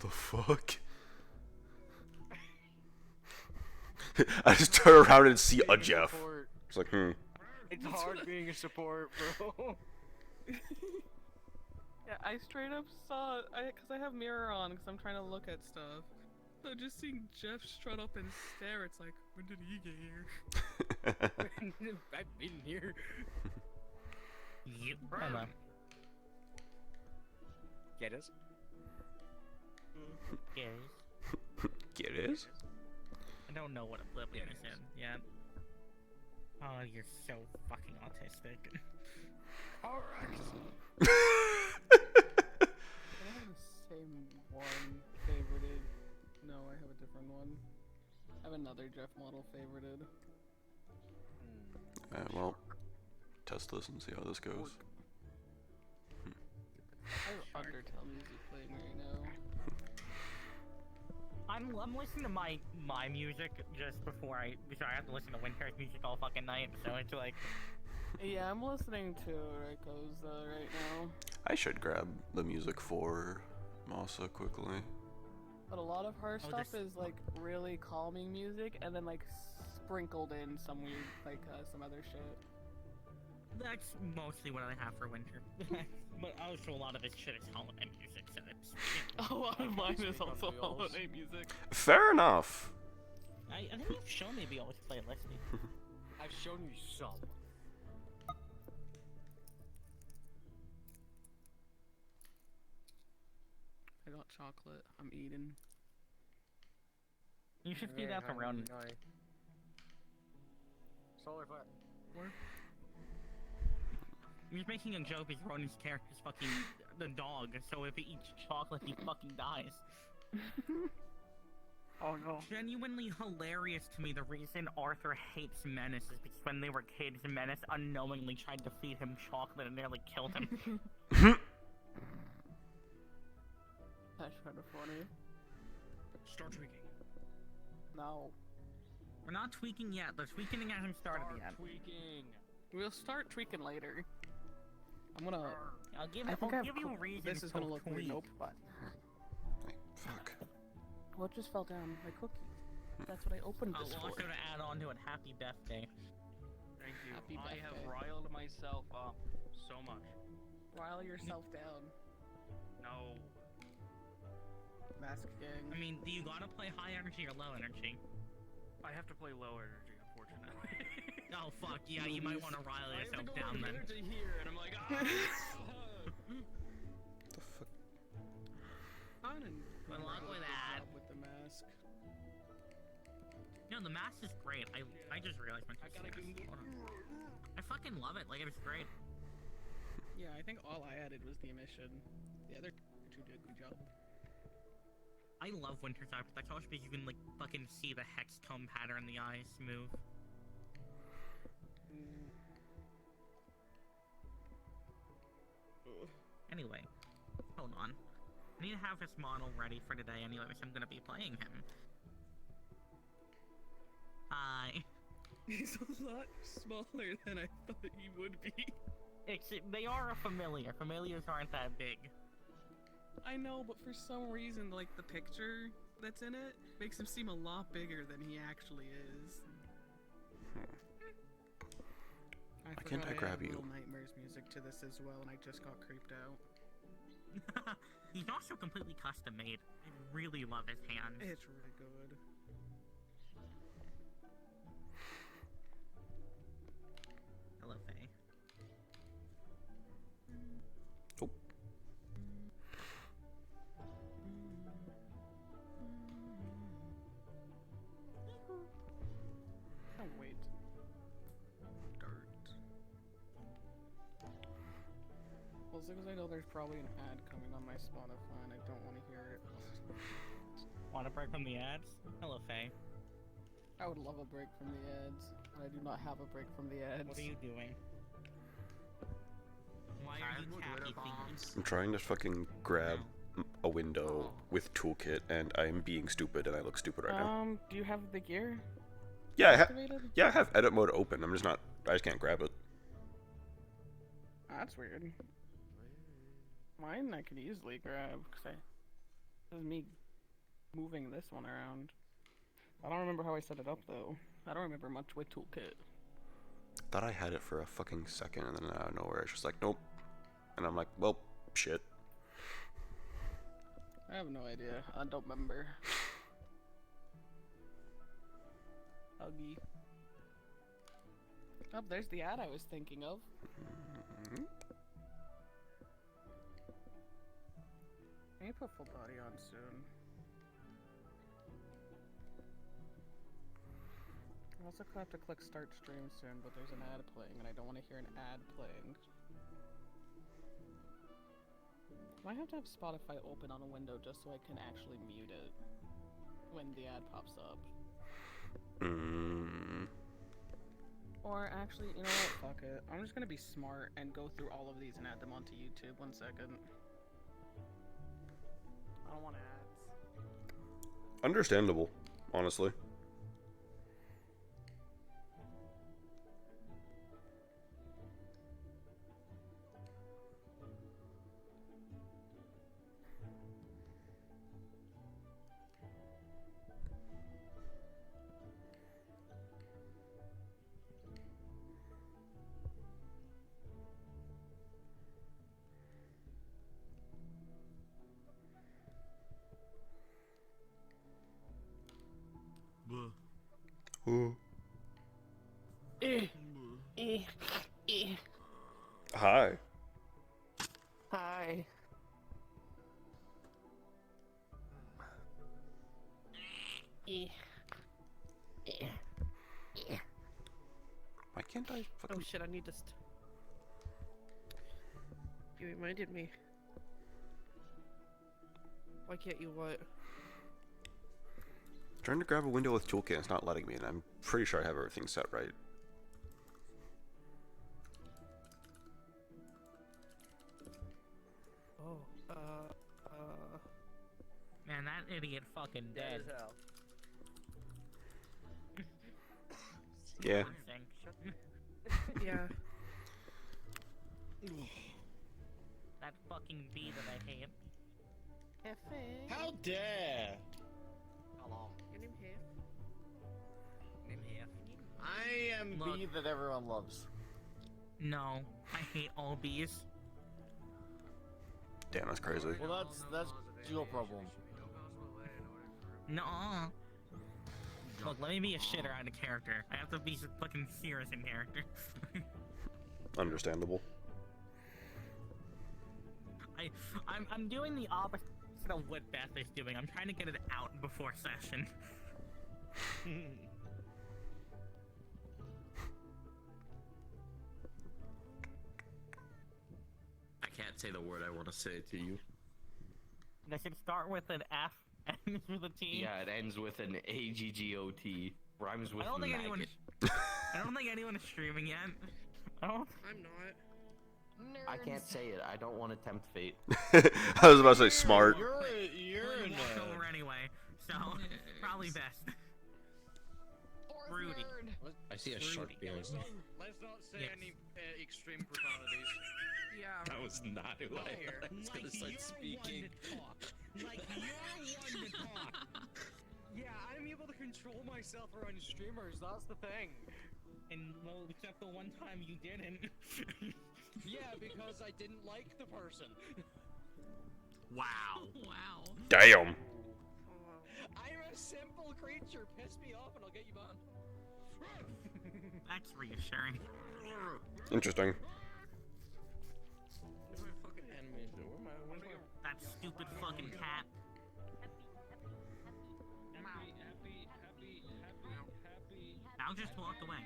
The fuck? I just turn around and see a Jeff. It's like, It's hard being a support, bro. Yeah, I straight up saw because I have mirror on because I'm trying to look at stuff. So just seeing Jeff strut up and stare, it's like, when did he get here? I've been here. Hello. Get us? Yes. Get it? I don't know what Oblivion is in yet. Oh, you're so fucking autistic. Alright. I have the same one favorited. No, I have a different one. I have another Jeff model favorited. Well, test this and see how this goes. I have Undertale music playing right now. I'm listening to my music just before I have to listen to Winter's music all fucking night, so it's like... Yeah, I'm listening to Reiko's right now. I should grab the music for Masa quickly. But a lot of her stuff is like really calming music, and then like sprinkled in some weird, like some other shit. That's mostly what I have for winter. But also a lot of this shit is holiday music, so it's... A lot of mine is also holiday music. Fair enough. I think you've shown me the always playlist. I've shown you some. I got chocolate. I'm eating. You should feed that around. Solar flare. Where? You're making a joke because Ronan's character's fucking the dog, so if he eats chocolate, he fucking dies. Oh no. Genuinely hilarious to me, the reason Arthur hates Menace is because when they were kids, Menace unknowingly tried to feed him chocolate and nearly killed him. That's kind of funny. Start tweaking. No. We're not tweaking yet, the tweaking hasn't started yet. Tweaking. We'll start tweaking later. I'm gonna... I'll give you a reason This is to gonna look weird. tweak. Nope, but... Fuck. What just fell down? My cookie. That's what I opened this I'll for. also to add on to it, happy birthday. Thank you. Happy I have birthday. riled myself up so much. Rile yourself down. No. Mask gang. I mean, do you gotta play high energy or low energy? I have to play low energy, unfortunately. Oh fuck, yeah, you might want to rile I have to yourself go down from then. here to here, and I'm like, ah! The fuck? On and Good luck with that. With the mask. No, the mask is great. I just realized my I gotta go. I fucking love it. Like, it was great. Yeah, I think all I added was the emission. The other two did a good job. I love Winter's Outfit. That's also because you can, like, fucking see the hex tone pattern in the eyes move. Anyway, hold on. I need to have this model ready for today anyway, so I'm gonna be playing him. Hi. He's a lot smaller than I thought he would be. They are a familiar. Familiars aren't that big. I know, but for some reason, like, the picture that's in it makes him seem a lot bigger than he actually is. Why can't I grab you? Little Nightmares music to this as well, and I just got creeped out. He's also completely custom made. I really love his hands. It's really good. Hello, Faye. Oh. Oh, wait. Dirt. Well, as long as I know there's probably an ad coming on my Spotify and I don't want to hear it. Want a break from the ads? Hello, Faye. I would love a break from the ads, but I do not have a break from the ads. What are you doing? Why are you tappy things? I'm trying to fucking grab a window with toolkit, and I'm being stupid, and I look stupid right now. Do you have the gear Yeah, activated? I have edit mode open. I'm just not. I just can't grab it. That's weird. Mine I could easily grab, cause This is me moving this one around. I don't remember how I set it up though. I don't remember much with Toolkit. Thought I had it for a fucking second, and then out of nowhere, it's just like, nope. And I'm like, well, shit. I have no idea. I don't remember. Huggy. Oh, there's the ad I was thinking of. I need to put full body on soon. I also have to click start stream soon, but there's an ad playing and I don't want to hear an ad playing. I have to have Spotify open on a window just so I can actually mute it when the ad pops up. Or actually, you know what? Fuck it. I'm just gonna be smart and go through all of these and add them onto YouTube. 1 second. I don't want ads. Understandable, honestly. Ooh. Hi. Hi. Why can't I Oh fucking... shit, I need to You reminded me. Why can't you what? Trying to grab a window with toolkit, it's not letting me, and I'm pretty sure I have everything set right. Oh, Man, that idiot fucking dead. Yeah. yeah. That fucking bee that I hate. Hefe. How dare! Hello. Your name Hef? Name here. I am Look. bee that everyone loves. No, I hate all bees. Damn, that's crazy. Well, that's your problem. No. Look, let me be a shitter out of character. I have to be fucking serious in character. Understandable. I'm doing the opposite of what Beth is doing. I'm trying to get it out before session. I can't say the word I want to say to you. Does it start with an F and ends with a T? Yeah, it ends with an AGGOT. Rhymes with I don't think anyone. maggot. I don't think anyone is streaming yet. I don't. I'm not. I can't say it. I don't want to tempt fate. I was about to say smart. You're Well, a you walked over anyway, so probably best. Rudy. I see a shark behind Let's me. not say Yes. any extreme profanities. Yeah. That was not who I was gonna start speaking. Like, you're one to talk. Yeah, I'm able to control myself around streamers, that's the thing. And well, except the one time you didn't. Yeah, because I didn't like the person. Wow. Wow. Damn. Oh, I'm a simple creature, piss me off and I'll get you banned. That's reassuring. Interesting. Where's my fucking animation? Where's my... That stupid fucking cat. Now just walked away.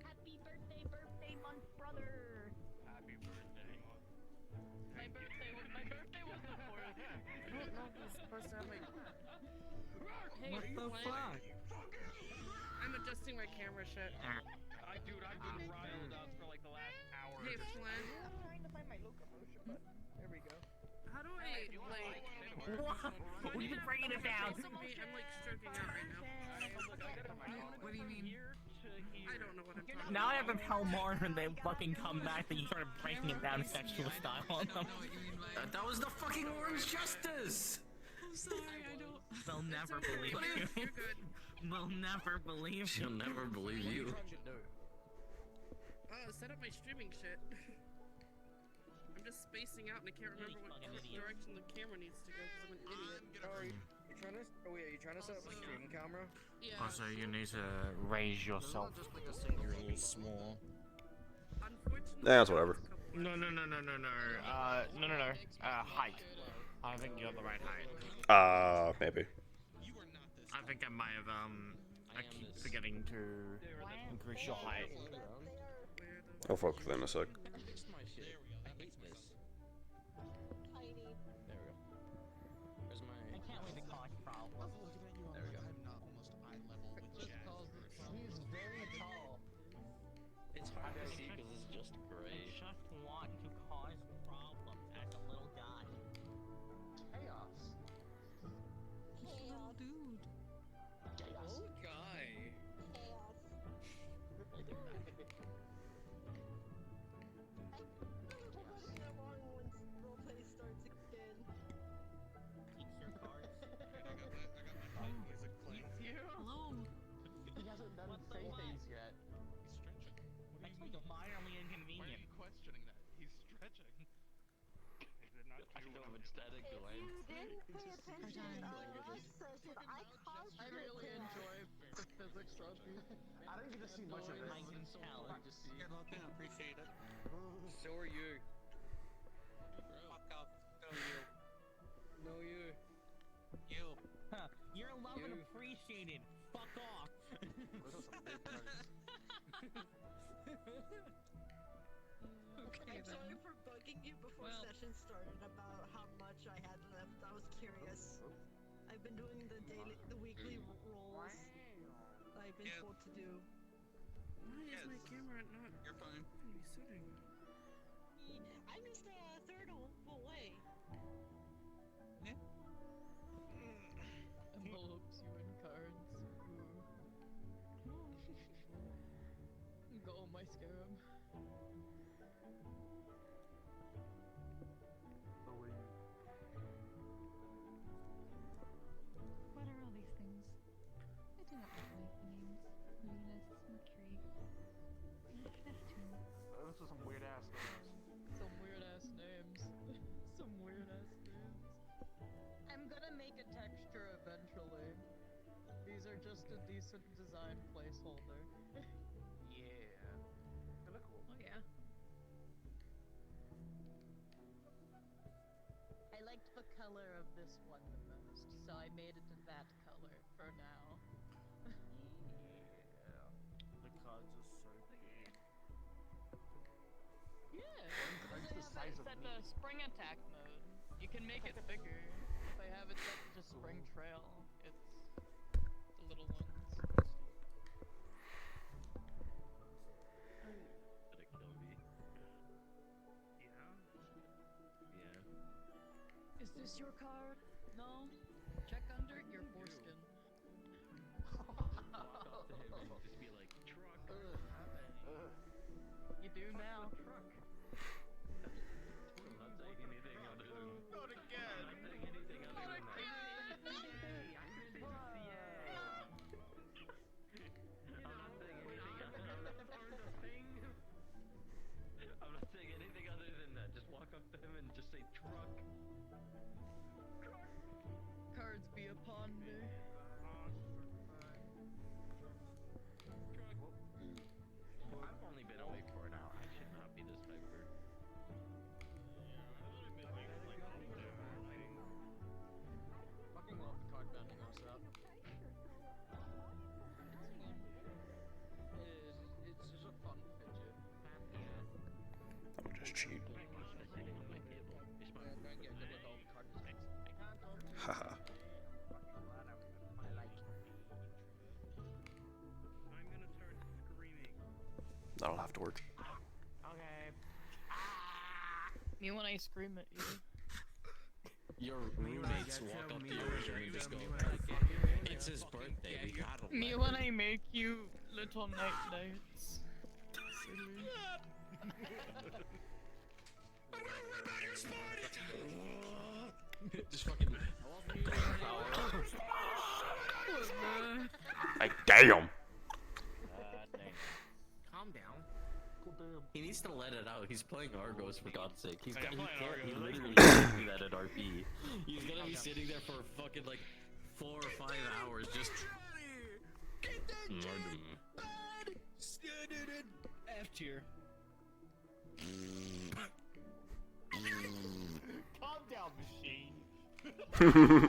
Happy birthday, birthday month, brother! Happy birthday. My birthday was the 4th. I don't know if you're supposed to have my... Hey, What the fuck? I'm adjusting my camera shit. Dude, I've been riled up for like the last hour. Hey, Flynn. I'm trying to find my locomotion, but there we go. How do I, like... What? We've been bringing it down. I'm like stroking out right now. What do you mean? I don't know what I'm talking Now I about. have to tell more when they fucking come back that you started breaking it down sexual style on them. That was the fucking Orange Justice! I'm sorry, I don't. They'll never It's okay. believe you. You're good. They'll never believe She'll you. never believe you. Set up my streaming shit. I'm just spacing out and I can't remember what direction the camera needs to go because I'm an idiot. Oh, are you trying to? Oh wait, are you trying to set up a stream camera? Yeah. Also, you need to raise yourself. Just like a single You're a little small. Unfortunately. Nah, it's whatever. No. Height. I think you have the right height. Maybe. I think I might have, I keep forgetting to increase your height. I'll fuck with it in a sec. Fix my shit. I hate this. There we go. Where's my... I can't wait to cause problems. There we go. He's very tall. It's hard to see because it's just gray. Just want to cause problems as a little guy. Chaos. Little dude. Chaos. Oh, guy. Keeps your cards. Hello. He hasn't done say things yet. That's like mildly inconvenient. questioning that? He's stretching. Is it not I know, but static glance. I really enjoy the physics of these. I don't get to see much of this. I can tell. Appreciate it. So are you. Fuck off. No, you. No, you. You. Huh, you're loved and You. appreciated. Fuck off. Okay, I'm sorry for bugging you before session started about how much I had left. I was curious. I've been doing the weekly rolls I've been told to do. Why is my camera not? You're fine. Resetting. I missed the third whole way. Envelopes you in cards. Go, my scarab. What are all these things? I do not recognize the names. Venus, Mercury, Neptune. Those are some weird ass names. Some weird ass names. Some weird ass names. I'm gonna make a texture eventually. These are just a decent design placeholder. Yeah. They look cool. Oh yeah. I liked the color of this one the most, so I made it that color for now. Yeah. The cards are so big. Yeah. Mine's I the have size it of set me. to spring attack mode. You can make it bigger. If I have it set to just spring trail, it's the little ones. Gonna kill me. Yeah. Is this your card? No? Check under your foreskin. Walk up to him and just be like, truck. You do now. Truck. I'm not saying anything other than. Not again. I'm not saying anything other than that. I'm not saying anything other than that. Just walk up to him and just say truck. Cards be upon me. I've only been awake for an hour. I should not be this hyper. Fucking love the card bending Masa. It's just a fun fidget. I'm just cheat. Haha. I'm gonna start screaming. That'll have to work. Okay. Me when I scream at you. Your roommates walk up to your room and just go, it's his birthday, we gotta Me let when him." I make you Little night-nights. Silly. Just fucking. Like, damn. Calm down. He needs to let it out. He's playing Argos for God's sake. He literally can't do that at RP. He's gonna be sitting there for fucking like 4 or 5 hours just. F tier. Calm down, machine. You're literally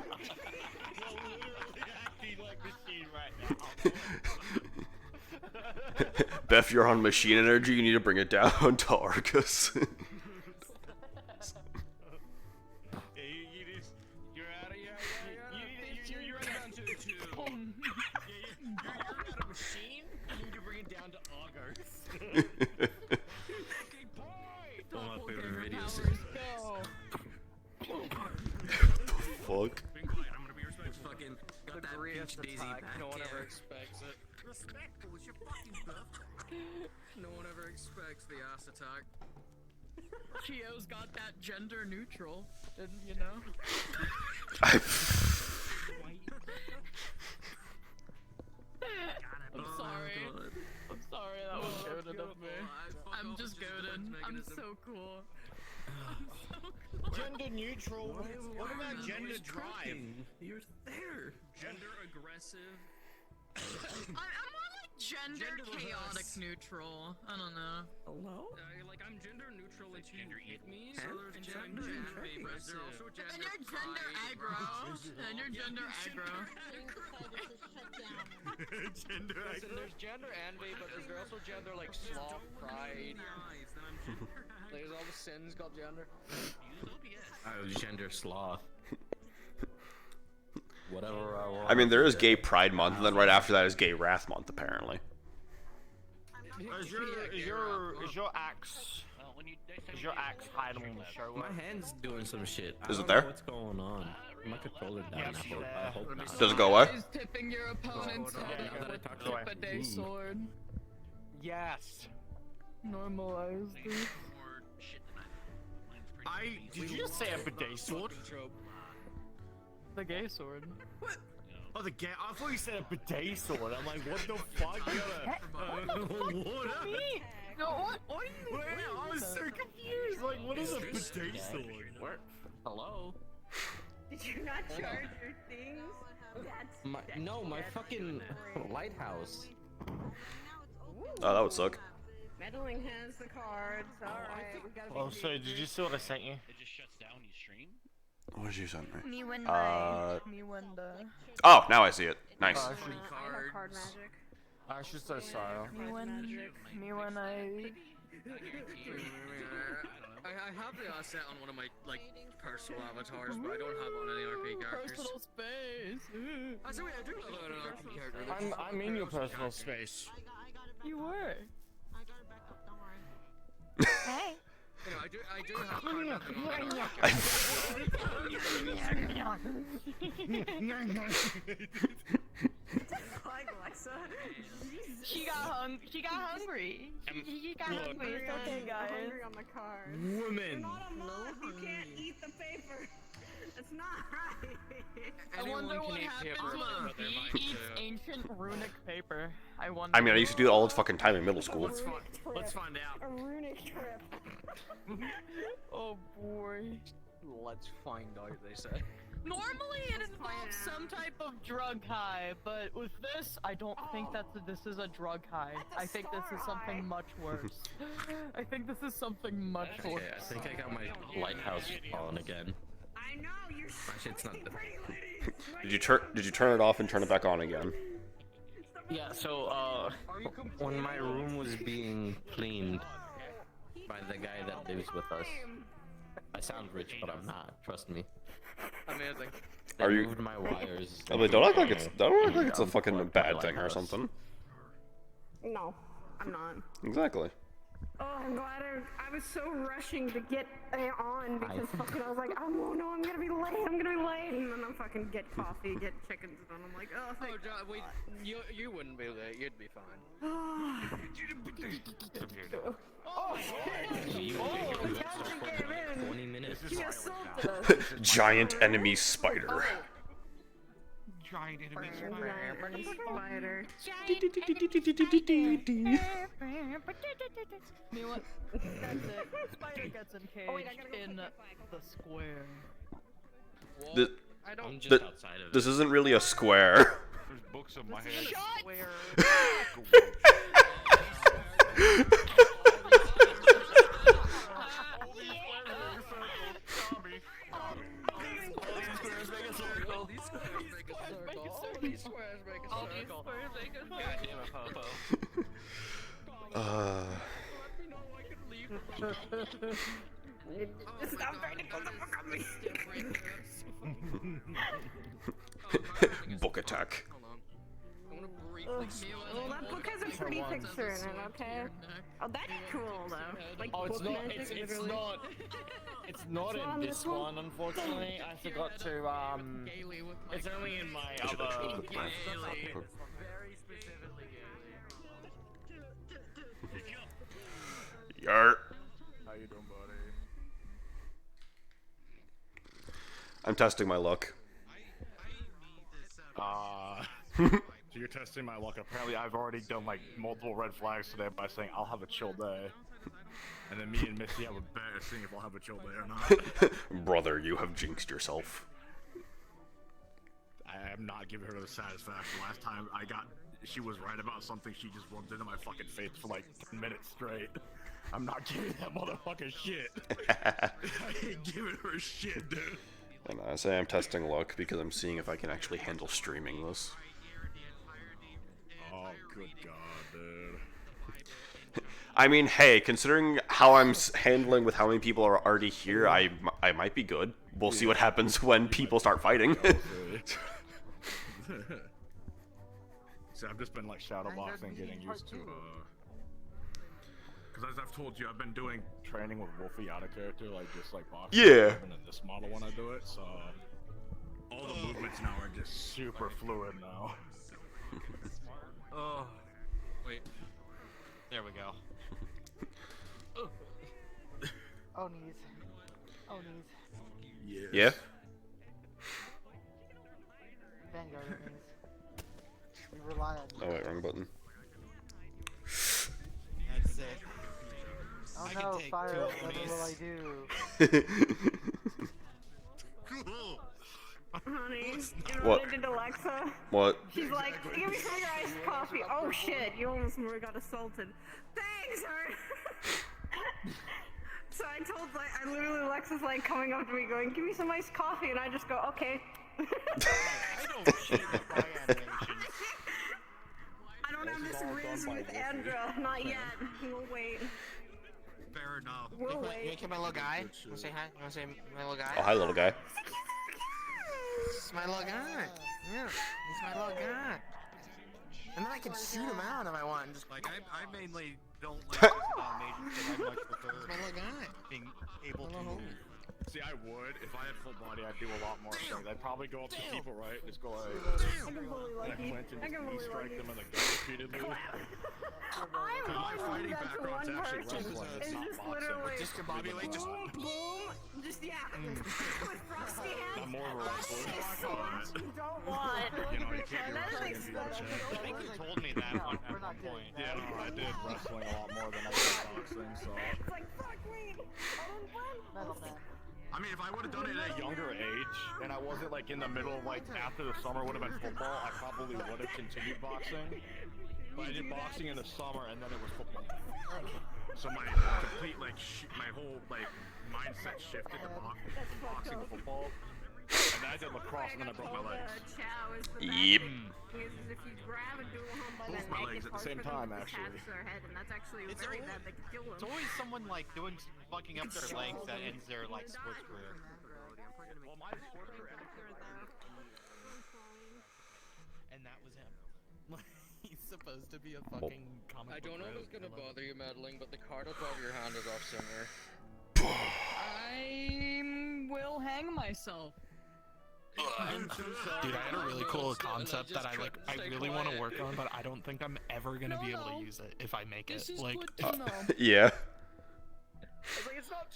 acting like machine right now. Beth, you're on machine energy. You need to bring it down to Arcus. You're out of you're down to 2. You're out of machine. You need to bring it down to augers. One of my favorite videos. Fuck. Been quiet, I'm gonna be respectful. Fucking got that peach daisy back. No one ever expects it. Respectful, it's your fucking birthday. No one ever expects the ass attack. Chio's got that gender neutral, didn't you know? I'm sorry. I'm sorry, that was goaded of me. I'm just goaded. I'm so cool. I'm so cool. Gender neutral. What about gender drive? You're there. Gender aggressive. I'm more like gender chaotic neutral. I don't know. Hello? Like I'm gender neutral if you hit me. So And there's gender gender aggressive. aggressive. And you're gender aggro. And you're gender aggro. Gender Listen, there's gender envy, but there's also gender like sloth, pride. There's all the sins called gender. Oh, gender sloth. Whatever I want. I mean, there is Gay Pride Month, and then right after that is Gay Wrath Month, apparently. Is your axe hiding on the show? My hand's doing some shit. Is it I don't there? know what's going on? My controller down. I hope not. Does it go away? He's tipping your opponent's head now that I with talk the to tip a day sword. Yes. Normalize this. Did you just say a bidet sword? The gay sword. Oh, the gay. I thought you said a bidet sword. I'm like, what the fuck? What up? No, what are you Wait, I was so confused. Like, what is a bidet sword? Where? Hello? Did you not charge your things? That's My fucking lighthouse. Oh, that would suck. Meddling has the cards. Alright, we gotta be Oh, so did you see what I sent you? It just shuts down your stream? What did you send me? Me when Me when the Oh, now I see it. Nice. I have card magic. I should say sorry. me when I I have the set on one of my like personal avatars, but I don't have on any RP characters. personal space. I do have an RP character. I'm in your personal space. You were. I got it back up, don't worry. Hey. You know, I do have card Like Alexa. She got hungry. She got hungry. It's okay, I'm guys. hungry on the card. Woman. Not a moth. You can't eat the paper. That's not right. I wonder what happens when a bee eats ancient runic paper. I wonder. I mean, I used to do it all the fucking time in middle school. Let's find out. A runic trip. Oh boy. Let's find out, they say. Normally it involves some type of drug high, but with this, I don't think this is a drug high. I think this is something much worse. I think this is something much worse. Okay, I think I got my lighthouse on again. I know you're My shit's not the. Did you turn it off and turn it back on again? Yeah, so, when my room was being cleaned by the guy that lives with us, I sound rich, but I'm not, trust me. Amazing. They Are you- moved my wires. I mean, don't act like it's a fucking bad thing or something. No, I'm not. Exactly. Oh, I'm glad I was so rushing to get on because fucking I was like, oh no, I'm gonna be late, and then I'm fucking fucking get coffee, get chickens done. I'm like, oh, thank God. wait, you wouldn't be late. You'd be fine. Oh, You Captain came in. 20 minutes. He assaulted us. Giant enemy spider. Giant enemy Spider. You know what? That's it. Spider gets encaged Oh, wait, I gotta go in pick my the square. Th- I don't. I'm just th- outside of it. this isn't really a square. There's books in my head. Square. All these squares make a circle. All these squares make a circle. God damn it, Popo. Stop trying to go the fuck on me. Book attack. Hold on. I want to briefly see Well, that book has a pretty picture in it, okay? Oh, that's cool, though. Like, Oh, it's book not. magic, It's literally. not. It's not It's not in on this this one? one, unfortunately. I forgot to It's only in my I should other. actually put my- Very specifically Yart. How you doing, buddy? I'm testing my luck. So you're testing my luck. Apparently, I've already done like multiple red flags today by saying I'll have a chill day, and then me and Missy have a bet of seeing if I'll have a chill day or not. Brother, you have jinxed yourself. I am not giving her the satisfaction. Last time she was right about something. She just rubbed into my fucking face for like 10 minutes straight. I'm not giving that motherfucker shit. I ain't giving her shit, dude. And I say I'm testing luck because I'm seeing if I can actually handle streaming this. Oh, good God, dude. I mean, hey, considering how I'm handling with how many people are already here, I might be good. We'll see what happens when people start fighting. See, I've just been like shadow boxing, getting used to because as I've told you, I've been doing training with Wolfie out of character, like just like boxing. Yeah. And in this model when I do it, so all the movements now are just super fluid now. Oh, wait. There we go. Oh, knees. Oh, knees. Yes. Yeah? Vanguard knees. We rely on you. Oh wait, wrong button. That's it. Oh I no, can take fire, two what knees. will I do? Honey, you know What? what I did to Alexa? What? She's like, give me some of your iced coffee. Oh shit, you almost got assaulted. Thanks, her. So I told, like, I literally, Alexa's like coming up to me going, give me some iced coffee, and I just go, okay. I don't shit at my animations. I don't have this riz with Andra, not yet. We'll wait. Fair enough. We'll wait. Make him my little guy. You wanna say hi? You wanna say my little guy? Oh, hi, little guy. This is my little guy. Yeah, he's my little guy. And then I can shoot him out if I want. And just like I mainly don't like this animation because I much prefer my little guy being able to move. See, I would if I had full body. I'd do a lot more things. I'd probably go up to people, right? Just go like, I can fully and like you. clench and I can fully just strike like them you. in the gut repeatedly. I'm My always fighting that to background's one actually person. wrestling. It's It's not just boxing. literally Just combobulate, just boom, just yeah, with frosty hands. I'm more of a wrestler. You don't want. You know, you can't be That wrestling is and be on check. I think you told me that one at one point. Yeah, no, I did wrestling a lot more than I did boxing, so. It's like fuck me. I don't win. Metal man. I mean, if I would have done it at a younger age, and I wasn't like in the middle, like after the summer would have been football, I probably would have continued boxing. But I did boxing in the summer, and then it was football. So my complete my whole mindset shifted to boxing to football. And then I did lacrosse, and then I broke my legs. Yep. Because if you grab a dual home by Both the my neck, legs it's at the hard same for them time, to actually. attach their head, and that's actually very bad. They could kill them. It's always someone like doing fucking up their legs that ends their like sports career. Well, my sports career And that was him. He's supposed to be a fucking comic. I don't know if it's gonna bother you, meddling, but the card above your hand is off center. I will hang myself. Dude, I had a really cool concept that I really want to work on, but I don't think I'm ever gonna be able to use it if I make it. Like, Yeah.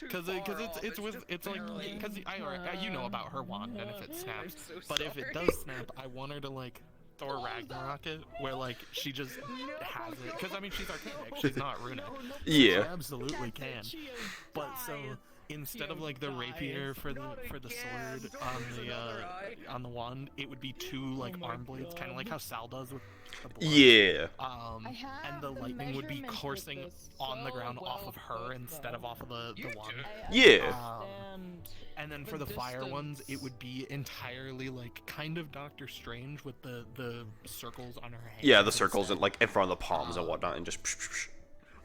because it's like you know about her wand and if it snaps, but if it does snap, I want her to like Thor Ragnarok it, where like she just has it. Because I mean she's archaic, she's not runic. Yeah. She absolutely can. But so instead of like the rapier for the sword on the wand, it would be two like arm blades, kind of like how Sal does with the blood. Yeah. And the lightning would be coursing on the ground off of her instead of off of the wand. Yeah. And then for the fire ones, it would be entirely like kind of Doctor Strange with the circles on her hands. Yeah, the circles and like in front of the palms and whatnot, and just.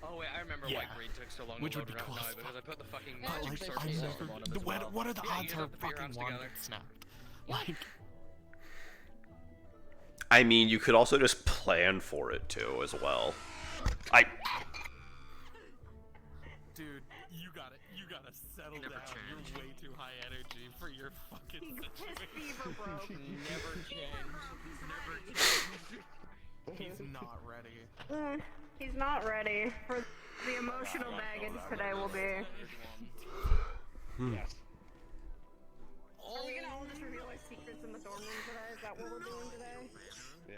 Oh wait, I remember why green took so long Which to would load be around cool now as because I put the fucking But, magic like, circle system on him as well. what are the Yeah, odds you her have to put your fucking arms wand together. gets snapped? Like, I mean, you could also just plan for it too, as well. dude, you gotta settle down. You're way too high energy for your fucking situation. Never change. He's not ready. He's not ready for the emotional baggage today will be. Yes. Are we gonna all just reveal our secrets in the dorm room today? Is that what we're doing today? Yeah.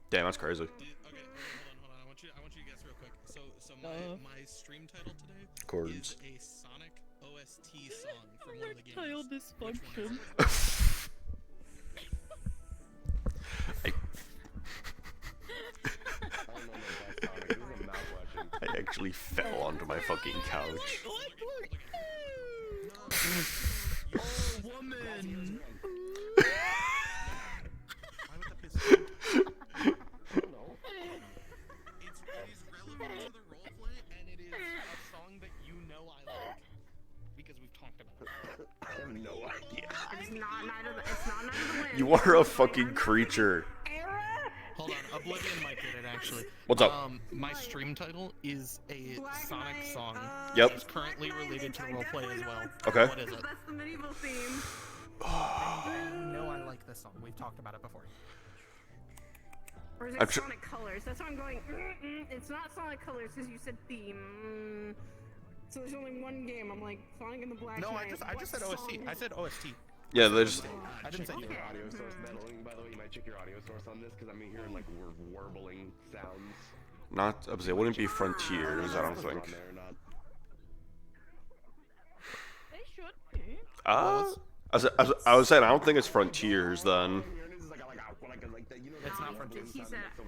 Damn, that's crazy. Okay, hold on. I want you to guess real quick. So my stream title today Chords. is a Sonic OST song from one of the games. Erectile dysfunction. I actually fell onto my fucking couch. Oh, woman. It's relevant to the roleplay, and it is a song that you know I like because we've talked about it. I have no idea. It's not Night of the Wind. You are a fucking creature. Hold on, Oblivion might get it actually. What's up? My stream title is a Sonic song. Yep. It's currently related to the roleplay as well. Okay. What is it? That's the medieval theme. You know I like this song. We've talked about it before. Or is it Sonic Colors? That's why I'm going. It's not Sonic Colors because you said theme. So there's only one game. I'm like Sonic and the Black No, Knight. I just said OST. I said OST. Yeah, there's. I didn't say Check your audio source meddling. By the way, you might check your audio source on this because I'm hearing like warbling sounds. Not. It wouldn't be Frontiers, I don't think. They should be. I was saying, I don't think it's Frontiers then. It's not Frontiers.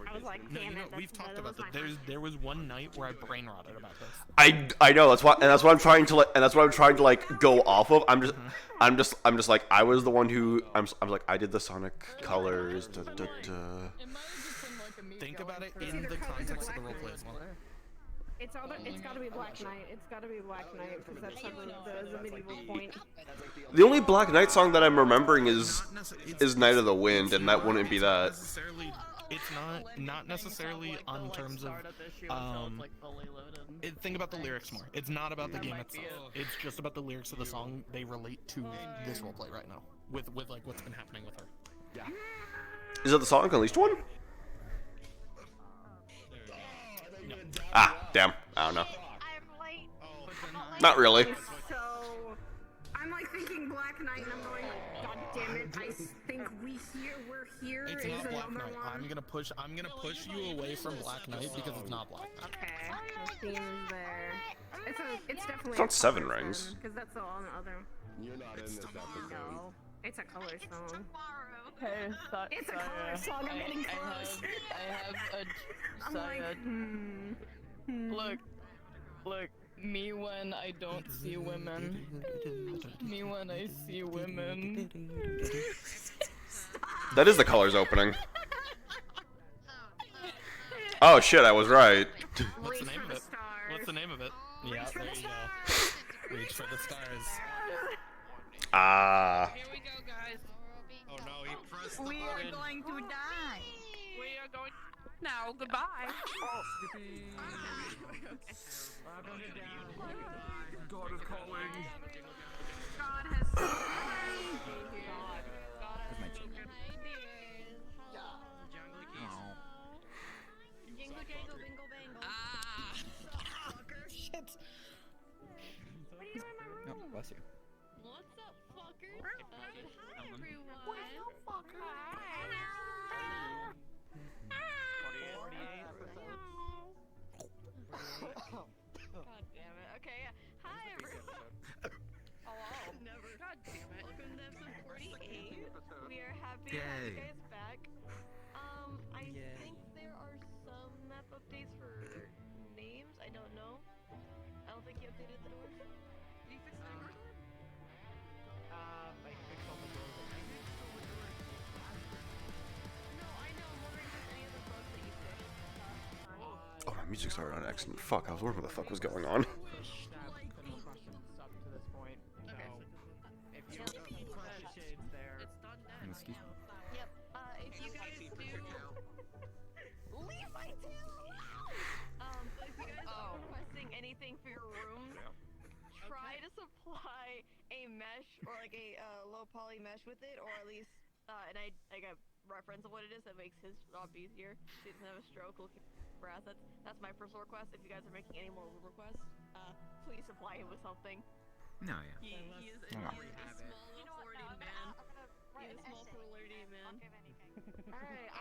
I was like, No, you know, we've talked about that. There was one night where I brain rotted about this. I know, that's what I'm trying to like go off of. I'm just like, I was the one who I'm like, I did the Sonic Colors. Think about it in the context of the roleplay as well. It's gotta be Black Knight. It's gotta be Black Knight because that's the medieval point. The only Black Knight song that I'm remembering is Night of the Wind, and that wouldn't be that. It's not necessarily on terms of think about the lyrics more. It's not about the game itself. It's just about the lyrics of the song. They relate to this roleplay right now with like what's been happening with her. Yeah. Is it the Sonic Unleashed one? Ah, damn. I don't know. I'm late. Not really. So I'm like thinking Black Knight, and I'm going, God damn it! I think we're here. It's is not Black another Knight. one. I'm gonna push you away from Black Knight because it's not Black Knight. Okay, the theme is there. It's definitely. It's not Seven Rings. Because that's the on the other. You're not in this episode. No, it's a color song. Hey, It's a color song. I'm getting close. I have a I'm like, Look, me when I don't see women. Me when I see women. That is the Colors opening. Oh shit, I was right. What's the name of it? What's the name of it? Yeah, there you go. Reach for the stars. Ah. Here we go, guys. Oh no, he pressed the We are button. going to die. We are going now. Goodbye. God is calling. God has. God damn it. Okay, yeah. Hi, everyone. Hello. Never. God damn it. Welcome to episode 48. We are happy to have you guys back. I think there are some map updates for names. I don't know. I don't think you updated the doors. Did you fix the doors? I fixed all the doors. I fixed all the doors last week. No, I know. I'm wondering if there's any other bugs that you fixed. Oh, my music started on accident. Fuck, I was wondering what the fuck was going on. Simple questions up to this point. Okay. If you crush the shades there. It's done then. Excuse me. Yep. If you guys do... Leave my tail alone! But if you guys are requesting anything for your rooms, try to supply a mesh or like a low poly mesh with it, or at least, and I like a reference of what it is that makes his job easier. So he doesn't have a stroke looking for assets. That's my personal request. If you guys are making any more room requests, please supply him with something. No, yeah. He is a small little flirty man. He's a small flirty man. Alright,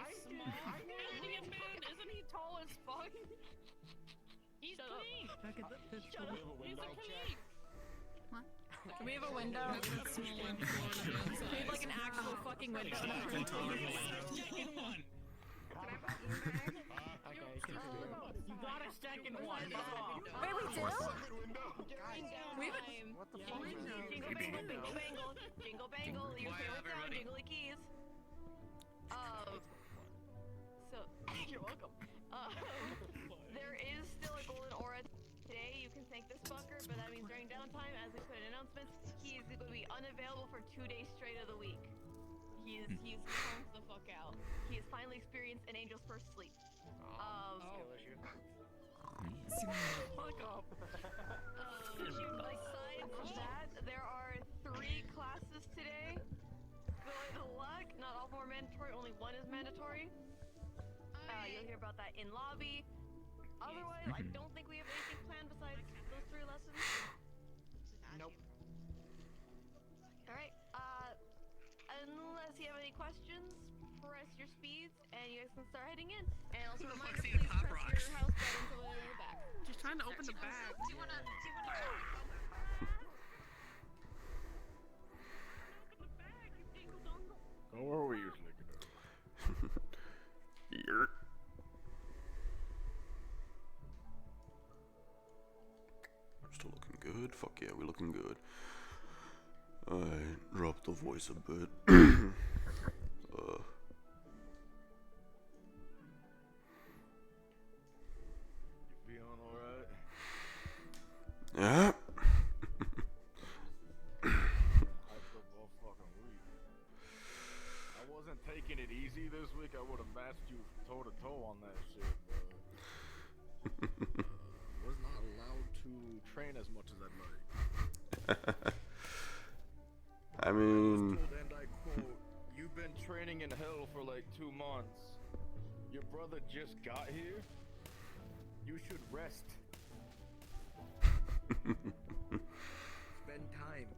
Alien man, isn't he tall as fuck? He's clean! Shut up. He's a clean! What? Can we have a window? We need like an actual fucking window. Second one! You got a second one! Wait, we do? We have a... What the fuck? Jingle bangle, bingle bangle, jingle bangle, your favorite sound, jingly keys. So, you're welcome. There is still a golden aura today. You can thank this fucker, but that means during downtime, as we put in announcements, he is going to be unavailable for 2 days straight of the week. He's conked the fuck out. He has finally experienced an angel's first sleep. Fuck up. Besides that, there are 3 classes today. Good luck. Not all more mandatory, only one is mandatory. You'll hear about that in lobby. Otherwise, I don't think we have anything planned besides those 3 lessons. Nope. Alright, unless you have any questions, press your speeds and you guys can start heading in. And also reminder, please press your house buttons over the back. Just trying to open the bag. Do you wanna Oh, where were we usually going? Yurt. Still looking good? Fuck yeah, we're looking good. I dropped the voice a bit. You feeling alright? Yeah. I feel all fucking weak. I wasn't taking it easy this week. I would have matched you toe to toe on that shit, but was not allowed to train as much as I'd like. I mean, And I quote, "You've been training in hell for like 2 months. Your brother just got here. You should rest. Spend time."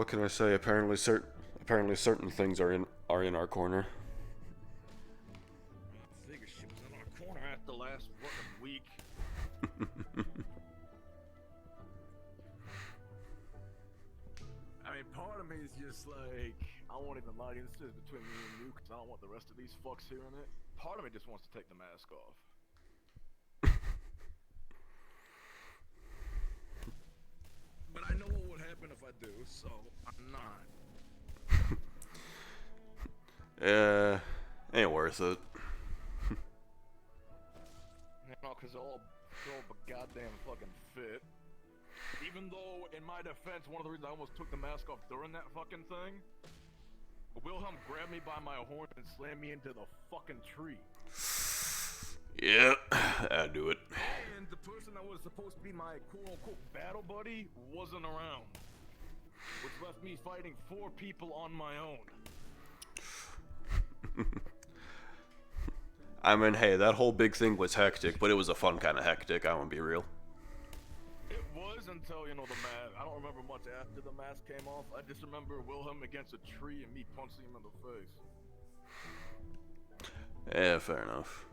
what can I say? Apparently certain things are in our corner. Figure shit was in our corner after last fucking week. I mean, part of me is just like, I won't even lie to you, this is between me and you, because I don't want the rest of these fucks hearing it. Part of me just wants to take the mask off. But I know what would happen if I do, so I'm not. Ain't worth it. You know, because they'll throw up a goddamn fucking fit. Even though, in my defense, one of the reasons I almost took the mask off during that fucking thing, Wilhelm grabbed me by my horn and slammed me into the fucking tree. Yeah, I'd do it. And the person that was supposed to be my quote-unquote battle buddy wasn't around. Which left me fighting 4 people on my own. I mean, hey, that whole big thing was hectic, but it was a fun kind of hectic, I won't be real. It was until, you know, the mask. I don't remember much after the mask came off. I just remember Wilhelm against a tree and me punching him in the face. Yeah, fair enough.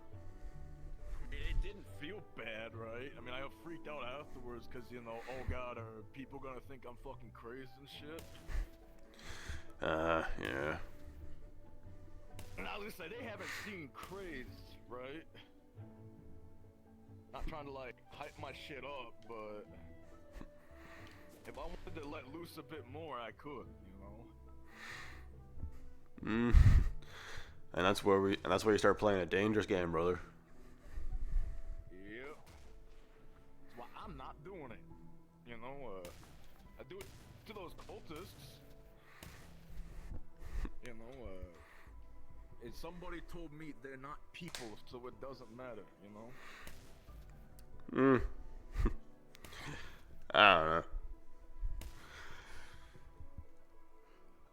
It didn't feel bad, right? I mean, I freaked out afterwards because, you know, oh god, are people gonna think I'm fucking crazy and shit? Yeah. And I was gonna say, they haven't seen Crazed, right? Not trying to, like, hype my shit up, but if I wanted to let loose a bit more, I could, you know? And that's where you start playing a dangerous game, brother. Yep. That's why I'm not doing it. You know, I do it to those cultists. You know, and somebody told me they're not people, so it doesn't matter, you know? I don't know.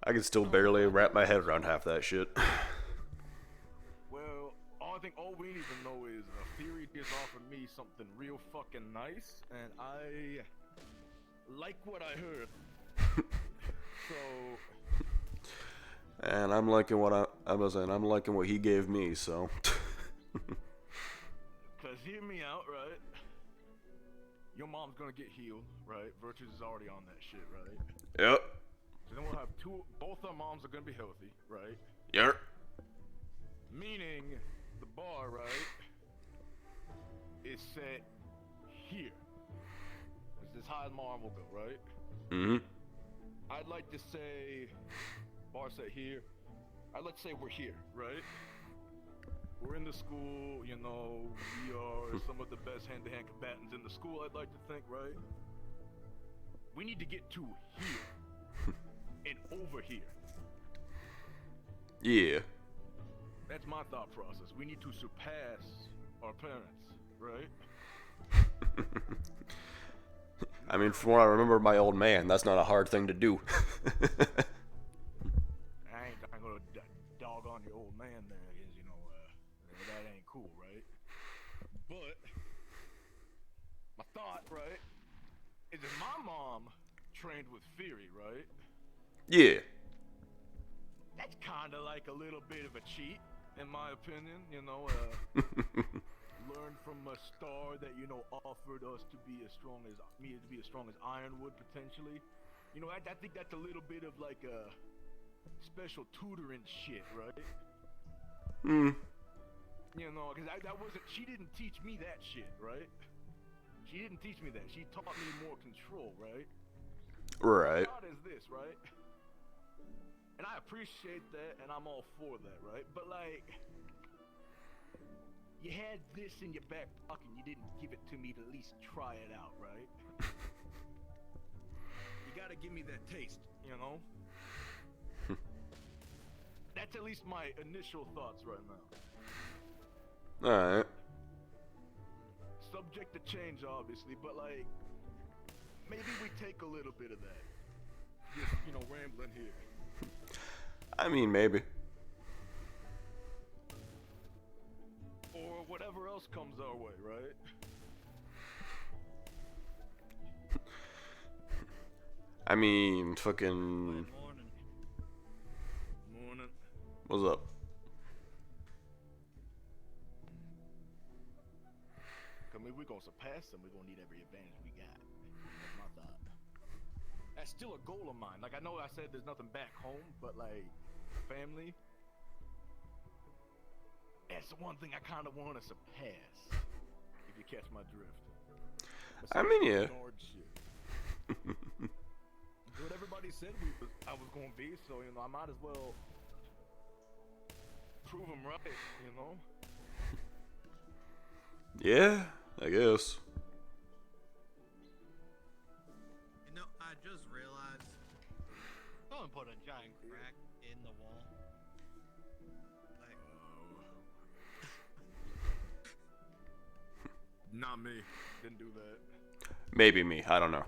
I can still barely wrap my head around half that shit. Well, I think all we need to know is Theory just offered me something real fucking nice, and I like what I heard. So... And I'm liking what I'm liking what he gave me, so. Cause hear me out, right? Your mom's gonna get healed, right? Virtues is already on that shit, right? Yep. So then we'll have both our moms are gonna be healthy, right? Yep. Meaning, the bar, right, is set here. It's as high as mom will go, right? Mm-hmm. I'd like to say, bar set here. I'd like to say we're here, right? We're in the school, you know, we are some of the best hand-to-hand combatants in the school, I'd like to think, right? We need to get to here. And over here. Yeah. That's my thought process. We need to surpass our parents, right? I mean, from what I remember my old man, that's not a hard thing to do. I ain't gonna dog on your old man there, because, you know, that ain't cool, right? But, my thought, right, is if my mom trained with Fury, right? Yeah. That's kinda like a little bit of a cheat, in my opinion, you know, learned from a star that, you know, offered us to be as strong as Ironwood, potentially. You know, I think that's a little bit of like a special tutoring shit, right? You know, because that wasn't, she didn't teach me that shit, right? She didn't teach me that. She taught me more control, right? Right. My thought is this, right? And I appreciate that, and I'm all for that, right? But like, you had this in your back pocket, you didn't give it to me to at least try it out, right? You gotta give me that taste, you know? That's at least my initial thoughts right now. Alright. Subject to change, obviously, but like, maybe we take a little bit of that. Just, you know, rambling here. I mean, maybe. Or whatever else comes our way, right? I mean, fucking... Morning. What's up? I mean, we're gonna surpass them, we're gonna need every advantage we got. That's my thought. That's still a goal of mine. Like, I know I said there's nothing back home, but like, family, that's the one thing I kind of want to surpass, if you catch my drift. I mean, yeah. What everybody said I was gonna be, so, you know, I might as well prove them right, you know? Yeah, I guess. You know, I just realized someone put a giant crack in the wall. Like, not me. Didn't do that. Maybe me. I don't know.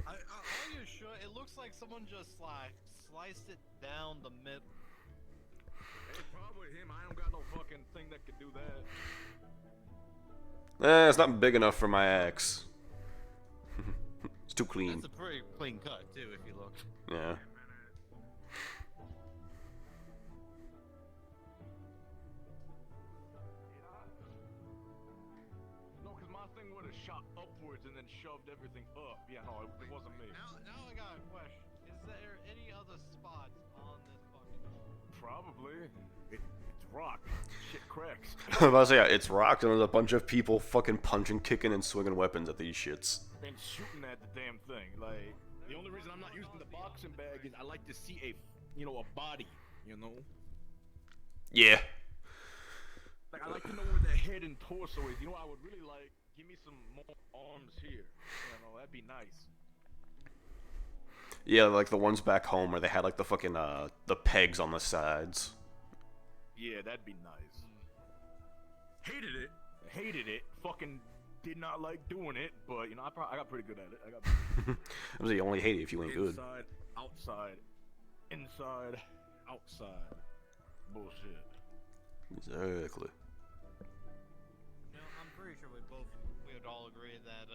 are you sure? It looks like someone just like sliced it down the middle. I'm with him. I don't got no fucking thing that could do that. It's not big enough for my axe. It's too clean. That's a pretty clean cut too, if you look. Yeah. No, because my thing would have shot upwards and then shoved everything up. Yeah, no, it wasn't me. Now I got a question. Is there any other spots on this fucking wall? Probably. It's rock. Shit cracks. I was about to say, yeah, it's rocked and there's a bunch of people fucking punching, kicking, and swinging weapons at these shits. And shooting at the damn thing. Like, the only reason I'm not using the boxing bag is I like to see a body, you know? Yeah. Like, I like to know where the head and torso is. You know, I would really like, give me some more arms here. You know, that'd be nice. Yeah, like the ones back home where they had like the fucking, the pegs on the sides. Yeah, that'd be nice. Hated it. Hated it. Fucking did not like doing it, but, you know, I got pretty good at it. I was like, you only hate it if you ain't good. Inside, outside, inside, outside. Bullshit. Exactly. You know, I'm pretty sure we would all agree that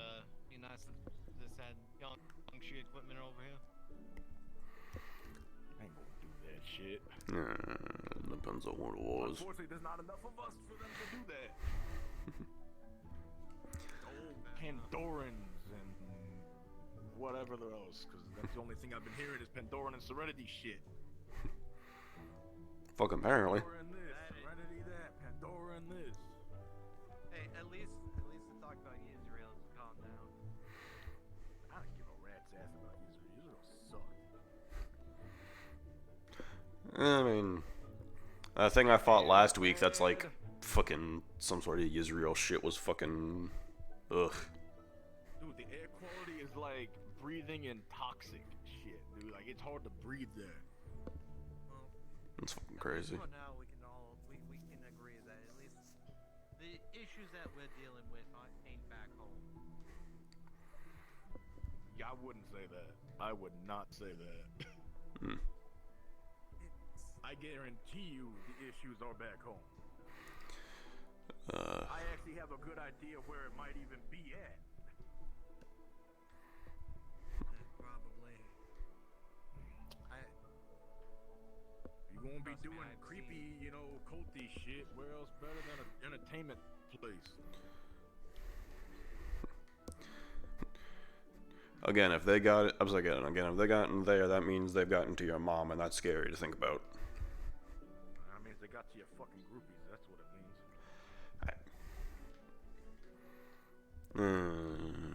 be nice if this had young shit equipment over here. I ain't gonna do that shit. Depends on what it was. Unfortunately, there's not enough of us for them to do that. Old Pandorans and whatever else, because that's the only thing I've been hearing is Pandoran and Serenity shit. Fuck, apparently. Pandora and this, Serenity that, Pandora and this. Hey, at least the talk about Israel has calmed down. I don't give a rat's ass about Israel. Israel sucks. I mean, the thing I fought last week, that's like fucking some sort of Israel shit was fucking ugh. Dude, the air quality is like breathing in toxic shit, dude. Like, it's hard to breathe there. It's fucking crazy. For now, we can agree that at least the issues that we're dealing with ain't back home. Yeah, I wouldn't say that. I would not say that. I guarantee you the issues are back home. I actually have a good idea where it might even be at. Probably. You're gonna be doing creepy, you know, culty shit. Where else better than an entertainment place? Again, if they got it, I was like, again, if they got in there, that means they've gotten to your mom, and that's scary to think about. I mean, they got to your fucking groupies. That's what it means.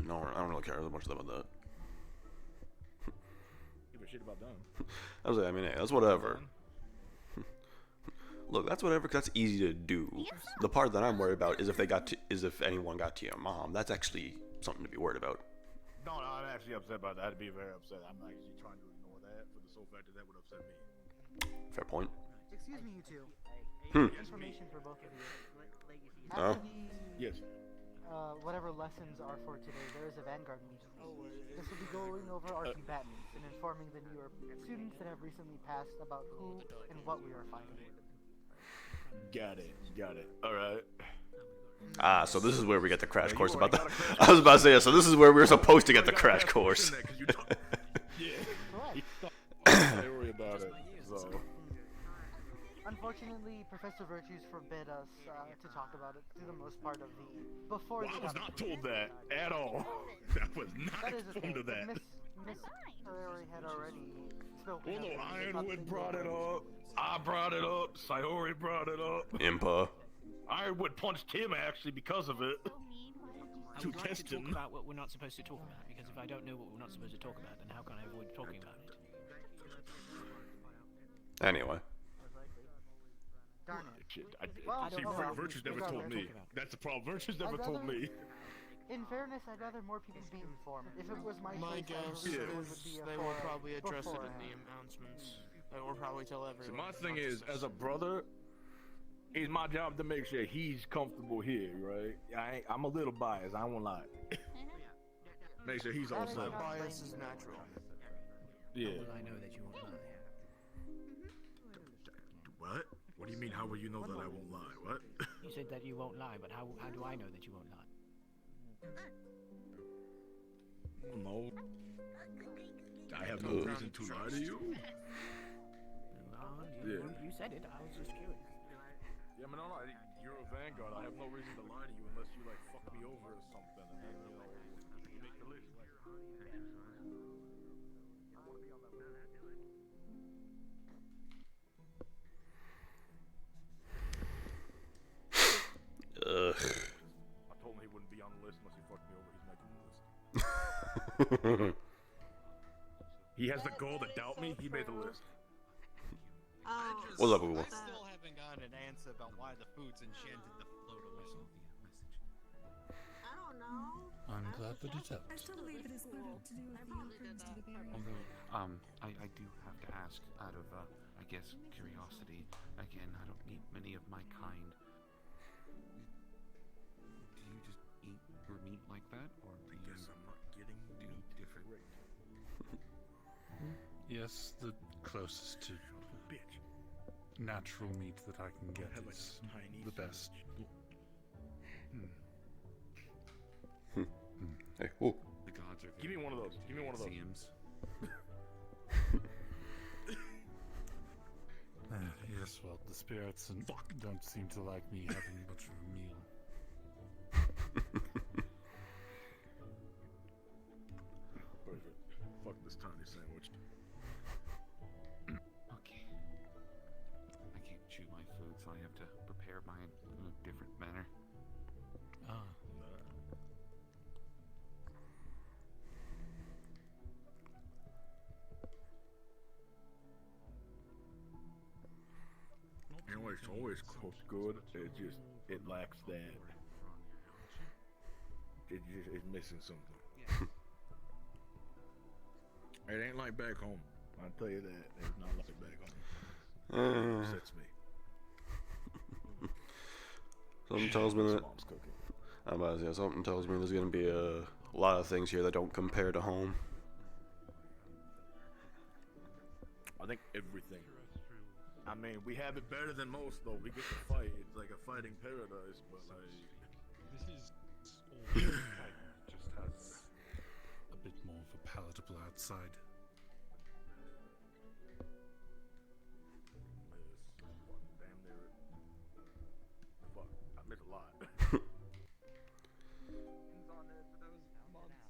No, I don't really care much about that. Give a shit about them. I was like, I mean, hey, that's whatever. Look, that's whatever, 'cause that's easy to do. The part that I'm worried about is if if anyone got to your mom. That's actually something to be worried about. No, I'm actually upset about that. I'd be very upset. I'm actually trying to ignore that for the sole fact that that would upset me. Fair point. Excuse me, you two. Hmm. Information for both of you. Oh. After the, Yes. whatever lessons are for today, there is a Vanguard meeting. This will be going over our combatants and informing the newer students that have recently passed about who and what we are fighting. Got it. Alright. So this is where we get the crash course about that. I was about to say, yeah, so this is where we're supposed to get the crash course. Don't worry about it. So. Unfortunately, Professor Virtues forbid us to talk about it through the most part of the before. Well, I was not told that at all. I was not informed of that. Miss Ferrari had already spoken. Well, no, Ironwood brought it up. I brought it up. Sayori brought it up. Impa. Ironwood punched him actually because of it. I would like to talk about what we're not supposed to talk about, because if I don't know what we're not supposed to talk about, then how can I avoid talking about it? Anyway. Darn it. Shit, Well, see, Virtues never told me. That's the problem. Virtues never told me. In fairness, I'd rather more people be informed. If it was my My choice, guess I would is be they will probably address it in the announcements. They will probably tell everyone. So my thing is, as a brother, it's my job to make sure he's comfortable here, right? I'm a little biased. I won't lie. Make sure he's all set. Bias is natural. Yeah. Well, I know that you won't lie. What? What do you mean, how will you know that I won't lie? What? You said that you won't lie, but how do I know that you won't lie? No. I have no reason to lie to you. You said it. I was just curious. Yeah, but no, you're a vanguard. I have no reason to lie to you unless you like fuck me over or something, and then you make the list. Ugh. I told him he wouldn't be on the list unless he fucked me over. He's making the list. He has the goal to doubt me. He made the list. What's up, Google? I still haven't gotten an answer about why the food's enchanted the float away. I don't know. I'm glad that it's out. I still believe it is rooted to do with the offerings to the barrier. Although, I do have to ask, out of, I guess, curiosity. Again, I don't meet many of my kind. Do you just eat your meat like that, or do you I'm not getting do different? Yes, the closest to natural meat that I can get is the best. Hey, oh. The gods are Give me one of those. Give me one of those. Yes, well, the spirits don't seem to like me having much of a meal. Perfect. Fuck this tiny sandwich. Okay. I can't chew my food, so I have to prepare mine in a different manner. Ah. You know, it's always cooked good. It lacks that. It's missing something. It ain't like back home. I'll tell you that. It's not like back home. It upsets me. Something tells me that. Mom's cooking. I'm about to say, something tells me there's gonna be a lot of things here that don't compare to home. I think everything. I mean, we have it better than most, though. We get to fight. It's like a fighting paradise, but like. This is just has a bit more of a palatable outside. Damn near it. Fuck, I missed a lot.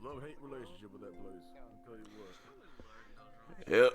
Love-hate relationship with that place. I'll tell you what. Yep.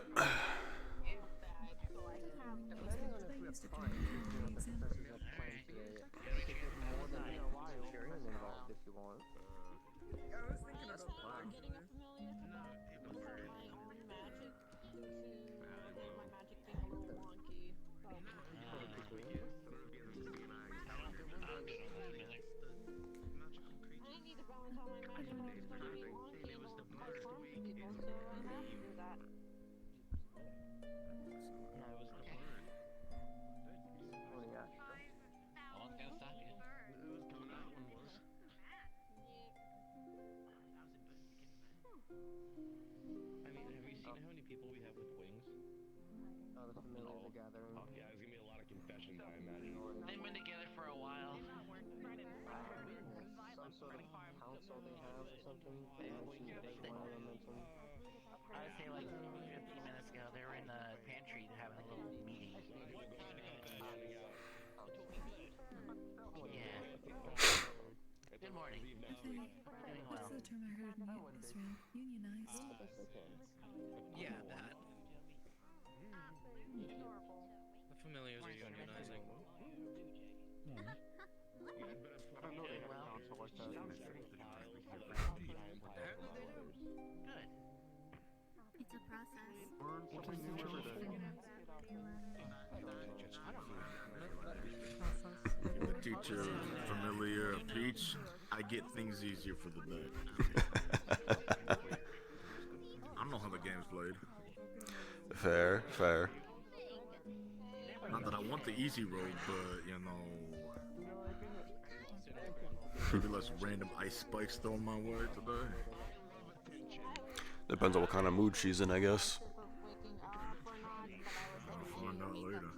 I mean, have you seen how many people we have with wings? The familiar the gathering. Oh, yeah, there's gonna be a lot of confessions, I imagine. They've been together for a while. Some sort of council they have or something. They mentioned that they want to mention. I would say like 15 minutes ago, they were in the pantry having a little meeting. Yeah. Good morning. Doing well. What's the term I heard in Israel? Unionized. Yeah, that. The familiars are unionizing. I don't know they have a council like that. It's a process. Learn something new every day. Being the teacher, familiar, Peach, I get things easier for the day. I don't know how the game's played. Fair, fair. Not that I want the easy road, but you know, maybe less random ice spikes thrown my way today. Depends on what kind of mood she's in, I guess. I'll find out later.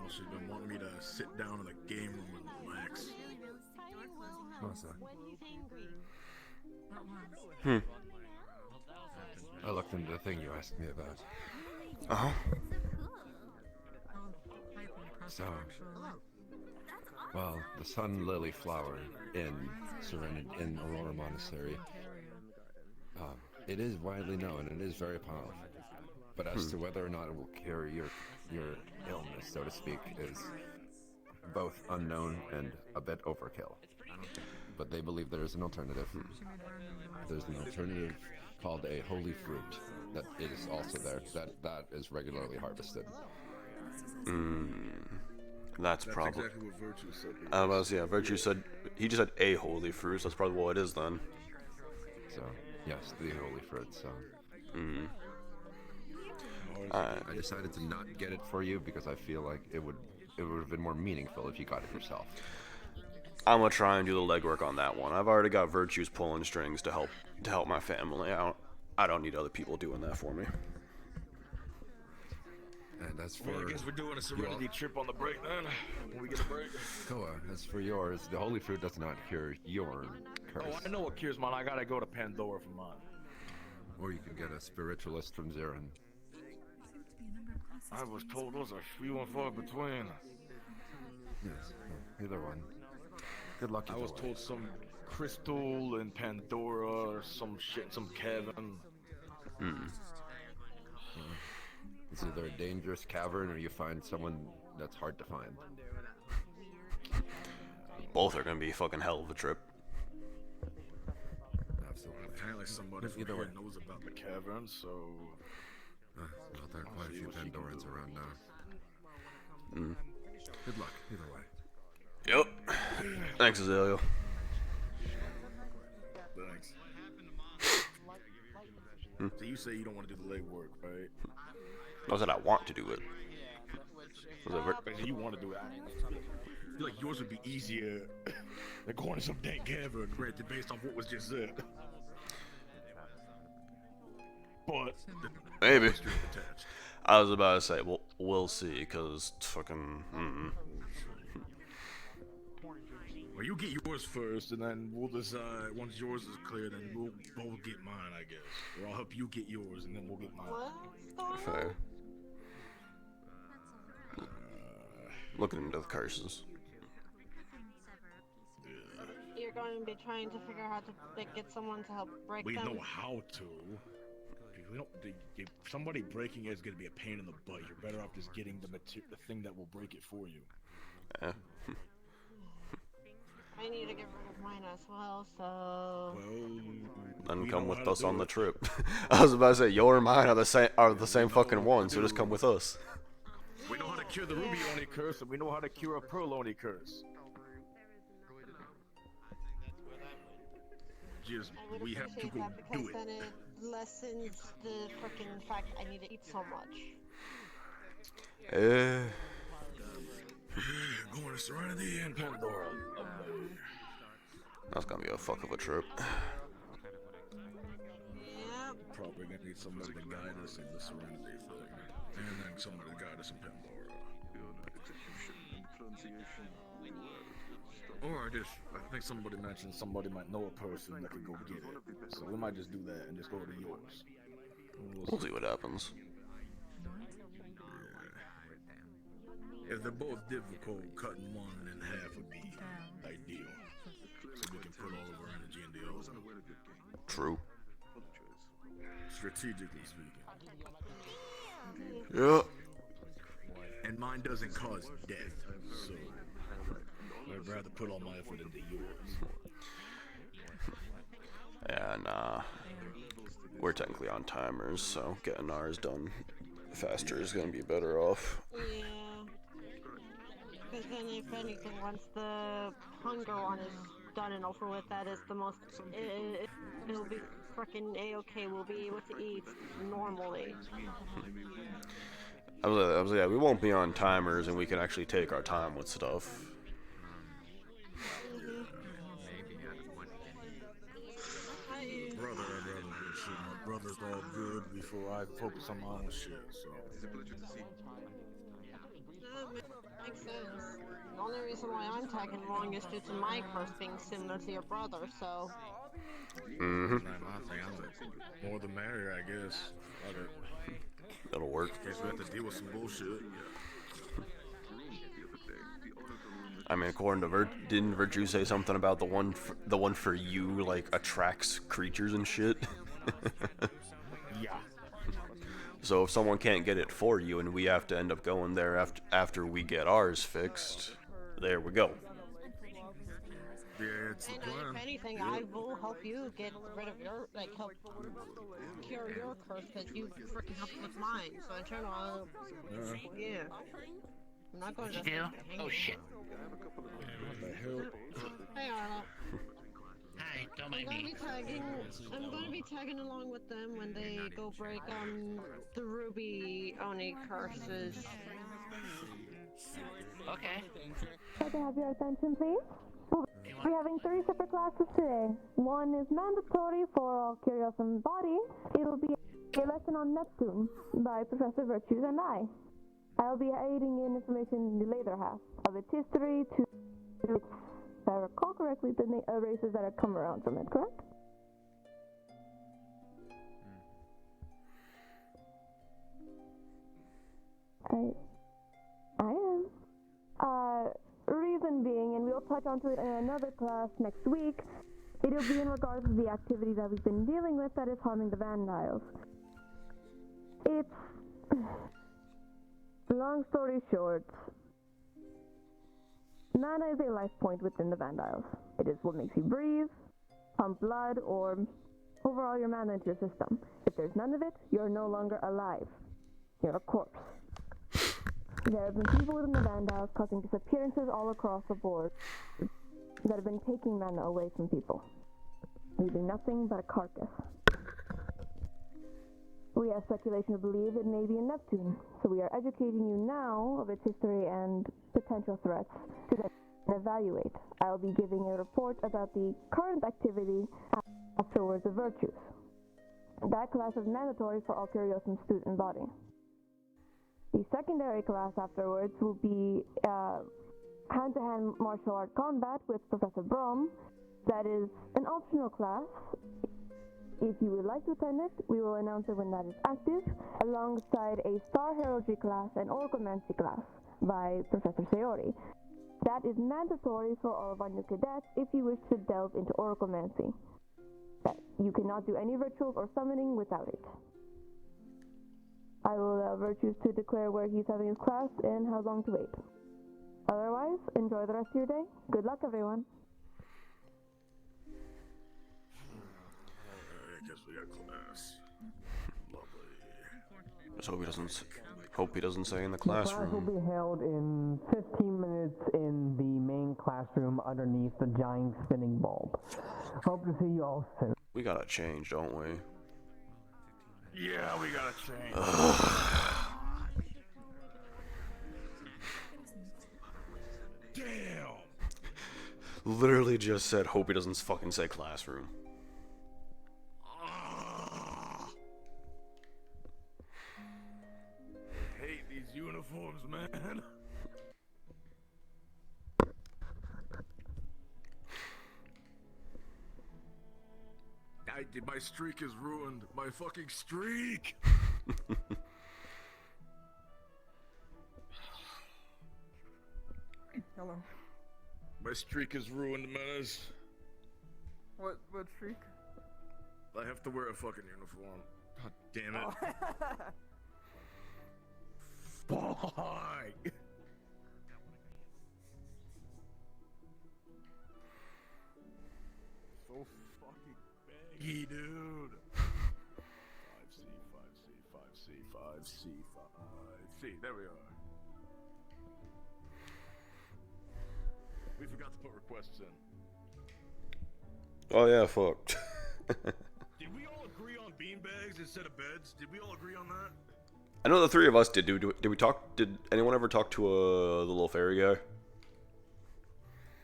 Well, she didn't want me to sit down in the game room and relax. Masa. Hmm. I looked into the thing you asked me about. Uh-huh. So, well, the Sun Lily flower in in Aurora Monastery, it is widely known and it is very powerful. But as to whether or not it will cure your illness, so to speak, is both unknown and a bit overkill. But they believe there is an alternative. There's an alternative called a holy fruit that is also there. That is regularly harvested. That's probably. exactly what Virtue said. Yeah, Virtue said he just said a holy fruit. So that's probably what it is then. So yes, the holy fruit. So. I decided to not get it for you because I feel like it would have been more meaningful if you got it yourself. I'm gonna try and do the legwork on that one. I've already got Virtues pulling strings to help my family. I don't need other people doing that for me. And as for I guess we're doing a Serenity trip on the break then. When we get a break. Koa, as for yours, the holy fruit does not cure your curse. Oh, I know what cures mine. I gotta go to Pandora for mine. Or you could get a spiritualist from Zirin. I was told those are few and far between. Yes, either one. Good luck. I was told some crystal in Pandora or some shit, some cavern. It's either a dangerous cavern or you find someone that's hard to find. Both are gonna be fucking hell of a trip. Absolutely. Apparently somebody from here knows about the cavern, so... well, there are quite a few Pandorans around now. Good luck, either way. Yep. Thanks, Azalea. Thanks. So you say you don't want to do the legwork, right? I said I want to do it. You want to do it. I feel like yours would be easier than going to some dang cavern, granted, based on what was just said. But maybe. I was about to say, we'll see, cause fucking. Well, you get yours first, and then we'll decide. Once yours is clear, then we'll both get mine, I guess. Or I'll help you get yours, and then we'll get mine. Fair. Looking into the curses. You're going to be trying to figure out how to get someone to help break We them. know how to. We don't, somebody breaking it is going to be a pain in the butt. You're better off just getting the thing that will break it for you. Yeah. I need to get rid of mine as well, so... Then come with us on the trip. I was about to say, your and mine are the same fucking one, so just come with us. We know how to cure the Ruby Oni curse, and we know how to cure a Pearl Oni curse. Just, we have to go do it. Then it lessens the freaking fact I need to eat so much. Going to Serenity and Pandora. That's gonna be a fuck of a trip. Probably gonna need somebody to guide us in the Serenity thing. And then somebody to guide us in Pandora. Or I think somebody mentioned somebody might know a person that could go get it. So we might just do that and just go to yours. We'll see what happens. If they're both difficult, cutting one in half would be ideal. So we can put all of our energy into the other. True. Strategically speaking. Yeah. And mine doesn't cause death, so I'd rather put all my effort into yours. Yeah, nah. We're technically on timers, so getting ours done faster is gonna be better off. Yeah. Because then, if anything, once the hunger one is done and over with, that is the most. It'll be freaking a-okay. We'll be able to eat normally. I was like, yeah, we won't be on timers, and we can actually take our time with stuff. Brother, I'd rather shoot my brother's good before I focus on my own shit. So. Makes sense. The only reason why I'm tagging along is due to my curse being similar to your brother, so. Mm-hmm. Not my thing. More the merrier, I guess. Fuck it. That'll work. In case we have to deal with some bullshit. I mean, according to didn't Virtue say something about the one for you like attracts creatures and shit? Yeah. So if someone can't get it for you and we have to end up going there after we get ours fixed, there we go. Yeah, it's the And plan. if anything, I will help you get rid of your, help cure your curse, because you freaking helped with mine. So in turn, yeah. I'm not going to What you do? Oh shit. What the hell? Hey Arlo. Hi, don't mind me. I'm going to be tagging along with them when they go break the Ruby Oni curses. Okay. If I can have your attention, please. We're having 3 separate classes today. One is mandatory for all Curiosum body. It'll be a lesson on Neptune by Professor Virtues and I. I'll be aiding in information in the later half of its history to, if I recall correctly, the races that have come around from it, correct? I am. Reason being, and we'll touch onto it in another class next week, it'll be in regards to the activity that we've been dealing with that is harming the Vandiles. It's... Long story short, mana is a life point within the Vandiles. It is what makes you breathe, pump blood, or overall your mana into your system. If there's none of it, you're no longer alive. You're a corpse. There have been people within the Vandiles causing disappearances all across the board that have been taking mana away from people, leaving nothing but a carcass. We have speculation to believe it may be in Neptune, so we are educating you now of its history and potential threats to then evaluate. I'll be giving a report about the current activity afterwards of Virtues. That class is mandatory for all Curiosum student body. The secondary class afterwards will be hand-to-hand martial art combat with Professor Brom. That is an optional class. If you would like to attend it, we will announce it when that is active, alongside a Star Heraldry class and Orcomancy class by Professor Sayori. That is mandatory for all of our new cadets if you wish to delve into Orcomancy. You cannot do any rituals or summoning without it. I will allow Virtues to declare where he's having his class and how long to wait. Otherwise, enjoy the rest of your day. Good luck, everyone. I guess we got class. Lovely. Just hope he doesn't say in the The class will classroom. be held in 15 minutes in the main classroom underneath the giant spinning bulb. Hope to see you all soon. We gotta change, don't we? Yeah, we gotta change. Damn. Literally just said, hope he doesn't fucking say classroom. Hate these uniforms, man. My streak is ruined. My fucking streak. Hello. My streak is ruined, Menace. What streak? I have to wear a fucking uniform. God damn it. Fuck. So fucking baggy, dude. 5C, 5C, 5C, 5C, 5C. There we are. We forgot to put requests in. Oh yeah, fuck. Did we all agree on beanbags instead of beds? Did we all agree on that? I know the three of us did. Did we talk? Did anyone ever talk to the little fairy guy?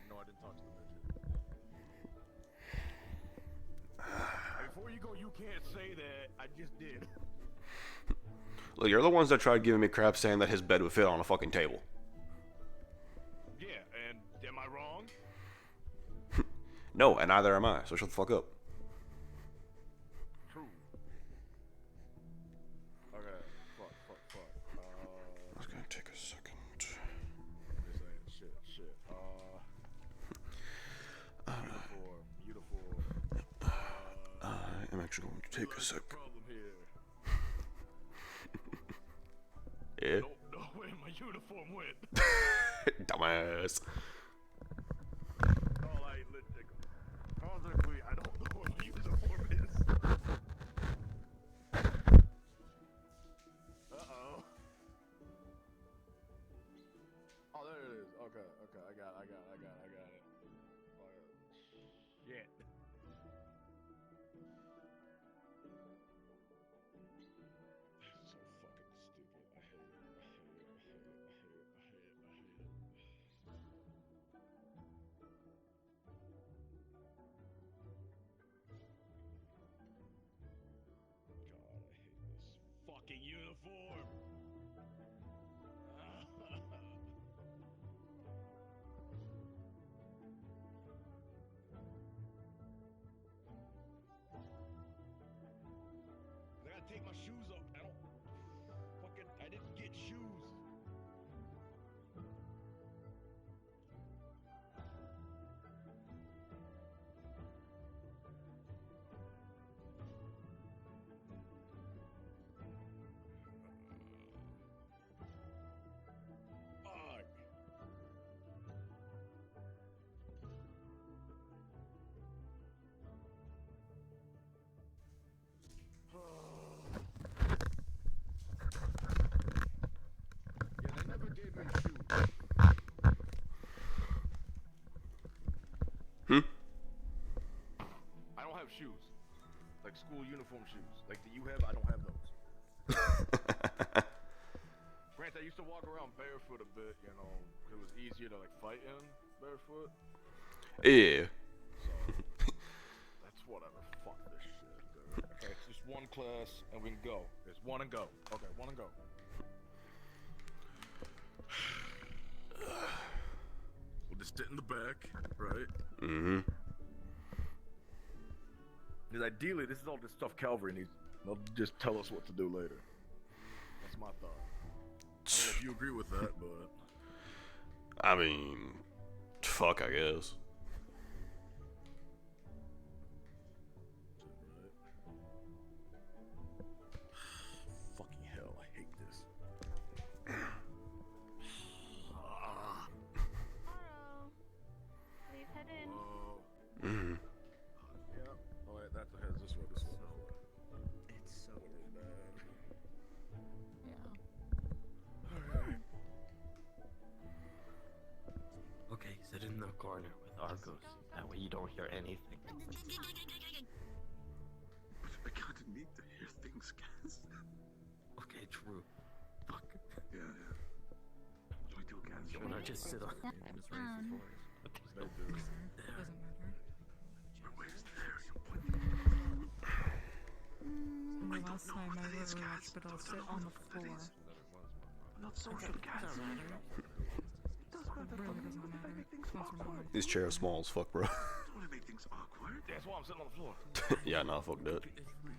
No, I didn't talk to the midget. Before you go, you can't say that. I just Well, you're the ones that tried giving me crap saying that his bed would fit on a fucking table. Yeah, and am I wrong? No, and neither am I, so shut the fuck up. True. Okay, fuck. That's gonna take a second. This ain't shit. Uniform. I am actually going to take a sec. Problem here. Yeah. No, where my uniform went. Dumbass. All right, let's take a... Honestly, I don't know what my uniform is. Uh-oh. Oh, there it is. Okay, I got it. Shit. So fucking stupid. I hate it. God, I hate this fucking uniform. I gotta take my shoes off. I didn't get shoes. Fuck. Yeah, they never gave me shoes. I don't have shoes. Like school uniform shoes. Like that you have, I don't have those. Grant, I used to walk around barefoot a bit, you know, 'cause it was easier to like fight in barefoot. Yeah. So, that's whatever. Fuck this shit. Dude. Okay, it's just one class and we can go. There's one and go. Okay, one and go. We'll just sit in the back, right? Mm-hmm. Because ideally, this is all the stuff Calvary needs. They'll just tell us what to do later. That's my thought. I don't know if you agree with that, but... I mean, fuck, I guess. Fucking hell, I hate this. Please head in. Mm-hmm. Yeah. Oh wait, that's the head. This way. It's so bad. Okay, sit in the corner with Argos. That way you don't hear anything. I kind of need to hear things, guys. Okay, true. Fuck. Yeah. What do we do, guys? You wanna just sit on Just raise his voice. Doesn't matter. Where's the area point? The last time I realized, but I'll sit on the floor. Not social, guys. It really doesn't matter. That's wrong. These chairs are small as fuck, bro. Don't want to make things awkward. That's why I'm sitting on the floor. Yeah, nah, fuck that.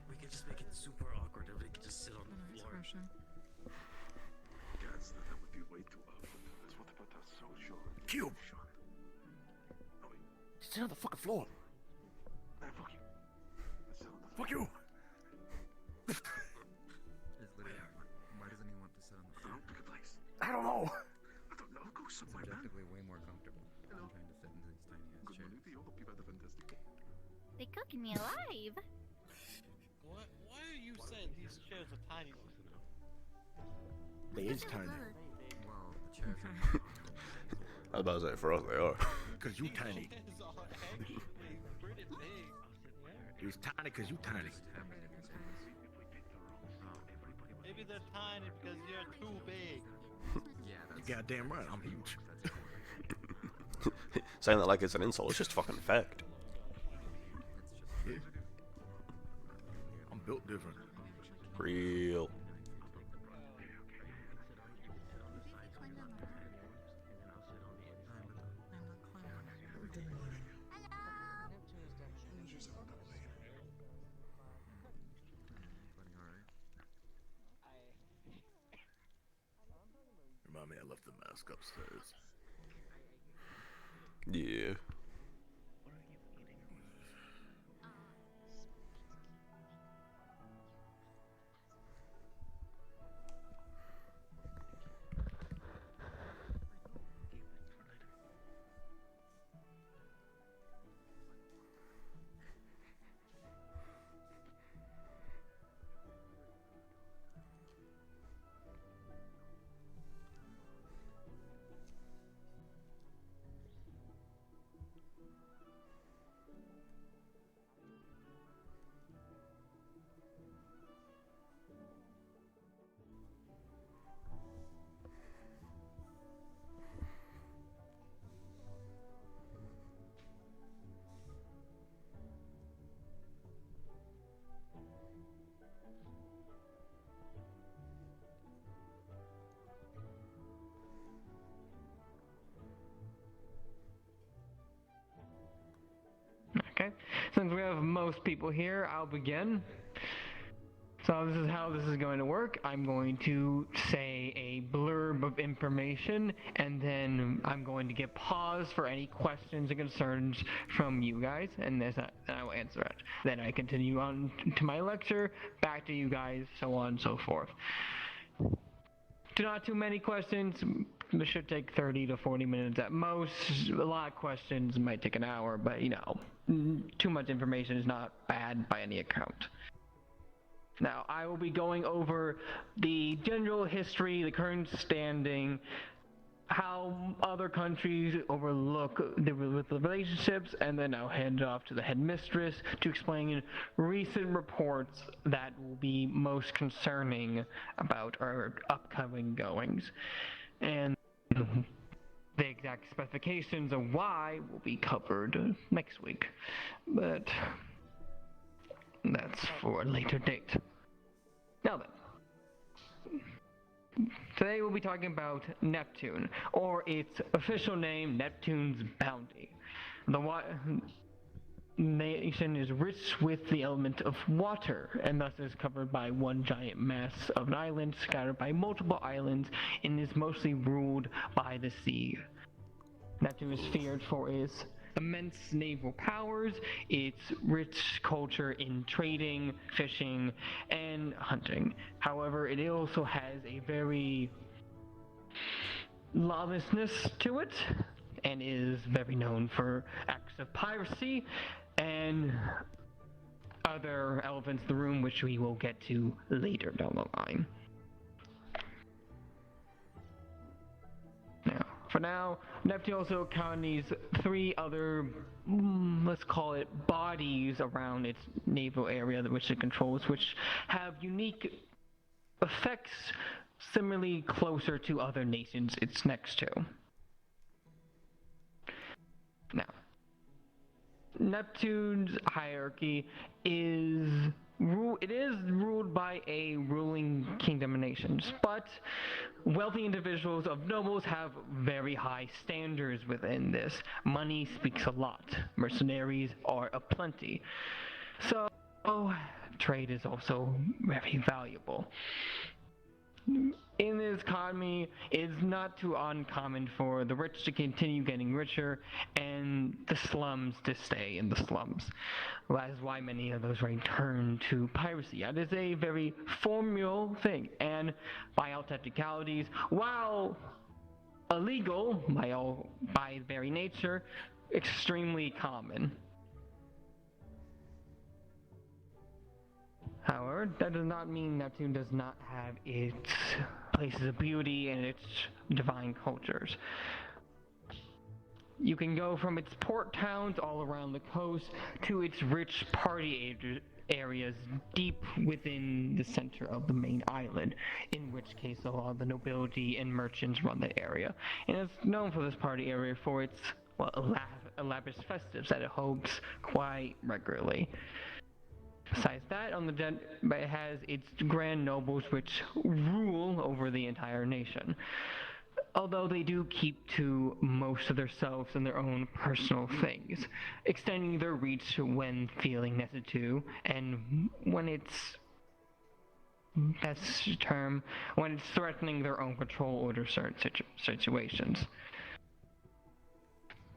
We could just make it super awkward. Everybody could just sit on the floor. Guys, that would be way too awkward. Let's what about our social? Cube. Sit on the fucking floor. Nah, fuck you. Let's sit on the Fuck you. Why doesn't he want to sit on the floor? Pick a place. I don't know. I don't know. Go somewhere, It's man. objectively way more comfortable than trying to fit into these tiny ass Good chairs. morning to you. Hope you've had a fantastic day. They cooking me alive. What? Why are you saying these chairs are tiny? They is tiny. Well, the chairs are I was about to say, for us, they are. Cause you tiny. Chairs are actually pretty big. He's tiny cause you tiny. Maybe they're tiny because you're too big. Yeah, You goddamn right, I'm huge. Saying that like it's an insult, it's just fucking fact. Yeah. I'm built different. Real. Remind me, I left the mask upstairs. Yeah. Okay, since we have most people here, I'll begin. So this is how this is going to work. I'm going to say a blurb of information, and then I'm going to give pause for any questions and concerns from you guys, and then I will answer it. Then I continue on to my lecture, back to you guys, so on and so forth. Not too many questions. It should take 30 to 40 minutes at most. A lot of questions might take an hour, but you know, too much information is not bad by any account. Now, I will be going over the general history, the current standing, how other countries overlook the relationships, and then I'll hand it off to the headmistress to explain recent reports that will be most concerning about our upcoming goings. And the exact specifications of why will be covered next week. But that's for a later date. Now then, today we'll be talking about Neptune, or its official name, Neptune's Bounty. The nation is rich with the element of water, and thus is covered by one giant mass of an island scattered by multiple islands, and is mostly ruled by the sea. Neptune is feared for its immense naval powers, its rich culture in trading, fishing, and hunting. However, it also has a very lawlessness to it, and is very known for acts of piracy and other elephants in the room, which we will get to later down the line. For now, Neptune also accompanies three other, let's call it, bodies around its naval area which it controls, which have unique effects similarly closer to other nations it's next to. Now, Neptune's hierarchy is ruled by a ruling kingdom of nations, but wealthy individuals of nobles have very high standards within this. Money speaks a lot. Mercenaries are aplenty. So, trade is also very valuable. In this economy, it's not too uncommon for the rich to continue getting richer and the slums to stay in the slums. That is why many of those turn to piracy. That is a very formal thing, and by all technicalities, while illegal by very nature, extremely common. However, that does not mean Neptune does not have its places of beauty and its divine cultures. You can go from its port towns all around the coast to its rich party areas deep within the center of the main island, in which case a lot of the nobility and merchants run the area. And it's known for this party area for its elaborate festives that it holds quite regularly. Besides that, it has its grand nobles which rule over the entire nation. Although they do keep to most of themselves and their own personal things, extending their reach when feeling necessary to, and when it's best term, when it's threatening their own control over certain situations.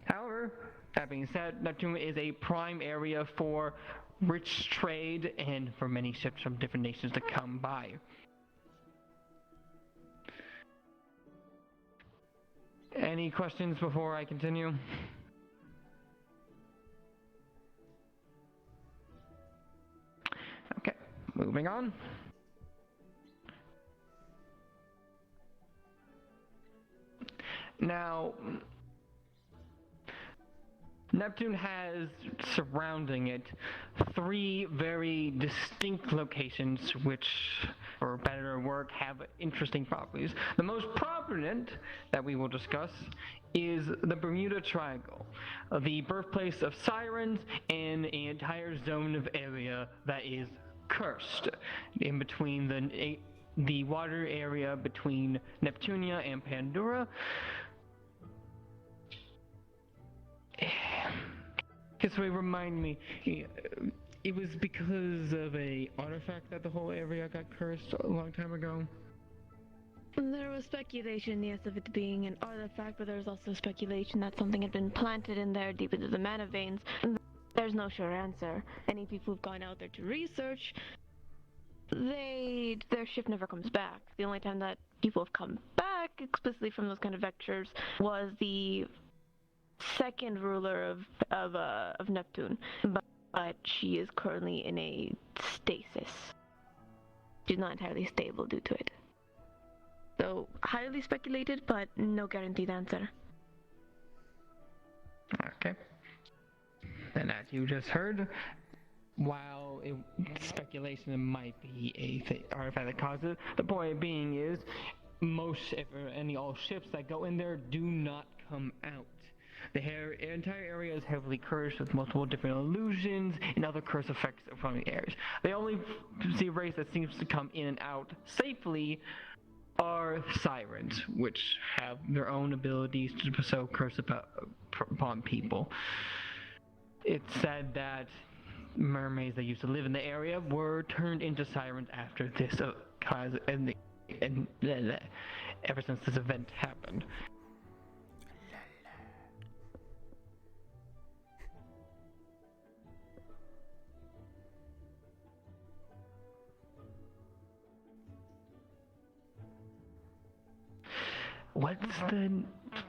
However, that being said, Neptune is a prime area for rich trade and for many ships from different nations to come by. Any questions before I continue? Okay, moving on. Now, Neptune has surrounding it 3 very distinct locations which, for better or worse, have interesting properties. The most prominent that we will discuss is the Bermuda Triangle, the birthplace of sirens and an entire zone of area that is cursed in between the water area between Neptunia and Pandora. Guess what, remind me, it was because of a artifact that the whole area got cursed a long time ago? There was speculation, yes, of it being an artifact, but there was also speculation that something had been planted in there deep into the mana veins. There's no sure answer. Any people who've gone out there to research, their ship never comes back. The only time that people have come back explicitly from those kind of vectors was the second ruler of Neptune, but she is currently in a stasis. She's not entirely stable due to it. So, highly speculated, but no guaranteed answer. Okay. And as you just heard, while speculation might be a artifact that causes it, the point being is, most, if any, all ships that go in there do not come out. The entire area is heavily cursed with multiple different illusions and other curse effects from the areas. The only race that seems to come in and out safely are sirens, which have their own abilities to bestow curse upon people. It's said that mermaids that used to live in the area were turned into sirens after this ever since this event happened. What's the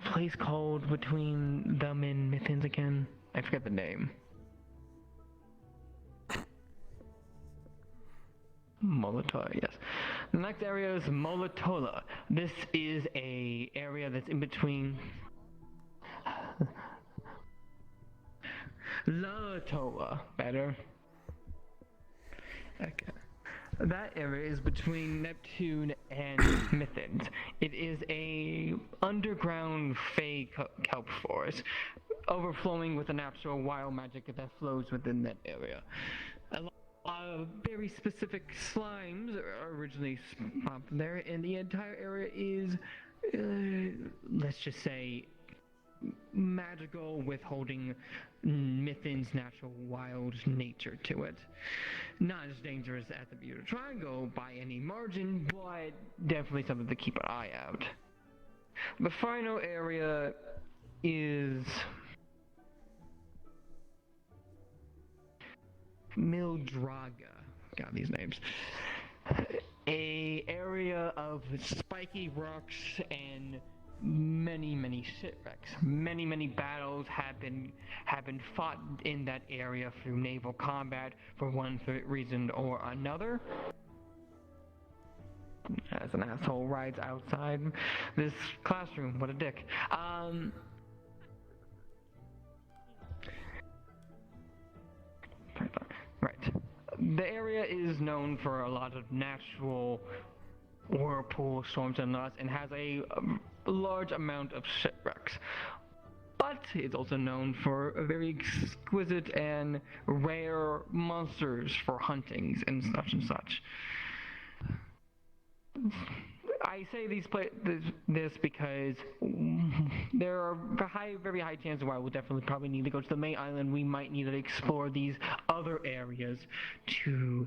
place called between them and Mithins again? I forget the name. Molotola, yes. The next area is Molotola. This is a area that's in between Latoa, better. Okay. That area is between Neptune and Mithins. It is a underground fey kelp forest, overflowing with the natural wild magic that flows within that area. A lot of very specific slimes are originally spawned there, and the entire area is, let's just say, magical, withholding Mithin's natural wild nature to it. Not as dangerous as the Bermuda Triangle by any margin, but definitely something to keep an eye out. The final area is Mildraga. Got these names. A area of spiky rocks and many shipwrecks. Many battles have been fought in that area through naval combat for one reason or another. As an asshole rides outside this classroom, what a dick. Right. The area is known for a lot of natural whirlpool storms and lots, and has a large amount of shipwrecks. But it's also known for a very exquisite and rare monsters for huntings and such. I say this because there are very high chances why we'll definitely probably need to go to the main island. We might need to explore these other areas to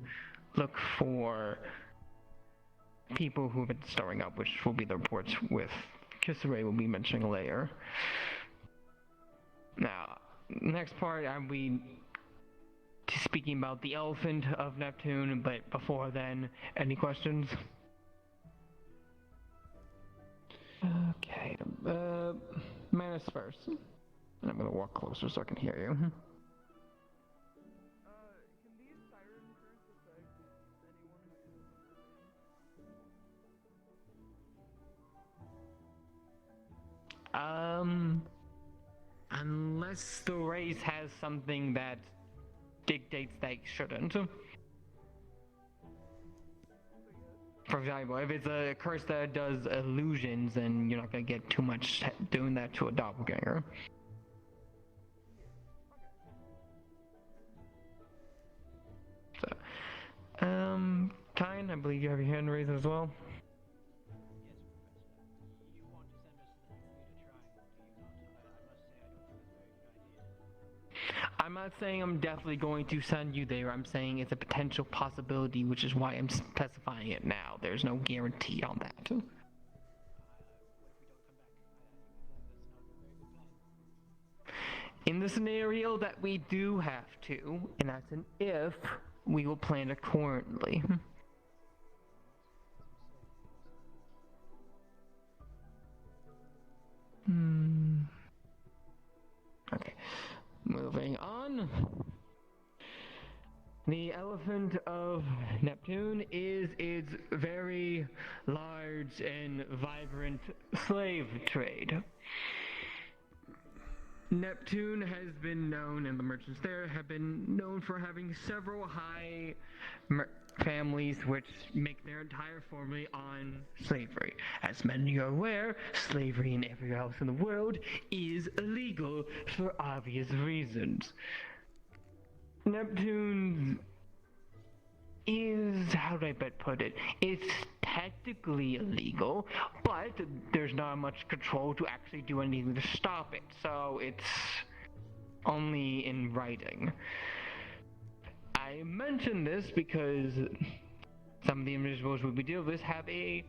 look for people who have been stirring up, which will be the reports with Kisare will be mentioning later. Now, next part, I'll be speaking about the elephant of Neptune, but before then, any questions? Okay, Manus first. And I'm gonna walk closer so I can hear you. Can these siren crews affect anyone who isn't Unless the race has something that dictates they shouldn't. For example, if it's a curse that does illusions, then you're not gonna get too much doing that to a doppelganger. So, Tyne, I believe you have your hand raised as well. I'm not saying I'm definitely going to send you there. I'm saying it's a potential possibility, which is why I'm specifying it now. There's no guarantee on that. In the scenario that we do have to, and that's an if, we will plan accordingly. Okay. Moving on. The elephant of Neptune is its very large and vibrant slave trade. Neptune has been known, and the merchants there have been known for having several high families which make their entire family on slavery. As many are aware, slavery in everywhere else in the world is illegal for obvious reasons. Neptune is, how do I best put it? It's technically illegal, but there's not much control to actually do anything to stop it, so it's only in writing. I mention this because some of the individuals we deal with have a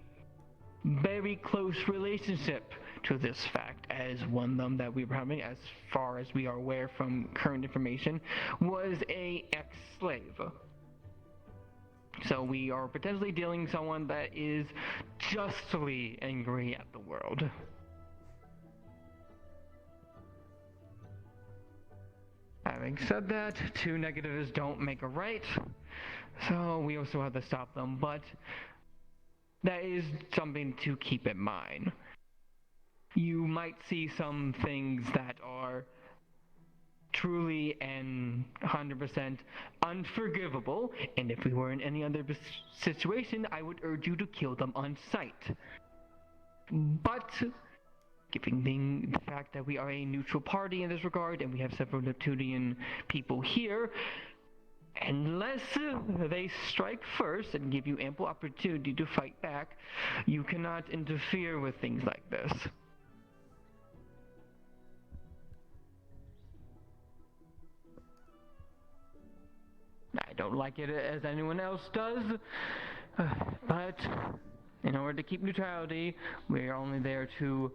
very close relationship to this fact, as one of them that we were having, as far as we are aware from current information, was a ex-slave. So we are potentially dealing with someone that is justly angry at the world. Having said that, two negatives don't make a right, so we also have to stop them, but that is something to keep in mind. You might see some things that are truly and 100% unforgivable, and if we were in any other situation, I would urge you to kill them on sight. But given the fact that we are a neutral party in this regard, and we have several Neptunian people here, unless they strike first and give you ample opportunity to fight back, you cannot interfere with things like this. I don't like it as anyone else does, but in order to keep neutrality, we are only there to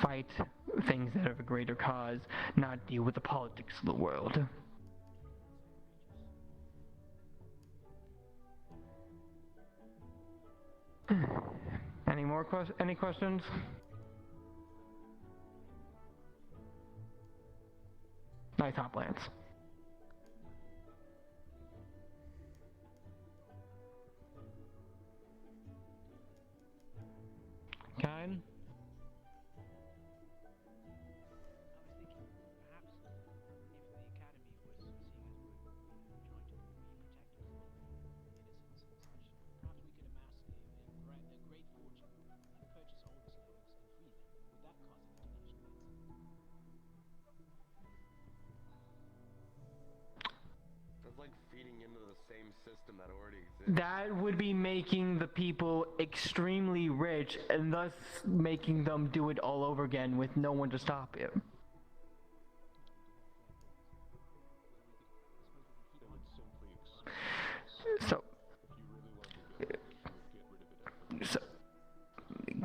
fight things that have a greater cause, not deal with the politics of the world. Any questions? Nice hot plants. Kine? Like feeding into the same system that already exists. That would be making the people extremely rich and thus making them do it all over again with no one to stop it. So,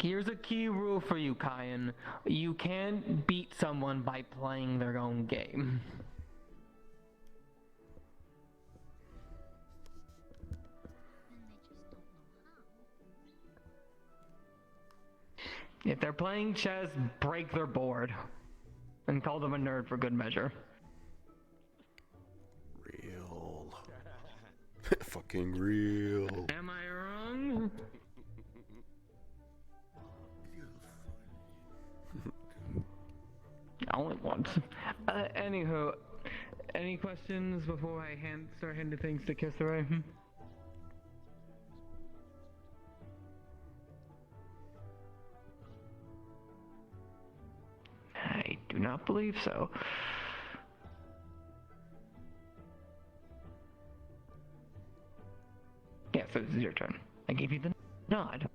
Here's a key rule for you, Kyan. You can't beat someone by playing their own game. If they're playing chess, break their board. And call them a nerd for good measure. Real. Fucking real. Am I wrong? Only once. Anywho, any questions before I start handing things to Kisare? I do not believe so. Yeah, so this is your turn. I gave you the nod.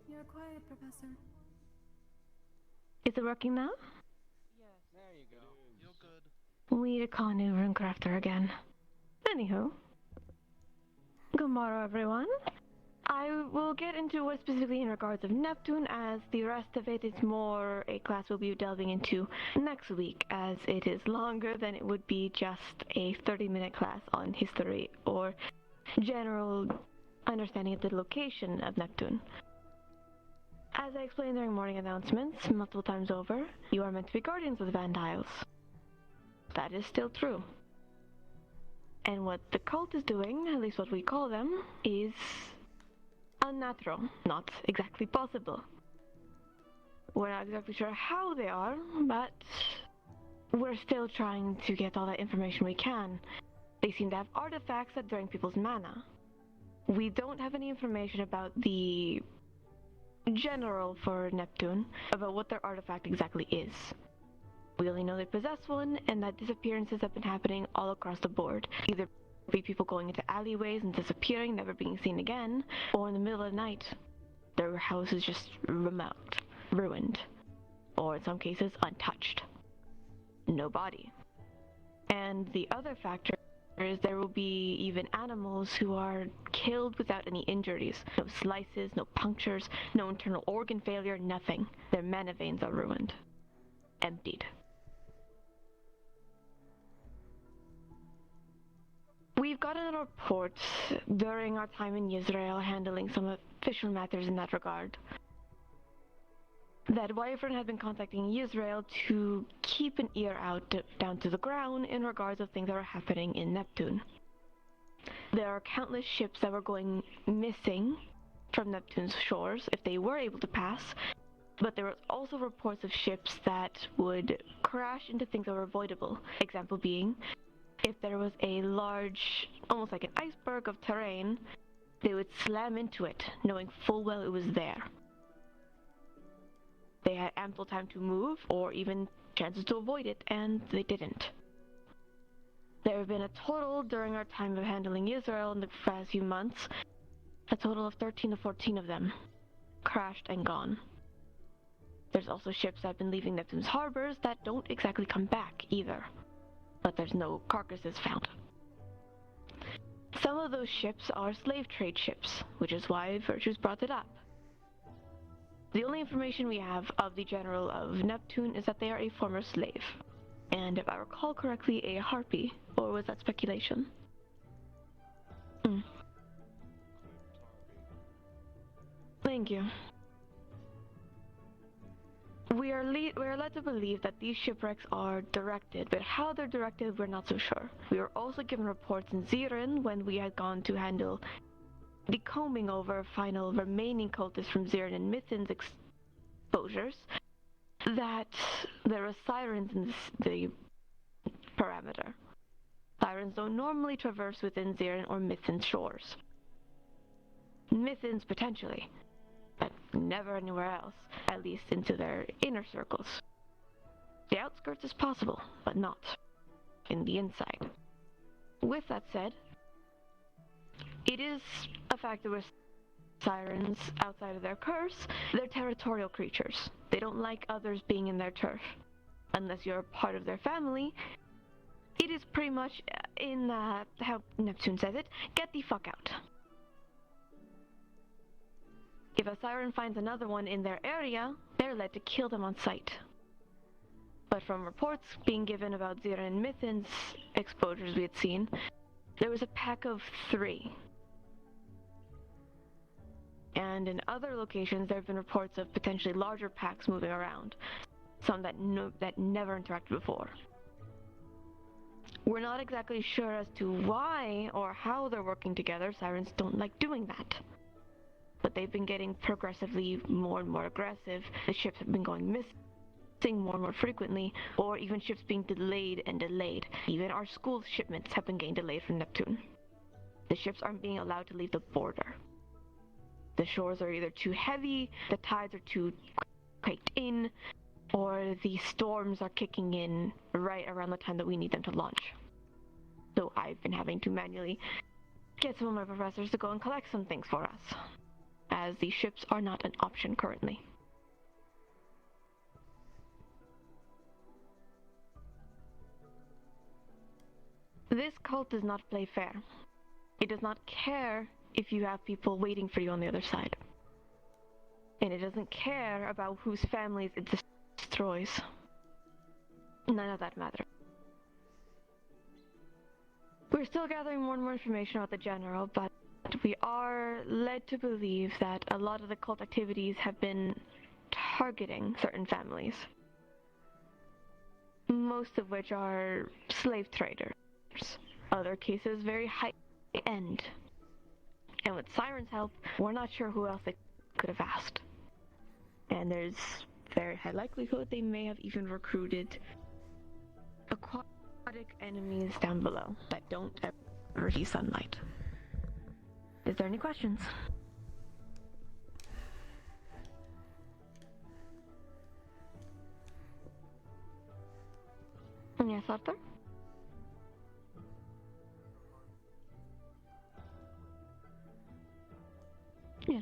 You're quiet, Professor. Is it working now? There you go. You're good. We need a carnivore and crafter again. Anywho. Good morrow, everyone. I will get into what specifically in regards of Neptune, as the rest of it is more a class we'll be delving into next week, as it is longer than it would be just a 30-minute class on history or general understanding of the location of Neptune. As I explained during morning announcements multiple times over, you are meant to be guardians of the Vandiles. That is still true. And what the cult is doing, at least what we call them, is unnatural, not exactly possible. We're not exactly sure how they are, but we're still trying to get all that information we can. They seem to have artifacts that drain people's mana. We don't have any information about the general for Neptune, about what their artifact exactly is. We only know they possess one, and that disappearances have been happening all across the board. Either be people going into alleyways and disappearing, never being seen again, or in the middle of the night, their house is just remote, ruined, or in some cases untouched. No body. And the other factor is there will be even animals who are killed without any injuries. No slices, no punctures, no internal organ failure, nothing. Their mana veins are ruined. Emptied. We've gotten reports during our time in Israel handling some official matters in that regard that Wyvern had been contacting Israel to keep an ear out down to the ground in regards of things that were happening in Neptune. There are countless ships that were going missing from Neptune's shores if they were able to pass, but there were also reports of ships that would crash into things that were avoidable. Example being, if there was a large, almost like an iceberg of terrain, they would slam into it, knowing full well it was there. They had ample time to move, or even chances to avoid it, and they didn't. There have been a total, during our time of handling Israel in the past few months, a total of 13 to 14 of them, crashed and gone. There's also ships that have been leaving Neptune's harbors that don't exactly come back either, but there's no carcasses found. Some of those ships are slave trade ships, which is why Virtue's brought it up. The only information we have of the general of Neptune is that they are a former slave, and if I recall correctly, a harpy, or was that speculation? Thank you. We are led to believe that these shipwrecks are directed, but how they're directed, we're not so sure. We were also given reports in Zirin when we had gone to handle the combing over final remaining cultists from Zirin and Mithin's exposures, that there are sirens in the parameter. Sirens don't normally traverse within Zirin or Mithin's shores. Mithin's potentially, but never anywhere else, at least into their inner circles. The outskirts is possible, but not in the inside. With that said, it is a fact that with sirens outside of their curse, they're territorial creatures. They don't like others being in their turf. unless you're a part of their family, it is pretty much in how Neptune says it, get the fuck out. If a siren finds another one in their area, they're led to kill them on sight. But from reports being given about Zira and Mithin's exposures we had seen, there was a pack of 3. And in other locations, there have been reports of potentially larger packs moving around, some that never interacted before. We're not exactly sure as to why or how they're working together. Sirens don't like doing that. But they've been getting progressively more and more aggressive. The ships have been going missing more and more frequently, or even ships being delayed and delayed. Even our school shipments have been getting delayed from Neptune. The ships aren't being allowed to leave the border. The shores are either too heavy, the tides are too quaked in, or the storms are kicking in right around the time that we need them to launch. So I've been having to manually get some of my professors to go and collect some things for us, as the ships are not an option currently. This cult does not play fair. It does not care if you have people waiting for you on the other side. And it doesn't care about whose families it destroys. None of that matters. We're still gathering more and more information about the General, but we are led to believe that a lot of the cult activities have been targeting certain families. Most of which are slave traders. Other cases very high end. And with Siren's help, we're not sure who else they could have asked. And there's very high likelihood they may have even recruited aquatic enemies down below that don't ever see sunlight. Is there any questions? Yes, Arthur? Yeah.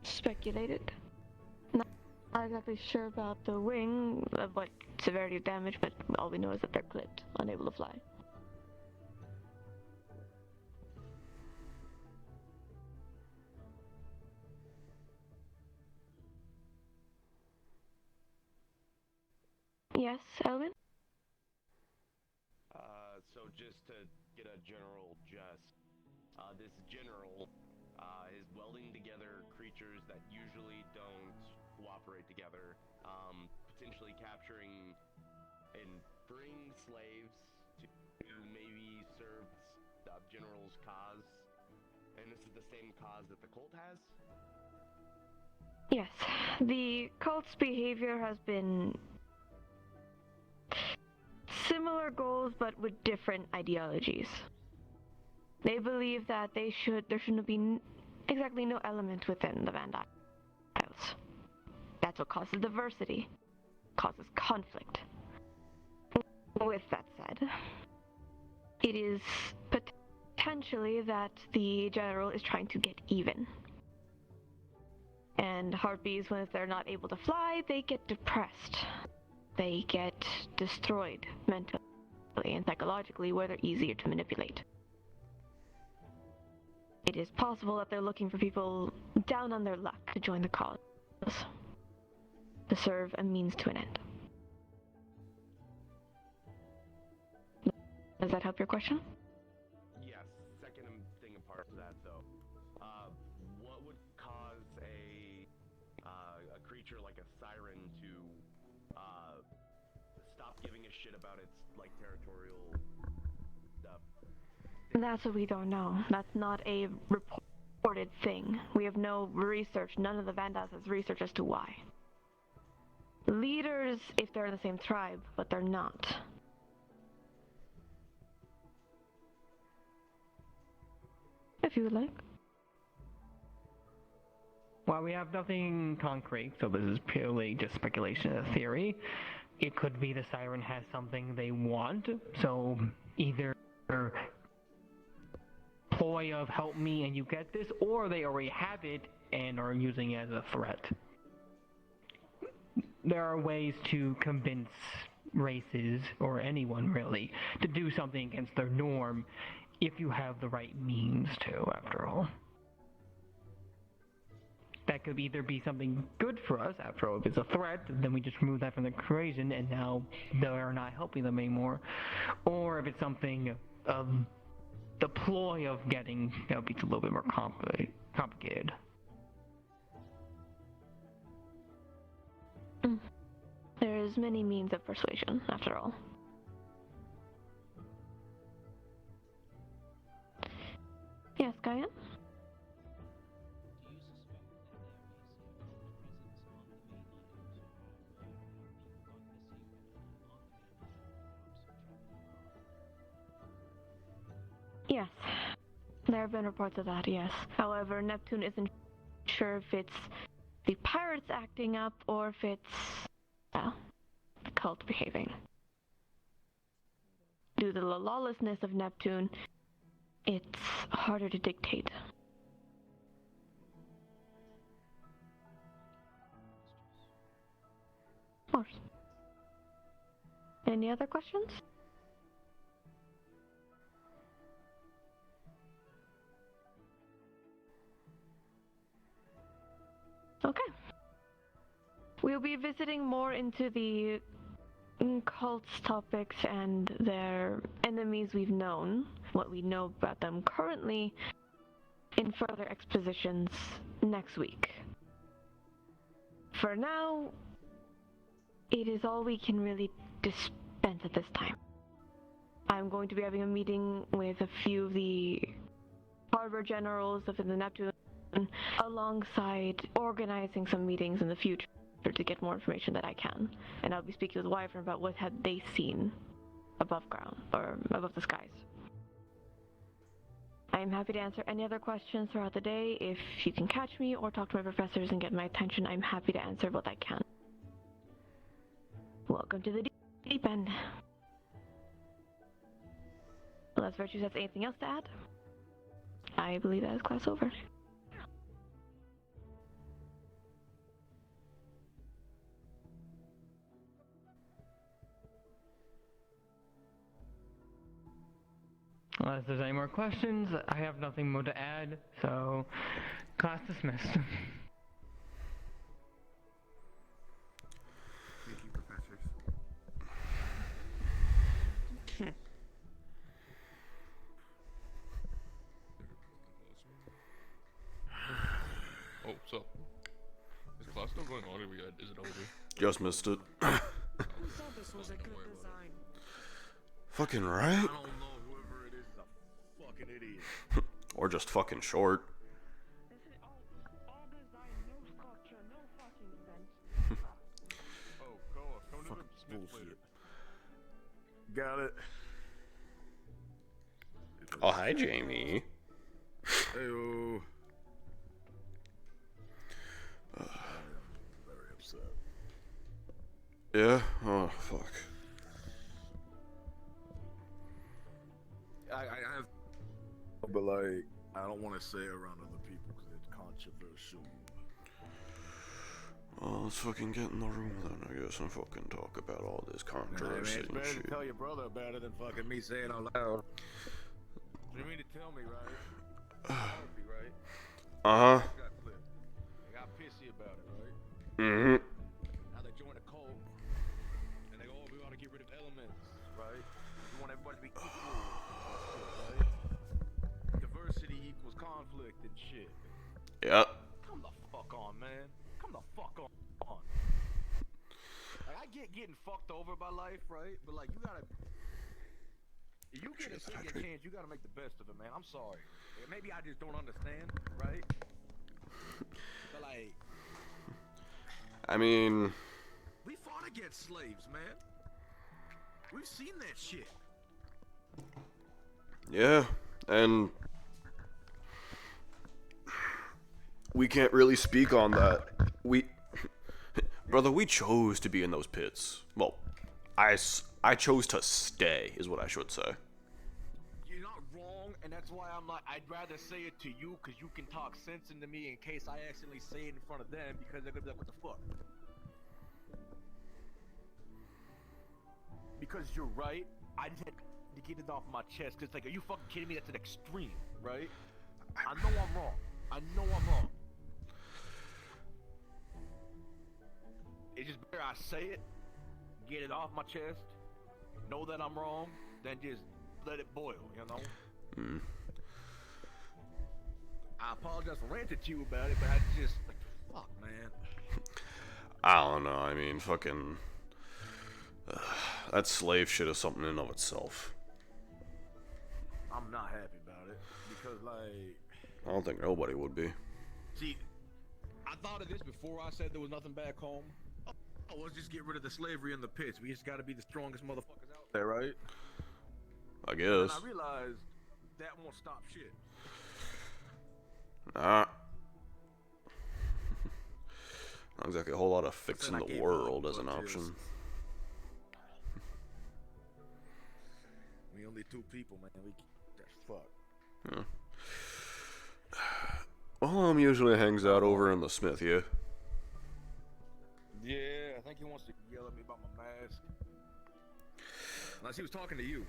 Speculated. Not exactly sure about the wing, what severity of damage, but all we know is that they're clipped, unable to fly. Yes, Elvin? So just to get a general gist, this general is welding together creatures that usually don't cooperate together, potentially capturing and freeing slaves to maybe serve the general's cause, and this is the same cause that the cult has? Yes, the cult's behavior has been similar goals but with different ideologies. They believe that there shouldn't be exactly no element within the Vandiles. That's what causes diversity, causes conflict. With that said, it is potentially that the general is trying to get even. And harpies, when they're not able to fly, they get depressed. They get destroyed mentally and psychologically, where they're easier to manipulate. It is possible that they're looking for people down on their luck to join the cause, to serve a means to an end. Does that help your question? Yes. Second thing apart from that, though, what would cause a creature like a siren to stop giving a shit about its territorial stuff? That's what we don't know. That's not a reported thing. We have no research. None of the Vandas has research as to why. Leaders, if they're in the same tribe, but they're not. If you would like. While we have nothing concrete, so this is purely just speculation and theory, it could be the siren has something they want, so either ploy of help me and you get this, or they already have it and are using it as a threat. there are ways to convince races, or anyone really, to do something against their norm if you have the right means to, after all. That could either be something good for us, after all. If it's a threat, then we just remove that from the equation and now they're not helping them anymore. Or if it's something of the ploy of getting, it's a little bit more complicated. There's many means of persuasion, after all. Yes, Gaia? Yes. There have been reports of that, yes. However, Neptune isn't sure if it's the pirates acting up or if it's, well, the cult behaving. Due to the lawlessness of Neptune, it's harder to dictate. Of course. Any other questions? Okay. We'll be visiting more into the cult's topics and their enemies we've known, what we know about them currently, in further expositions next week. For now, it is all we can really dispense at this time. I'm going to be having a meeting with a few of the harbor generals of the Neptune, alongside organizing some meetings in the future to get more information that I can. And I'll be speaking with Wyvern about what had they seen above ground, or above the skies. I am happy to answer any other questions throughout the day. If you can catch me or talk to my professors and get my attention, I'm happy to answer what I can. Welcome to the deep end. Unless Virtues has anything else to add, I believe that is class over. Unless there's any more questions, I have nothing more to add, so class dismissed. Thank you, professors. Oh, so is class still going on, or is it over? Just missed it. Who thought this was a good design? Fucking right? I don't know, whoever it is a fucking idiot. Or just fucking short. Oh, come to Fucking the Smith bullshit. later. Got it. Oh, hi, Jamie. Heyo. Very upset. Yeah? Oh, fuck. I have, but like, I don't want to say it around other people because it's controversial. Well, let's fucking get in the room then, I guess, and fucking talk about all this controversy It's and better to shit. tell your brother about it than fucking me saying out loud. You mean to tell me, right? Healthy, right? Uh-huh. Got clipped. They got pissy about it, right? Mm-hmm. Now they join a cult, and they go, oh, we want to get rid of elements, right? We want everybody to be equal, right? Diversity equals conflict and shit. Yep. Come the fuck on, man. Come the fuck on. Like, I get getting fucked over by life, right? But like, you gotta. If you get a second chance, you gotta make the best of it, man. I'm sorry. Maybe I just don't understand, right? But like, I mean, we fought against slaves, man. We've seen that shit. yeah, and we can't really speak on that. Brother, we chose to be in those pits. Well, I chose to stay, is what I should say. you're not wrong, and that's why I'm like, I'd rather say it to you, because you can talk sense into me in case I accidentally say it in front of them, because they're gonna be like, what the fuck? because you're right. I just had to get it off my chest. Cause like, are you fucking kidding me? That's an extreme, right? I know I'm wrong. I know I'm wrong. It's just better I say it, get it off my chest, know that I'm wrong, than just let it boil, you know? Hmm. I apologize for ranting to you about it, but I just, like, fuck, man. I don't know. I mean, fucking. That slave shit is something in and of itself. I'm not happy about it, because, like... I don't think nobody would be. See, I thought of this before I said there was nothing back home. Oh, let's just get rid of the slavery in the pits. We just gotta be the strongest motherfuckers out there, right? I And guess. I realized that won't stop shit. Nah. Not exactly a whole lot of fixing the world as an option. We only two people, man. That's fuck. Yeah. Well, usually hangs out over in the Smith, yeah. Yeah, I think he wants to yell at me about my mask. Unless he was talking to you.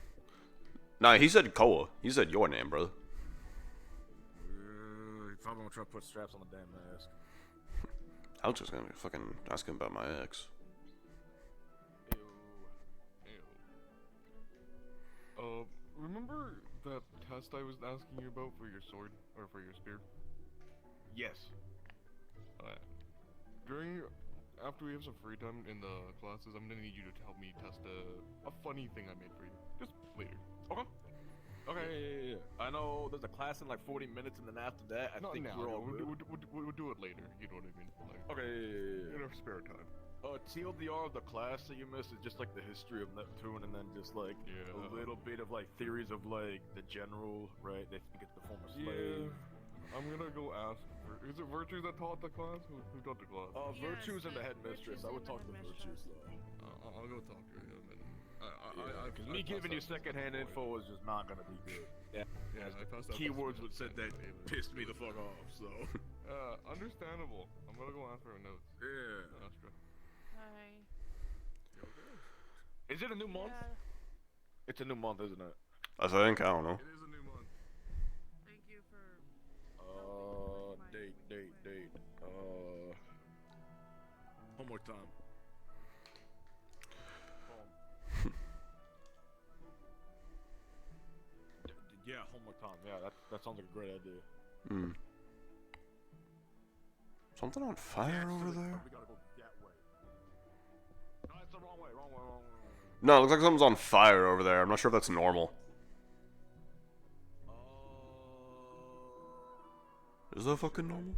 Nah, he said Koa. He said your name, brother. He probably gonna try to put straps on the damn mask. I was just gonna fucking ask him about my ex. Remember that test I was asking you about for your sword or for your spear? Yes. After we have some free time in the classes, I'm gonna need you to help me test a funny thing I made for you. Just later. Okay. Okay, yeah. I know there's a class in like 40 minutes, and then after that, I Not think now. we're all We'll good. do it later. You know what I mean? Like, Okay, in our spare time. TLDR of the class that you missed is just like the history of Neptune, and then just like a little bit of like theories of like the general, right? They think it's the former slave. I'm gonna go ask. Is it Virtues that taught the class? Who taught the class? Virtues and the headmistress. I would talk to Virtues though. I'll go talk to him. Because me giving you secondhand info is just not gonna be good. Yeah, keywords would said that pissed me the fuck off. So. Understandable. I'm gonna go ask for her notes. Yeah. Astra. Hi. Is it a new month? It's a new month, isn't it? I think. I don't know. It is a new month. Thank you for. Date. Homework time. Yeah, homework time. Yeah, that sounds like a great idea. Hmm. Something on fire over there? We gotta go that way. No, it's the wrong way. No, it looks like something's on fire over there. I'm not sure if that's normal. Is that fucking normal?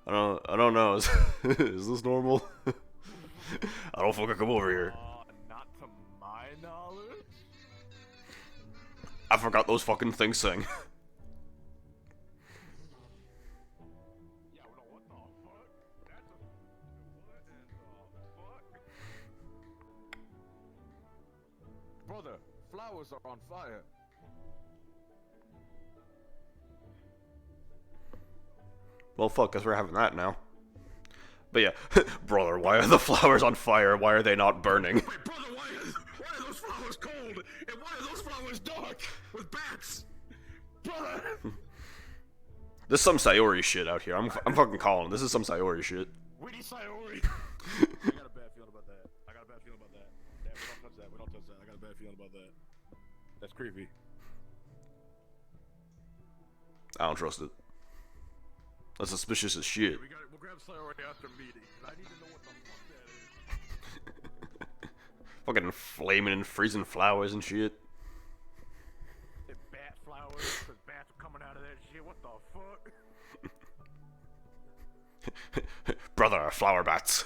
I don't know. Is this normal? I don't fucking come over here. Not to my knowledge. I forgot those fucking things sing. Brother, flowers are on fire. Well, fuck, guess we're having that now. But yeah, brother, why are the flowers on fire? Why are they not burning? Wait, brother, why are those flowers cold? And why are those flowers dark with bats? Brother! This is some Sayori shit out here. I'm fucking calling. This is some Sayori shit. Witty Sayori! I got a bad feeling about that. Damn, we don't touch that. I got a bad feeling about that. That's creepy. I don't trust it. That's suspicious as shit. We'll grab Sayori after meeting. I need to know what the fuck that is. Fucking flaming and freezing flowers and shit. Bat flowers, because bats are coming out of that shit. What the fuck? Brother, flower bats.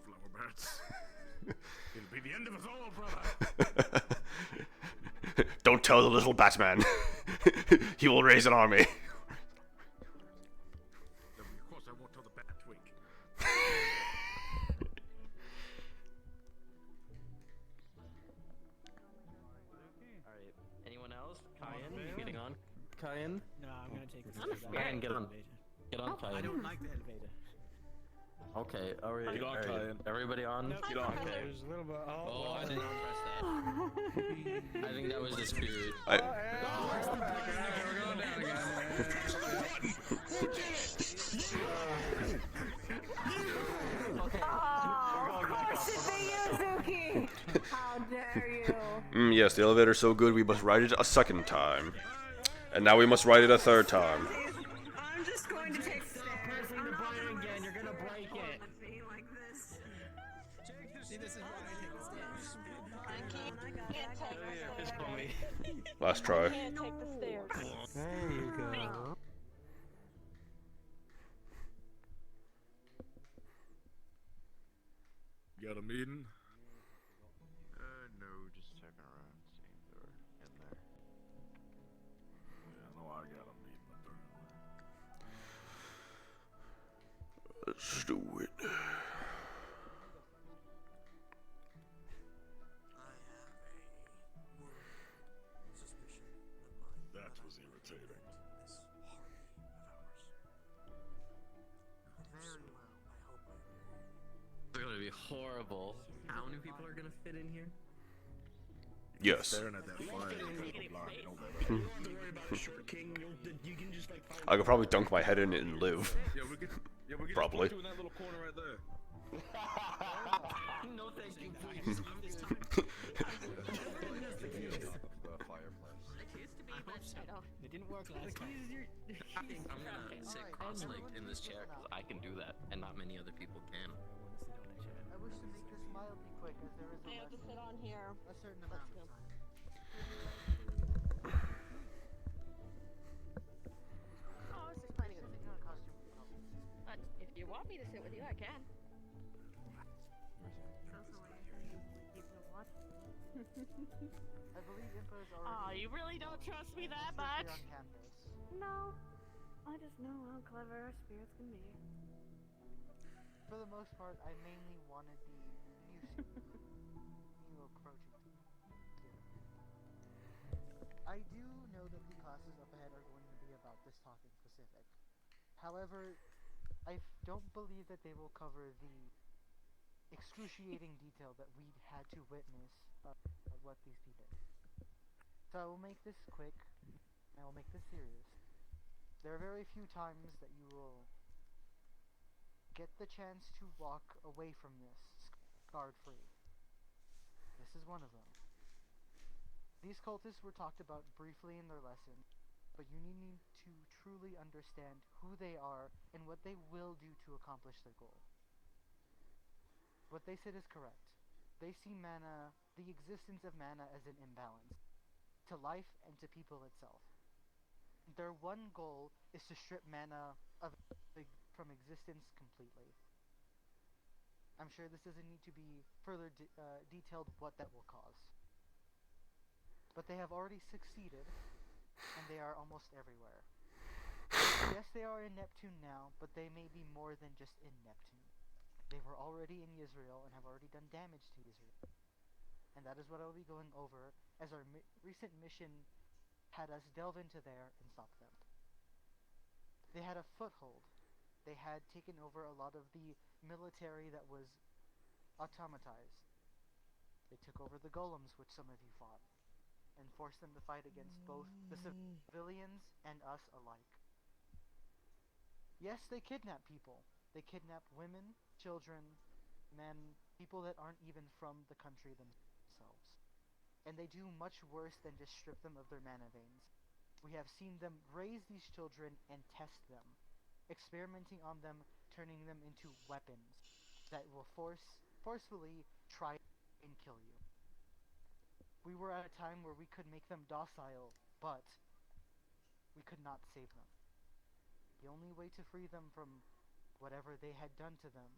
Flower bats. It'll be the end of us all, brother. Don't tell the little Batman. He will raise an army. Of course, I won't tell the bat twink. Alright, anyone else? Kyan, you getting on? Kyan? No, I'm gonna take this. Kyan, get on. Get on, Kyan. I don't like the elevator. Okay, alright. Get on, Kyan. Everybody on? Get on. Okay. There's a little bit. Oh, I did not press that. I think that was the spirit. I- Oh, of course it'd be you, Zuki! How dare you! Yes, the elevator's so good we must ride it a second time. And now we must ride it a third time. I'm just going to take the stairs. I'm not gonna again, you're gonna break it. like this. See, this is why I take the stairs. I can't take It's for me. Last try. I can't take the stairs. There you go. Got a meeting? No, just checking around, seeing if they're in there. Yeah, no, I got a meeting apparently. Let's do it. That was irritating. They're gonna be horrible. How many people are gonna fit in here? Yes. Staring at that fire. I could probably dunk my head in it and live. Yeah, we're getting Probably. in that little corner right there. No, thank you, please. It didn't work last time. I think I'm gonna sit cross-legged in this chair because I can do that, and not many other people can. I wish to make this mildly quick, as there is I have to sit on here. a certain amount of time. Oh, I was just planning on sitting on a costume. But if you want me to sit with you, I can. I believe Impa is already. Oh, you really don't trust me that much? on campus. No. I just know how clever our spirits can be. For the most part, I mainly wanted the new approaching. I do know that the classes up ahead are going to be about this talk in specific. However, I don't believe that they will cover the excruciating detail that we had to witness of what these people did. So I will make this quick, and I will make this serious. There are very few times that you will get the chance to walk away from this scarred free. This is one of them. These cultists were talked about briefly in their lesson, but you need to truly understand who they are and what they will do to accomplish their goal. What they said is correct. They see mana, the existence of mana, as an imbalance to life and to people itself. Their one goal is to strip mana from existence completely. I'm sure this doesn't need to be further detailed what that will cause. But they have already succeeded, and they are almost everywhere. Yes, they are in Neptune now, but they may be more than just in Neptune. They were already in Israel and have already done damage to Israel. And that is what I will be going over, as our recent mission had us delve into there and stop them. They had a foothold. They had taken over a lot of the military that was automatized. They took over the golems, which some of you fought, and forced them to fight against both the civilians and us alike. Yes, they kidnap people. They kidnap women, children, men, people that aren't even from the country themselves. And they do much worse than just strip them of their mana veins. We have seen them raise these children and test them, experimenting on them, turning them into weapons that will forcefully try and kill you. We were at a time where we could make them docile, but we could not save them. The only way to free them from whatever they had done to them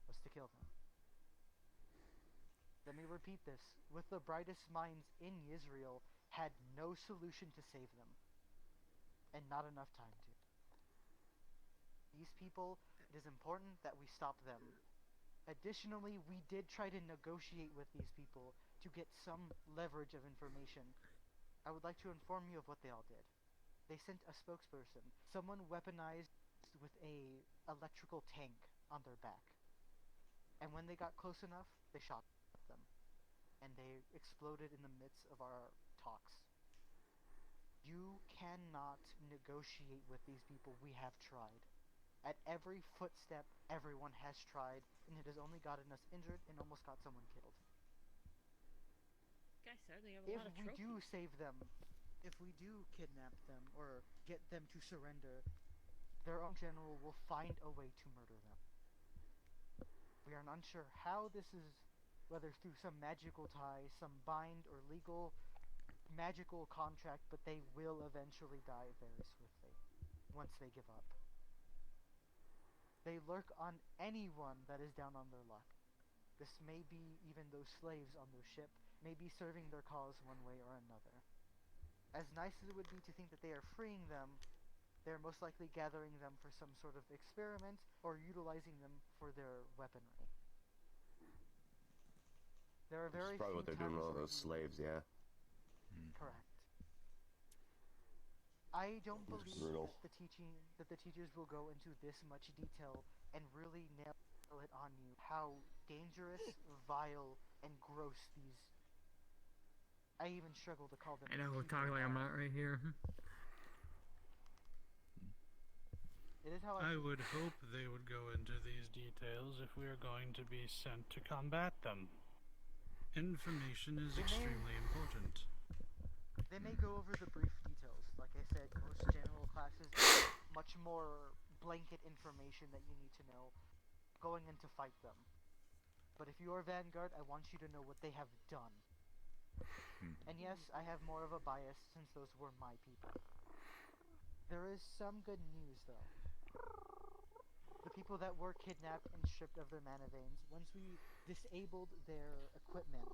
was to kill them. Let me repeat this. With the brightest minds in Israel had no solution to save them, and not enough time to. These people, it is important that we stop them. Additionally, we did try to negotiate with these people to get some leverage of information. I would like to inform you of what they all did. They sent a spokesperson, someone weaponized with a electrical tank on their back. And when they got close enough, they shot them. And they exploded in the midst of our talks. You cannot negotiate with these people. We have tried. At every footstep, everyone has tried, and it has only gotten us injured and almost got someone killed. Guys, they have a If lot of we trophies. do save them, if we do kidnap them or get them to surrender, their own general will find a way to murder them. We are unsure how this is, whether through some magical tie, some bind or legal magical contract, but they will eventually die very swiftly once they give up. They lurk on anyone that is down on their luck. This may be even those slaves on their ship, may be serving their cause one way or another. As nice as it would be to think that they are freeing them, they are most likely gathering them for some sort of experiment or utilizing them for their weaponry. There are very That's probably few what they're doing with all times those slaves, yeah. Correct. I don't That's believe brutal. that the teachers will go into this much detail and really nail it on you how dangerous, vile, and gross these. I even struggle to call them. I know, we're people talking like I'm are. not right here. It is how I would hope they would go into these details if we are going to be sent to combat them. Information is extremely important. They may go over the brief details. Like I said, most general classes, much more blanket information that you need to know going in to fight them. But if you are Vanguard, I want you to know what they have done. And yes, I have more of a bias since those were my people. There is some good news though. The people that were kidnapped and stripped of their mana veins, once we disabled their equipment,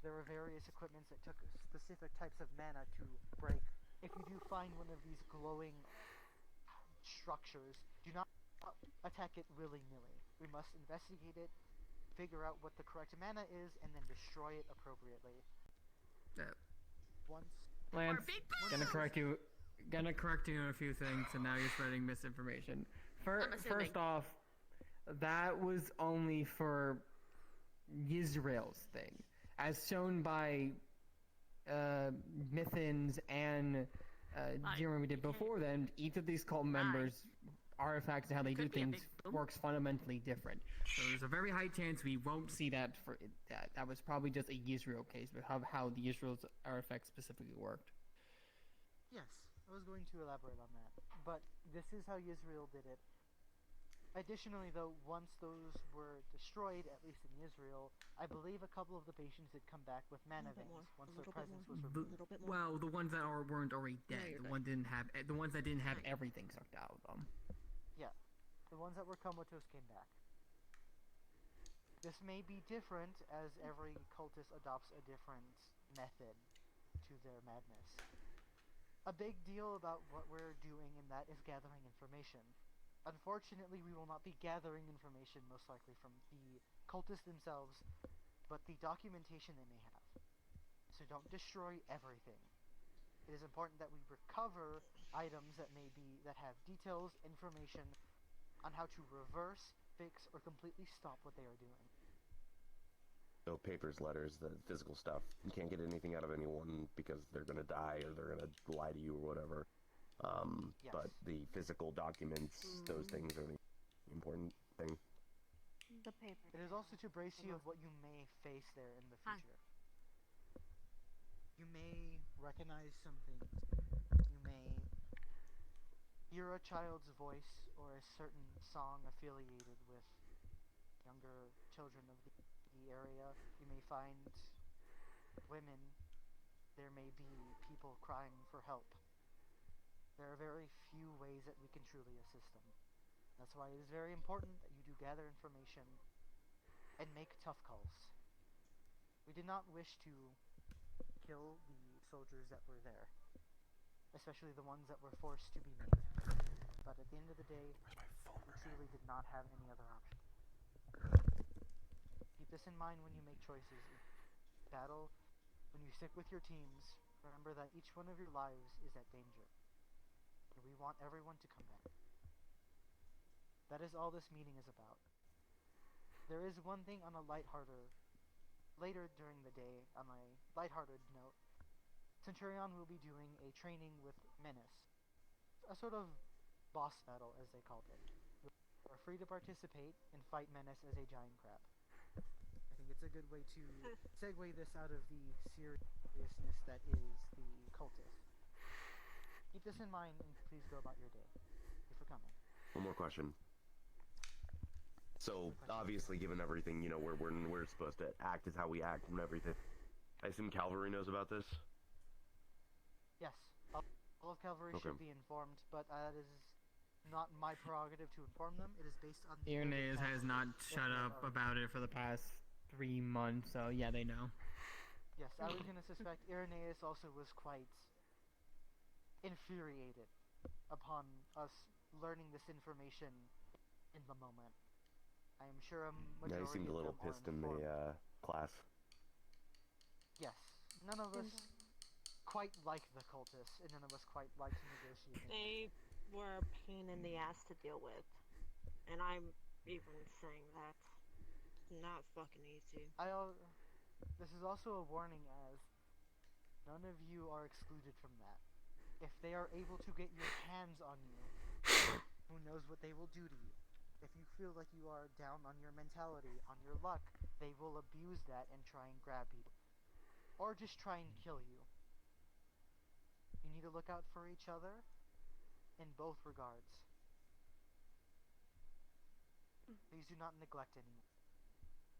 there were various equipments that took specific types of mana to break. If you do find one of these glowing structures, do not attack it willy-nilly. We must investigate it, figure out what the correct mana is, and then destroy it appropriately. Once Lance, gonna correct you on a few things, and now you're spreading misinformation. First off, that was only for Yisrael's thing, as shown by Mithins and Jeremy did before then. Each of these cult members, artifacts, and how they do things works fundamentally different. So there's a very high chance we won't see that for that. That was probably just a Yisrael case, but how the Yisrael's artifact specifically worked. Yes, I was going to elaborate on that. But this is how Israel did it. Additionally, though, once those were destroyed, at least in Israel, I believe a couple of the patients did come back with mana veins once their presence was removed. Well, the ones that weren't already dead, you're the ones that didn't have everything sucked out of them. Yeah, the ones that were comatose came back. This may be different, as every cultist adopts a different method to their madness. A big deal about what we're doing in that is gathering information. Unfortunately, we will not be gathering information most likely from the cultists themselves, but the documentation they may have. So don't destroy everything. It is important that we recover items that have details, information on how to reverse, fix, or completely stop what they are doing. No papers, letters, the physical stuff. You can't get anything out of anyone because they're gonna die or they're gonna lie to you or whatever. Yes. But the physical documents, those things are the important thing. The paper. It is also to brace you of what you may face there in the future. You may recognize some things. You may hear a child's voice or a certain song affiliated with younger children of the area. You may find women. There may be people crying for help. There are very few ways that we can truly assist them. That's why it is very important that you do gather information and make tough calls. We did not wish to kill the soldiers that were there, especially the ones that were forced to be made. But at the end of the day, we truly did not have any other option. Keep this in mind when you make choices in battle. When you stick with your teams, remember that each one of your lives is at danger. And we want everyone to come back. That is all this meeting is about. There is one thing on a later during the day, on a lighthearted note. Centurion will be doing a training with Menace. A sort of boss battle, as they called it. You are free to participate and fight Menace as a giant crab. I think it's a good way to segue this out of the seriousness that is the cultist. Keep this in mind and please go about your day. Thank you for coming. One more question. So, obviously, given everything, we're supposed to act as how we act and everything. I assume Cavalry knows about this? Yes, all of Cavalry should be informed, but that is not my prerogative to inform them. It is based on the Irenaeus has not shut up about it for the past 3 months, so yeah, they know. Yes, I was gonna suspect Irenaeus also was quite infuriated upon us learning this information in the moment. I am sure a majority Yeah, he seemed a little of them pissed in the class. Yes, none of us quite like the cultists, and none of us quite like negotiating. They were a pain in the ass to deal with, and I'm even saying that. It's not fucking easy. This is also a warning, as none of you are excluded from that. If they are able to get your hands on you, who knows what they will do to you. If you feel like you are down on your mentality, on your luck, they will abuse that and try and grab you. Or just try and kill you. You need to look out for each other in both regards. Please do not neglect anyone.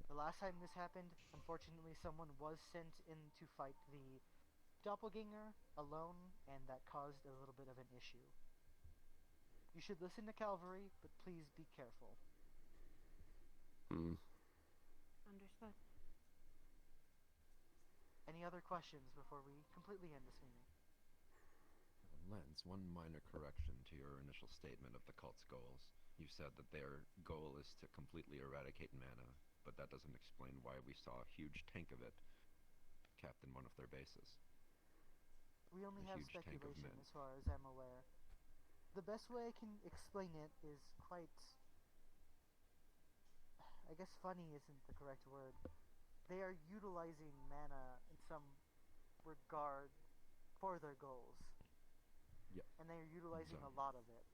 The last time this happened, unfortunately someone was sent in to fight the doppelganger alone, and that caused a little bit of an issue. You should listen to Cavalry, but please be careful. Understood. Any other questions before we completely end this meeting? Lance, one minor correction to your initial statement of the cult's goals. You said that their goal is to completely eradicate mana, but that doesn't explain why we saw a huge tank of it capped in one of their bases. We only A have huge tank of speculation men. as far as I'm aware. The best way I can explain it is quite... I guess funny isn't the correct word. They are utilizing mana in some regard for their goals. Yeah. And they are utilizing a lot of it.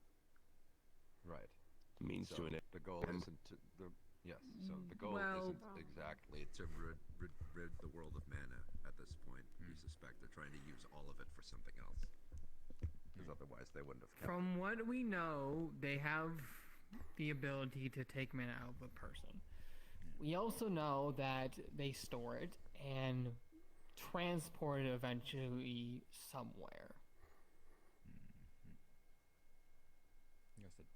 Right. Means to an the goal end. isn't to yes. So the goal isn't exactly to rid the world of mana at this point. We suspect they're trying to use all of it for something else. Because otherwise they wouldn't have kept From what we know, they have the ability to take mana out of a person. We also know that they store it and transport it eventually somewhere. I guess it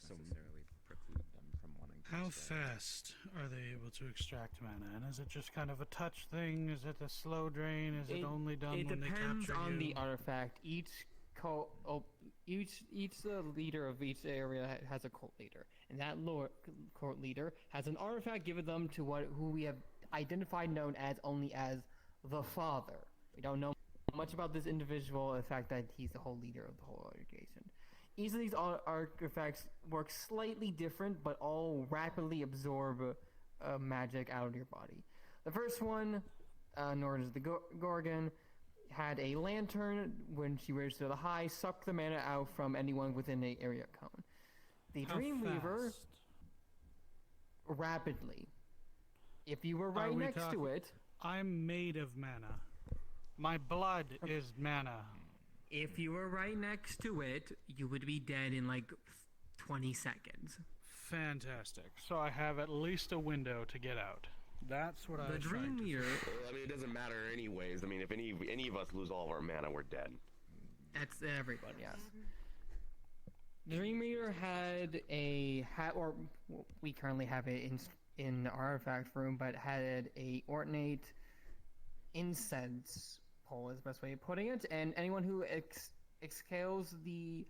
doesn't necessarily preclude them from wanting to. How extract it. fast are they able to extract mana? And is it just kind of a touch thing? Is it a slow drain? Is it only done when they capture you? It depends on the artifact. Each leader of each area has a cult leader, and that cult leader has an artifact given them to who we have identified known as only as the Father. We don't know much about this individual, the fact that he's the whole leader of the whole organization. Each of these artifacts work slightly different, but all rapidly absorb magic out of your body. The first one, known as the Gorgon, had a lantern. When she raised to the high, sucked the mana out from anyone within the area cone. The How Dreamweaver, fast? rapidly. If you were Are right we next to talking- it... I'm made of mana. My blood is mana. If you were right next to it, you would be dead in like 20 seconds. Fantastic. So I have at least a window to get out. That's what I was trying to say. I mean, it doesn't matter anyways. I mean, if any of us lose all of our mana, we're dead. That's everyone, yes. Dreamweaver had or we currently have it in the artifact room, but had a ornate incense pole is the best way of putting it, and anyone who exhales the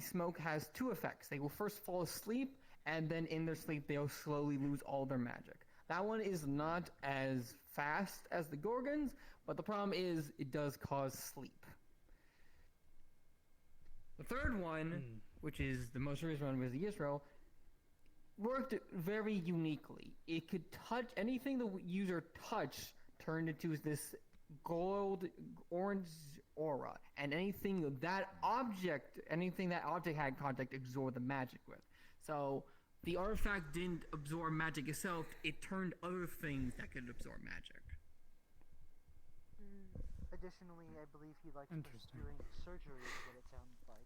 smoke has two effects. They will first fall asleep, and then in their sleep they'll slowly lose all their magic. That one is not as fast as the Gorgons, but the problem is it does cause sleep. The third one, which is the most recent one with the Israel, worked very uniquely. It could touch anything the user touched turned into this gold orange aura, and anything that object had contact absorbed the magic with. So the artifact didn't absorb magic itself, it turned other things that could absorb magic. Additionally, I believe he liked Interesting. during surgery is what it sounds like.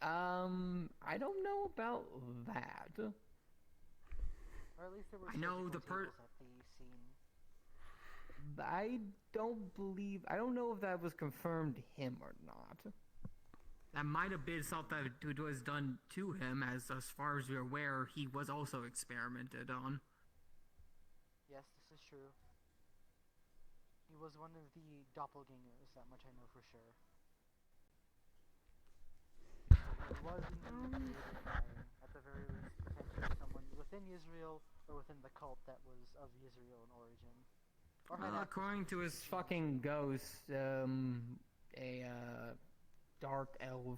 I don't know about that. Or at least there were I know the tables at the scene. I don't know if that was confirmed to him or not. That might have been something that was done to him, as far as you're aware, he was also experimented on. Yes, this is true. He was one of the doppelgangers, that much I know for sure. It was indeed created by, at the very least, potentially someone within Israel or within the cult that was of Israel in origin. Or had According to his fucking ghost, a dark elf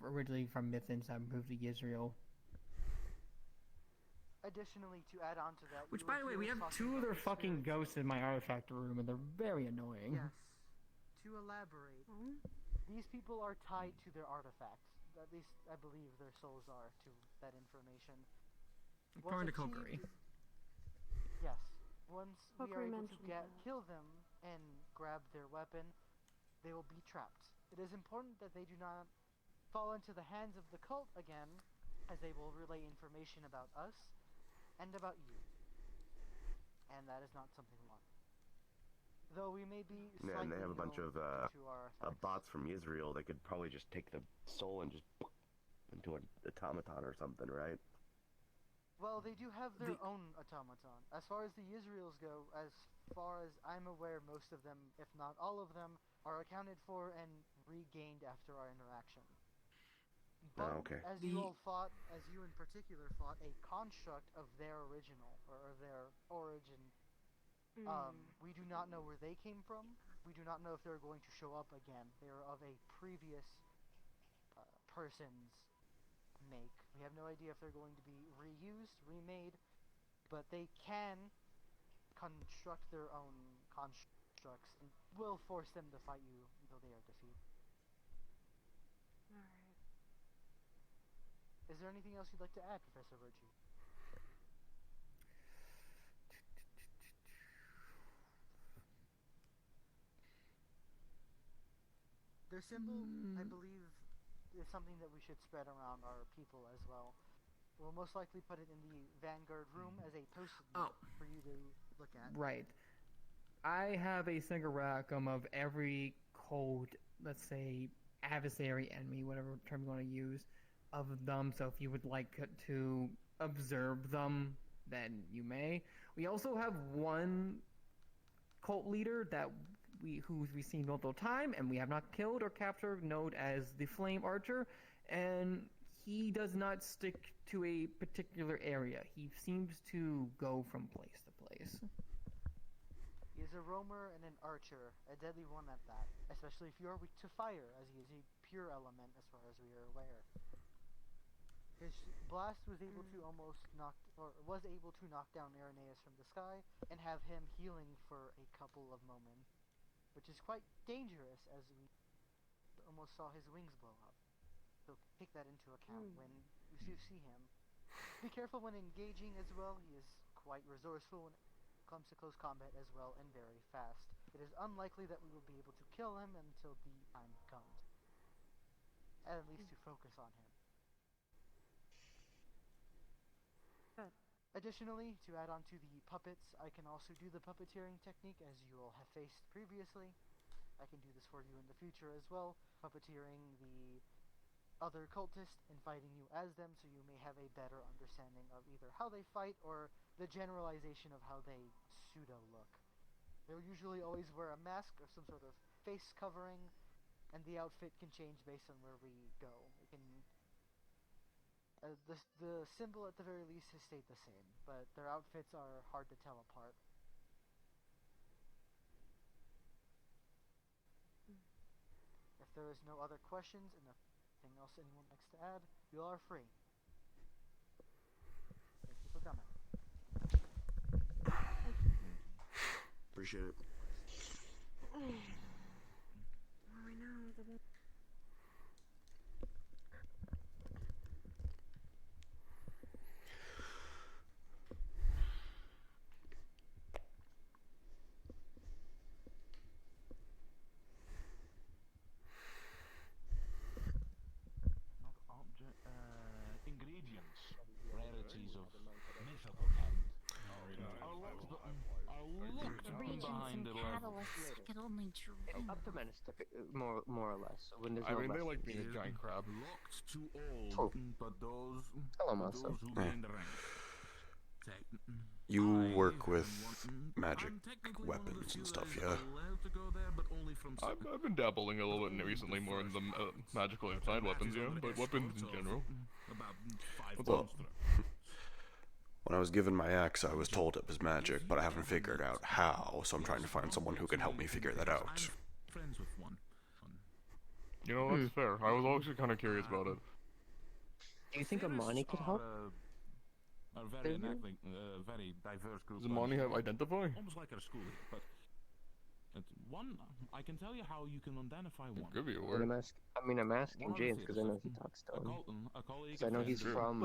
originally from Mithins that moved to Israel. Additionally, to add on to that, Which, by the way, we have two other fucking ghosts in my artifact room, and they're very annoying. Yes. To elaborate, these people are tied to their artifacts. At least, I believe their souls are to that information. According to Kokiri. Yes. Once we are Kokiri able to mentioned that. kill them and grab their weapon, they will be trapped. It is important that they do not fall into the hands of the cult again, as they will relay information about us and about you. And that is not something we want. Though we may be Yeah, and they have a bunch of into our bots from Israel. They could probably just take the soul and just into an automaton or something, right? Well, they do have their own automaton. As far as the Israels go, as far as I'm aware, most of them, if not all of them, are accounted for and regained after our interaction. But okay. as you all fought, as you in particular fought, a construct of their original, or of their origin, we do not know where they came from. We do not know if they're going to show up again. They are of a previous person's make. We have no idea if they're going to be reused, remade, but they can construct their own constructs and will force them to fight you until they are defeated. Alright. Is there anything else you'd like to add, Professor Virtue? Their symbol, I believe, is something that we should spread around our people as well. We'll most likely put it in the Vanguard room as a post-it note for you to look at. Right. I have a single rackham of every code, let's say, adversary, enemy, whatever term you want to use, of them. So if you would like to observe them, then you may. We also have one cult leader that who's we've seen multiple times, and we have not killed or captured, known as the Flame Archer, and he does not stick to a particular area. He seems to go from place to place. He is a roamer and an archer, a deadly one at that, especially if you are weak to fire, as he is a pure element as far as we are aware. His blast was able to was able to knock down Irenaeus from the sky and have him healing for a couple of moments, which is quite dangerous as we almost saw his wings blow up. So take that into account when you see him. Be careful when engaging as well. He is quite resourceful when it comes to close combat as well, and very fast. It is unlikely that we will be able to kill him until the time comes. At least to focus on him. Good. Additionally, to add on to the puppets, I can also do the puppeteering technique as you all have faced previously. I can do this for you in the future as well, puppeteering the other cultists and fighting you as them, so you may have a better understanding of either how they fight or the generalization of how they pseudo-look. They'll usually always wear a mask or some sort of face covering, and the outfit can change based on where we go. It can... the symbol at the very least has stayed the same, but their outfits are hard to tell apart. If there is no other questions and nothing else anyone likes to add, you all are free. appreciate it. I know. Not object. Ingredients. Rarities of mythical kind. Are locked behind the level. I can only dream. Up to menace, more or less. When there's I no mean, they less. like being a giant crab. Locked to all, Oh. but those Hello, Masa. who gain the rank. You work with magic weapons and stuff, yeah? I've been dabbling a little bit recently, more in the magical inside weapons, yeah, but weapons in general. Well, when I was given my axe, I was told it was magic, but I haven't figured out how, so I'm trying to find someone who can help me figure that out. You know, that's fair. I was also kind of curious about it. Do you think Amani could help? Are very very diverse group. Does Amani have identify? Almost like our school, but one, I can tell you how you can identify one. Give me a I'm word. asking James because I know he talks stone. So I know he's from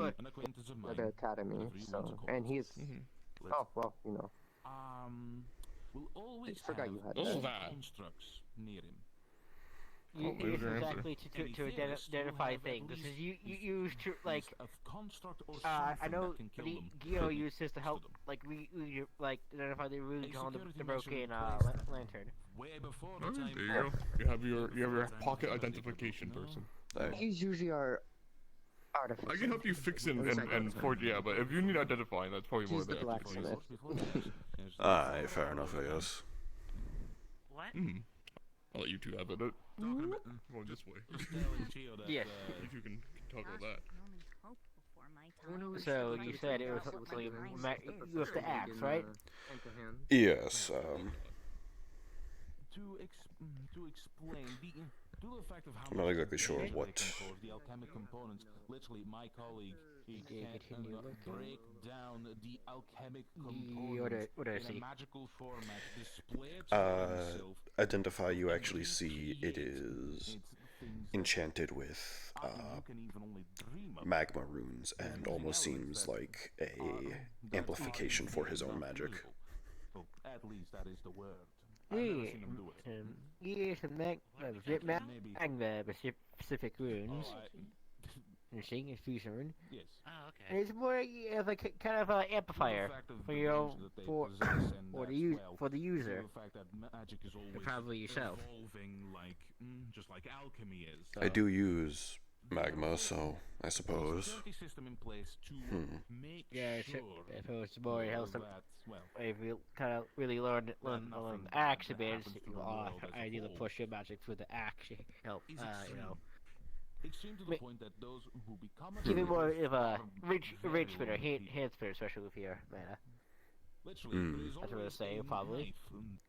the academy, so and he's. Oh well, you know. We'll always I forgot have you had all that. constructs near him. It's exactly to identify things. Because you use like I know Gio used this to help like we identify the runes on the broken lantern. Way before Oh, there you go. You have your pocket identification person. He's usually our artificer. I can help you fix it and forge, yeah, but if you need identifying, that's probably more He's the there. blacksmith. Aye, fair enough, I guess. What? I'll let you two have it. Going this way. Yes. You two can talk about that. So you said it was something you have to axe, right? Yes, To explain the fact of how I'm not exactly sure what. The alchemic components. Literally, my colleague he can break down the alchemic components in a magical format, display it to himself. Identify, you actually see it is enchanted with magma runes and almost seems like a amplification for his own magic. At least that is the word. Yes, magma specific runes. You're seeing a fusion rune. Yes. Oh, okay. And it's more of a kind of an amplifier for your for the user. The fact that magic is always Probably yourself. evolving, like just like alchemy is. I do use magma, so I suppose. Security system in place to make Yeah, sure if it was more helps them. that, well, If you kind of really learn axe a bit, I need to push your magic through the axe. Help, you know. extreme to the point that those who become Give me more of a rich spitter, hand spitter, especially with your mana. Literally, there is That's what I was saying, always a probably. knife,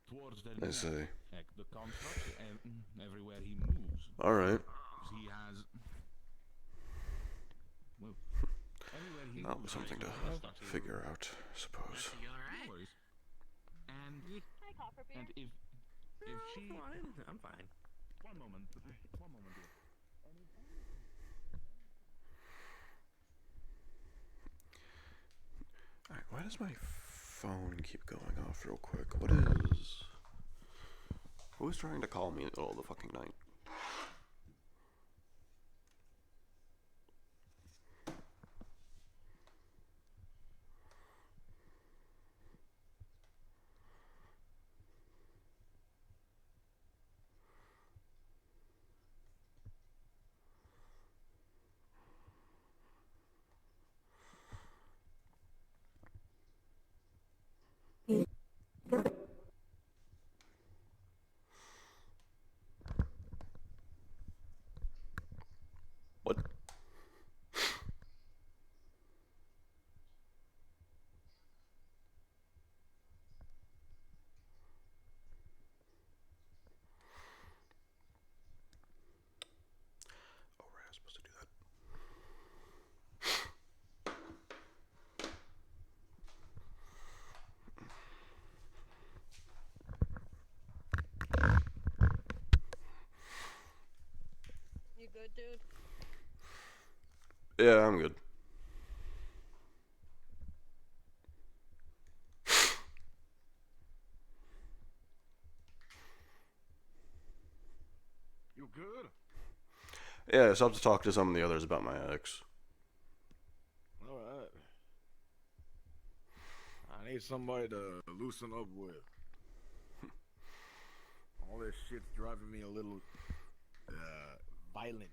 towards the I see. neck, the construct, and everywhere he moves. Alright. He has. Well, everywhere he That was moves, something to figure out, I suppose. No worries. And if she, I'm fine. One moment, dear. Alright, why does my phone keep going off real quick? What is... Who's trying to call me in the middle of the fucking night? good, dude? Yeah, I'm good. You good? Yeah, I still have to talk to some of the others about my ex. Alright. I need somebody to loosen up with. All this shit's driving me a little violent.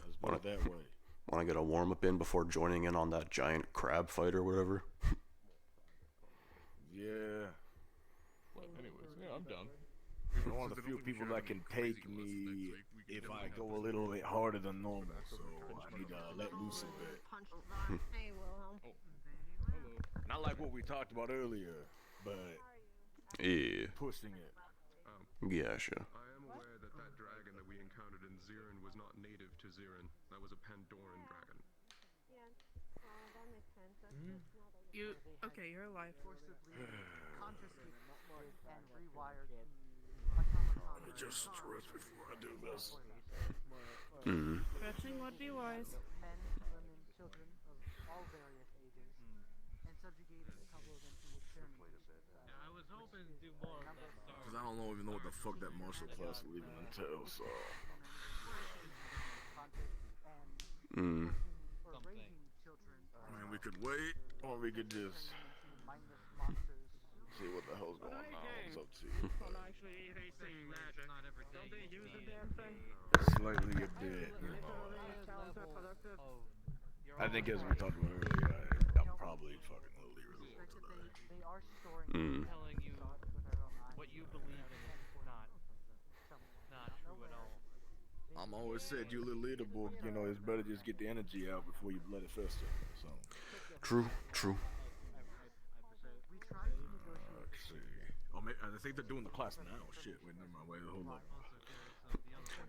Let's put it that way. Want to get a warm up in before joining in on that giant crab fight or whatever? Yeah. Well, anyways, yeah, I'm down. You're one of the few people that can take me if I go a little bit harder than normal, so I need to let loose a bit. Hey, Wilhelm. Not like what we talked about earlier, but Yeah. pushing it. Yeah, sure. I am aware that that dragon that we encountered in Zirin was not native to Zirin. That was a Pandoran dragon. Yeah, that makes sense. You okay? You're alive. Let me just stress before I do this. Mm. Stretching would be wise. Men, women, children of all various ages, and subjugated a couple of them to experiments. Yeah, I was hoping to do more of that. Because I don't even know what the fuck that martial class will even entail, so... Mm. I mean, we could wait, or we could just... see what the hell's going on. It's up to you. I'm actually facing magic. Not every day. Don't they use the damn thing? Slightly a bit, you know. I think as we talked about earlier, I'm probably fucking a little irritable today. Mm. Telling you what you believe in is not true at all. I'm always said you a little irritable, you know, it's better just get the energy out before you let it fester, so. True, true. Let's see. Oh, I think they're doing the class now. Shit, wait, never mind, wait, hold up.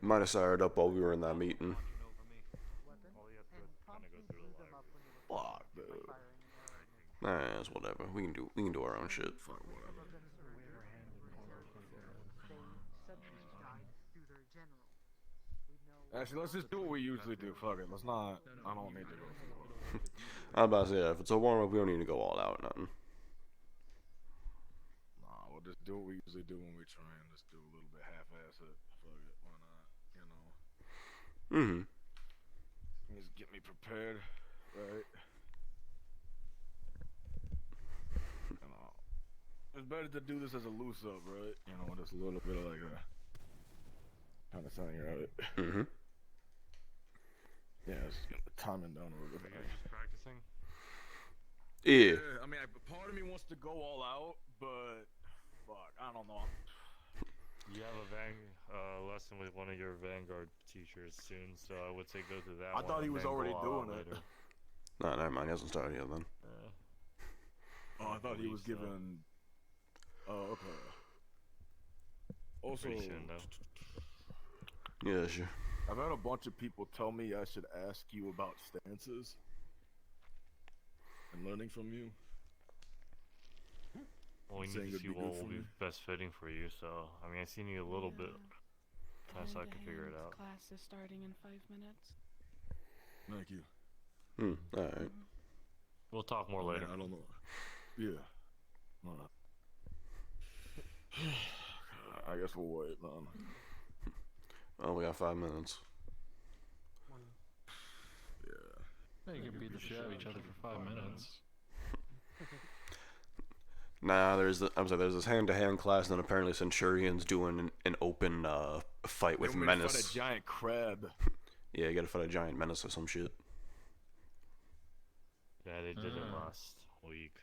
Might have fired up while we were in that meeting. Fuck, dude. Nah, it's whatever. We can do our own shit. Fuck, whatever. Actually, let's just do what we usually do. Fuck it. Let's not. I don't need to go through it. I was about to say, if it's a warm up, we don't need to go all out, nothing. Nah, we'll just do what we usually do when we try and just do a little bit half-ass it. Fuck it, why not? You know. Mm-hmm. Just get me prepared, right? You know, it's better to do this as a loose up, right? You know, just a little bit of like a kind of thing, right? Mm-hmm. Yeah, just get the timing down a little bit. Just practicing? Yeah. I mean, part of me wants to go all out, but fuck, I don't know. You have a lesson with one of your Vanguard teachers soon, so I would say go to that I one. thought he and was then already go all doing out it. later. Nah, never mind. He hasn't started yet then. Oh, I thought he was given. Oh, okay. Also, Pretty soon, though. Yeah, sure. I've had a bunch of people tell me I should ask you about stances and learning from you. Well, we Saying need to it'd see be what good will for be me. best fitting for you, so, I mean, I've seen you a little bit, so I can figure it out. Class is starting in 5 minutes. Thank you. Alright. We'll talk more later. I don't know. Yeah. Alright. I guess we'll wait, man. Oh, we got 5 minutes. Yeah, you can beat the shit out of each other for 5 minutes. Nah, there's this hand-to-hand class, and then apparently Centurion's doing an open fight with They want me to Menace. fight a giant crab. Yeah, you gotta fight a giant Menace or some shit. Yeah, they did it last week.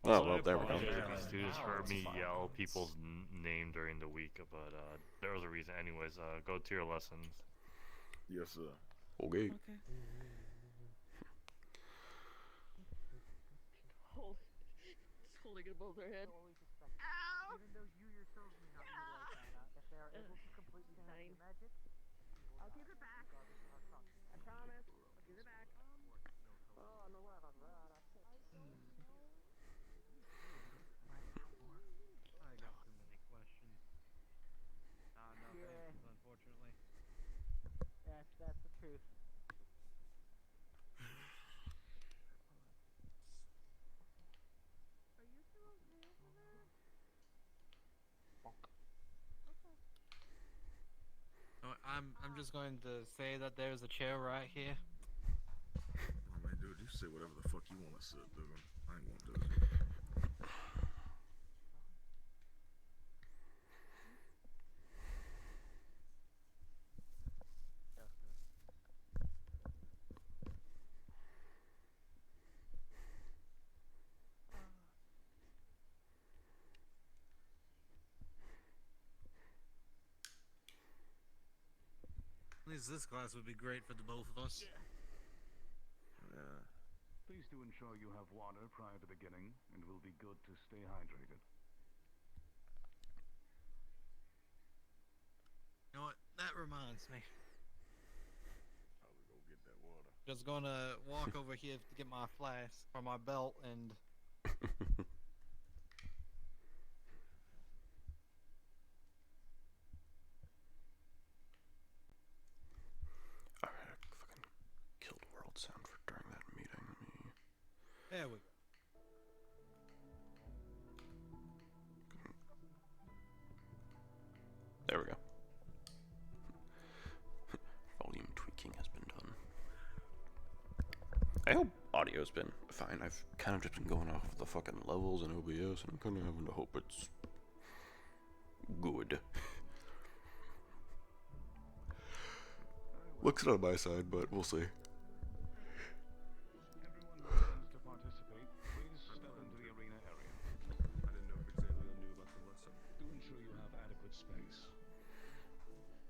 Oh, well, there we go. Students heard me yell people's name during the week, but there was a reason. Anyways, go to your lessons. Yes, sir. Okay. Just holding it above their head. Even though you yourselves may not utilize mana, if they are able to completely tap your magic, I'll give it back. I promise. I'll give it back. Oh, no, what? I got too many questions. Not enough answers, unfortunately. I'm just going to say that there's a chair right here. Oh man, dude, you say whatever the fuck you want to say, dude. I ain't gonna do it. At least this class would be great for the both of us. Yeah. Please do ensure you have water prior to beginning, and will be good to stay hydrated. You know what? That reminds me. Probably go get that water. Just gonna walk over here to get my flask or my belt and. Alright, fucking killed world sound for during that meeting. There we go. There we go. Volume tweaking has been done. I hope audio's been fine. I've kind of just been going off of the fucking levels in OBS, and I'm kind of having to hope it's good. Looks good on my side, but we'll see. Everyone who intends to participate, please step into the arena area. I didn't know if Xavier knew about the lesson. Do ensure you have adequate space.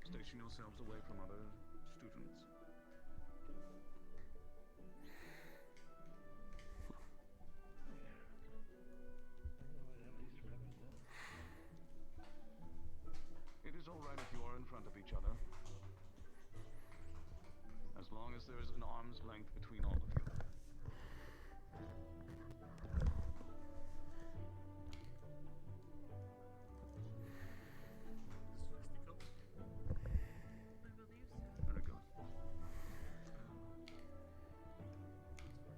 Station yourselves away from other students. It is all right if you are in front of each other, as long as there is an arm's length between all of you. Very good.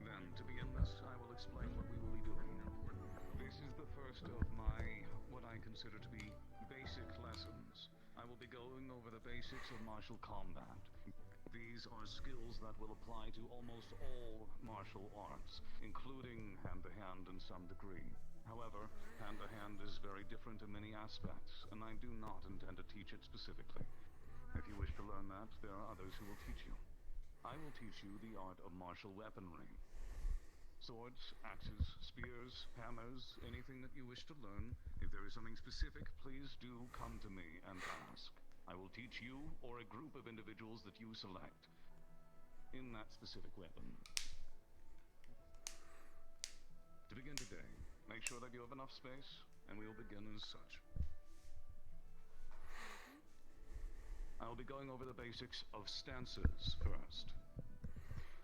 Then, to begin this, I will explain what we will be doing. This is the first of my, what I consider to be, basic lessons. I will be going over the basics of martial combat. These are skills that will apply to almost all martial arts, including hand-to-hand in some degree. However, hand-to-hand is very different in many aspects, and I do not intend to teach it specifically. If you wish to learn that, there are others who will teach you. I will teach you the art of martial weaponry. Swords, axes, spears, hammers, anything that you wish to learn. If there is something specific, please do come to me and ask. I will teach you or a group of individuals that you select in that specific weapon. To begin today, make sure that you have enough space, and we will begin as such. I will be going over the basics of stances first.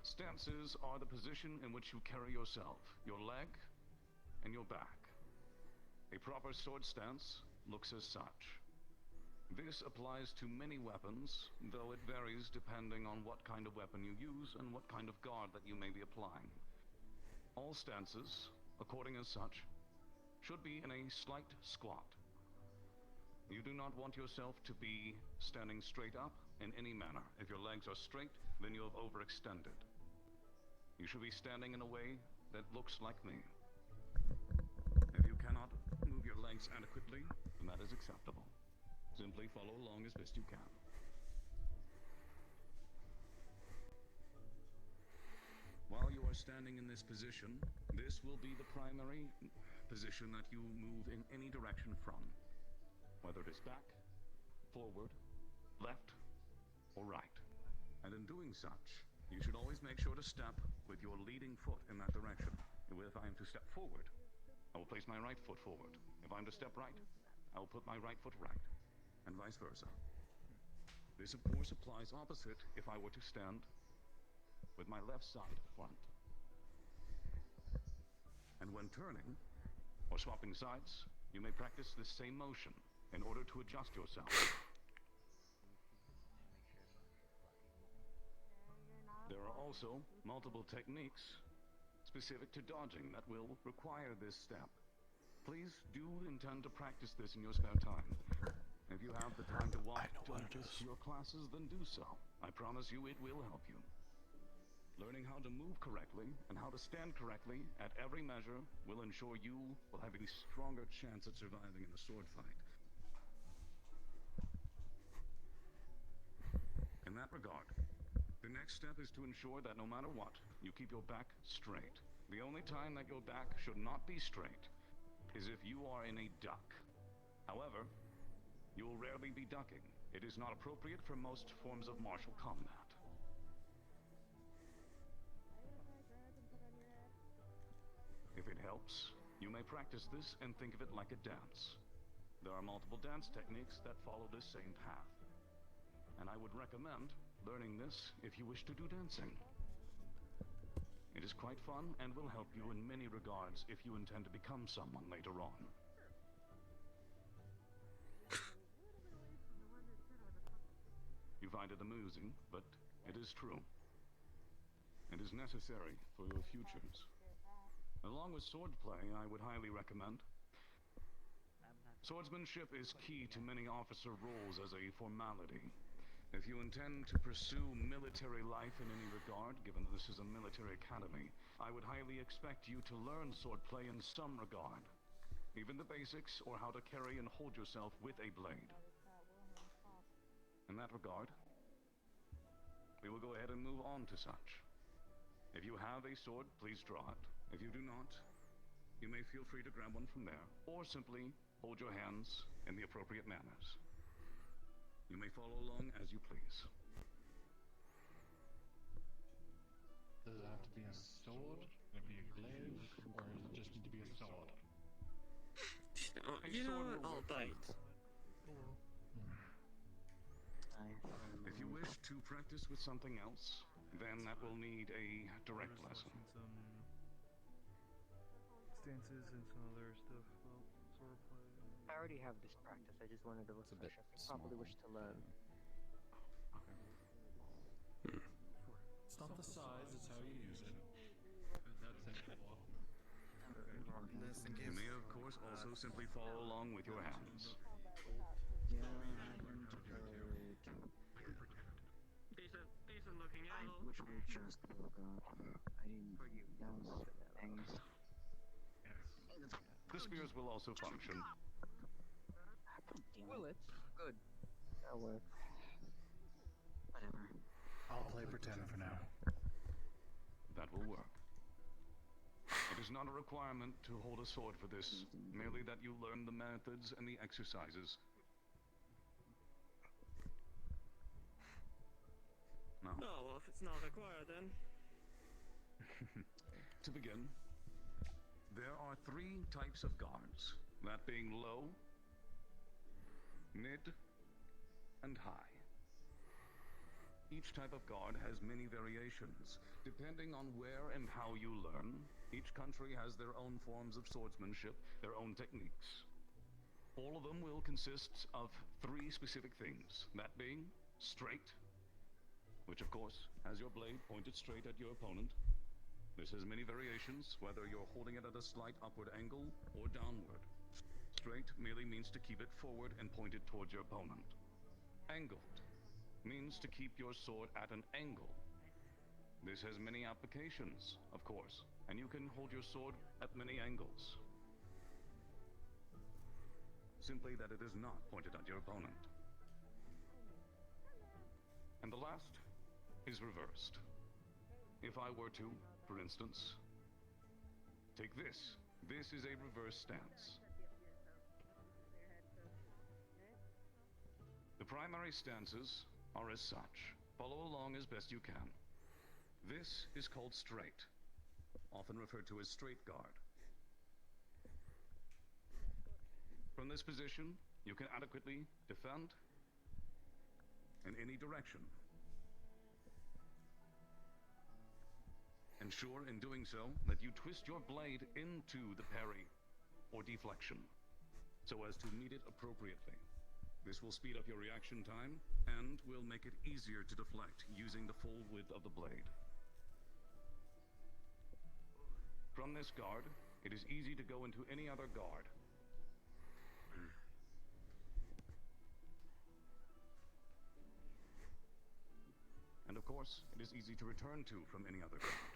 Stances are the position in which you carry yourself, your leg, and your back. A proper sword stance looks as such. This applies to many weapons, though it varies depending on what kind of weapon you use and what kind of guard that you may be applying. All stances, according as such, should be in a slight squat. You do not want yourself to be standing straight up in any manner. If your legs are straight, then you have overextended. You should be standing in a way that looks like me. If you cannot move your legs adequately, then that is acceptable. Simply follow along as best you can. While you are standing in this position, this will be the primary position that you move in any direction from, whether it is back, forward, left, or right. And in doing such, you should always make sure to step with your leading foot in that direction. If I am to step forward, I will place my right foot forward. If I'm to step right, I will put my right foot right, and vice versa. This, of course, applies opposite if I were to stand with my left side front. And when turning or swapping sides, you may practice this same motion in order to adjust yourself. There are also multiple techniques specific to dodging that will require this step. Please do intend to practice this in your spare time. If you have the time to walk judges to your classes, then do so. I promise you it will help you. Learning how to move correctly and how to stand correctly at every measure will ensure you will have a stronger chance at surviving in a sword fight. In that regard, the next step is to ensure that no matter what, you keep your back straight. The only time that your back should not be straight is if you are in a duck. However, you will rarely be ducking. It is not appropriate for most forms of martial combat. If it helps, you may practice this and think of it like a dance. There are multiple dance techniques that follow this same path. And I would recommend learning this if you wish to do dancing. It is quite fun and will help you in many regards if you intend to become someone later on. You find it amusing, but it is true. It is necessary for your futures. Along with swordplay, I would highly recommend. Swordsmanship is key to many officer roles as a formality. If you intend to pursue military life in any regard, given that this is a military academy, I would highly expect you to learn swordplay in some regard. Even the basics, or how to carry and hold yourself with a blade. In that regard, we will go ahead and move on to such. If you have a sword, please draw it. If you do not, you may feel free to grab one from there, or simply hold your hands in the appropriate manners. You may follow along as you please. Does it have to be a sword? Can it be a glaive? Or does it just need to be a sword? You know what? I'll bite. If you wish to practice with something else, then that will need a direct lesson. Stances and some other stuff about swordplay. I already have this practice. I just wanted to refresh if I probably wish to learn. It's not the size, it's how you use it. That's it. You may, of course, also simply follow along with your hands. Decent looking out. Which we just broke up. I didn't. That was nice. The spears will also function. Will it? Good. That'll work. Whatever. I'll play pretend for now. That will work. It is not a requirement to hold a sword for this, merely that you learn the methods and the exercises. No. Oh, well, if it's not required, then. To begin, there are 3 types of guards, that being low, mid, and high. Each type of guard has many variations. Depending on where and how you learn, each country has their own forms of swordsmanship, their own techniques. All of them will consist of 3 specific things, that being straight, which of course has your blade pointed straight at your opponent. This has many variations, whether you're holding it at a slight upward angle or downward. Straight merely means to keep it forward and pointed towards your opponent. Angled means to keep your sword at an angle. This has many applications, of course, and you can hold your sword at many angles. Simply that it is not pointed at your opponent. And the last is reversed. If I were to, for instance, take this. This is a reverse stance. The primary stances are as such. Follow along as best you can. This is called straight, often referred to as straight guard. From this position, you can adequately defend in any direction. Ensure in doing so that you twist your blade into the parry or deflection so as to meet it appropriately. This will speed up your reaction time and will make it easier to deflect using the full width of the blade. From this guard, it is easy to go into any other guard. Of course, it is easy to return to from any other ground.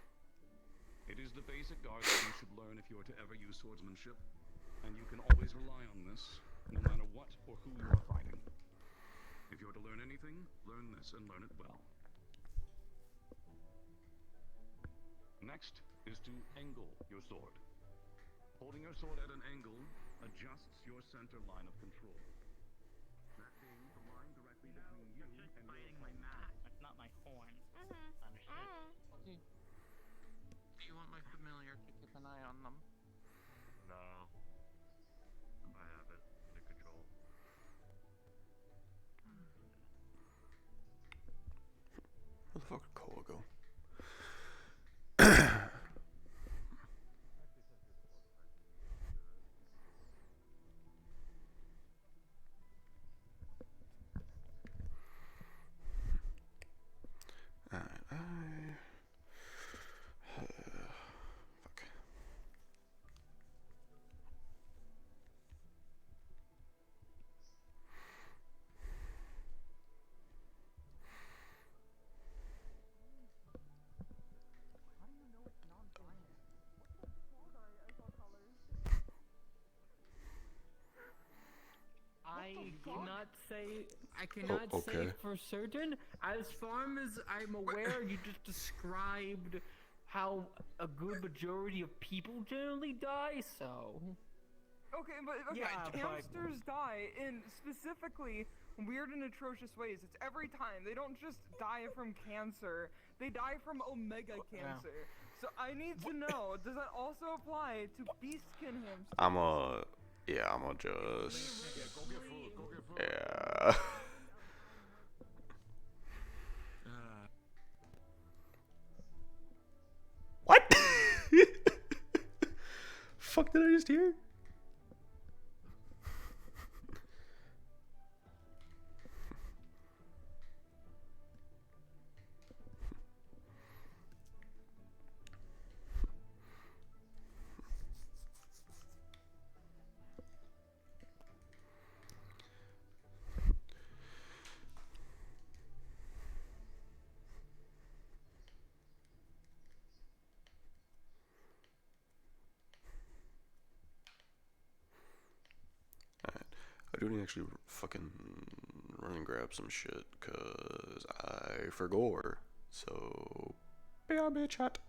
It is the basic art that you should learn if you are to ever use swordsmanship, and you can always rely on this, no matter what or who you are fighting. If you are to learn anything, learn this and learn it well. Next is to angle your sword. Holding your sword at an angle adjusts your center line of control. That being the line directly between you and your Fighting my mat, not my horn. Understood. Do you want my familiar to keep an eye on them? No. I have it under control. Where the fuck did Cola go? Fuck. How do you know it's non-binary? I cannot Oh, say okay. for certain. As far as I'm aware, you just described how a good majority of people generally die, so. Okay, but hamsters die in specifically weird and atrocious ways. It's every time. They don't just die from cancer. They die from omega cancer. So I need to know, does that also apply to beastkin hamsters? I'ma just. Yeah. What? Fuck did I just hear? I do need to actually fucking run and grab some shit, cause I forgot. So, be on bitch chat.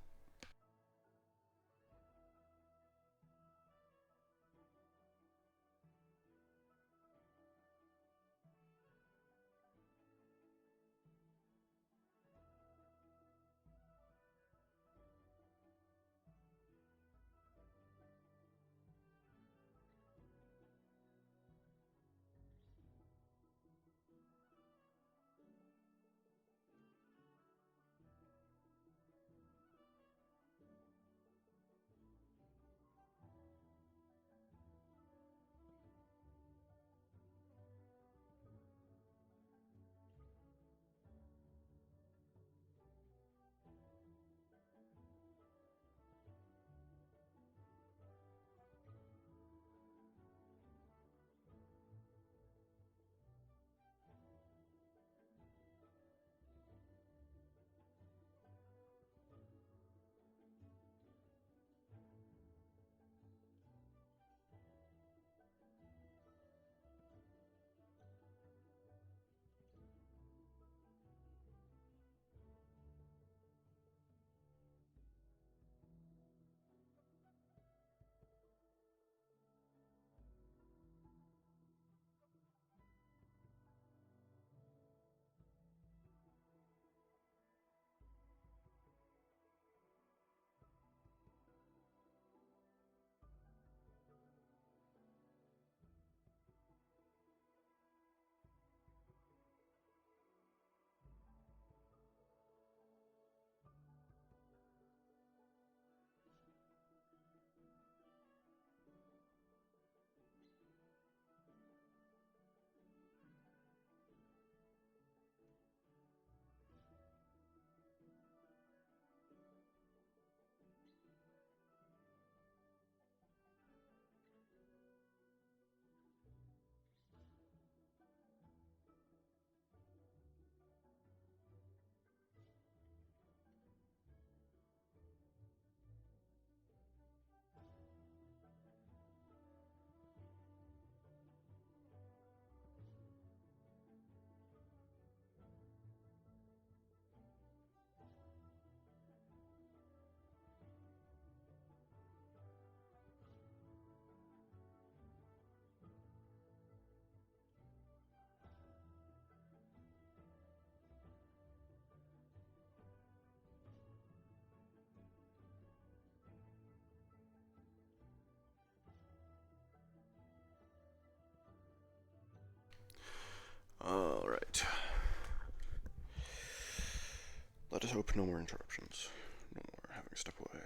Nope, no more interruptions. No more having to step away.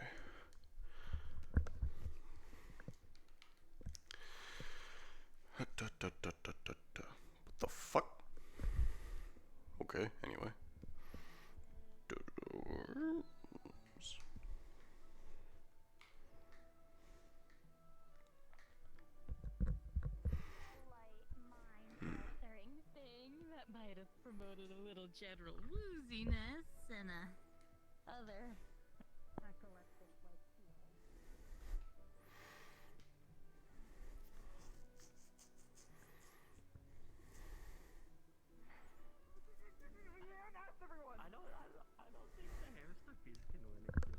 What the fuck? Okay, anyway. Doors. Thing that might have promoted a little general wooziness and other narcoleptic-like feelings. I don't think the hair stuff is canonical.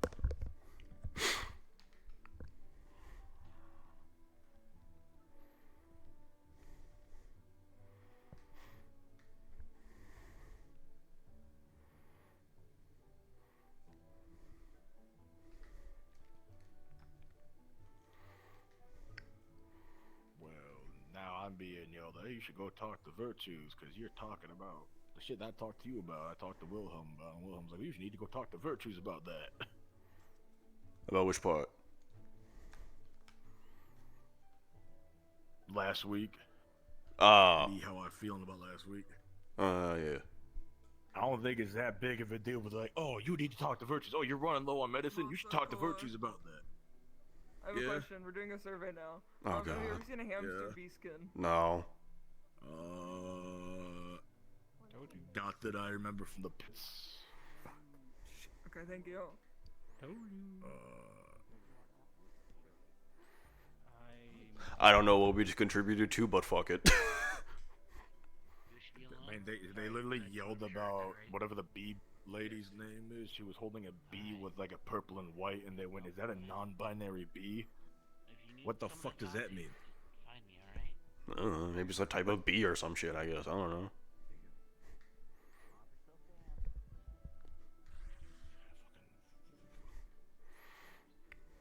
Now I'm being yelled at. Hey, you should go talk to Virtues, because you're talking about the shit I talked to you about. I talked to Wilhelm about, and Wilhelm's like, you should need to go talk to Virtues about that. About which part? Last week. Ah. How I feeling about last week. Yeah. I don't think it's that big of a deal, but like, oh, you need to talk to Virtues. Oh, you're running low on medicine. You should talk to Virtues about that. I have a question. We're doing a survey now. Oh, Have you ever God. seen a hamster bee skin? No. Not that I remember from the pits. Okay, thank you. I don't know what we just contributed to, but fuck it. I mean, they literally yelled about whatever the bee lady's name is. She was holding a bee with like a purple and white, and they went, "Is that a non-binary bee? What the fuck does that mean?" I don't know, maybe it's a type of bee or some shit, I guess. I don't know.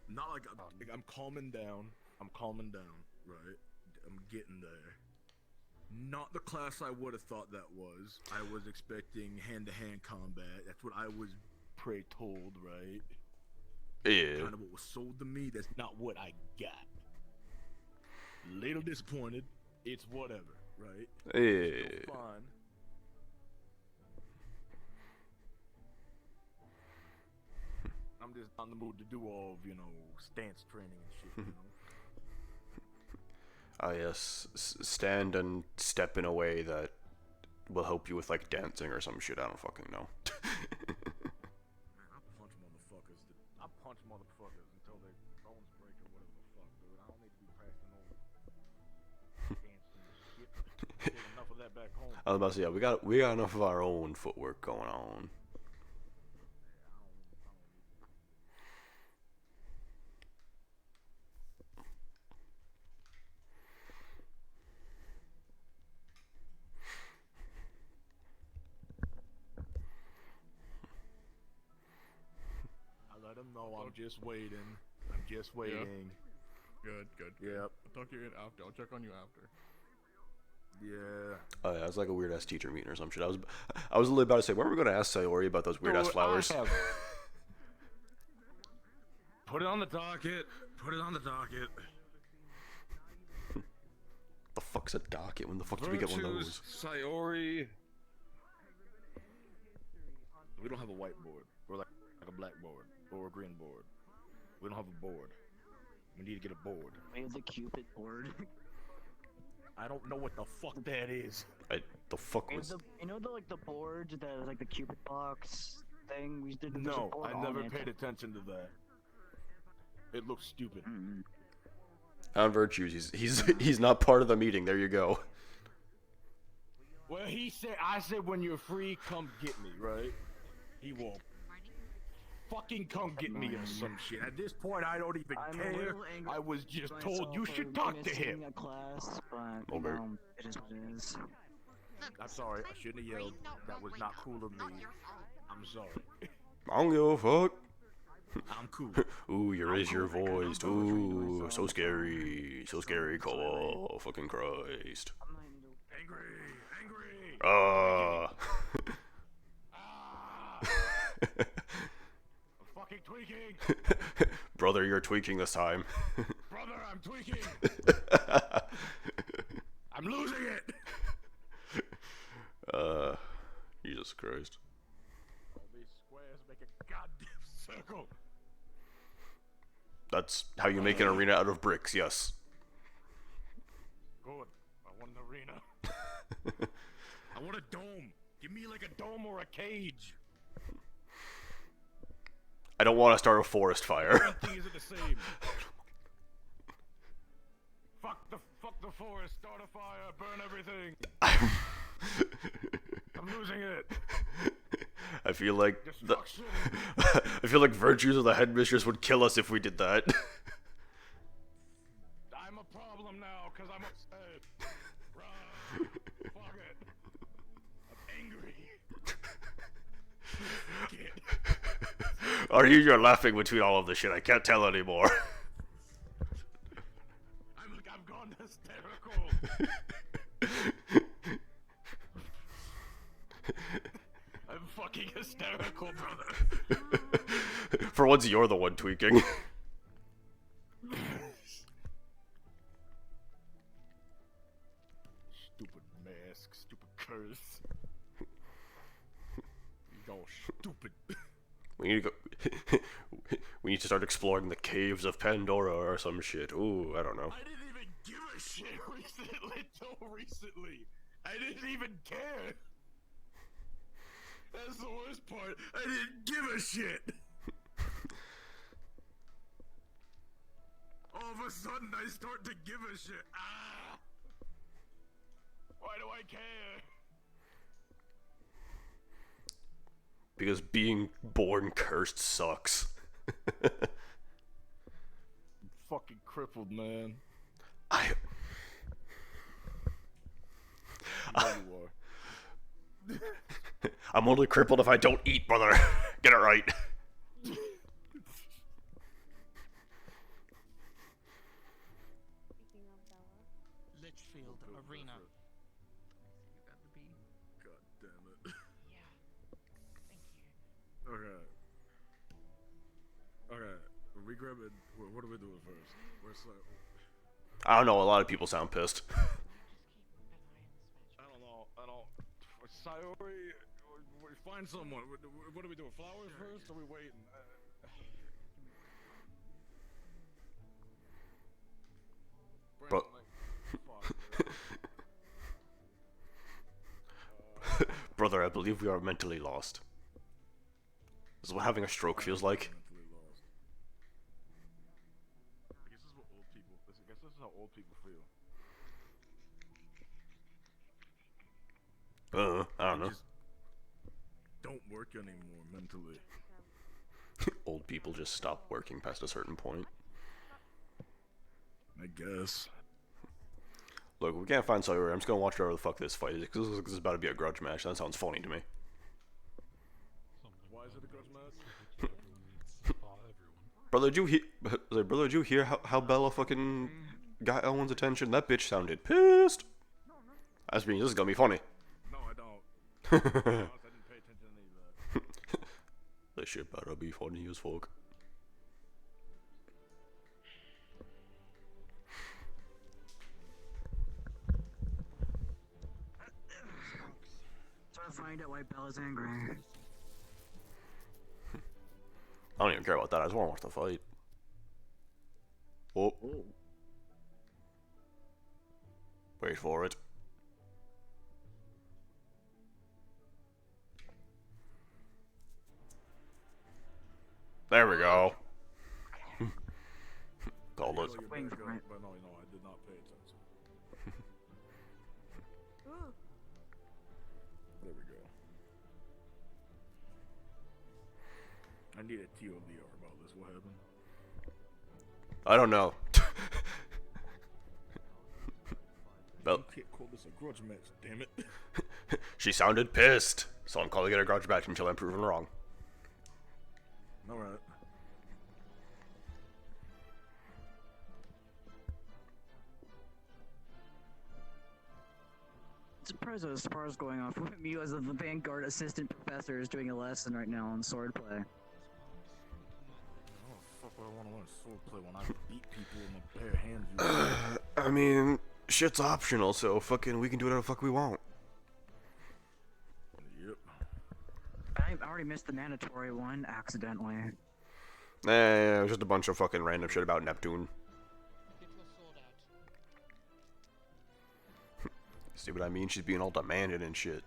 Not like I'm calming down. I'm calming down, right? I'm getting there. Not the class I would have thought that was. I was expecting hand-to-hand combat. That's what I was told, right? Yeah. Kind of what was sold to me. That's not what I got. Little disappointed. It's whatever, right? Yeah. Still fun. I'm just on the mood to do all of, stance training and shit, you know? Ah, yes. Stand and step in a way that will help you with, like, dancing or some shit. I don't fucking know. Man, I punch motherfuckers until their bones break or whatever the fuck, dude. I don't need to be practicing no dancing and shit. Did enough of that back home. I was about to say, yeah, we got enough of our own footwork going on. Let them know I'm just waiting. I'm just waiting. Good. Yep. I'll talk to you after. I'll check on you after. Yeah. Oh yeah, it's like a weird ass teacher meeting or some shit. I was literally about to say, when were we gonna ask Sayori about those weird ass flowers? Put it on the docket. Put it on the docket. The fuck's a docket? When the fuck did we get one of those? Sayori. We don't have a whiteboard. We're like a blackboard or a green board. We don't have a board. We need to get a board. We have the Cupid board. I don't know what the fuck that is. The fuck was? You know the board, like the Cupid box thing we did. No, I never paid attention to that. It looks stupid. On Virtues, he's not part of the meeting. There you go. Well, I said when you're free, come get me, right? He won't. Fucking come get me or some shit. At this point, I don't even care. I was just told you should talk to him. A class, but it is what it is. I'm sorry. I shouldn't have yelled. That was not cool of me. I'm sorry. I don't give a fuck. I'm cool. Ooh, you raise your voice. Ooh, so scary. So scary. Oh, fucking Christ. Angry. tweaking. Brother, you're tweaking this time. Brother, I'm tweaking. I'm losing it. Jesus Christ. All these squares make a goddamn circle. That's how you make an arena out of bricks, yes. Good. I want an arena. I want a dome. Give me like a dome or a cage. I don't want to start a forest fire. Everything isn't the same. Fuck the forest. Start a fire. Burn everything. I'm losing it. I feel like I feel like Virtues of the Headmistress would kill us if we did that. I'm a problem now because I'm upset. Run. Fuck it. I'm angry. You're laughing between all of this shit. I can't tell anymore. I've gone hysterical. I'm fucking hysterical, brother. For once, you're the one tweaking. Stupid mask, stupid curse. Y'all stupid. We need to go. We need to start exploring the caves of Pandora or some shit. Ooh, I don't know. I didn't even give a shit recently. I didn't even care. That's the worst part. I didn't give a shit. All of a sudden, I start to give a shit. Ah! Why do I care? Because being born cursed sucks. I'm fucking crippled, man. You are. I'm only crippled if I don't eat, brother. Get it right. Litchfield Arena. God damn it. Yeah. Thank you. Okay. We grab it. What are we doing first? Where's I don't know. A lot of people sound pissed. I don't know. Sayori, we find someone. What are we doing? Flowers first, or are we waiting? Bro. Brother, I believe we are mentally lost. This is what having a stroke feels like. I guess this is what old people. I guess this is how old people feel. I don't know. Just don't work anymore mentally. Old people just stop working past a certain point. I guess. Look, we can't find Sawyer. I'm just gonna watch whatever the fuck this fight is, because this is about to be a grudge match. That sounds funny to me. Why is it a grudge match? Brother, did you hear how Bella fucking got Elwyn's attention? That bitch sounded pissed. This is gonna be funny. No, I don't. I didn't pay attention to any of that. This shit better be funny as fuck. Try to find out why Bella's angry. I don't even care about that. I just want to watch the fight. Oh. Wait for it. There we go. Called it. But no, I did not pay attention. There we go. I need a TLDR about this. What happened? I don't know. You can't call this a grudge match, damn it. She sounded pissed, so I'm calling it a grudge match until I'm proven wrong. Alright. Surprised there's spars going off. You as the Vanguard assistant professor is doing a lesson right now on swordplay. fuck would I want to learn swordplay when I beat people with my bare hands? I mean, shit's optional, so fucking we can do whatever the fuck we want. Yep. I already missed the mandatory one accidentally. It was just a bunch of fucking random shit about Neptune. See what I mean? She's being all demanded and shit.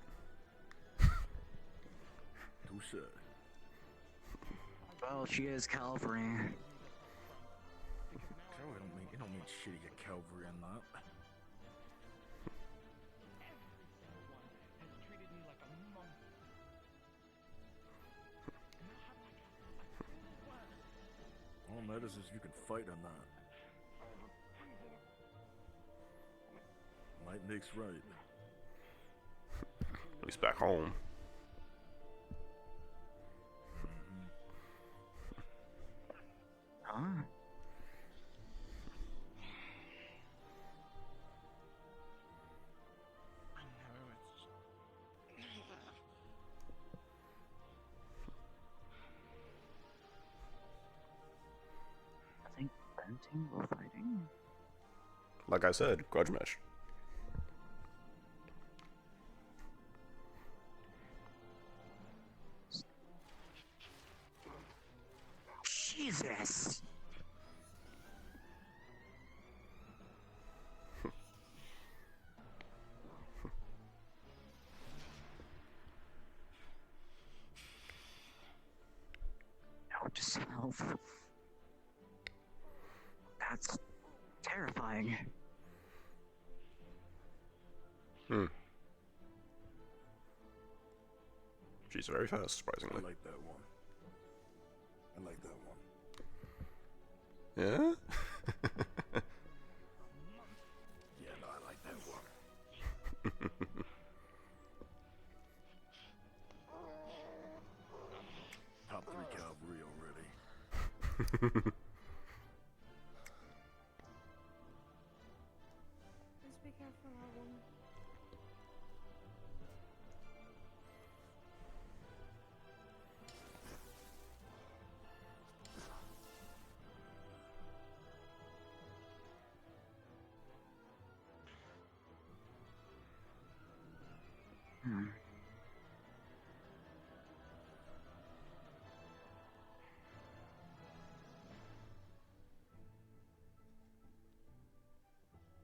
Touche. Well, she is Calvary. It don't mean shit to get Calvary in that. All that is you can fight on that. Might makes right. At least back home. Huh? I think venting or fighting? Like I said, grudge match. Jesus! Note to self. That's terrifying. She's very fast, surprisingly. I like that one. I like that one. Yeah? Yeah, no, I like that one. Top 3 Calvary already. Just be careful, Album.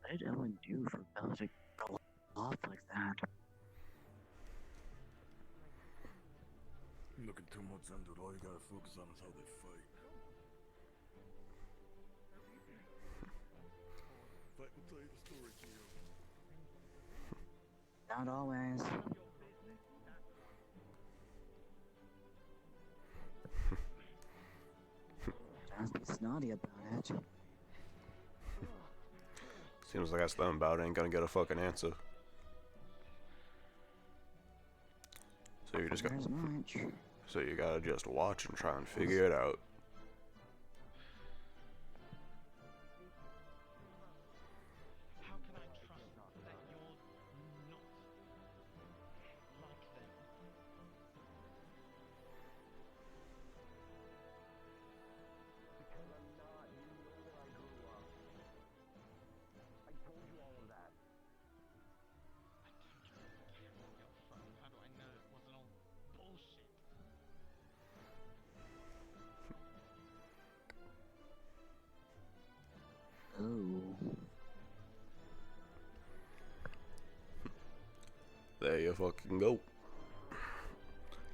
What did Ellen do for Bella to go off like that? Looking too much into it, all you gotta focus on is how they fight. Fight will tell you the story, Gio. Not always. Just be snotty about it. Seems like us them about ain't gonna get a fucking answer. So you just got. So you gotta just watch and try and figure it out. How can I trust that you're not like them? Because I'm not. You know where I grew up. I told you all of that. I don't care about your phone. How do I know it wasn't all bullshit? Oh. There you fucking go.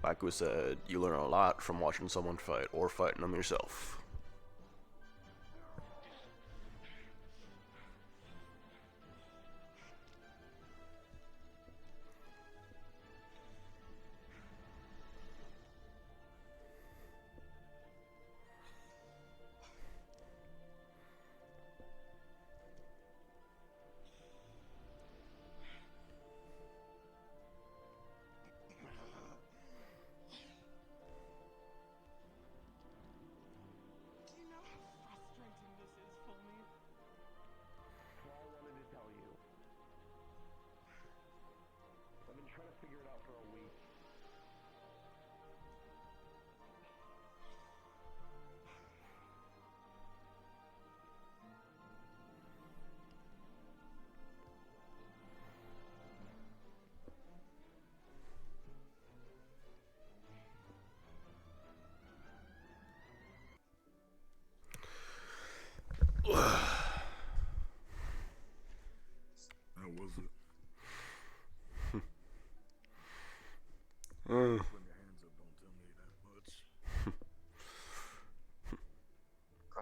Like we said, you learn a lot from watching someone fight or fighting them yourself.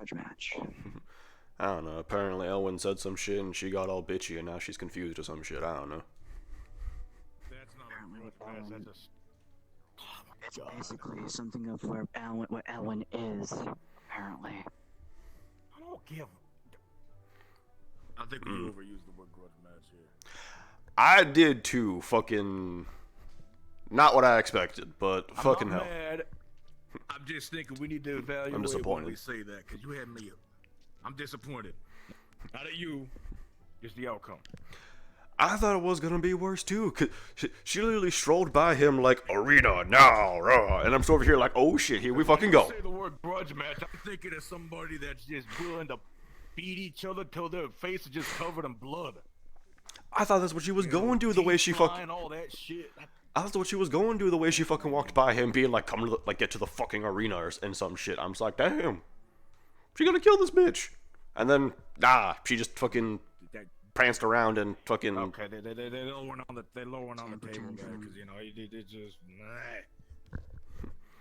grudge match? I don't know. Apparently Elwyn said some shit and she got all bitchy and now she's confused or some shit. I don't know. That's not a grudge match. That's just. It's basically something of what Elwyn is, apparently. I don't give. I think we overused the word grudge match here. I did too. Fucking. Not what I expected, but fucking hell. Mad. I'm just thinking we need to evaluate I'm disappointed. when we say that, because you had me. I'm disappointed. Not at you, just the outcome. I thought it was gonna be worse too, cause she literally strolled by him like arena now, rah, and I'm still over here like, oh shit, here we fucking go. Say the word grudge match. I'm thinking of somebody that's just willing to beat each other till their face is just covered in blood. I thought that's what she was going to, the way she fucking. All that shit. I thought that's what she was going to, the way she fucking walked by him, being like, come to the, like get to the fucking arena and some shit. I'm just like, damn, she gonna kill this bitch, and then she just fucking pranced around and fucking. Okay, they're lowering on the table there, because you know it just.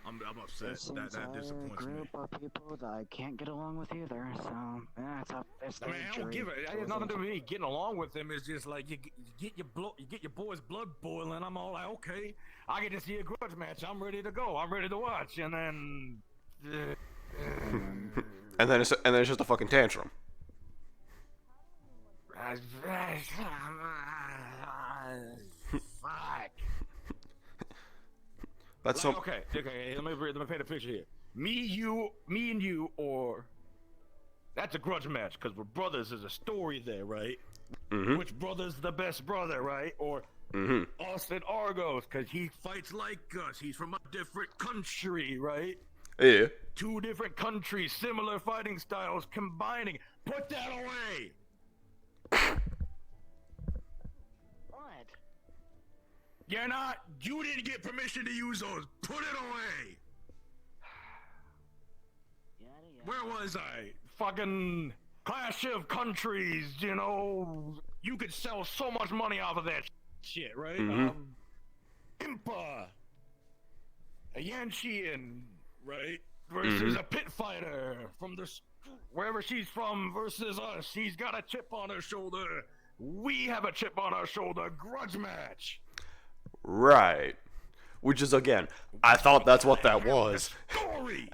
I'm upset. That disappoints me. Group of people that I can't get along with either. So yeah, it's I mean, I don't give it. It has nothing to do with me getting along with them. It's just like you get your boy's blood boiling. I'm all like, okay, I get to see a grudge match. I'm ready to go. I'm ready to watch. And then. and then it's just a fucking tantrum. Fuck. That's like, okay. Let me paint a picture here. Me and you, or that's a grudge match because we're brothers. There's a story there, right? Mm-hmm. Which brother's the best brother, right? Or Austin Argos because he fights like us. He's from a different country, right? Yeah. 2 different countries, similar fighting styles, combining. Put that away. What? You didn't get permission to use those. Put it away. Where was I? Fucking Clash of Countries, you know. You could sell so much money off of that shit, right? Impa. A Yanshian, right? Versus a pit fighter from wherever she's from versus us. She's got a chip on her shoulder. We have a chip on our shoulder. Grudge match. Right. Which is, again, I thought that's what that was. Story.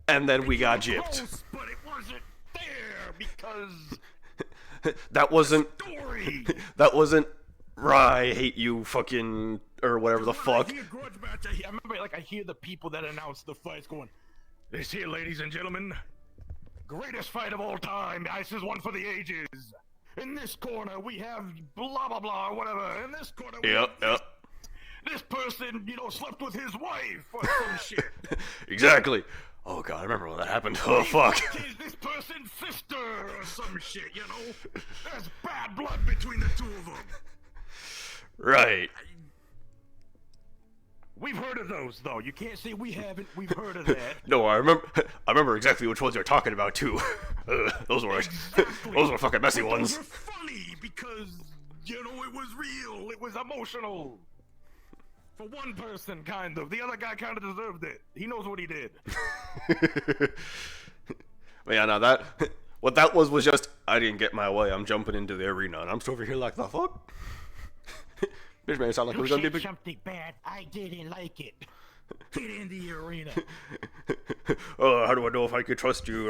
And then we got gypped. Close, but it wasn't there because that wasn't. Story. That wasn't. I hate you, fucking, or whatever the fuck. I hear grudge match. I remember, I hear the people that announce the fights going, "This here, ladies and gentlemen, greatest fight of all time. This is one for the ages. In this corner, we have blah blah blah, whatever. In this corner, we have this person, slept with his wife or some shit." Exactly. Oh god, I remember when that happened. Oh fuck. This person's sister or some shit, There's bad blood between the 2 of them. Right. We've heard of those, though. You can't say we haven't. We've heard of that. No, I remember exactly which ones you're talking about too. Those were fucking messy ones. Those were funny because it was real. It was emotional. For one person, kind of. The other guy kind of deserved it. He knows what he did. But yeah, no, what that was just, I didn't get my way. I'm jumping into the arena, and I'm still over here like, the fuck? Bitch made it sound like it was gonna be big. Something bad. I didn't like it. Get in the arena. Oh, how do I know if I can trust you?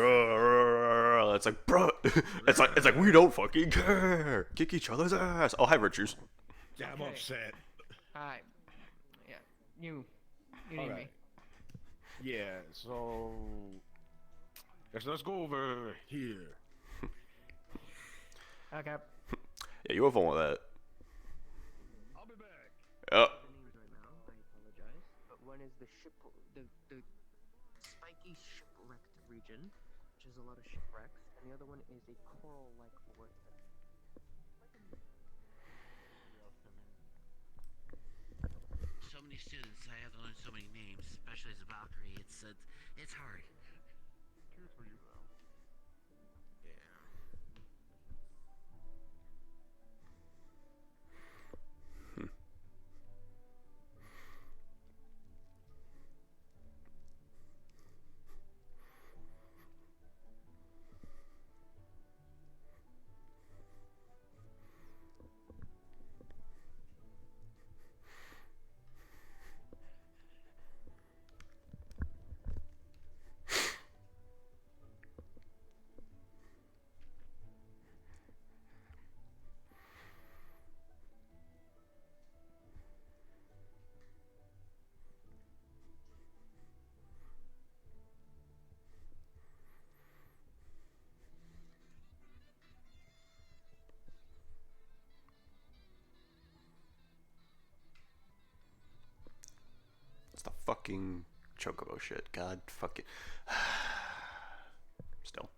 It's like, bro. It's like we don't fucking care. Kick each other's ass. Oh, hi, Virtues. Yeah, I'm upset. Alright. Yeah. You need me. Yeah, so let's go over here. Okay. Yeah, you have fun with that. I'll be back. Yep. Right now, I apologize, but one is the spiky shipwrecked region, which is a lot of shipwrecks, and the other one is a coral-like forest. So many students, I have to learn so many names, especially as a Valkyrie. It's hard. Curious for you, though. fucking chocobo shit. God fucking. Still.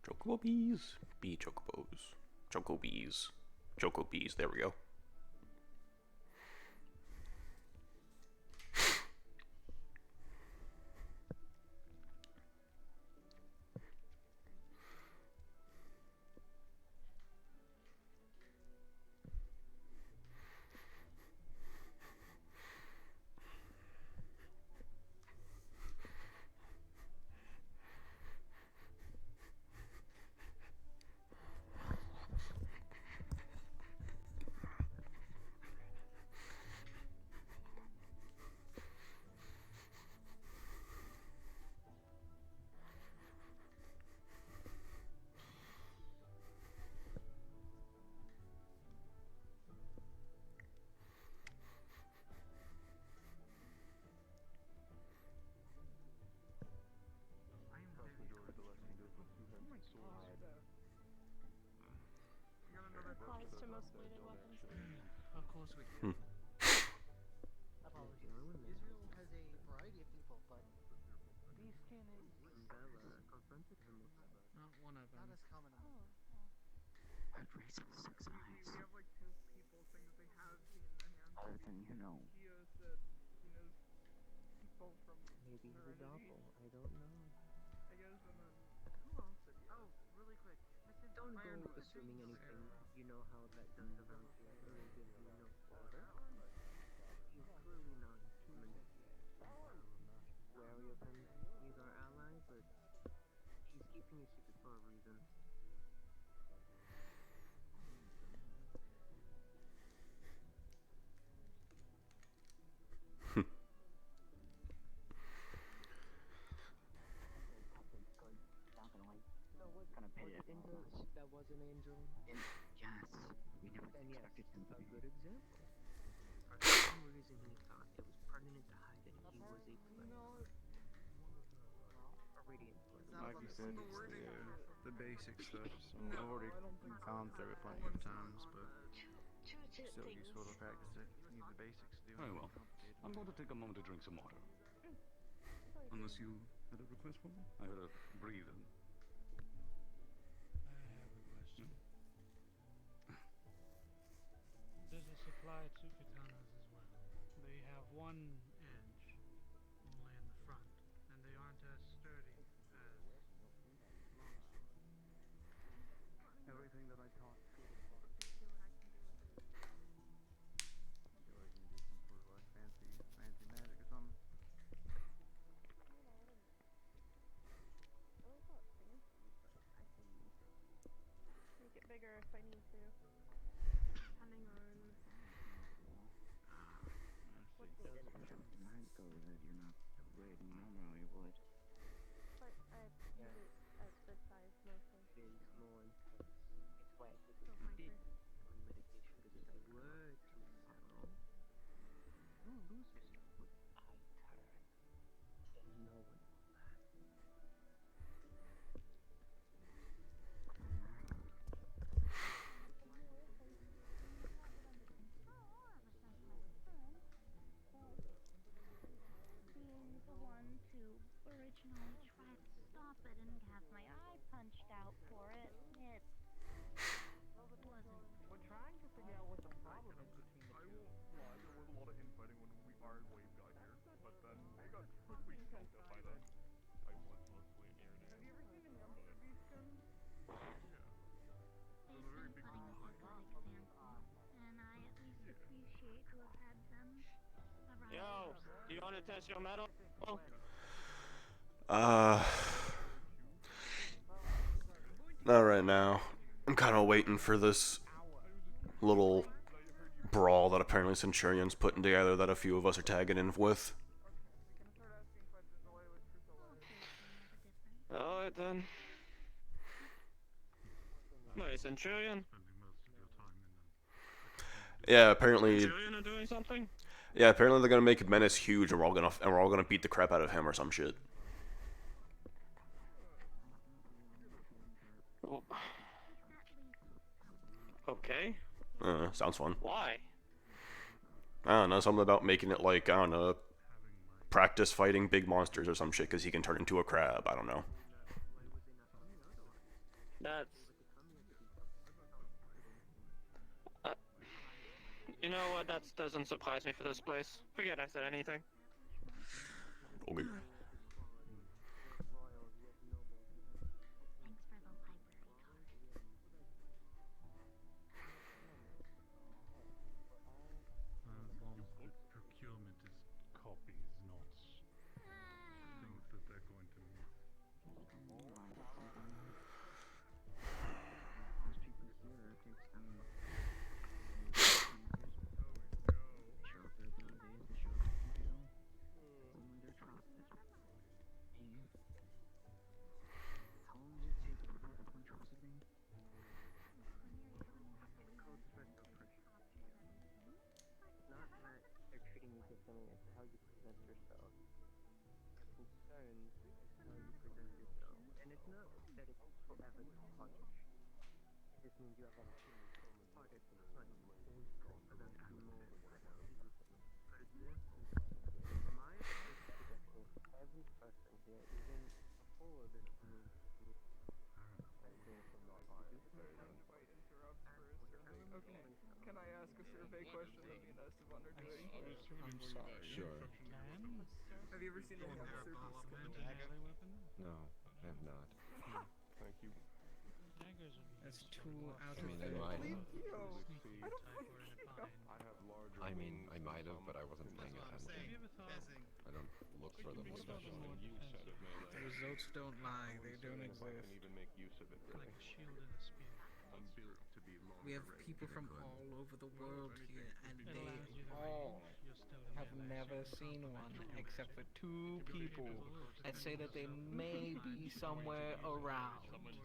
Chocobo bees. Bee chocobos. Choco bees. Choco bees. There we go. Applies to most weighted weapons. Of course we do. Apologies. Israel has a variety of people, but beef skin is Not one of them. not as common among them. What race with six eyes? We have like two people saying that they have seen a hand. Other than, you know. Kyo said he knows people from Maybe he's a Serenity, doppel. I don't know. I guess, and then who else said yes? Oh, really quick. Mrs. Don't go Ironwood. assuming anything. You know how that does around here. Really gives me no order. He's clearly not human. Wary of him. He's our ally, but he's keeping his secret for a reason. Angel, that was an angel. And yes, we never And yes, expected him to a be. good example. For some reason he thought it was pertinent to hide that he was a player. A radiant player. Like you said, it's the basic stuff, so I've already gone through it plenty of times, but still useful to practice it. You need the basics to do it. Very well. I'm going to take a moment to drink some water. Unless you had a request for me? I had a breathe in. I have a question. There's a supply to katanas as well. They have one edge only in the front, and they aren't as sturdy as longsword. Everything that I taught should apply. I feel like you can do some sort of like fancy magic or something. Make it bigger if I need to. Depending on what's needed. Might go that you're not the way you normally would. But I use it at this size mostly. Very small and it's why I think what you did on medication because if you were to follow, you lose yourself with eye turn. And no one will laugh. Being the one to originally try to stop it and have my eye punched out for it, it wasn't. We're trying to figure out what the problem is between the I two. won't lie, there was a lot of infighting when Iron Wave got here, but then we got quickly choked up by them. I was mostly near Have you ever seen a youngster beef skin? It was a very big Putting a good example, and I at least appreciate to have had them around. Yo, do you want to test your metal? Not right now. I'm kind of waiting for this little brawl that apparently Centurion's putting together that a few of us are tagging in with. Alright then. Wait, Centurion? Yeah, apparently. Centurion are doing something? Yeah, apparently they're gonna make Menace huge, and we're all gonna beat the crap out of him or some shit. Okay. Sounds fun. Why? I don't know, something about making it like, I don't know, practice fighting big monsters or some shit, because he can turn into a crab. I don't know. That's... you know what? That doesn't surprise me for this place. Forget I said anything. Okay. As long as the procurement is copies, not things that they're going to miss. Not that they're treating you differently, it's how you present yourself. Our concern is how you present yourself. And it's not that it's forever polished. It just means you have opportunities to polish the time for them to be more beautiful. But this is my suggestion for every person here, even before this move. Okay, can I ask a survey question that me and Nest have underdoing? I'm sorry. Sure. Have you ever seen a hamster beast? No, I have not. Thank you. That's too out I of mean, the I might have. I don't believe you. I have larger. I mean, I might have, but I wasn't paying attention. I don't look for them especially. The results don't lie, they don't I exist. can even make use of it. Really. I'm built to be long. We have people from all over the world here, and they all have never seen one, except for 2 people that say that they may be somewhere around. Someone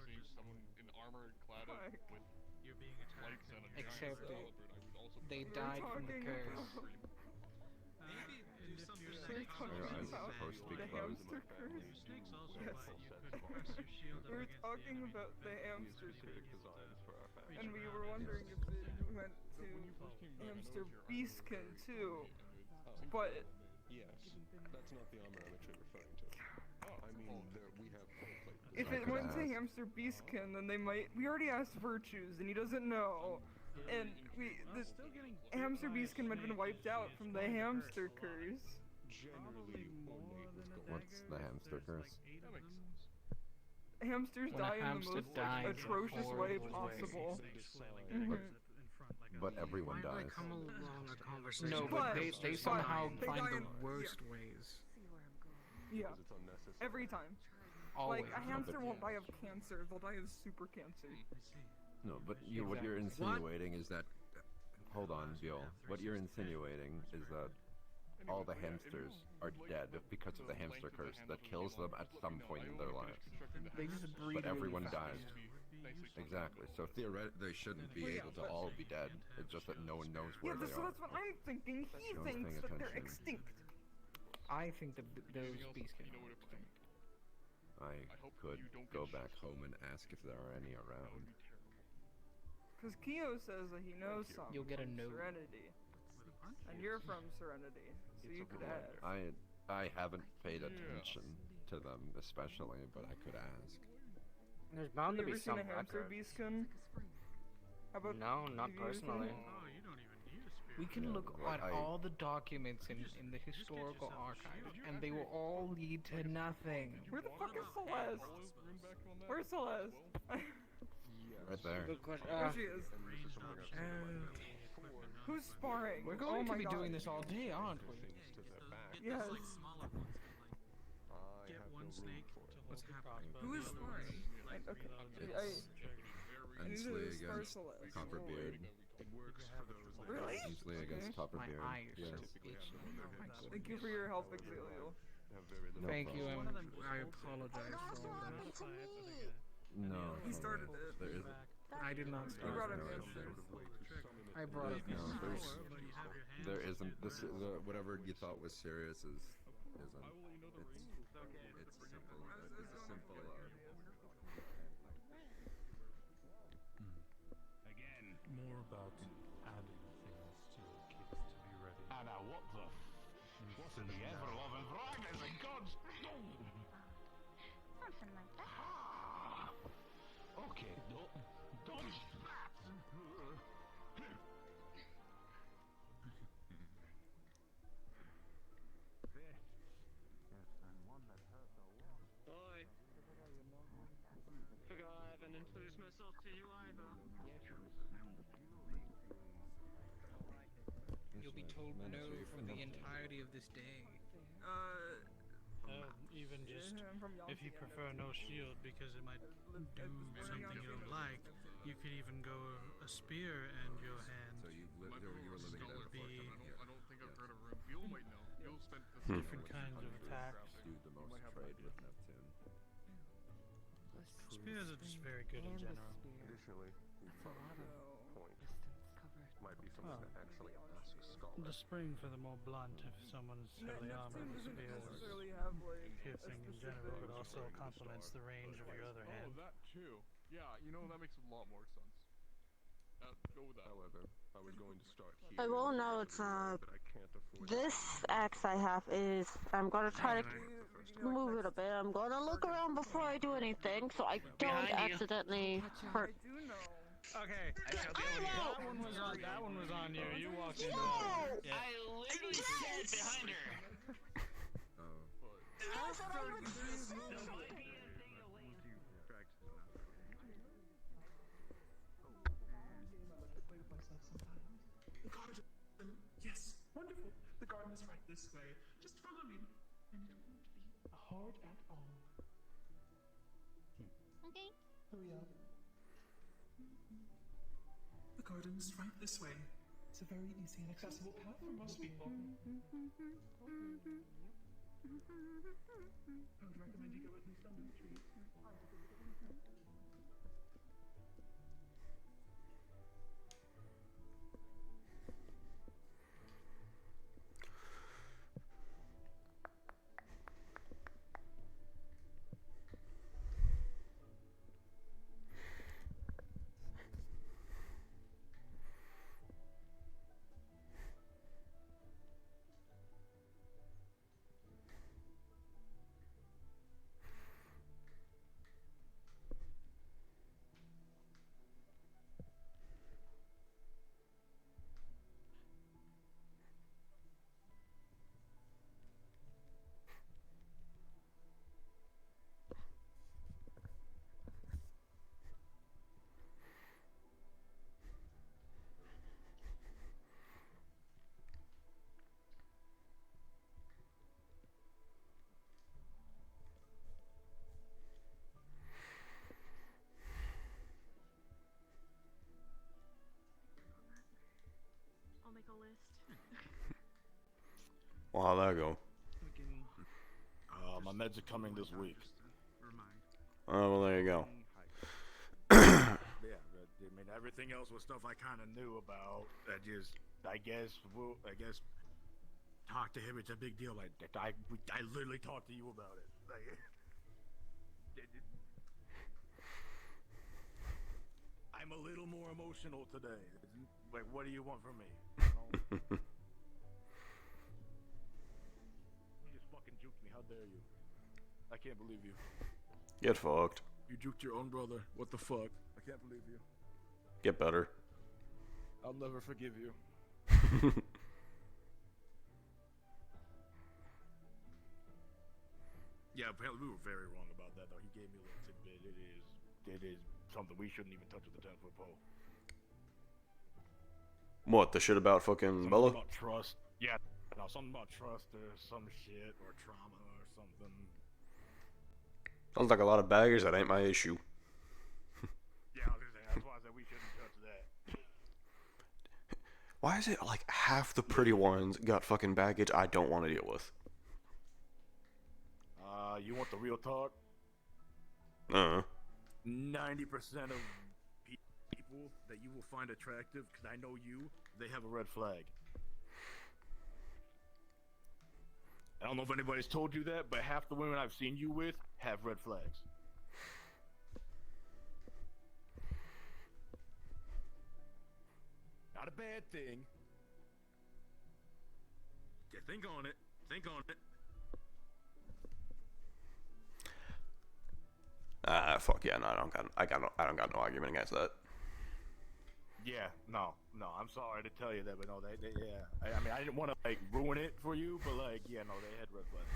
in armor clad with lights and a Except giant that halberd, I would also they prefer died to from the be curse. Their eyes are supposed to be the closed. hamster curse? Yes. We were talking about the hamster curse. And we were wondering if it went to hamster beastkin too. But Yes, that's not the armor I'm actually referring to. I mean, we have if it went to hamster beastkin, then they might. We already asked Virtues, and he doesn't know. And the hamster beastkin might have been wiped out from the hamster curse. What's the hamster curse? Hamsters When a die in the hamster most dies in atrocious way horrible possible. ways. But everyone Why do I dies. come along a conversation? No, But- but they but somehow they find die the in- worst ways. Yeah. Every time. Always. Like, a hamster won't die of cancer, they'll die of super cancer. No, but what you're insinuating is that. Hold on, Bill. What you're insinuating is that all the hamsters are dead because of the hamster curse that kills them at some point in their lives. They just breed But everyone really fast. dies. Exactly. So theoretically, they shouldn't be able to all be dead. It's just that no one knows where Yeah, they so are. that's what I'm thinking. He No one's thinks paying that they're attention. extinct. I think that there's beastkin. I could go back home and ask if there are any around. Because Kyo says that he knows some You'll get a from note. Serenity. And you're from Serenity, so you could ask. I haven't paid attention to them especially, but I could ask. There's bound to Have you be ever seen some a hamster record. beastkin? How about No, not have you ever seen personally. it? We can look at I- all the documents in the historical archive, and they will all lead to nothing. Where the fuck is Celeste? Where's Celeste? Right there. Good question. There she is. Okay. Who's sparring? We're Oh going to my be God. doing this all day, aren't we? Yes. What's happening? Who is sparring? Okay. It's I need Hensley to spar against Celeste. Copperbeard. Really? Hensley against Copperbeard. My eyes Yes. are itching. Oh my Thank you for your help, Exilio. No Thank you, problem. and I apologize for all that. No. He it's started alright. it. There is I did not You brought up No, answers. I brought up No, answers. there isn't. This whatever you thought was serious isn't. It's a simple. It's a simple. Again. More about adding things to your kit to be ready. Anna, what the? What in the ever-loving brightness and God's... Something like that. Okay, don't... Boy. Figure I haven't introduced myself to you either. You'll be told no for the entirety of this day. Even just Yeah, I'm from if you Yonsei, prefer no shield because it might do something you don't like, you could even go a spear and your hand. So you were living in a be I don't think I've heard of her. Bill might know. Bill spent the different kinds of attacks. Do the most trade with Neptune. Spears are just very good in general. Additionally, That's a lot of point distance covered. might be something to actually ask a scholar. The spring for the more blunt if someone's heavily armored. The doesn't spear necessarily is have like piercing in general, but also complements the range of your other Oh, hand. that too. Yeah, you know, that makes a lot more sense. Go with that. However, I was going to start here. I will note, but I can't afford this axe I have is, I'm gonna try to move it a bit. I'm gonna look around before I do anything, so I don't Behind you. accidentally hurt. Okay, that one was on you. You walked into that. Yeah. I literally said behind her. Yes, wonderful. The garden is right this way. Just follow me, and it won't be hard at all. Okay. Hurry up. The garden is right this way. It's a very easy and accessible path for most people. I would recommend you go at least under the trees. I'll make a list. Well, how'd that go? My meds are coming this week. Oh, well, there you go. Yeah, I mean, everything else was stuff I kind of knew about. I guess talk to him. It's a big deal. Like I literally talked to you about it. Like, I'm a little more emotional today. Like, what do you want from me? You just fucking juked me. How dare you? I can't believe you. Get fucked. You juked your own brother. What the fuck? I can't believe you. Get better. I'll never forgive you. Yeah, apparently we were very wrong about that, though. He gave me a little tidbit. It is something we shouldn't even touch with a 10-foot pole. What, the shit about fucking Something Bella? about trust. Yeah, no, something about trust or some shit or trauma or something. Sounds like a lot of baggage. That ain't my issue. Yeah, I was gonna say, that's why I said we shouldn't touch that. Why is it like half the pretty ones got fucking baggage I don't want to deal with? You want the real talk? 90% of people that you will find attractive, because I know you, they have a red flag. I don't know if anybody's told you that, but half the women I've seen you with have red flags. Not a bad thing. Yeah, think on it. Think on it. Fuck yeah, no, I don't got no argument against that. Yeah, no, I'm sorry to tell you that, but no, yeah. I mean, I didn't want to like ruin it for you, but like, yeah, no, they had red flags.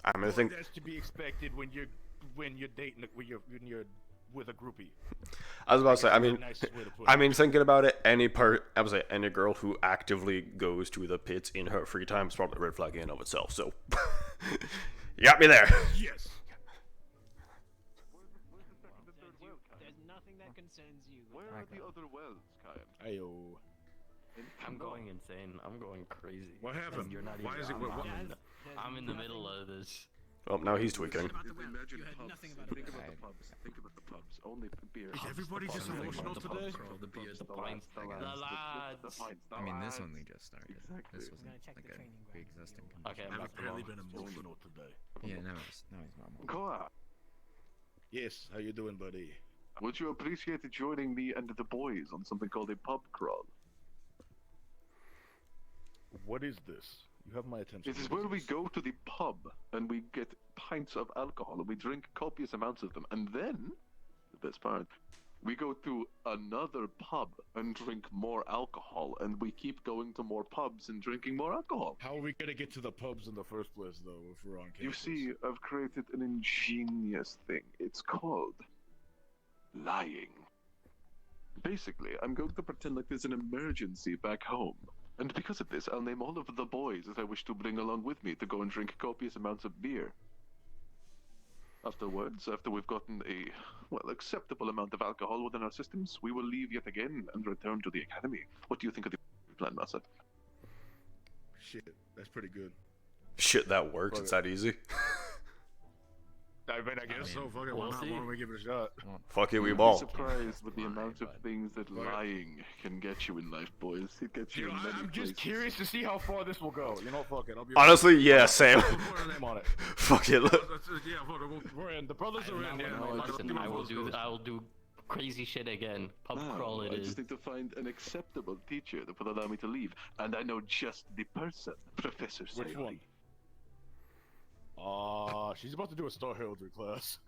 I mean, I think that's to be expected when you're dating, when you're with a groupie. I was about to say, I mean, the nicest way to put it. I mean, thinking about it, any girl who actively goes to the pits in her free time is probably a red flag in and of itself. So, you got me there. Yes. There's nothing that concerns you. Where are the other wells, Kyle? Ayo. I'm going insane. I'm going crazy. What happened? You're not Why even, is it? I'm in the middle of this. Oh, now he's tweaking. Imagine pubs. Think about the pubs. Think about the pubs. Only beer. Is everybody just emotional today? The beer, the pints, the lads. I mean, this only just started. Exactly. This wasn't like a pre-existing Okay, condition. I'm I've barely been emotional today. Yeah, now he's normal. Koa, Yes, how you doing, buddy? would you appreciate joining me and the boys on something called a pub crawl? What is this? You have my attention. It is where we go to the pub and we get pints of alcohol and we drink copious amounts of them. And then, the best part, we go to another pub and drink more alcohol. And we keep going to more pubs and drinking more alcohol. How are we gonna get to the pubs in the first place, though, if we're on campus? You see, I've created an ingenious thing. It's called lying. Basically, I'm going to pretend like there's an emergency back home. And because of this, I'll name all of the boys that I wish to bring along with me to go and drink copious amounts of beer. Afterwards, after we've gotten a, well, acceptable amount of alcohol within our systems, we will leave yet again and return to the academy. What do you think of the plan, Masa? Shit, that's pretty good. Shit, that works. It's that easy. I mean, I guess so. Fuck it, why not? Why don't we give it a shot? Fuck it, we You'll ball. be surprised with the amount of things that lying can get you in life, boys. It gets you in many I'm places. just curious to see how far this will go. You know, fuck it. I'll be Honestly, yeah, same. We'll put our name on it. Fuck it. Yeah, fuck it. We're in. The brothers are in. Yeah, I will do crazy shit again. Pub crawl it I is. just need to find an acceptable teacher that will allow me to leave, and I know just the person, Professor Which Sayori. one? She's about to do a Star Heraldry class.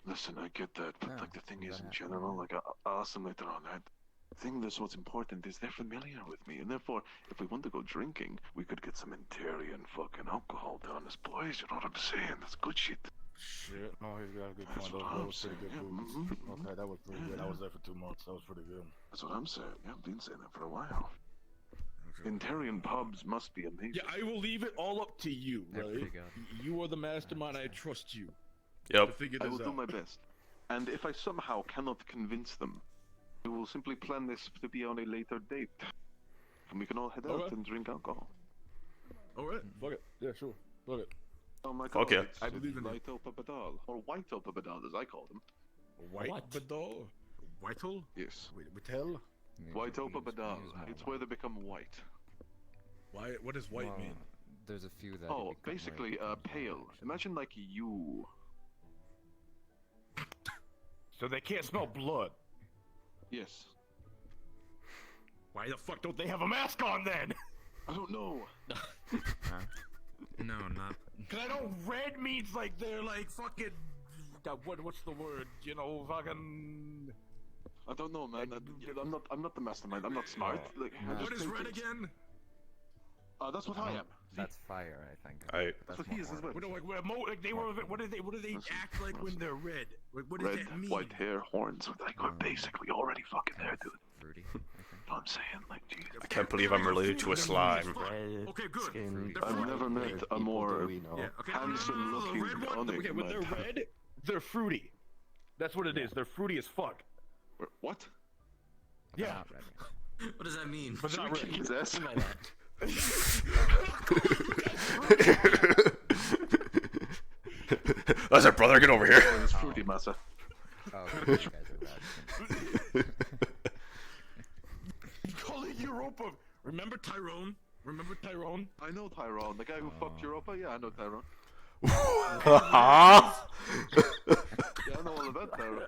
Listen, I get that, but like the thing is, in general, like I'll ask them later on. The thing that's what's important is they're familiar with me, and therefore, if we want to go drinking, we could get some Interior fucking alcohol down as boys. You know what I'm saying? That's good shit. Shit, no, he's got a good That's point. what That I'm was pretty good saying, booze. yeah, Okay, that was pretty good. I was there for 2 months. That was pretty good. That's what I'm saying. Yeah, I've been saying that for a while. Interior pubs must be amazing. Yeah, I will leave it all up to you, They're right? pretty good. You are the mastermind. I trust you. Yep. To figure I this will do out. my best. And if I somehow cannot convince them, we will simply plan this to be on a later date. And we can all head out Okay. and drink alcohol. Alright, fuck it. Yeah, sure. Fuck it. Oh my Fuck god, yeah. it's I believe in it. White Opabadal, or White Opabadal as I call them. White What? Badal? Whitehall? Yes. Whitehall? White Opabadal. use more It's where they become white. Why? What does white Well, mean? There's a few that. Oh, become basically, become pale. actually. Imagine like you. So they can't smell blood. Yes. Why the fuck don't they have a mask on then? I don't know. Huh? No, not. Cause I know red means like they're like fucking. What's the word? You know, fucking. I don't know, man. I'm not the mastermind. I'm not smart. Like, I What just is think red things. again? That's what I am. That's fire, I think. Alright. That's what he is as well. What, like they were. What do they act like when they're red? What does Red, that mean? white hair, horns. Like we're basically already fucking there, dude. Fruity, I think. Know what I'm saying, like, geez. I can't believe I'm related to a slime. Okay, good. Skin, I've never met a more Yeah, okay. handsome-looking The red one. Onyx Okay, when they're man. red, they're fruity. That's what it is. They're fruity as fuck. What? They're Yeah. not red. What does that mean? But not Kick red. his ass. What do you mean by that? That's our brother. Get over here. It's fruity, Masa. Oh, okay, you guys are red. Calling Europa. Remember Tyrone? Remember Tyrone? I know Tyrone, the guy who fucked Europa. Yeah, I know Tyrone. Huh? Yeah, I know all about Tyrone.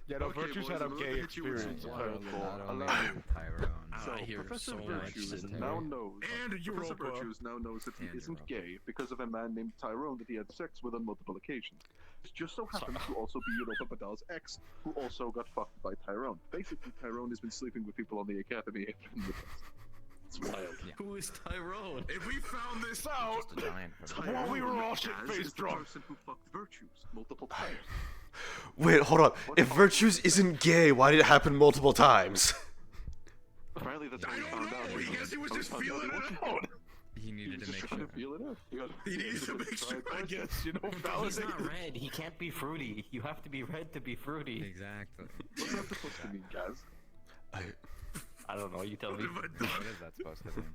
Yeah, no, Okay, Virtues boys, had a I'm gonna gay hit you with some experience. hardcore. only Allow me. Tyrone. So, I hear Professor so much Virtues in now here. knows. And Professor Europa. Virtues now knows that he And isn't Europa. gay because of a man named Tyrone that he had sex with on multiple occasions. This just so happens to also be Europa Badal's ex, who also got fucked by Tyrone. Basically, Tyrone has been sleeping with people on the academy. It's wild. Who is Tyrone? If we found this out Just a giant. while we were all Tyrone, shit Gaz, faced is the drunk. person who fucked Virtues multiple times. Wait, hold on. If Virtues isn't gay, why did it happen multiple times? Apparently that's how I we don't found know. out. I guess he was How we just found feeling he it wasn't out. gay. He He needed was to just make trying sure. to feel it out. He needed to make sure, I guess, you know, He's validate. not red. He can't be fruity. You have to be red to be fruity. Exactly. What's that supposed to mean, Gaz? I don't know. You tell me. What is that supposed to mean?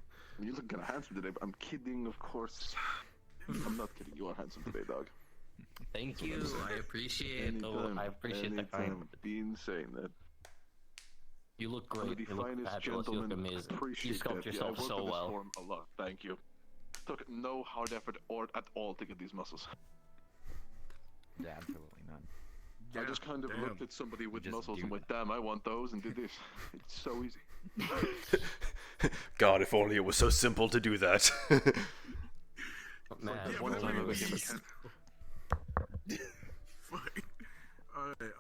You look kinda handsome today, but I'm kidding, of course. I'm not kidding, you are handsome today, dog. Thank you. I appreciate the. I appreciate the kind. Anytime. Being saying that. You look One of great. the You look finest fabulous. You look gentlemen. amazing. Appreciate You sculpt that. yourself yeah, I worked so on this well. form a lot. Thank you. Took no hard effort or at all to get these muscles. Yeah, absolutely none. I just kind of damn. looked at somebody with just muscles do and went, damn, I want those, and did this. It's so easy. God, if only it was so simple to do that. Man, Yeah, One but time that I was makes in sense. Fuck. Alright,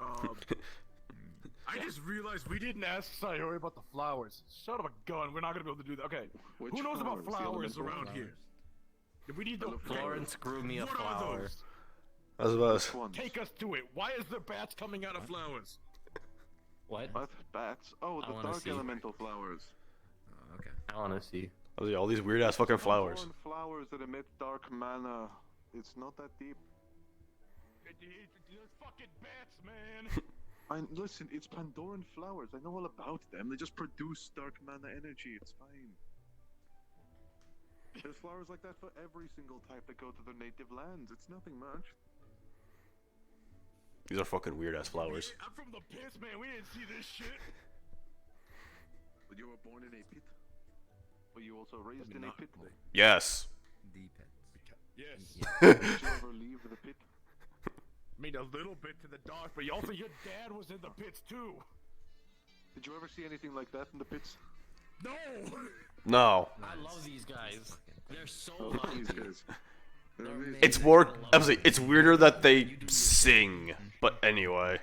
I just realized we didn't ask Sayori about the flowers. Son of a gun, we're not gonna be able to do that. Okay, Which who knows about flowers? The flowers elemental around here? Yeah, we need to. Florence grew me a What are flower. those? I was about to... Ones. Take us to it. Why is there bats coming out of flowers? What? What? Bats? Oh, I the wanna dark see. elemental flowers. Oh, okay. I want to see. Oh, yeah, all these weird ass fucking flowers. Foreign flowers that emit dark mana. It's not that deep. There's fucking bats, man. Listen, it's Pandoran flowers. I know all about them. They just produce dark mana energy. It's fine. There's flowers like that for every single type that go to their native lands. It's nothing much. These are fucking weird ass flowers. I'm from the piss, man. We didn't see this shit. But you were born in a pit. Were you also raised in a not pit? Yes. The pets. Yes. Did you ever leave the pit? I mean, a little bit to the dark, but also your dad was in the pits too. Did you ever see anything like that in the pits? No. No. I love these guys. They're so Oh, these lucky. guys. They're amazing. It's more... Obviously, it's weirder that they sing. But anyway.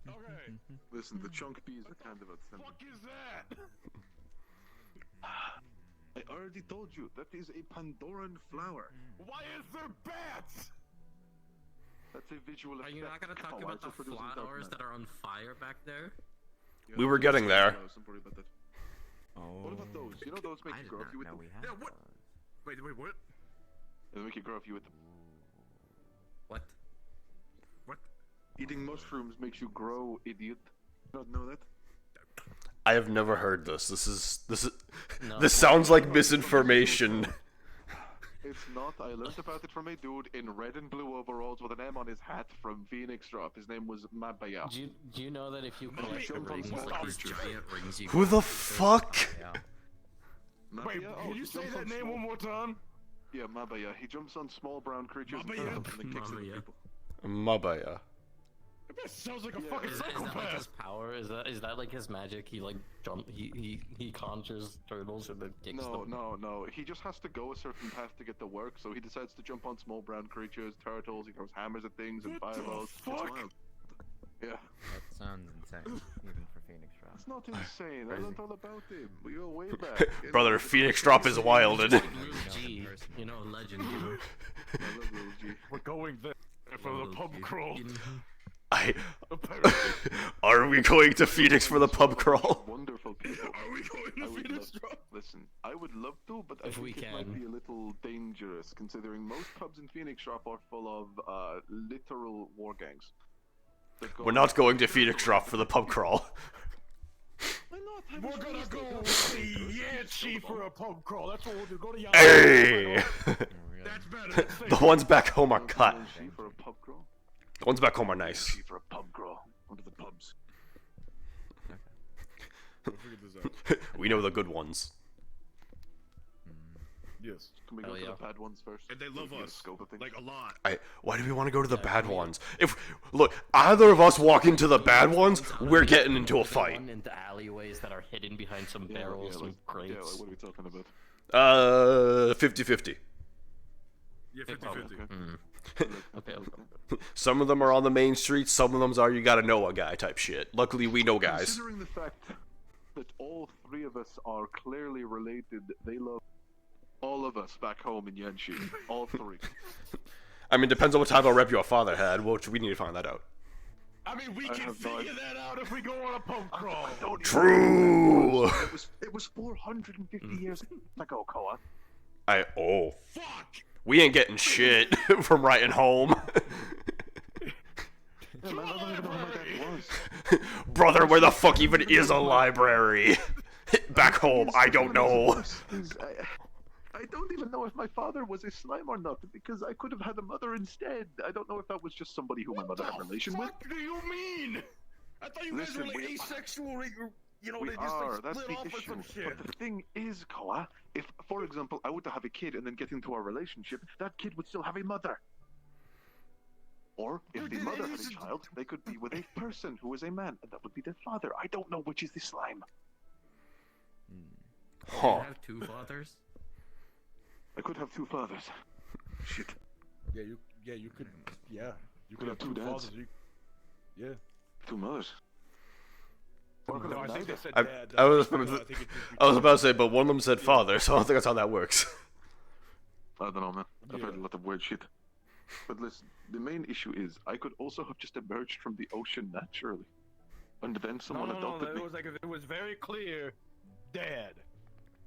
Okay. Listen, the chunk bees are kind of outstanding. Fuck is that? I already told you, that is a Pandoran flower. Why is there bats? That's a visual Are effect. you not gonna talk about the flowers that are on fire back there? We were getting there. Don't worry about that. Oh. What about those? You know those make I you did grow if not you eat know them? we had Yeah, what? those. Wait, what? They make you grow if you eat them. What? What? Eating mushrooms makes you grow, idiot. You don't know that? I have never heard this. This is... No. This sounds like misinformation. It's not. I learned about it from a dude in red and blue overalls with an M on his hat from Phoenix Drop. His name was Mabaya. Do you know that if you collect the jump on rings, small like these creatures. giant rings, you Who the fuck? Yeah. Wait, Mabaya? can you he say jumps that on name small- one more time? Yeah, Mabaya. He jumps on small brown creatures and Mabaya? turns them and then kicks them at Mabaya. people. Mabaya. That sounds like a Yeah, fucking Is that like psychopath. his power? Is that like his magic? He like he conjures turtles and then kicks No, them. no. He just has to go a certain path to get to work, so he decides to jump on small brown creatures, turtles, he throws hammers at things and What the fireballs. It's fuck? wild. Yeah. That sounds insane, even for Phoenix Drop. It's not insane. I Crazy. learned all about him. We go way back. Brother, Phoenix Drop is wild. Lil G, you know, legend. You know? I love Lil G. We're going there for the Lil pub G. crawl. Are we going to Phoenix for the pub crawl? Wonderful people. Are we going I to would Phoenix love, Drop? listen, I would love to, but I If we think it might can. be a little dangerous, considering most pubs in Phoenix Drop are full of literal war gangs. that go- We're not going to Phoenix Drop for the pub crawl. Why not? I We're was gonna raised go there. see Yanchi for a pub crawl. That's what we'll do. Go to Yanchi. Hey! That's better. That's The ones back home are cut. Yanchi for a pub crawl. The ones back home are nice. Yanchi for a pub crawl. We'll figure this out. We know the good ones. Yes. Can we go to the bad ones first? And they love us, like a lot. Why do we want to go to the bad ones? Look, either of us walk into the bad ones, we're getting into a fight. Into alleyways that are hidden behind some barrels, some crates. Yeah, like, what are we talking about? 50-50. Yeah, 50-50. Okay. Some of them are on the main streets, some of them are you gotta know a guy type shit. Luckily, we know guys. Considering the fact that all three of us are clearly related, they love all of us back home in Yanxi. All three. I mean, depends on what type of rep your father had, which we need to find that out. I mean, we can figure that out if we go on a pub crawl. True! It was 450 years ago, Koa. Oh. Fuck! We ain't getting shit from writing home. Yeah, man, I don't even know who my dad was. Brother, where the fuck even is a library? Back home, I don't know. I don't even know if my father was a slime or not, because I could have had a mother instead. I don't know if that was just somebody who my mother had a relation with. What do you mean? I thought you guys were like asexual, you know, We they just are, like that's split the off or issue. some shit. But the thing is, Koa, if, for example, I were to have a kid and then get into a relationship, that kid would still have a mother. Or, if the mother had a child, they could be with a person who is a man, and that would be their father. I don't know which is the slime. You have two fathers? I could have two fathers. Shit. Yeah, you could have two dads. fathers. Yeah. Two mothers. Or could No, have I think they neither. said I dad. was about to say, but one of them said father, so I don't think that's how that works. I don't know, man. I've heard a lot of weird shit. But listen, the main issue is I could also have just emerged from the ocean naturally, and then someone adopted me. It was very clear, Dad.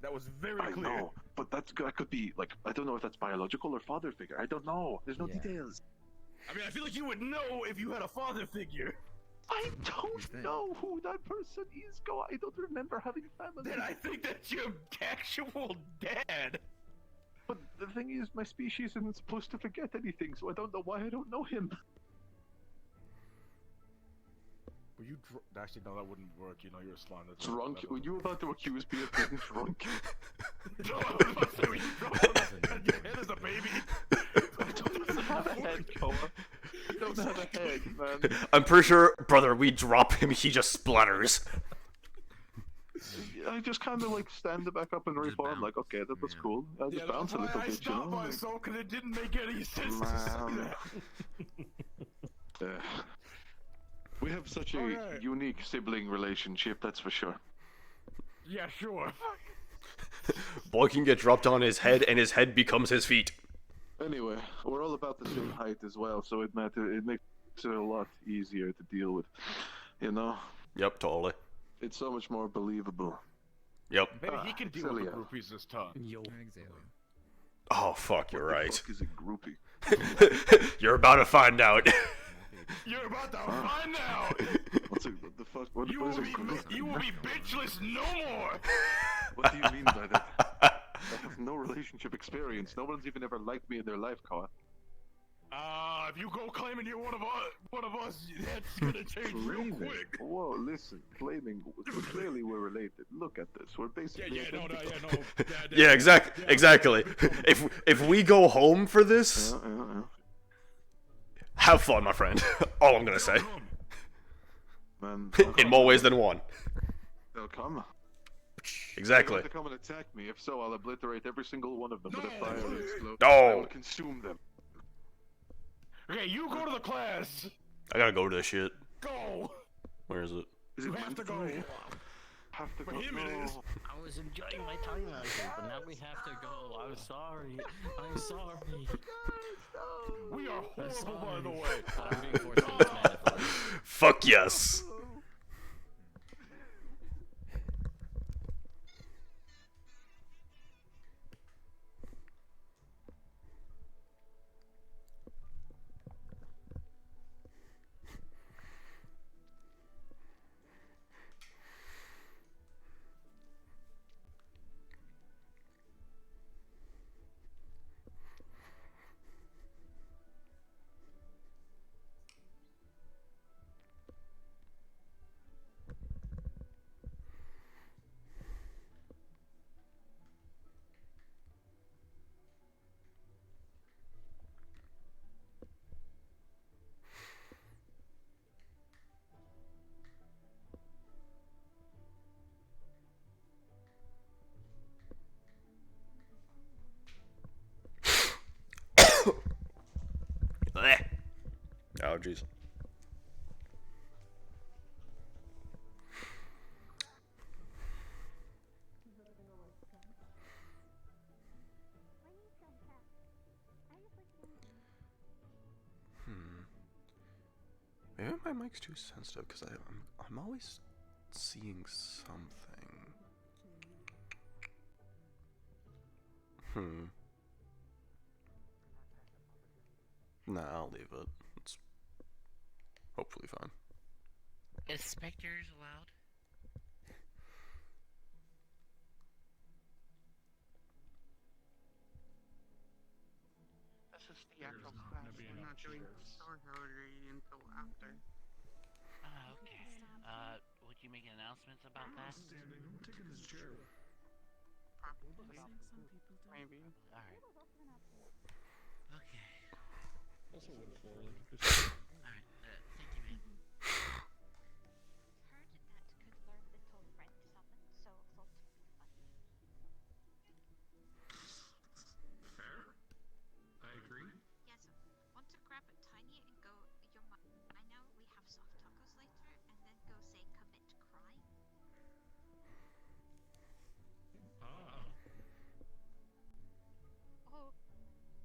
That was very clear. I know, but that could be like, I don't know if that's biological or father figure. I don't know. There's no details. I mean, I feel like you would know if you had a father figure. I don't know who that person is. I don't remember having family. Then I think that's your actual dad. But the thing is, my species isn't supposed to forget anything, so I don't know why I don't know him. Were you actually, no, that wouldn't work. You know, you're a slime. Drunk? Were you about to accuse me of being drunk? No, I was about to say, were you drunk? Your head is a baby. I don't have a head, Koa. I don't have a head, man. I'm pretty sure, brother, we drop him, he just splatters. I just kind of like stand back up and reform, like, okay, that was cool. I just bounce a little bit, you know? I stopped myself because it didn't make any sense Man. to say that. We have such a unique sibling relationship, that's for sure. Yeah, sure. Boy can get dropped on his head, and his head becomes his feet. Anyway, we're all about the same height as well, so it makes it a lot easier to deal with, you know? Yep, totally. It's so much more believable. Yep. Maybe he can deal with the groupies this time. Yo. Oh, fuck, you're right. What the fuck is a groupie? You're about to find out. You're about to find out! What's the fuck? What is a groupie? You will be bitchless no more! What do you mean by that? I have no relationship experience. No one's even ever liked me in their life, Koa. If you go claiming you're one of us, that's gonna change real quick. Whoa, listen, claiming clearly we're related. Look at this. We're basically Yeah, exactly. If we go home for this, have fun, my friend. All I'm gonna say. Man, in more ways than one. They'll come. Exactly. They're going to come and attack me. If so, I'll obliterate every single one of them with a fiery explosion. No. I will consume them. Okay, you go to the class. I gotta go to this shit. Go. Where is it? You have to go. Have to For go. him it is. I was enjoying my time out here, but now we have to go. I'm sorry. I'm sorry. We are horrible, by the way. But I'm being forced to this metaphor. Fuck yes. Allergies. Maybe my mic's too sensitive because I'm always seeing something. Nah, I'll leave it. It's hopefully fine. Is specters allowed? This is the actual class. I'm not doing story until after. Okay. Would you make announcements about that? Standing, I'm taking his chair. Probably. Maybe. Alright. Okay. Also went forward. Alright, thank you, man. Heard that could learn little red summon, so thought it would be funny. Fair. I agree. Yes, want to grab a tiny and go, you're mine now, we have soft tacos later, and then go say commit crime? Ah. Oh,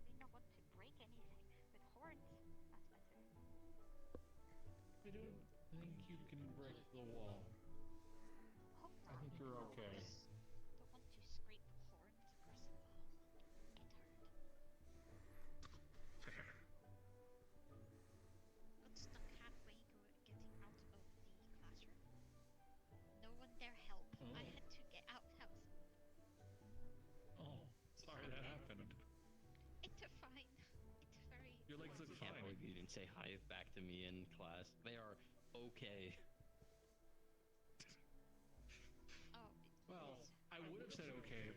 they don't want to break anything with horns. That's better. I don't think you can break the wall. I think you're okay. Don't want to scrape horns across the wall. Get hurt. Fair. Got stuck halfway getting out of the classroom. No one dare help. Oh. I had to get out. Oh, sorry that happened. It's fine. It's very. Your legs look Can't fine. believe you didn't say hi back to me in class. They are okay. Oh. Well, I would have said okay,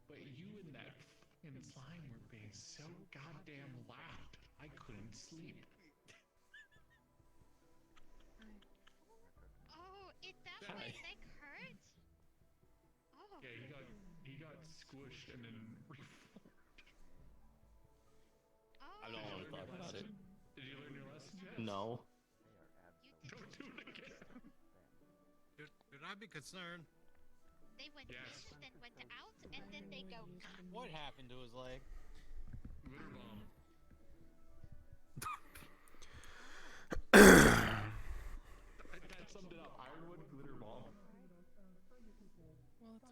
but you and that fucking slime were being so goddamn loud. I couldn't sleep. Oh, it that Yeah. my leg hurts. Oh. Yeah, he got squished and then reformed. Oh. I don't want to talk about it. Did you learn your lesson yet? No. Don't do it again. Should I be concerned? They went Yes. in, then went out, and then they go. What happened to his leg? Glitter bomb. That summed it up. Ironwood, glitter bomb. Well, it's more glitter bomb than.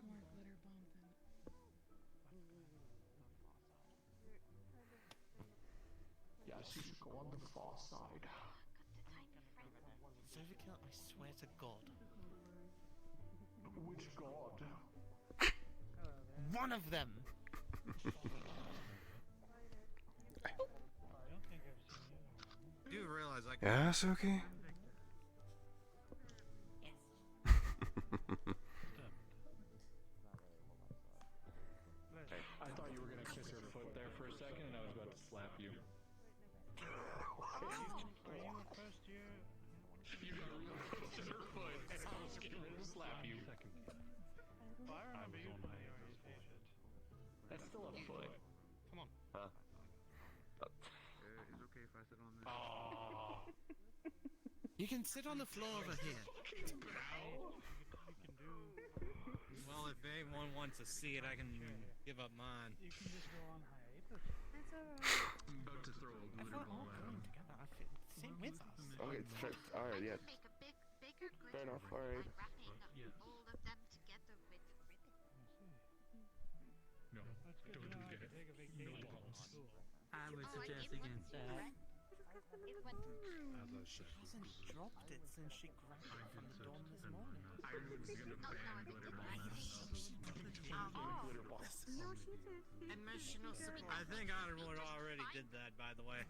Yes, you should go on the far side. Cervical, I swear to God. Which god? One of them! Do you realize I can... Yeah, Suki? I thought you were gonna kiss her foot there for a second and I was about to slap you. Are you a first year? You got real close to her foot and I was getting ready to slap you. Well, I remember you playing orientation. That's still a foot. Come on. Huh? Is it okay if I sit on this? Aww. You can sit on the floor over here. You can do. Well, if anyone wants to see it, I can give up mine. You can just go on hiatus. That's alright. I'm about to throw a If glitter we're all ball at going him. together, sit with us. Okay, alright, yeah. Make a bigger glitter Fair enough, by alright. wrapping all of them together with ribbon. No, That's good don't to do know I that. can take a No vacation. balls. Cool. I would Oh, suggest it went against through, that. right? It went through. She hasn't dropped it since she grabbed it from the dorm this morning. Ironwood's gonna ban glitter balls. Glitter balls. I think Ironwood already did that, by the way.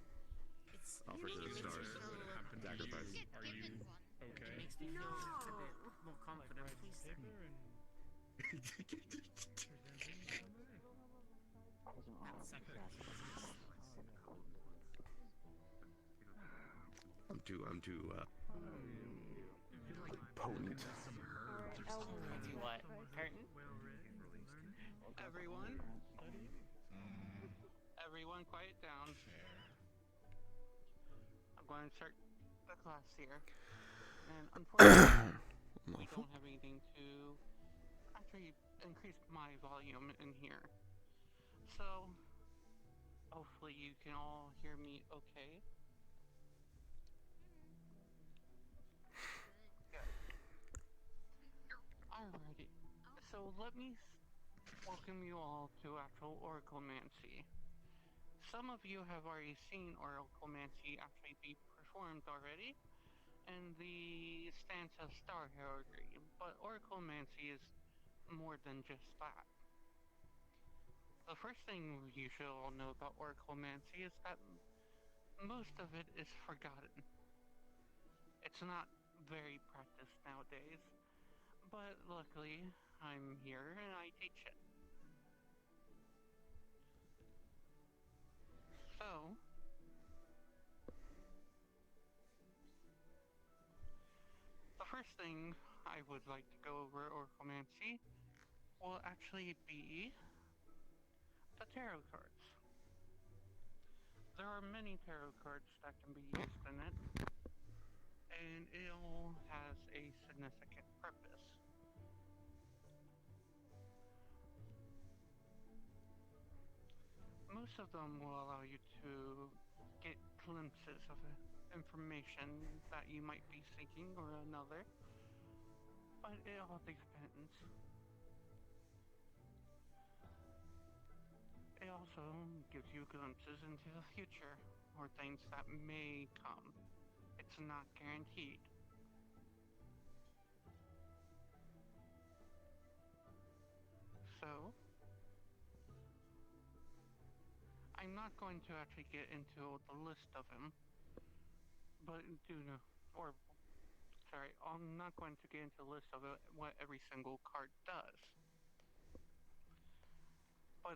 Offer to the stars. Happened to you. Sacrifice. Are you okay? Makes me feel a bit more confident. Please sir. Paper and I'm too potent. What? Curtain? Everyone quiet down. I'm going to start the class here. And unfortunately, we don't have anything to actually increase my volume in here. So, hopefully you can all hear me okay. Good. Alrighty. So let me welcome you all to actual Oraclemancy. Some of you have already seen Oraclemancy actually be performed already in the stance of Star Heraldry, but Oraclemancy is more than just that. The first thing you should all know about Oraclemancy is that most of it is forgotten. It's not very practiced nowadays, but luckily I'm here and I teach it. So, the first thing I would like to go over Oraclemancy will actually be the tarot cards. There are many tarot cards that can be used in it, and it all has a significant purpose. Most of them will allow you to get glimpses of information that you might be seeking or another, but it all depends. It also gives you glimpses into the future, or things that may come. It's not guaranteed. So, I'm not going to actually get into the list of them, but I'm not going to get into a list of what every single card does. But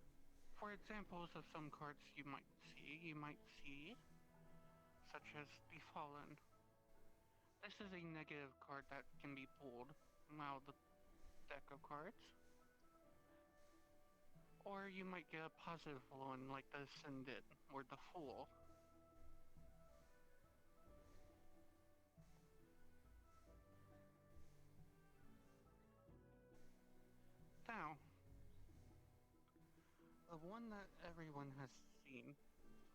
for examples of some cards you might see, such as the Fallen. This is a negative card that can be pulled out of the deck of cards. Or you might get a positive one like the Ascended or the Fool. Now, the one that everyone has seen.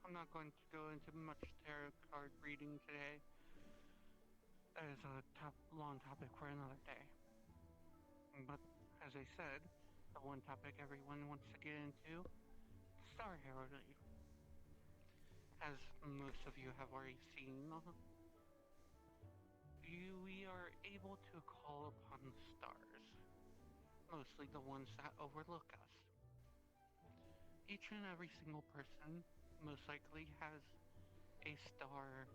I'm not going to go into much tarot card reading today. That is a long topic for another day. But as I said, the one topic everyone wants to get into, Star Heraldry. As most of you have already seen, we are able to call upon the stars, mostly the ones that overlook us. Each and every single person most likely has a star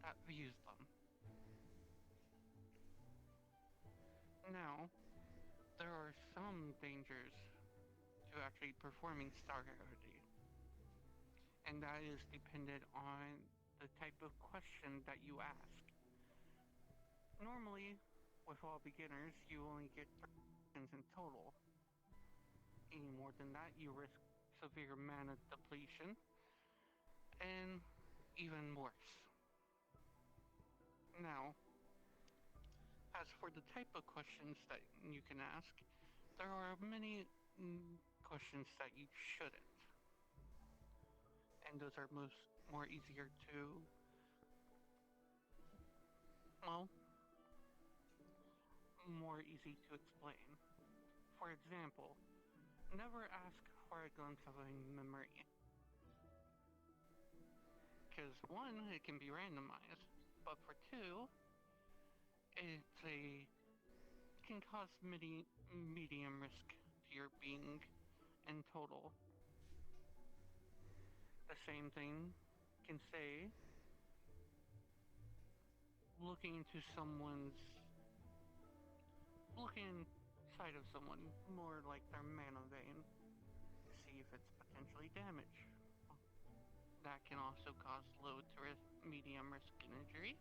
that views them. Now, there are some dangers to actually performing star heraldry, and that is dependent on the type of question that you ask. Normally, with all beginners, you only get 3 questions in total. Any more than that, you risk severe mana depletion, and even worse. Now, as for the type of questions that you can ask, there are many questions that you shouldn't. And those are more easier to, well, more easy to explain. For example, never ask for a glimpse of a memory. Because 1, it can be randomized, but for 2, it can cause medium risk to your being in total. The same thing can say looking inside of someone, more like their mana vein, to see if it's potentially damaged. That can also cause low to medium risk injury.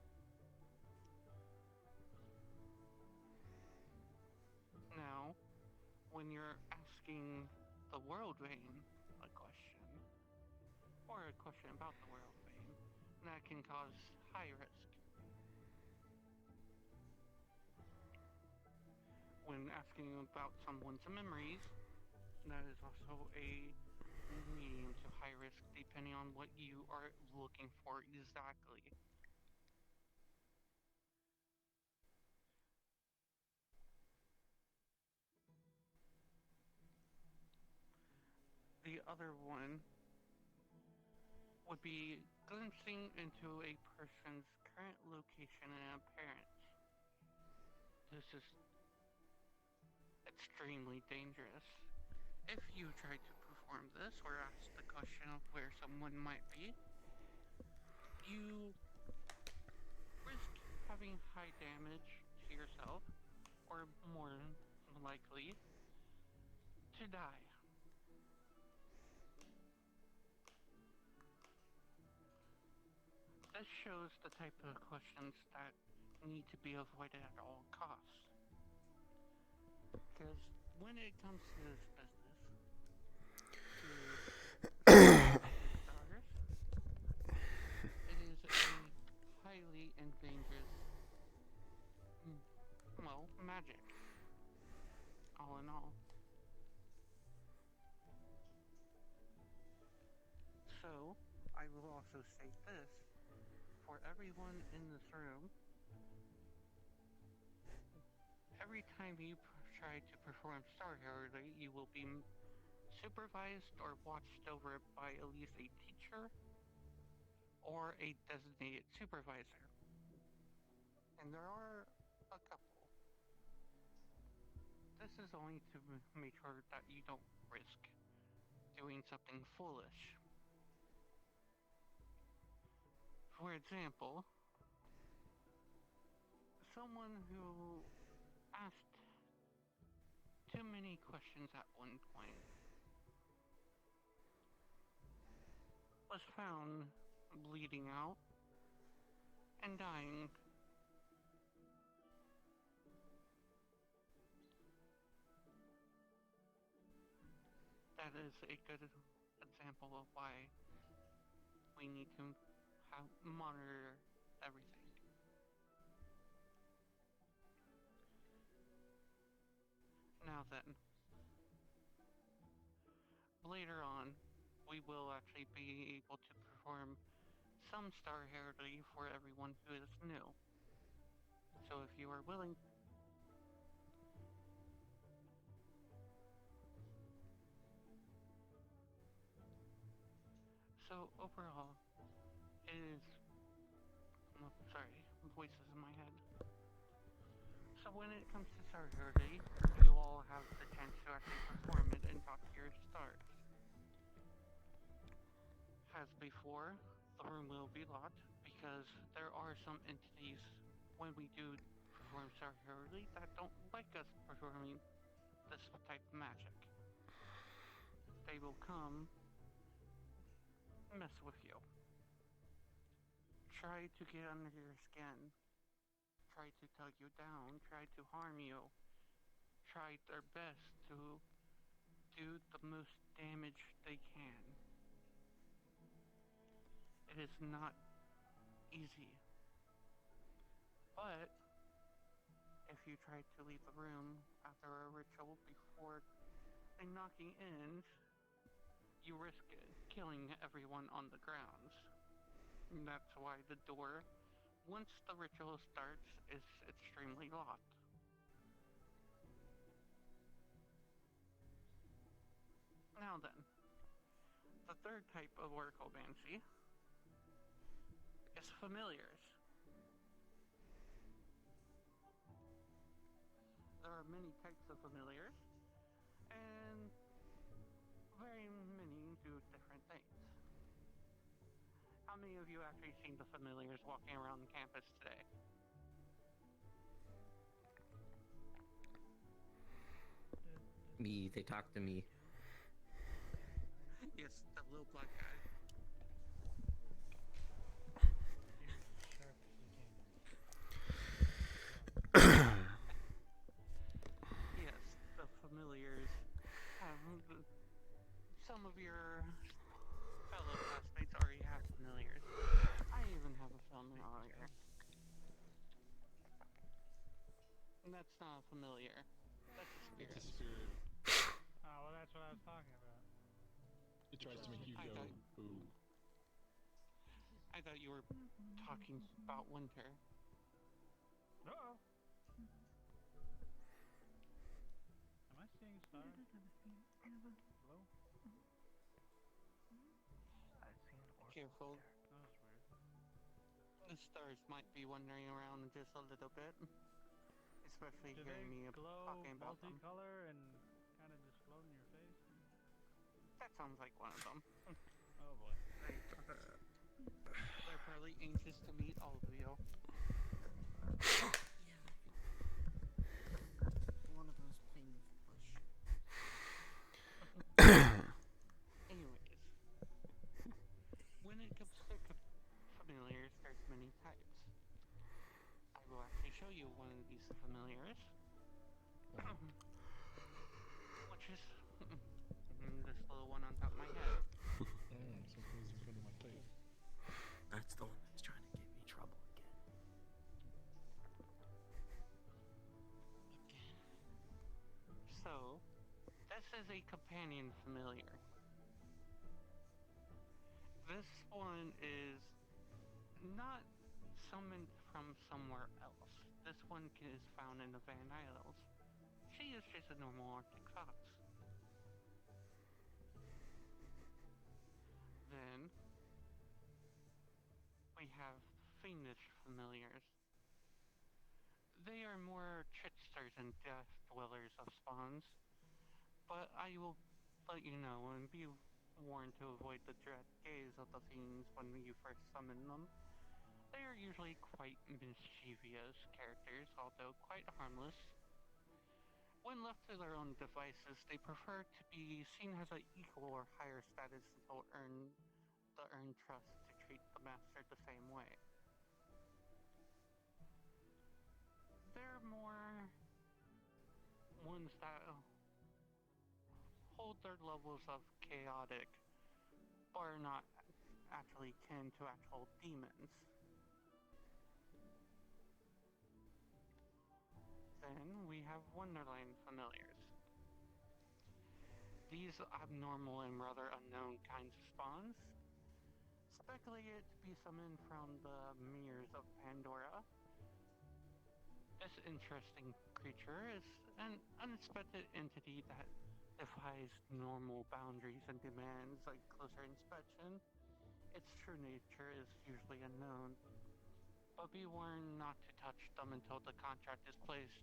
Now, when you're asking the world vein a question, or a question about the world vein, that can cause high risk. When asking about someone's memories, that is also a medium to high risk depending on what you are looking for exactly. The other one would be glimpsing into a person's current location and appearance. This is extremely dangerous. If you try to perform this or ask the question of where someone might be, you risk having high damage to yourself, or more likely, to die. This shows the type of questions that need to be avoided at all costs. Because when it comes to this business, stars, it is a highly endangered, well, magic. All in all. So, I will also state this. For everyone in this room, every time you try to perform Star Heraldry, you will be supervised or watched over by at least a teacher or a designated supervisor. And there are a couple. This is only to make sure that you don't risk doing something foolish. For example, someone who asked too many questions at one point was found bleeding out and dying. That is a good example of why we need to monitor everything. Now then, later on, we will actually be able to perform some Star Heraldry for everyone who is new. So if you are willing, so overall, it is, sorry, voices in my head. So when it comes to Star Heraldry, you all have the chance to actually perform it and talk to your stars. As before, the room will be locked because there are some entities when we do perform Star Heraldry that don't like us performing this type of magic. They will come mess with you. Try to get under your skin. Try to tug you down. Try to harm you. Try their best to do the most damage they can. It is not easy. But if you try to leave the room after a ritual before a knocking ends, you risk killing everyone on the grounds. And that's why the door, once the ritual starts, is extremely locked. Now then, the third type of oraclemancy is familiars. There are many types of familiars, and very many do different things. How many of you actually seen the familiars walking around campus today? Me, they talk to me. Yes, the little black guy. Yes, the familiars. Some of your fellow classmates already have familiars. I That's not familiar. That's a spirit. It's a spirit. Oh, well, that's what I was talking about. It tries to make you I go, thought- ooh. I thought you were talking about winter. Uh-oh. Am I seeing stars? Hello? I've seen Careful. That was weird. The stars might be wandering around just a little bit. Especially Do hearing they me glow talking about them. multicolor and kind of just float in your face? That sounds like one of them. Oh boy. They're probably anxious to meet all of you. One of those playing bush. Anyways, when it comes to familiars, there's many types. I will actually show you one of these familiars, which is this little one on top of my head. Something's in front of my face. That's the one that's trying to give me trouble again. So, this is a companion familiar. This one is not summoned from somewhere else. This one is found in the Van Isles. She is just a normal Arctic fox. Then, we have fiendish familiars. They are more tricksters and death dwellers of spawns, but I will let you know and be warned to avoid the dread gaze of the fiends when you first summon them. They are usually quite mischievous characters, although quite harmless. When left to their own devices, they prefer to be seen as an equal or higher status until earn trust to treat the master the same way. They're more ones that hold their levels of chaotic, but are not actually kin to actual demons. Then we have Wonderland familiars. These abnormal and rather unknown kinds of spawns, speculated to be summoned from the mirrors of Pandora. This interesting creature is an unexpected entity that defies normal boundaries and demands like closer inspection. Its true nature is usually unknown, but be warned not to touch them until the contract is placed,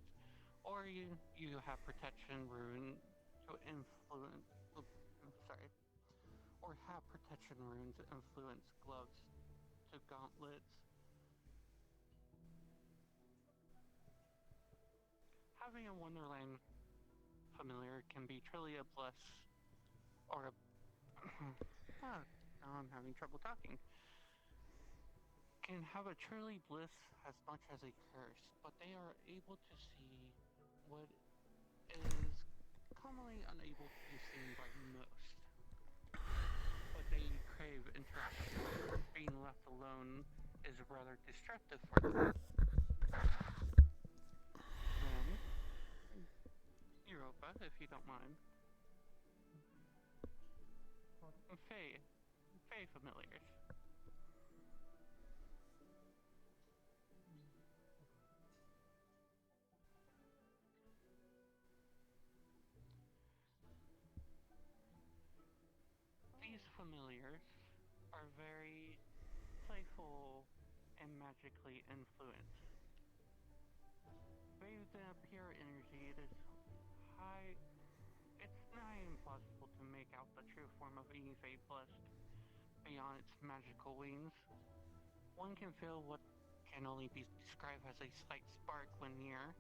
or you have protection rune to influence. Or have protection runes that influence gloves to gauntlets. Having a Wonderland familiar can be truly a bliss, or a now I'm having trouble talking. Can have a truly bliss as much as a curse, but they are able to see what is commonly unable to be seen by most. But they crave interaction. Being left alone is rather destructive for them. Then, Europa, if you don't mind. Fae familiars. These familiars are very playful and magically influenced. Bathed in a pure energy, it is high. It's nigh impossible to make out the true form of any Fae blessed beyond its magical wings. One can feel what can only be described as a slight spark when near,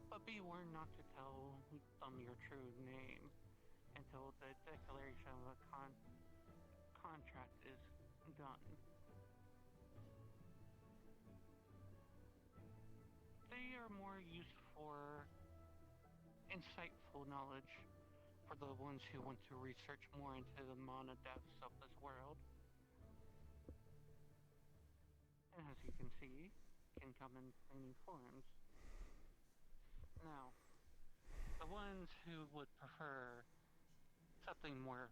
but be warned not to tell them your true name until the declaration of a contract is done. They are more used for insightful knowledge for the ones who want to research more into the mana depths of this world. And as you can see, can come in many forms. Now, the ones who would prefer something more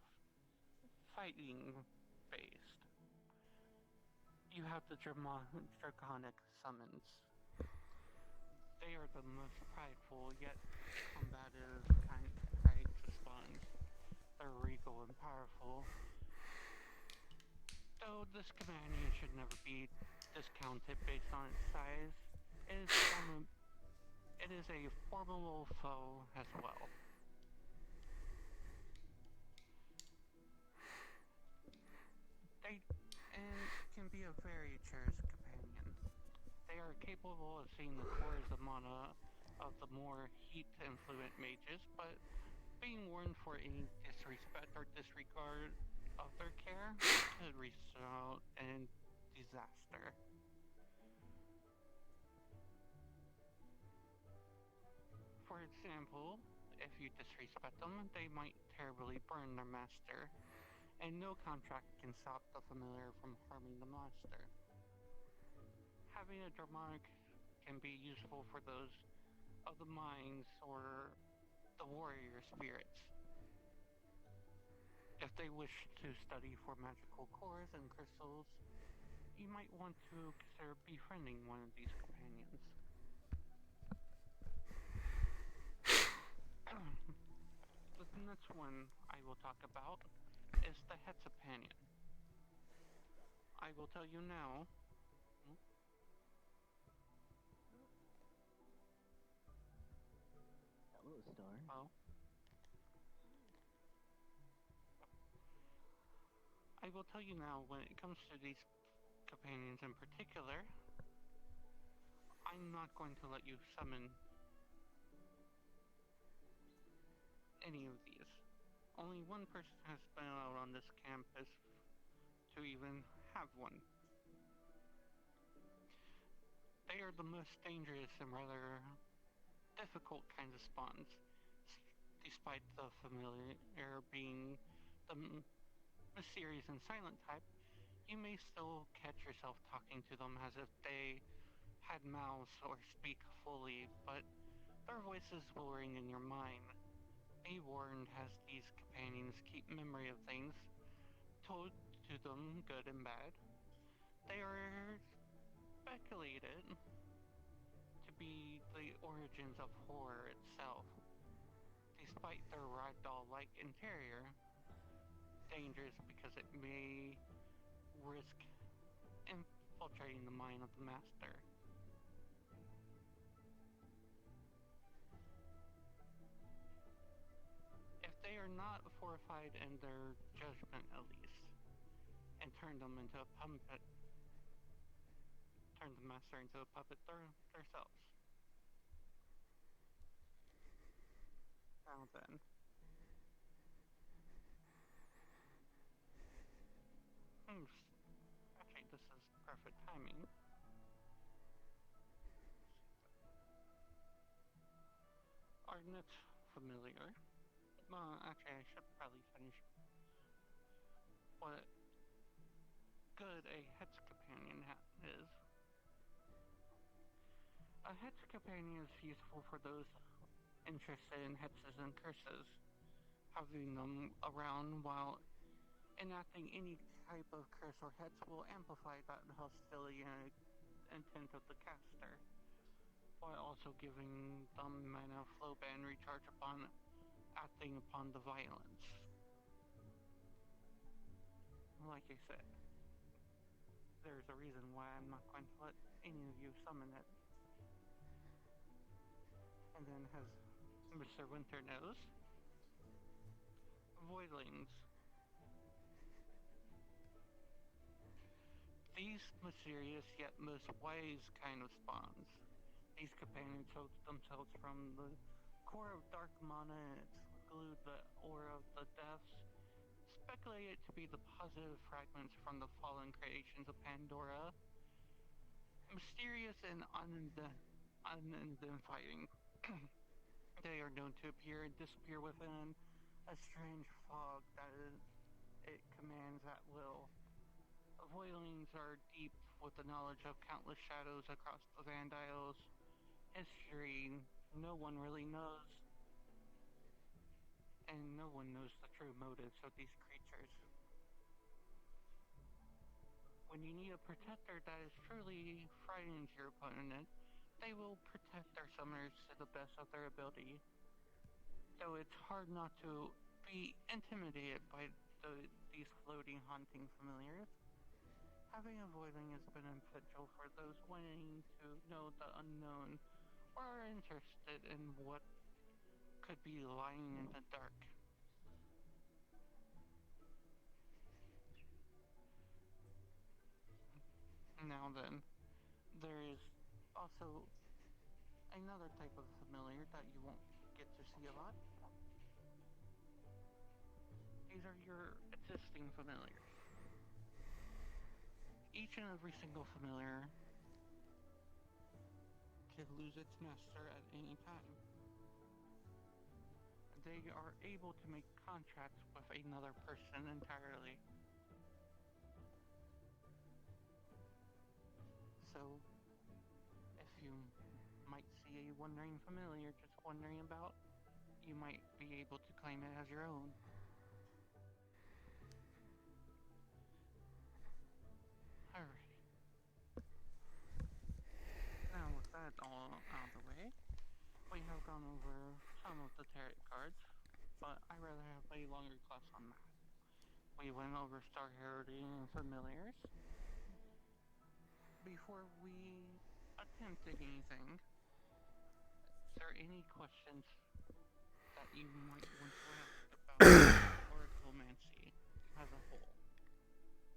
fighting based, you have the draconic summons. They are the most prideful yet combative kinds of spawns. They're regal and powerful. Though this companion should never be discounted based on its size, it is a formidable foe as well. They can be a very cherished companion. They are capable of seeing the cores of mana of the more heat-influent mages, but being warned for any disrespect or disregard of their care could result in disaster. For example, if you disrespect them, they might terribly burn their master, and no contract can stop the familiar from harming the master. Having a demonic can be useful for those of the mines or the warrior spirits. If they wish to study for magical cores and crystals, you might want to consider befriending one of these companions. The next one I will talk about is the Hetzapanion. I will tell you now. Hello, Star. Oh. I will tell you now, when it comes to these companions in particular, I'm not going to let you summon any of these. Only one person has been out on this campus to even have one. They are the most dangerous and rather difficult kinds of spawns, despite the familiar being the mysterious and silent type. You may still catch yourself talking to them as if they had mouths or speak fully, but their voices will ring in your mind. Be warned, as these companions keep memory of things told to them, good and bad. They are speculated to be the origins of horror itself. Despite their ragdoll-like interior, dangerous because it may risk infiltrating the mind of the master. If they are not fortified in their judgment at least, and turn them into a puppet, turn the master into a puppet themselves. Now then. Actually, this is perfect timing. Our next familiar. Actually, I should probably finish what good a Hetz companion is. A Hetz companion is useful for those interested in Hetzes and curses. Having them around while enacting any type of curse or Hetz will amplify that hostility and intent of the caster, while also giving them mana flow and recharge upon acting upon the violence. Like I said, there's a reason why I'm not going to let any of you summon it. And then, as Mr. Winter knows, Voidlings. These mysterious yet most wise kind of spawns. These companions hold themselves from the core of dark mana and exclude the aura of the deaths, speculated to be the positive fragments from the fallen creations of Pandora. Mysterious and unidentified. They are known to appear and disappear within a strange fog that it commands at will. Voidlings are deep with the knowledge of countless shadows across the Vandile's history, no one really knows, and no one knows the true motives of these creatures. When you need a protector that is truly frightening to your opponent, they will protect their summoners to the best of their ability. Though it's hard not to be intimidated by these floating haunting familiars. Having a voidling is beneficial for those wanting to know the unknown or are interested in what could be lying in the dark. Now then, there is also another type of familiar that you won't get to see a lot. These are your existing familiars. Each and every single familiar can lose its master at any time. They are able to make contracts with another person entirely. So, if you might see a wandering familiar just wandering about, you might be able to claim it as your own. Alrighty. Now with that all out of the way, we have gone over some of the tarot cards, but I'd rather have a longer class on that. We went over star heralding and familiars. Before we attempt anything, is there any questions that you might want to ask about oraclemancy as a whole?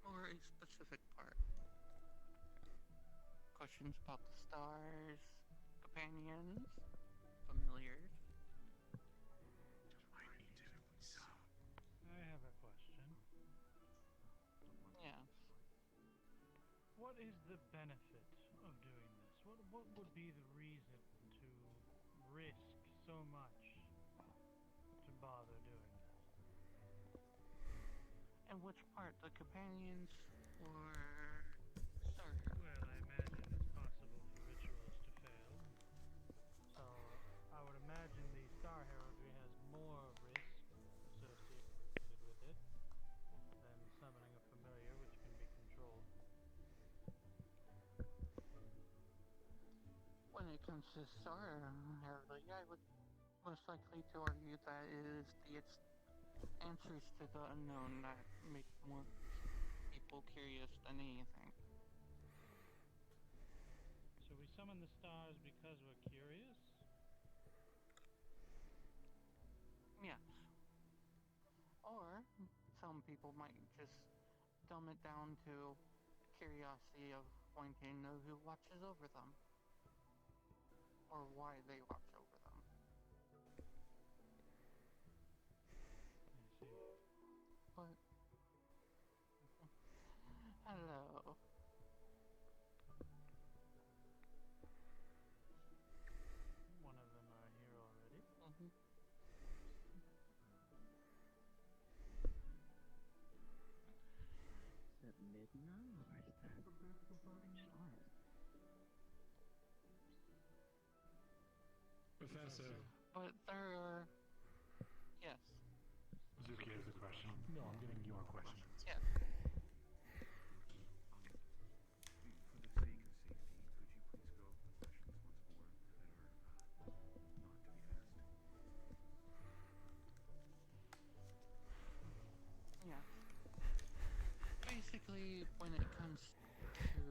Or a specific part? Questions about the stars, companions, familiars? I have a question. Yes. What is the benefit of doing this? What would be the reason to risk so much to bother doing this? And which part? The companions or star herald? Well, I imagine it's possible for rituals to fail. So I would imagine the star heraldry has more risk associated with it than summoning a familiar which can be controlled. When it comes to star heraldry, I would most likely to argue that it is the answers to the unknown that make more people curious than anything. So we summon the stars because we're curious? Yes. Or some people might just dumb it down to curiosity of wanting to know who watches over them. Or why they watch over them. I see. But hello. One of them are here already. Mm-hmm. Is it midnight or is that stars? Professor. But there are... Yes. Zuki has a question. No, I'm getting your questions. Yes. For the sake of safety, could you please go over the questions once more that are not to be asked? Yes. Basically, when it comes to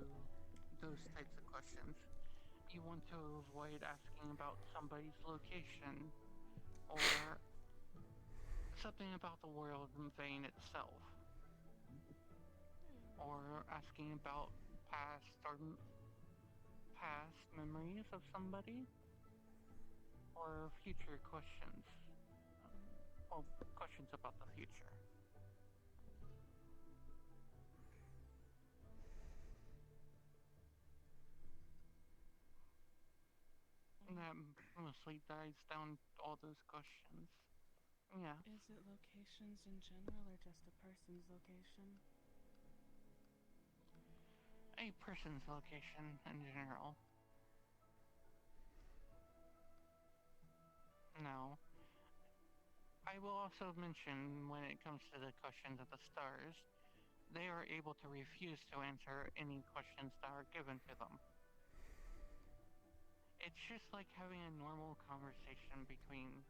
those types of questions, you want to avoid asking about somebody's location or something about the world and vein itself, or asking about past memories of somebody, or future questions. Well, questions about the future. And that mostly dives down all those questions. Yeah. Is it locations in general or just a person's location? A person's location in general. will also mention when it comes to the questions of the stars, they are able to refuse to answer any questions that are given to them. It's just like having a normal conversation between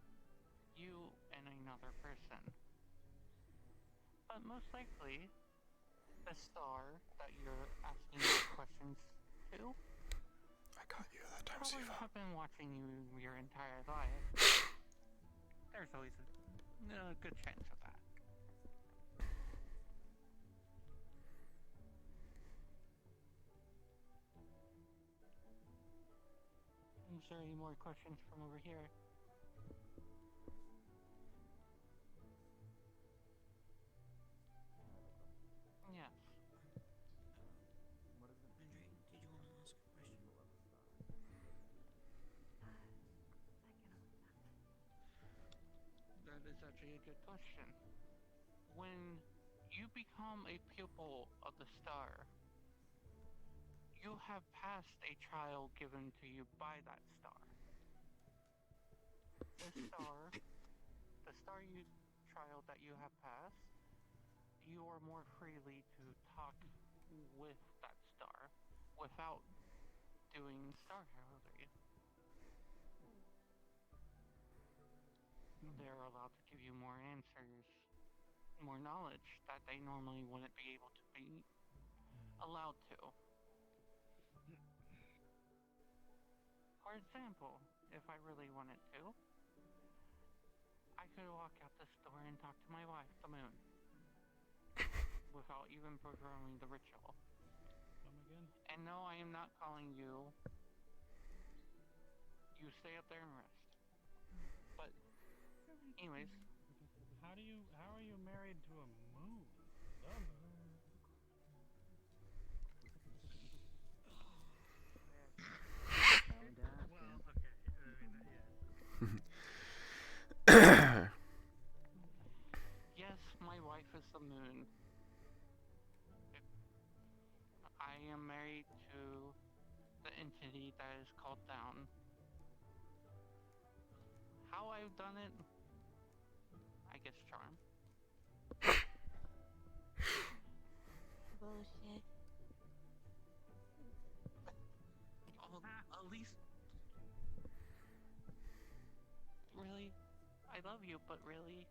you and another person. But most likely, the star that you're asking these questions to I got you that time, probably Siva. have been watching you your entire life. There's always a good chance of that. Is there any more questions from over here? Yes. Andre, did you want to ask a question? That is actually a good question. When you become a pupil of the star, you have passed a trial given to you by that star. The star trial that you have passed, you are more freely to talk with that star without doing star heraldry. They're allowed to give you more answers, more knowledge that they normally wouldn't be able to be allowed to. For example, if I really wanted to, I could walk out this door and talk to my wife, the moon, without even performing the ritual. Come again? And no, I am not calling you. You stay up there and rest. But, anyways. How are you married to a moon? The moon. Well, okay. I mean, yeah. Yes, my wife is the moon. I am married to the entity that is called down. How I've done it, I guess charm. Bullshit. At least... Really? I love you, but really?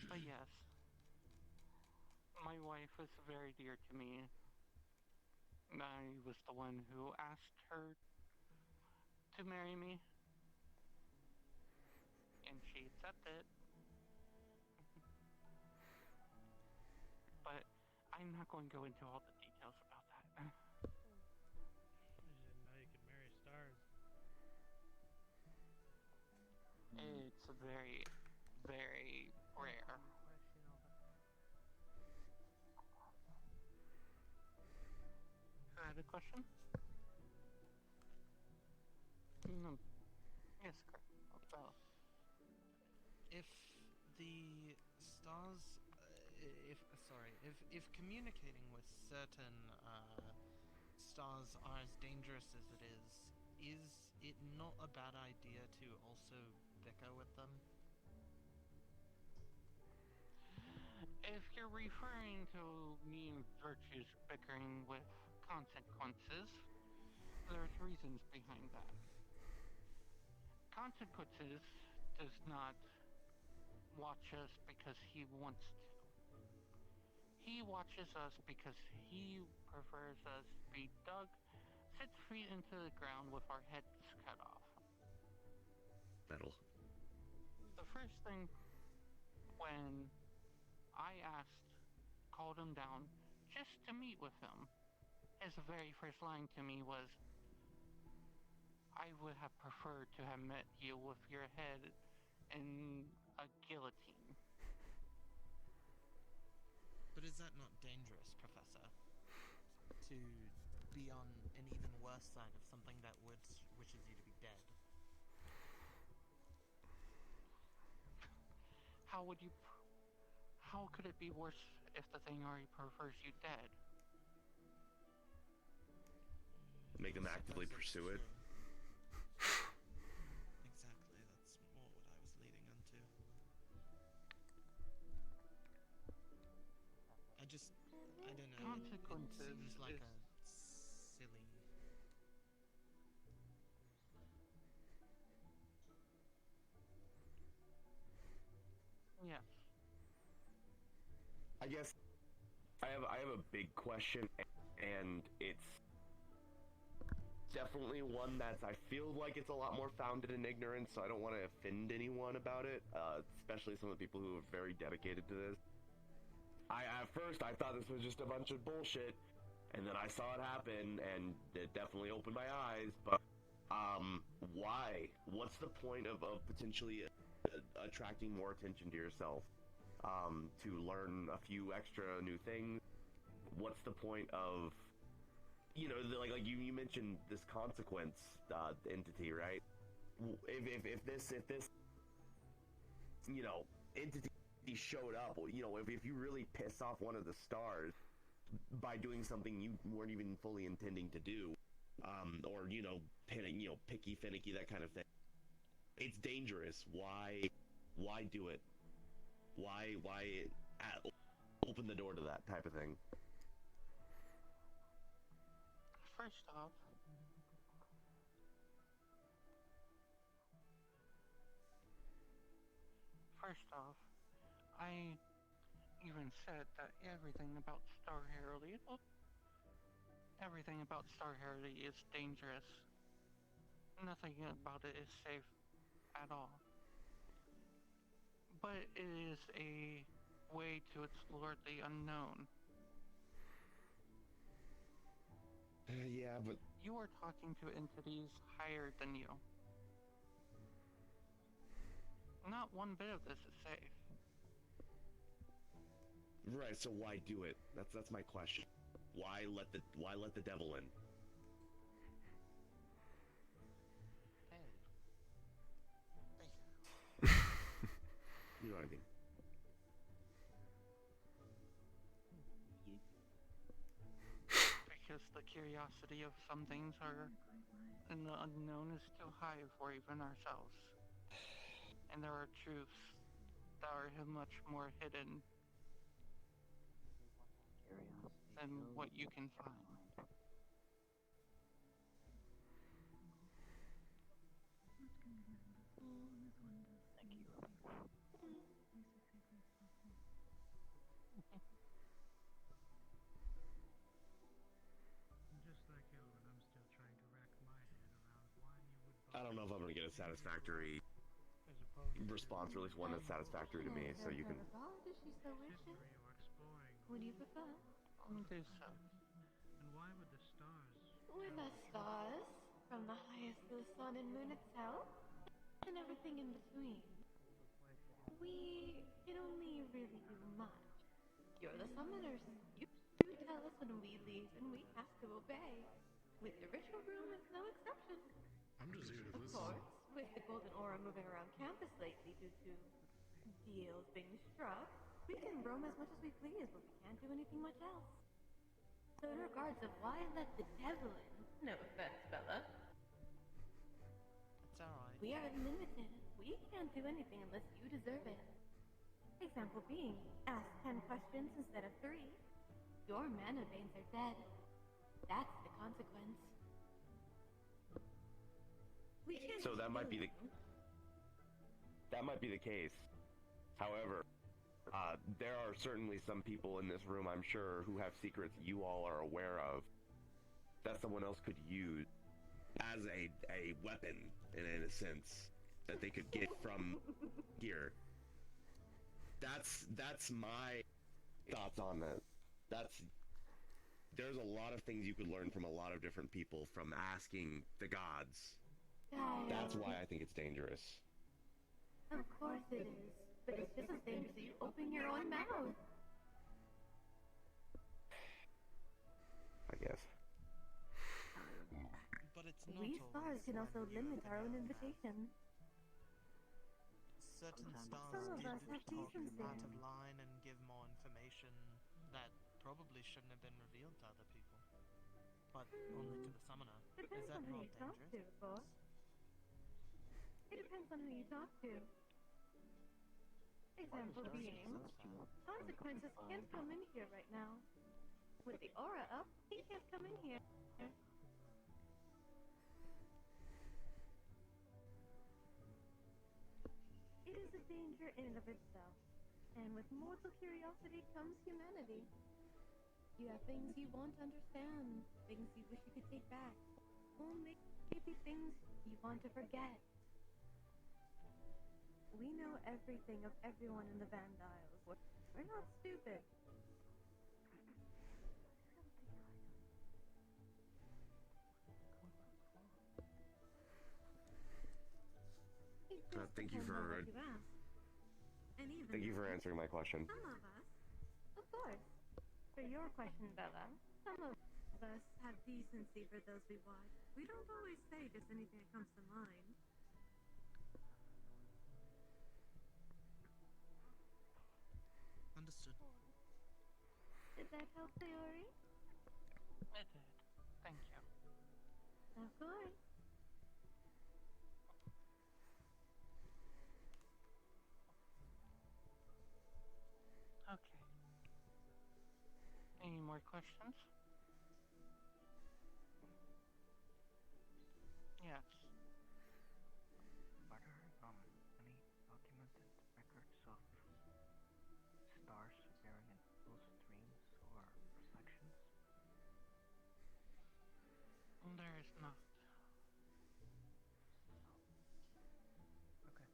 But yes. My wife is very dear to me. I was the one who asked her to marry me. And she accepted. But I'm not going to go into all the details about that. I didn't know you could marry stars. It's very, very rare. Who had a question? No. Yes, correct. Well, If the stars, if communicating with certain stars are as dangerous as it is it not a bad idea to also bicker with them? if you're referring to me and Virtue's bickering with consequences, there's reasons behind that. Consequences does not watch us because he wants to. He watches us because he prefers us to be dug 6 feet into the ground with our heads cut off. Metal. The first thing when I called him down just to meet with him, his very first line to me was, I would have preferred to have met you with your head in a guillotine. But is that not dangerous, Professor? To be on an even worse side of something that wishes you to be dead? How could it be worse if the thing already prefers you dead? make them actively pursue it. Exactly, that's more what I was leading onto. I don't know. Consequences It seems like is- a silly. Yes. I guess I have a big question, and it's definitely one that's, I feel like it's a lot more founded in ignorance, so I don't want to offend anyone about it, especially some of the people who are very dedicated to this. At first I thought this was just a bunch of bullshit, and then I saw it happen, and it definitely opened my eyes. But why? What's the point of potentially attracting more attention to yourself? To learn a few extra new things? What's the point of, you know, like you mentioned this consequence entity, right? If this you know, entity showed up, you know, if you really piss off one of the stars by doing something you weren't even fully intending to do, or you know, picky, finicky, that kind of thing, it's dangerous. Why do it? Why open the door to that type of thing? First off, I even said that everything about Star Heraldry is dangerous. Nothing about it is safe at all. But it is a way to explore the unknown. Yeah, but you are talking to entities higher than you. Not one bit of this is safe. Right, so why do it? That's my question. Why let the devil in? You know what I mean? Because the curiosity of some things are and the unknown is too high for even ourselves. And there are truths that are much more hidden than what you can find. Just like Elvin, I'm still trying to rack my head around why you would I don't know if I'm gonna get a satisfactory response, or at least one that's satisfactory to me, so you can... Does she so wish it? Would you prefer? Do so. And why would the stars? We're the stars, from the highest to the sun and moon itself, and everything in between. We can only really do much. You're the summoners. You tell us when we leave, and we have to obey. With the ritual room, it's no exception. I'm just here to Of course, with the golden aura moving around campus lately due to deals being struck, we can roam as much as we please, but we can't do anything much else. So in regards of why let the devil in, no offense, Bella, It's alright. we are limited. We can't do anything unless you deserve it. Example being, ask 10 questions instead of 3. Your mana veins are dead. That's the consequence. We can't So that might be kill the case. However, there are certainly some people in this room, I'm sure, who have secrets you all are aware of that someone else could use as a weapon, in a sense, that they could get from here. That's my thoughts on that. There's a lot of things you could learn from a lot of different people from asking the gods. That's why I think it's dangerous. Of course it is, but it's just as dangerous as you open your own mouth. I guess. But it's not We stars always can also when you limit open our own your mouth. invitation. Certain Some stars of did us have talk decency. out of line and give more information that probably shouldn't have been revealed to other people. but only to the summoner. Depends Is that on who not you talk to, dangerous? of course. It depends on who you talk to. Example being, consequences can't come in here right now. With the aura up, he can't come in here. It is a danger in and of itself. And with mortal curiosity comes humanity. You have things you want to understand, things you wish you could take back, or maybe things you want to forget. We know everything of everyone in the Vandiles. We're not stupid. Thank you for answering my question. Some of us, of course. For your question, Bella, some of us have decency for those we watch. We don't always say just anything that comes to mind. Understood. Did that help, Theory? It did. Thank you. Of course. Okay. Any more questions? Yes. Are there any documented records of stars appearing in those streams or reflections? There is not. Okay.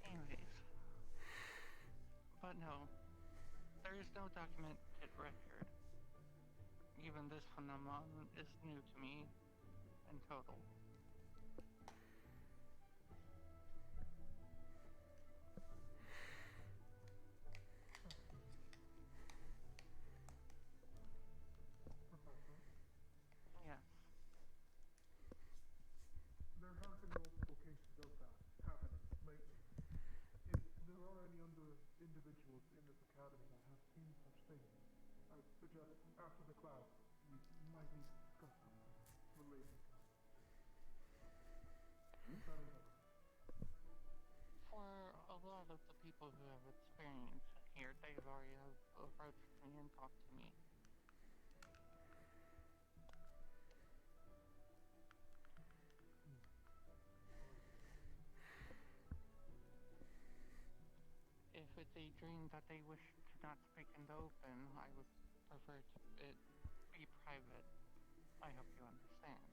Anyways. But no, there is no documented record. Even this phenomenon is new to me in total. Yes. There have been multiple cases of that happening lately. If there are any other individuals in this academy that have seen such things, I suggest after the class we might need to discuss them related to it. If that is okay. For a lot of the people who have experience here, they've already approached me and talked to me. If it's a dream that they wish to not speak in the open, I would prefer it be private. I hope you understand.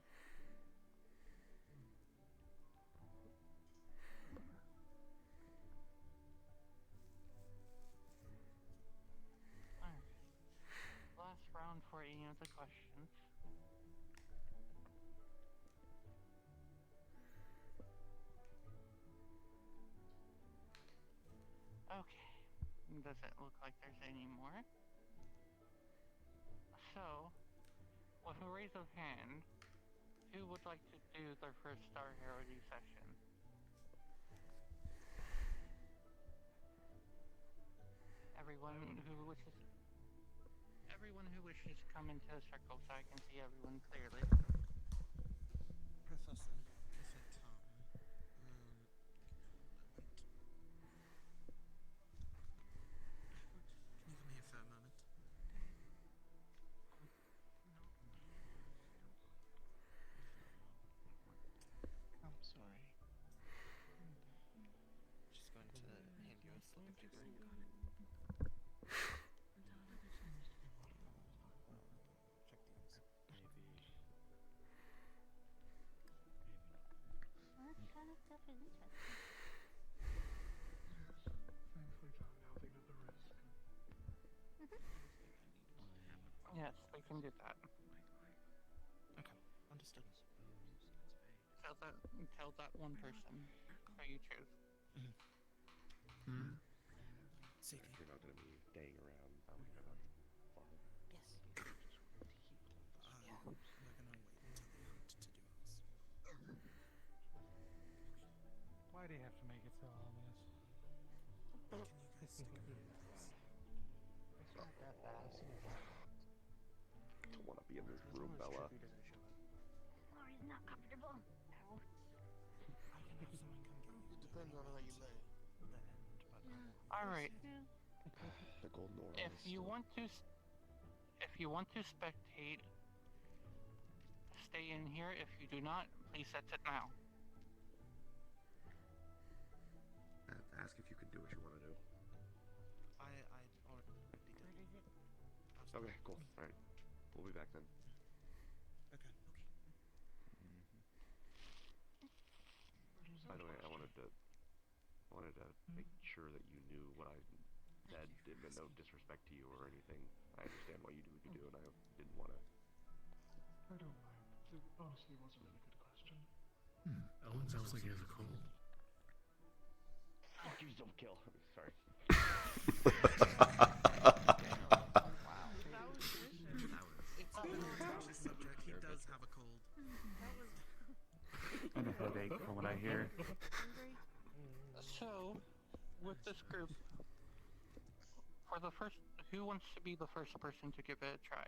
Alright. Last round for any other questions. Okay. Doesn't look like there's any more. So, with a raise of hand, who would like to do their first Star Heraldry session? Everyone who wishes to come into a circle so I can see everyone clearly. Professor Tom. Can you come here for a moment? I'm sorry. Just going to hand you a slip of paper. What kind of stuff is interesting? Thankfully, John, now they know the risk. Yes, we can do that. Okay, understood. So tell that one person who you choose. If you're not gonna be staying around, I'm gonna farm. Yes. Yeah. We're gonna wait until the hunt to do this. Why do you have to make it so ominous? Can you guys stick around, please? It's not that fast. I don't want to be in this room, Bella. Floor is not comfortable. Ow. I can have someone come get you. Depends on how you lay. The end, but Alright. The golden aura. If you want to spectate, stay in here. If you do not, please exit now. Ask if you can do what you want to do. I already did. Where is it? Okay, cool. All right, we'll be back then. Okay. By the way, I wanted to make sure that you knew what I said. Didn't no disrespect to you or anything. I understand why you do what you do, and I didn't want to. I don't mind. It honestly was a really good question. Owen sounds like he has a cold. Fuck you, don't kill. Sorry. It's a very touchy subject. He does have a cold. And a headache from what I hear. So, with this group, who wants to be the first person to give it a try?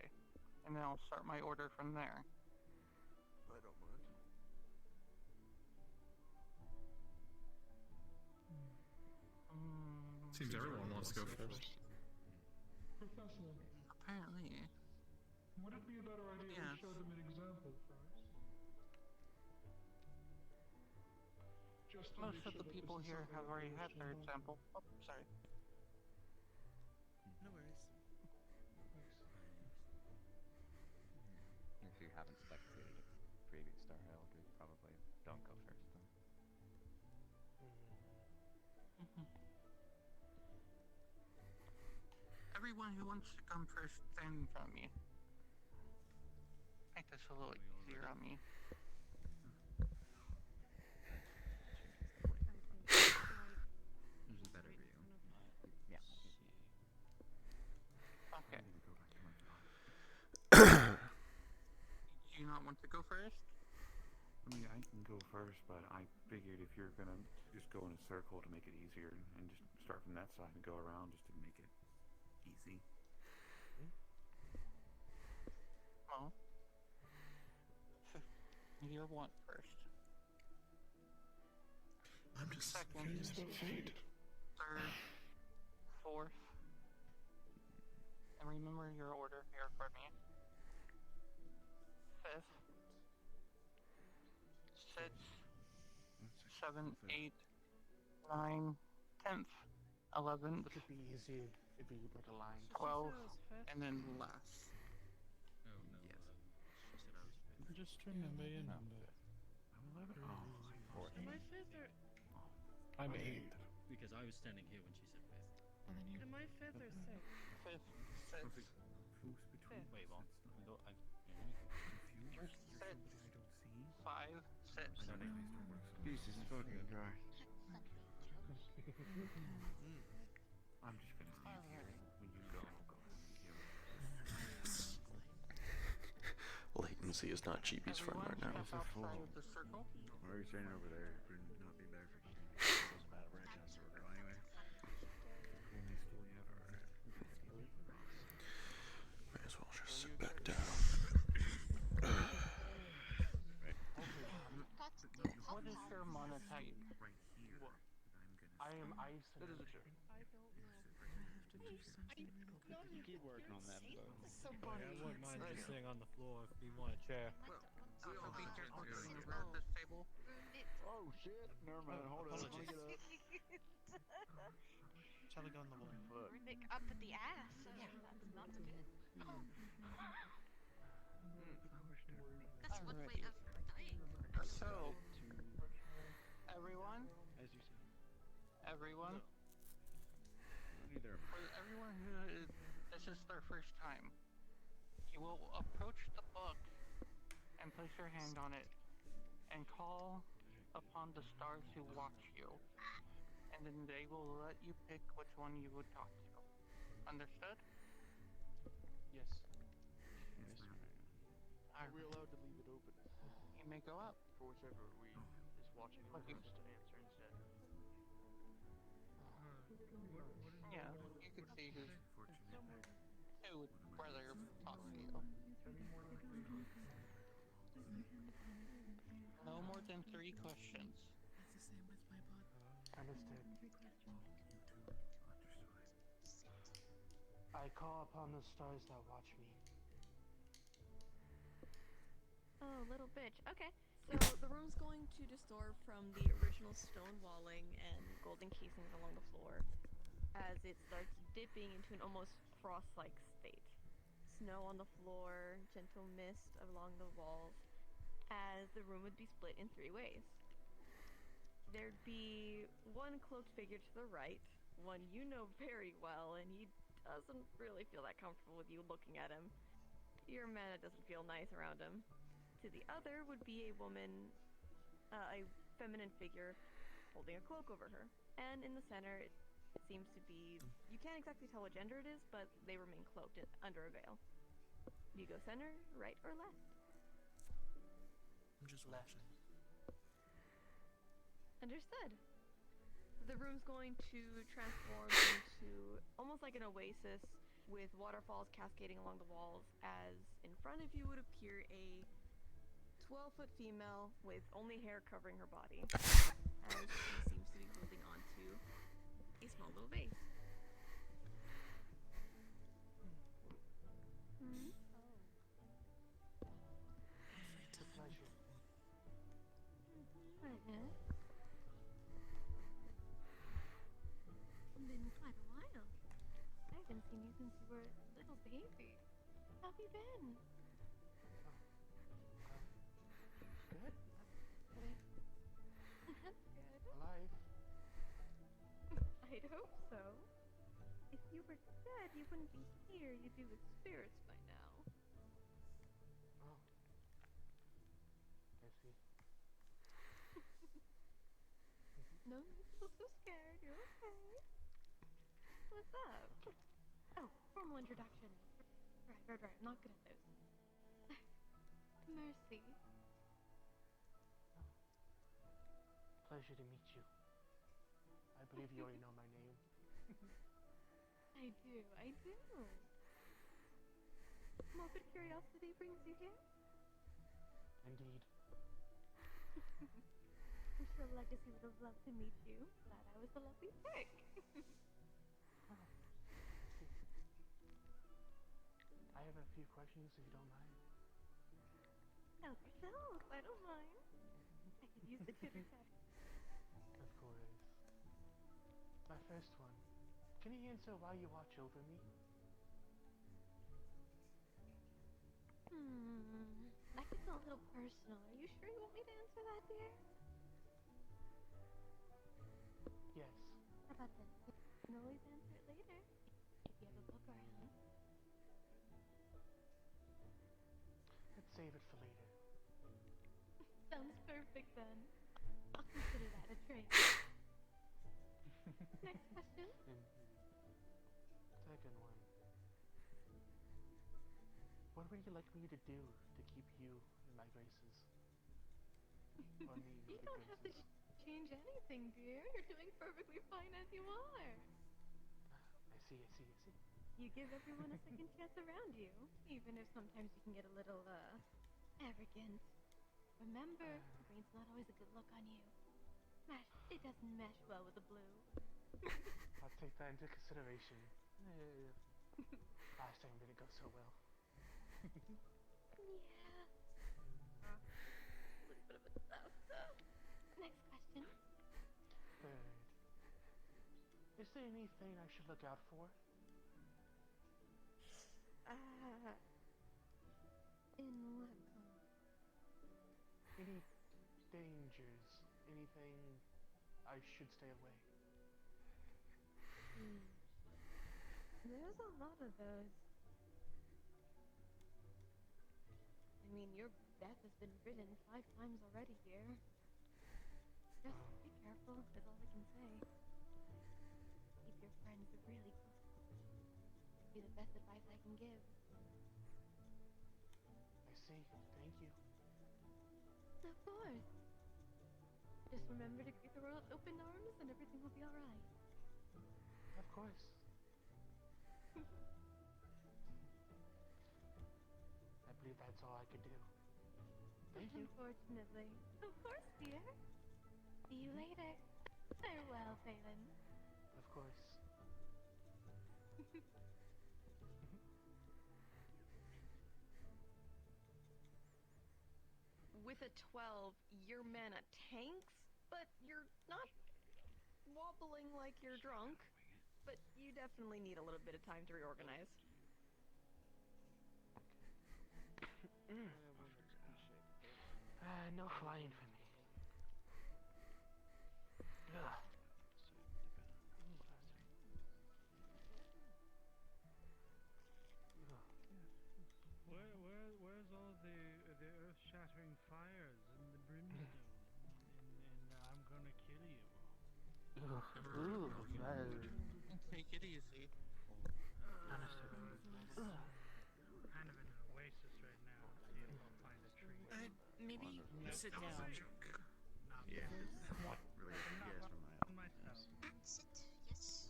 And then I'll start my order from there. I don't mind. Seems everyone wants to go first. Professor, Apparently. would it be a better idea Yes. to show them an example first? Just to Most make of sure the that people this is here something have that already they had their actually example. Oh, sorry. No worries. If you haven't spectated a previous Star Heraldry, probably don't go first then. Everyone who wants to come first, stand in front of me. Make this a little easier on me. This is better for you. Yeah. Okay. Do you not want to go first? I mean, I can go first, but I figured if you're gonna just go in a circle to make it easier and just start from that side and go around just to make it easy. Well, you're one first. I'm just Second, curious about fate. third, fourth, and remember your order here for me. Fifth, sixth, seventh, eighth, 9, 10th, 11th, Would it be easy if we put a line? 12th, and then last. Oh no. Yes. Just remember your number. I'm 11. Oh, Am I fifth or I'm 8. Because I was standing here when she said fifth. am I fifth or sixth? Fifth, sixth, Wait, well, you're six, 5, 6. Jesus fucking Christ. I'm just gonna stay here. When you go, I'll go ahead and give. Latency is not Chibi's friend right now. Outside of the circle. Why are you standing over there? We're not being back for doesn't matter. We're at circle anyway. May as well just sit back down. What is your monotype? I am ice. That is a joke. I don't know. keep working on that, though. So I wouldn't mind just sitting on the floor if you want a chair. We all be careful going around this table. Oh shit! Never mind. Hold on. Let me get up. Shall we go on the wall? Rhythmic up at the ass. That's not so good. That's one way of dying. So, everyone, As you said. everyone, Neither. for everyone who this is their first time, you will approach the book and place your hand on it and call upon the stars who watch you, and then they will let you pick which one you would talk to. Understood? Yes. Yes, ma'am. Are we allowed to leave it open? You may go up. For whichever we is watching What you- us to answer instead. Yeah, you could see who would rather talk to you. No more than 3 questions. That's the same with my bot. Understood. Every question. I call upon the stars that watch me. Oh, little bitch. Okay. So the room's going to distort from the original stone walling and golden casings along the floor as it starts dipping into an almost frost-like state. Snow on the floor, gentle mist along the walls, as the room would be split in 3 ways. There'd be one cloaked figure to the right, one you know very well, and he doesn't really feel that comfortable with you looking at him. Your mana doesn't feel nice around him. To the other would be a woman, a feminine figure holding a cloak over her. And in the center, it seems to be, you can't exactly tell what gender it is, but they remain cloaked under a veil. You go center, right, or left? I'm just watching. Understood. The room's going to transform into almost like an oasis with waterfalls cascading along the walls as in front of you would appear a 12-foot female with only hair covering her body as she seems to be holding on to a small little vase. Hmm? It's a pleasure. Mm-hmm. Been quite a while. I haven't seen you since you were a little baby. How have you been? Good. That's good. Alive. I'd hope so. If you were dead, you wouldn't be here. You'd be with spirits by now. Oh. I see. No need to feel so scared. You're okay. What's up? Oh, formal introduction. Right. I'm not good at those. Mercy. Pleasure to meet you. I believe you already know my name. I do. Morbid curiosity brings you here? Indeed. I'm sure Legacy would have loved to meet you. Glad I was the lucky pick. I have a few questions if you don't mind. Help yourself. I don't mind. I could use the chitter chatter. Of course. My first one. Can you answer why you watch over me? That gets a little personal. Are you sure you want me to answer that, dear? Yes. How about this? You can always answer it later. If you have a book around. Let's save it for later. Sounds perfect then. I'll consider that a trade. Next question. Second one. What would you like me to do to keep you in my graces? Or me in You your don't have to graces? change anything, dear. You're doing perfectly fine as you are. I see. You give everyone a second chance around you, even if sometimes you can get a little, arrogant. Remember, green's not always a good look on you. It doesn't mesh well with the blue. I'll take that into consideration. Last time didn't go so well. Yeah. A little bit of a disaster. Next question. Third. Is there anything I should look out for? In what kind? Any dangers? Anything I should stay away? There's a lot of those. I mean, you're Death has been ridden 5 times already here. Just be careful, is all I can say. Keep your friends really close. Be the best advice I can give. I see. Thank you. Of course. Just remember to greet the world with open arms and everything will be alright. Of course. I believe that's all I could do. Thank you. Unfortunately. Of course, dear. See you later. Farewell, Phelan. Of course. With a 12, your mana tanks, but you're not wobbling like you're drunk. But you definitely need a little bit of time to reorganize. No flying for me. Ugh. Where's all the earth-shattering fires and the brimstone? And I'm gonna kill you. Ooh, Take it easy. Kind of in an oasis right now. See if I'll find a tree. Maybe sit down. Yeah. Not Really, yes, from my own. myself. Sit, yes.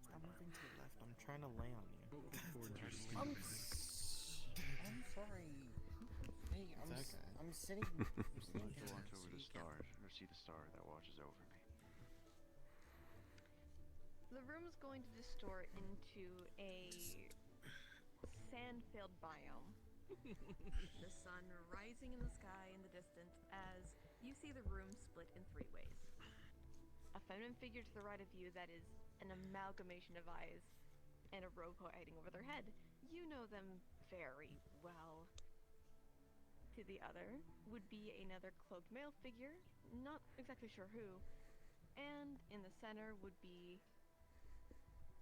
I'm moving to the left. I'm trying to lay on you. I'm I'm sorry. Hey, I'm sitting. I'm sitting Go down. on over the stars, or see the star that watches over me. The room's going to distort into a sand-filled biome. The sun rising in the sky in the distance as you see the room split in 3 ways. A feminine figure to the right of you that is an amalgamation of eyes and a robe hiding over their head. You know them very well. To the other would be another cloaked male figure, not exactly sure who. And in the center would be...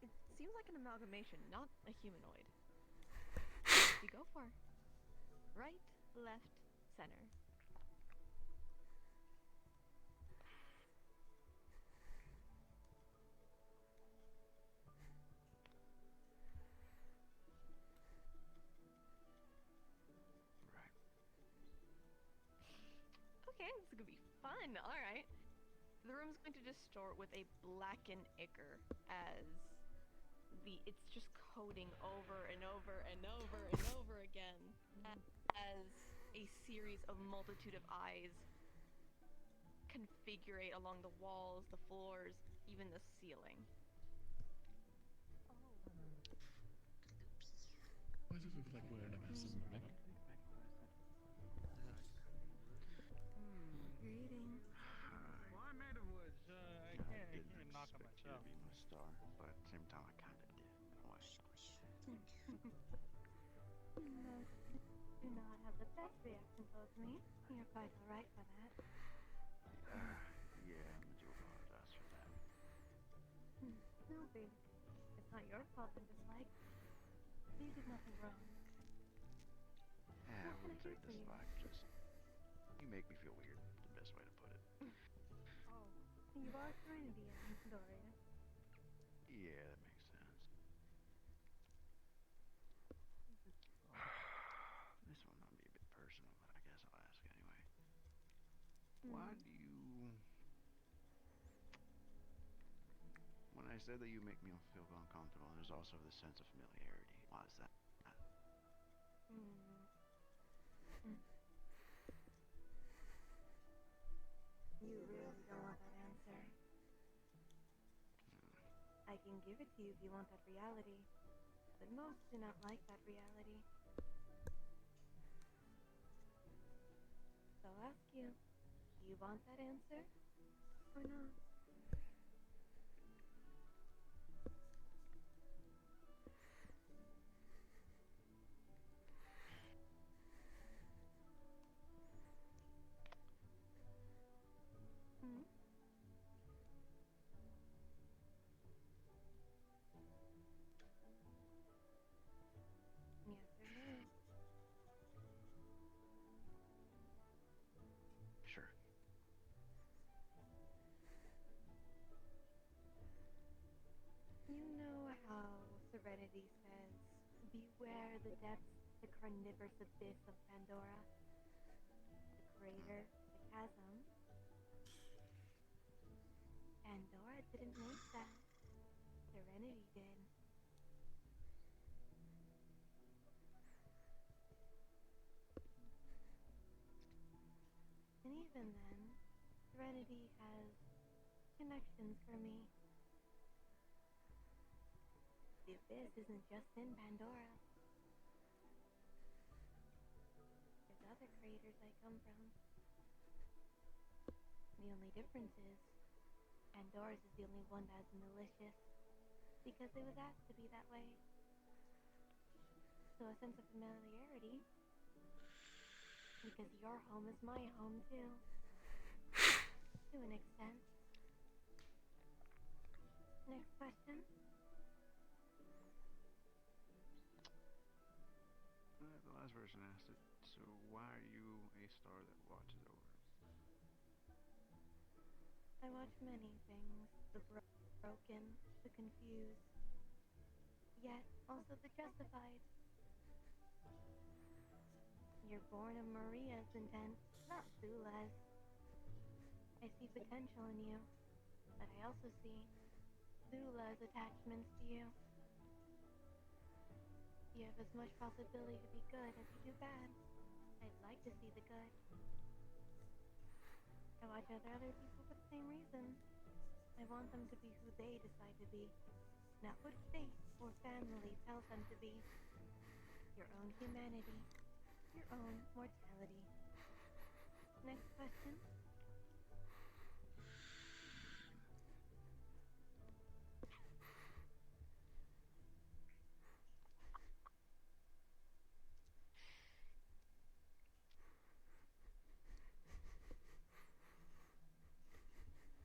It seems like an amalgamation, not a humanoid. What do you go for? Right, left, center. Okay, this is gonna be fun. All right. The room's going to distort with a blackened ichor as it's just coding over and over and over and over again as a series of multitude of eyes configurate along the walls, the floors, even the ceiling. Why does it look like we're in a massive mimic? Greetings. Well, I'm made of wood, so I can't knock on myself. You being a star, but at the same time, I kind of did. In a way. Do not have the best reaction towards me. You're quite alright for that. Yeah, I do apologize for that. No big. It's not your fault I'm disliked. You did nothing wrong. Yeah, I What can wouldn't I do say for you? dislike, just you make me feel weird. The best way to put it. Oh, you are trying to be Doria. Yeah, that makes sense. This one might be a bit personal, but I guess I'll ask anyway. Why do you... When I said that you make me feel uncomfortable, there's also the sense of familiarity. Why is that? You really don't want that answer. I can give it to you if you want that reality, but most do not like that reality. So I'll ask you, do you want that answer or not? Serenity says, beware the depths, the carnivorous abyss of Pandora. The crater, the chasm. Pandora didn't make that. Serenity did. And even then, Serenity has connections for me. The abyss isn't just in Pandora. There's other craters I come from. The only difference is, Pandora's is the only one that's malicious, because it was asked to be that way. So a sense of familiarity, because your home is my home too, to an extent. Next question? The last person asked it, so why are you a star that watches over? I watch many things, the broken, the confused, yet also the justified. You're born of Maria's intent, not Zula's. I see potential in you, but I also see Zula's attachments to you. You have as much possibility to be good as you do bad. I'd like to see the good. I watch other people for the same reason. I want them to be who they decide to be, not what fate or family tells them to be. Your own humanity, your own mortality. Next question?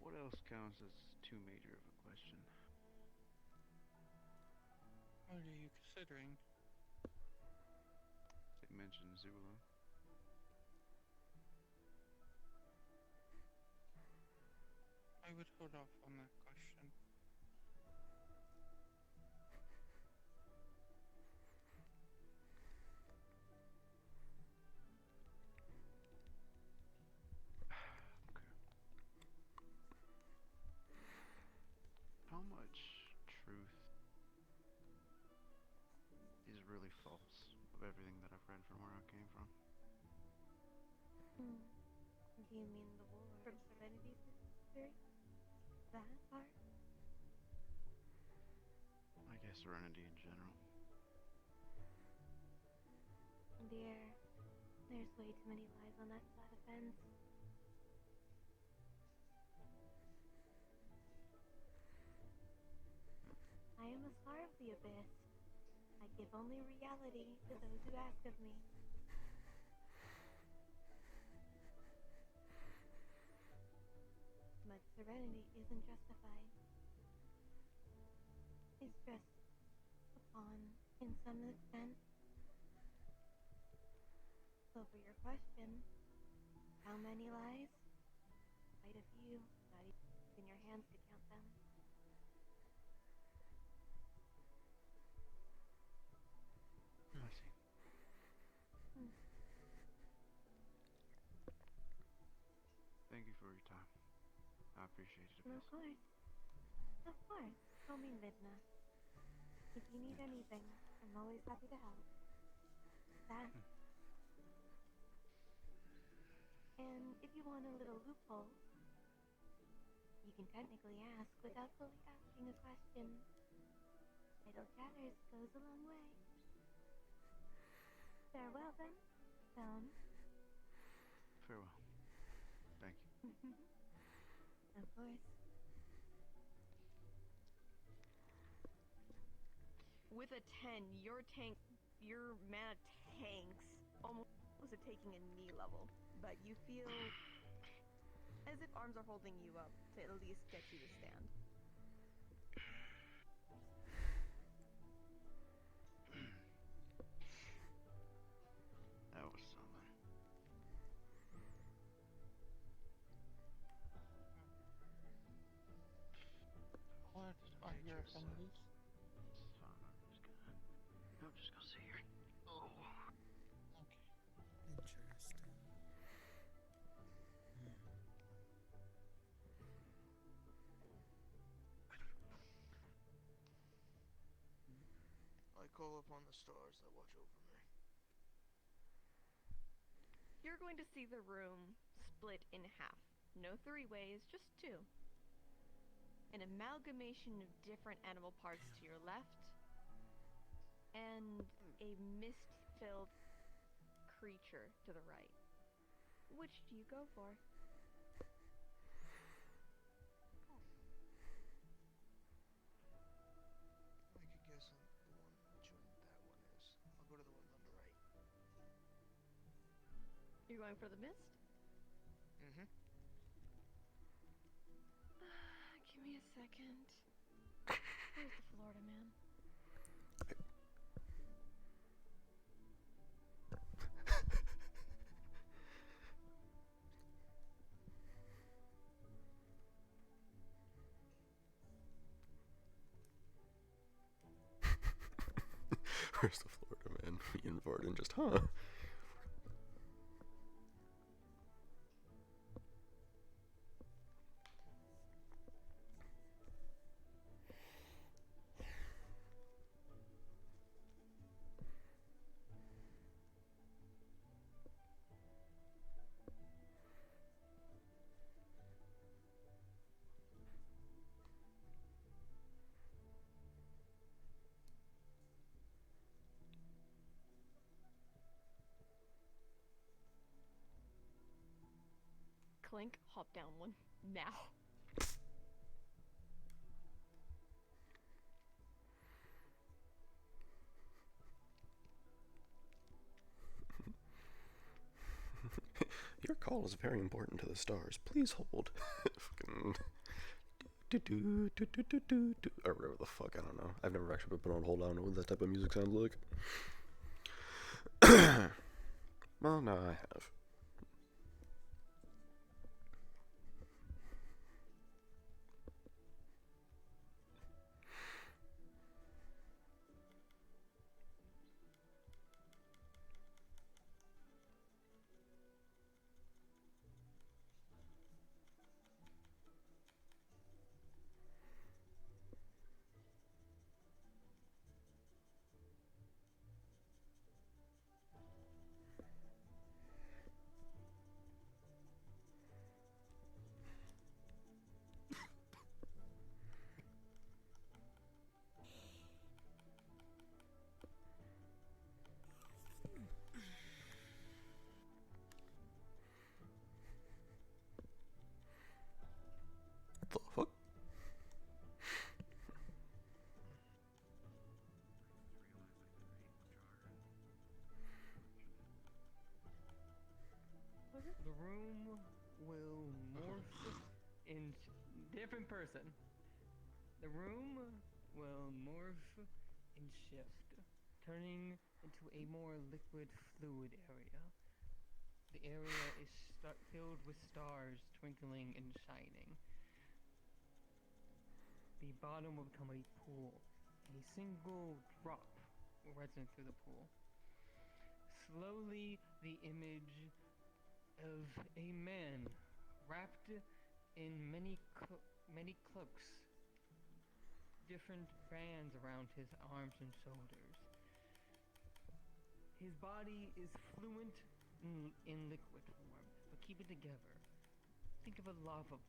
What else counts as too major of a question? What are you considering? They mentioned Zula. I would hold off on that question. How much truth is really false of everything that I've read from where I came from? Do you mean the war from Serenity's history? That part? I guess Serenity in general. Dear, there's way too many lies on that side of the fence. I am a star of the abyss. I give only reality to those who ask of me. But Serenity isn't justified. It's just a pawn in some extent. So for your question, how many lies? Quite a few, not even your hands could count them. I see. Thank you for your time. I appreciate it. Of course. Of course. Call me Midna. If you need anything, I'm always happy to help. That. And if you want a little loophole, you can technically ask without fully asking a question. Idle chatters goes a long way. Farewell then, Stone. Farewell. Thank you. Of course. With a 10, your mana tanks almost at taking a knee level, but you feel as if arms are holding you up to at least get you to stand. That was something. What are your affinities? So I'm just gonna call upon the stars that watch over me. You're going to see the room split in half. No three ways, just two. An amalgamation of different animal parts to your left, and a mist-filled creature to the right. Which do you go for? I could guess on the one which one that one is. I'll go to the one on the right. You're going for the mist? Mm-hmm. Give me a second. Where's the Florida man? Where's the Florida man? Me and Varden just, huh? Clink, hop down one. Now. Your call is very important to the stars. Please hold. Fucking. Or whatever the fuck, I don't know. I've never actually been put on hold. I don't know what that type of music sounds like. Well, no, I have. The fuck? The room will morph into different person. The room will morph and shift, turning into a more liquid fluid area. The area is filled with stars twinkling and shining. The bottom will become a pool. A single drop will resonate through the pool. Slowly, the image of a man wrapped in many cloaks, different bands around his arms and shoulders. His body is fluent in liquid form, but keep it together. Think of a lava lamp.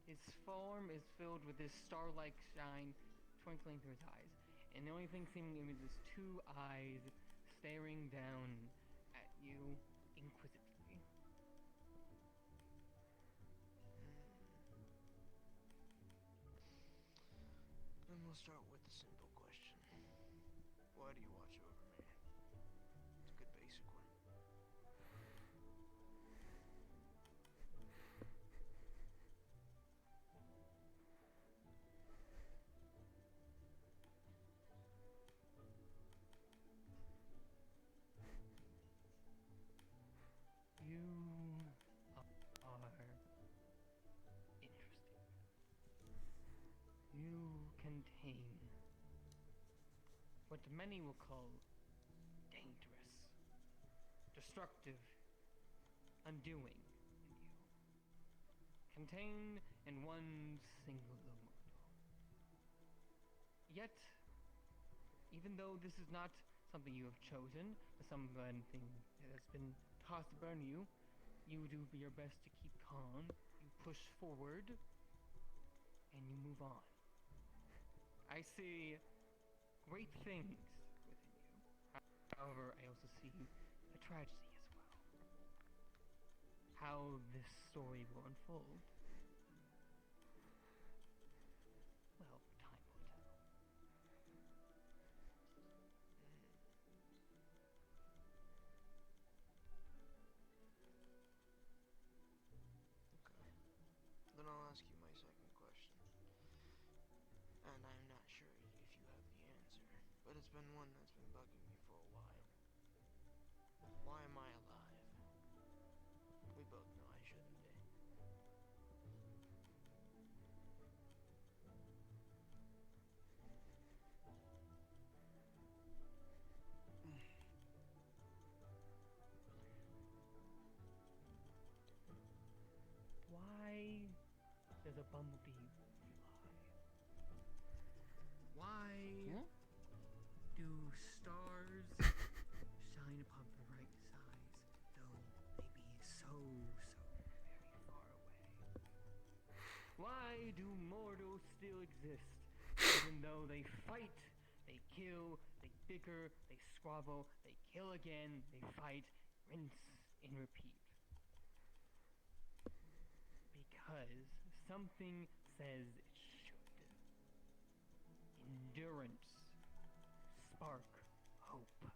His form is filled with this star-like shine twinkling through his eyes, and the only thing seeming in is two eyes staring down at you inquisitively. And we'll start with the simple question. Why do you watch over me? It's a good basic one. You are interesting. You contain what many will call dangerous, destructive, undoing in you. Contained in one single immortal. Yet, even though this is not something you have chosen, but something that has been tossed upon you, you do your best to keep calm, you push forward, and you move on. I see great things within you. However, I also see a tragedy as well. How this story will unfold, well, time will tell. Okay. Then I'll ask you my second question. And I'm not sure if you have the answer, but it's been one that's been bugging me for a while. Why am I alive? We both know I shouldn't be. Why does a bumblebee fly? Why do stars shine upon bright skies, though they be so very far away? Why do mortals still exist, even though they fight, they kill, they bicker, they squabble, they kill again, they fight, rinse and repeat? Because something says it should. Endurance. Spark hope.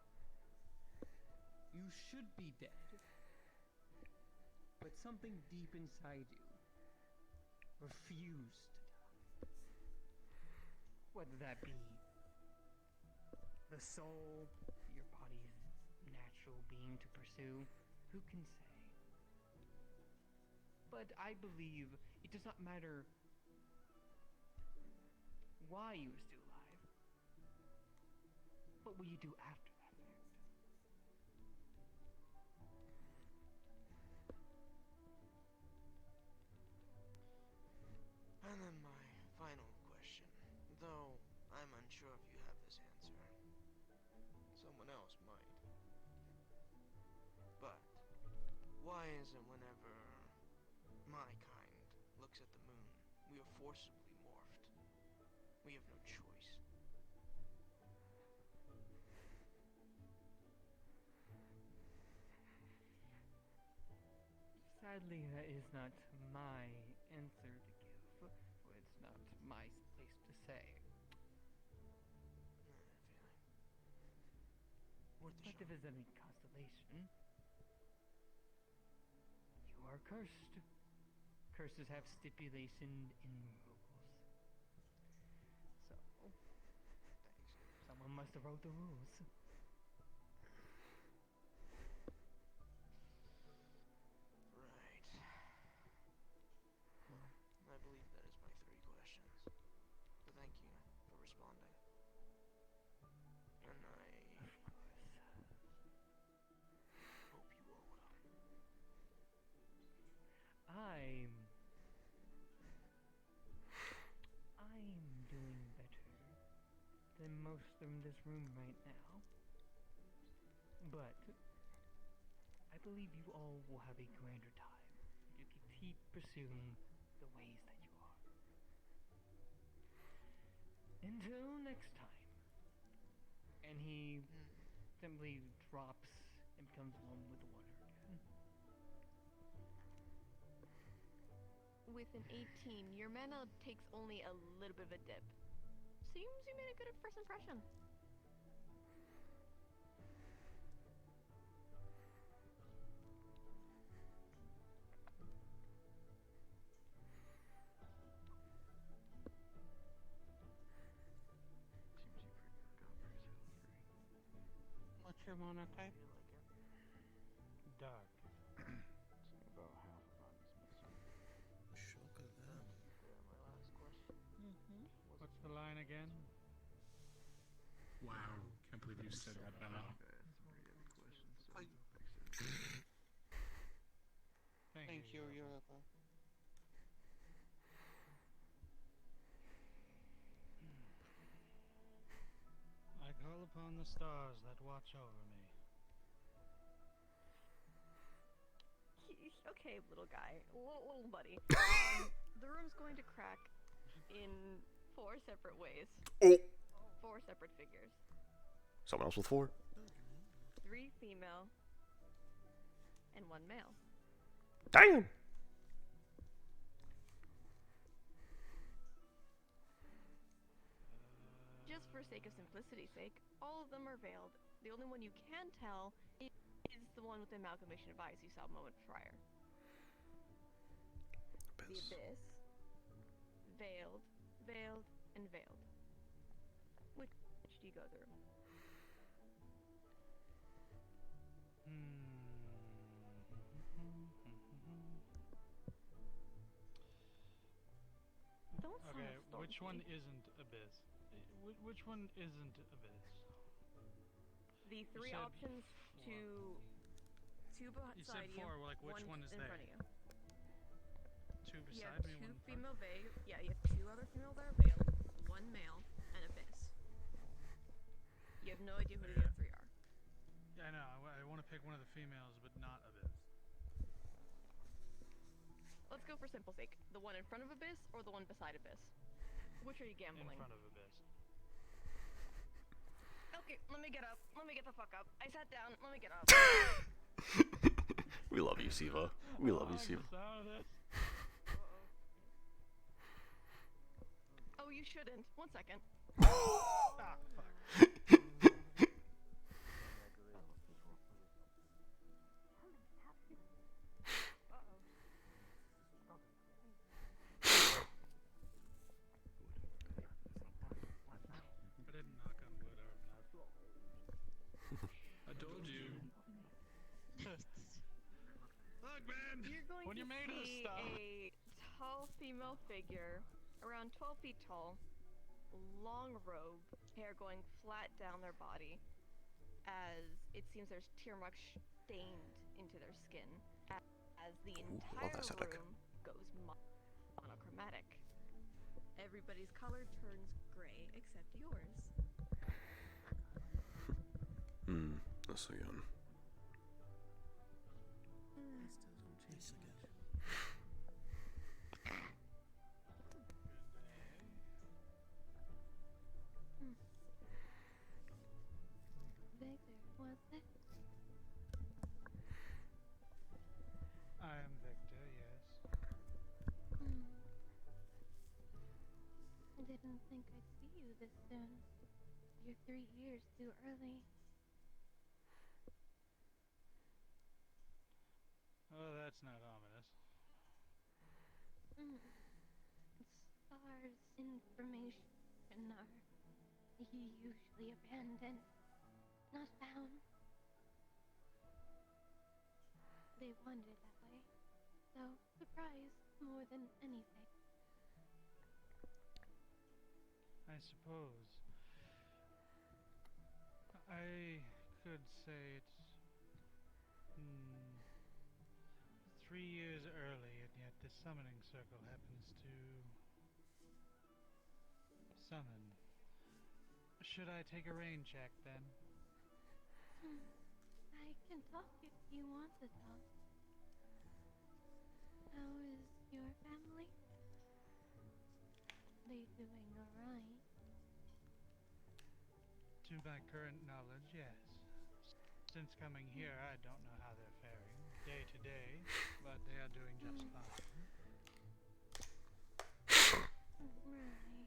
You should be dead, but something deep inside you refused to die. Whether that be the soul, your body's natural being to pursue, who can say? But I believe it does not matter why you are still alive. What will you do after that fact? And then my final question, though I'm unsure if you have this answer. Someone else might. But why is it whenever my kind looks at the moon, we are forcibly morphed? We have no choice. Sadly, that is not my answer to give, for it's not my place to say. But if it's any constellation, you are cursed. Curses have stipulation in rules. So, someone must have wrote the rules. Right. Well, I believe that is my 3 questions. So thank you for responding. And I hope you are well. I'm doing better than most in this room right now. But I believe you all will have a grander time if you can keep pursuing the ways that you are. Until next time. And he simply drops and becomes one with the water again. With an 18, your mana takes only a little bit of a dip. Seems you made a good first impression. What's your mana type? Dark. About half of mine is missing. My last question. What's the line again? Wow, can't believe you said that, Bella. Thank you, Europa. I upon the stars that watch over me. Okay, little guy, little buddy. The room's going to crack in 4 separate ways. Oh. 4 separate figures. Someone else with 4. 3 female and 1 male. Damn. Just for sake of simplicity's sake, all of them are veiled. The only one you can tell is the one with the amalgamation of eyes you saw a moment prior. The abyss, veiled, veiled, and veiled. Which do you go through? Don't sound Okay, stormy. which one isn't Abyss? Which one isn't Abyss? The 3 said options to 2 You said beside you, 4, like which one is in there? front of you. 2 You beside have me, 2 1 in front? female veiled. Yeah, you have 2 other female that are veiled, 1 male, and abyss. You have no idea who the other 3 are. Yeah, I know. I want to pick one of the females, but not Abyss. Let's go for simple sake. The one in front of abyss or the one beside abyss? Which are you gambling? In front of Abyss. Okay, let me get up. Let me get the fuck up. I sat down. Let me get up. We love you, Siva. We love you, Siva. Oh, you shouldn't. 1 second. Ah, fuck. I didn't knock on wood or not. I told you. Look, man! You're going when to you're made of see stuff. a tall female figure, around 12 feet tall, long robe, hair going flat down their body, as it seems there's tear marks stained into their skin, as the entire that aesthetic. room goes monochromatic. Everybody's color turns gray except yours. This again. This again. Victor, what's that? I am Victor, yes. I didn't think I'd see you this soon. You're 3 years too early. Oh, that's not ominous. Stars information are usually abandoned, not found. They wanted it that way. So, surprise more than anything. I suppose. I could say it's 3 years early, and yet the summoning circle happens to summon. Should I take a rain check then? I can talk if you want to talk. How is your family? They doing alright? To my current knowledge, yes. Since coming here, I don't know how they're faring day to day, but they are doing just fine. Right.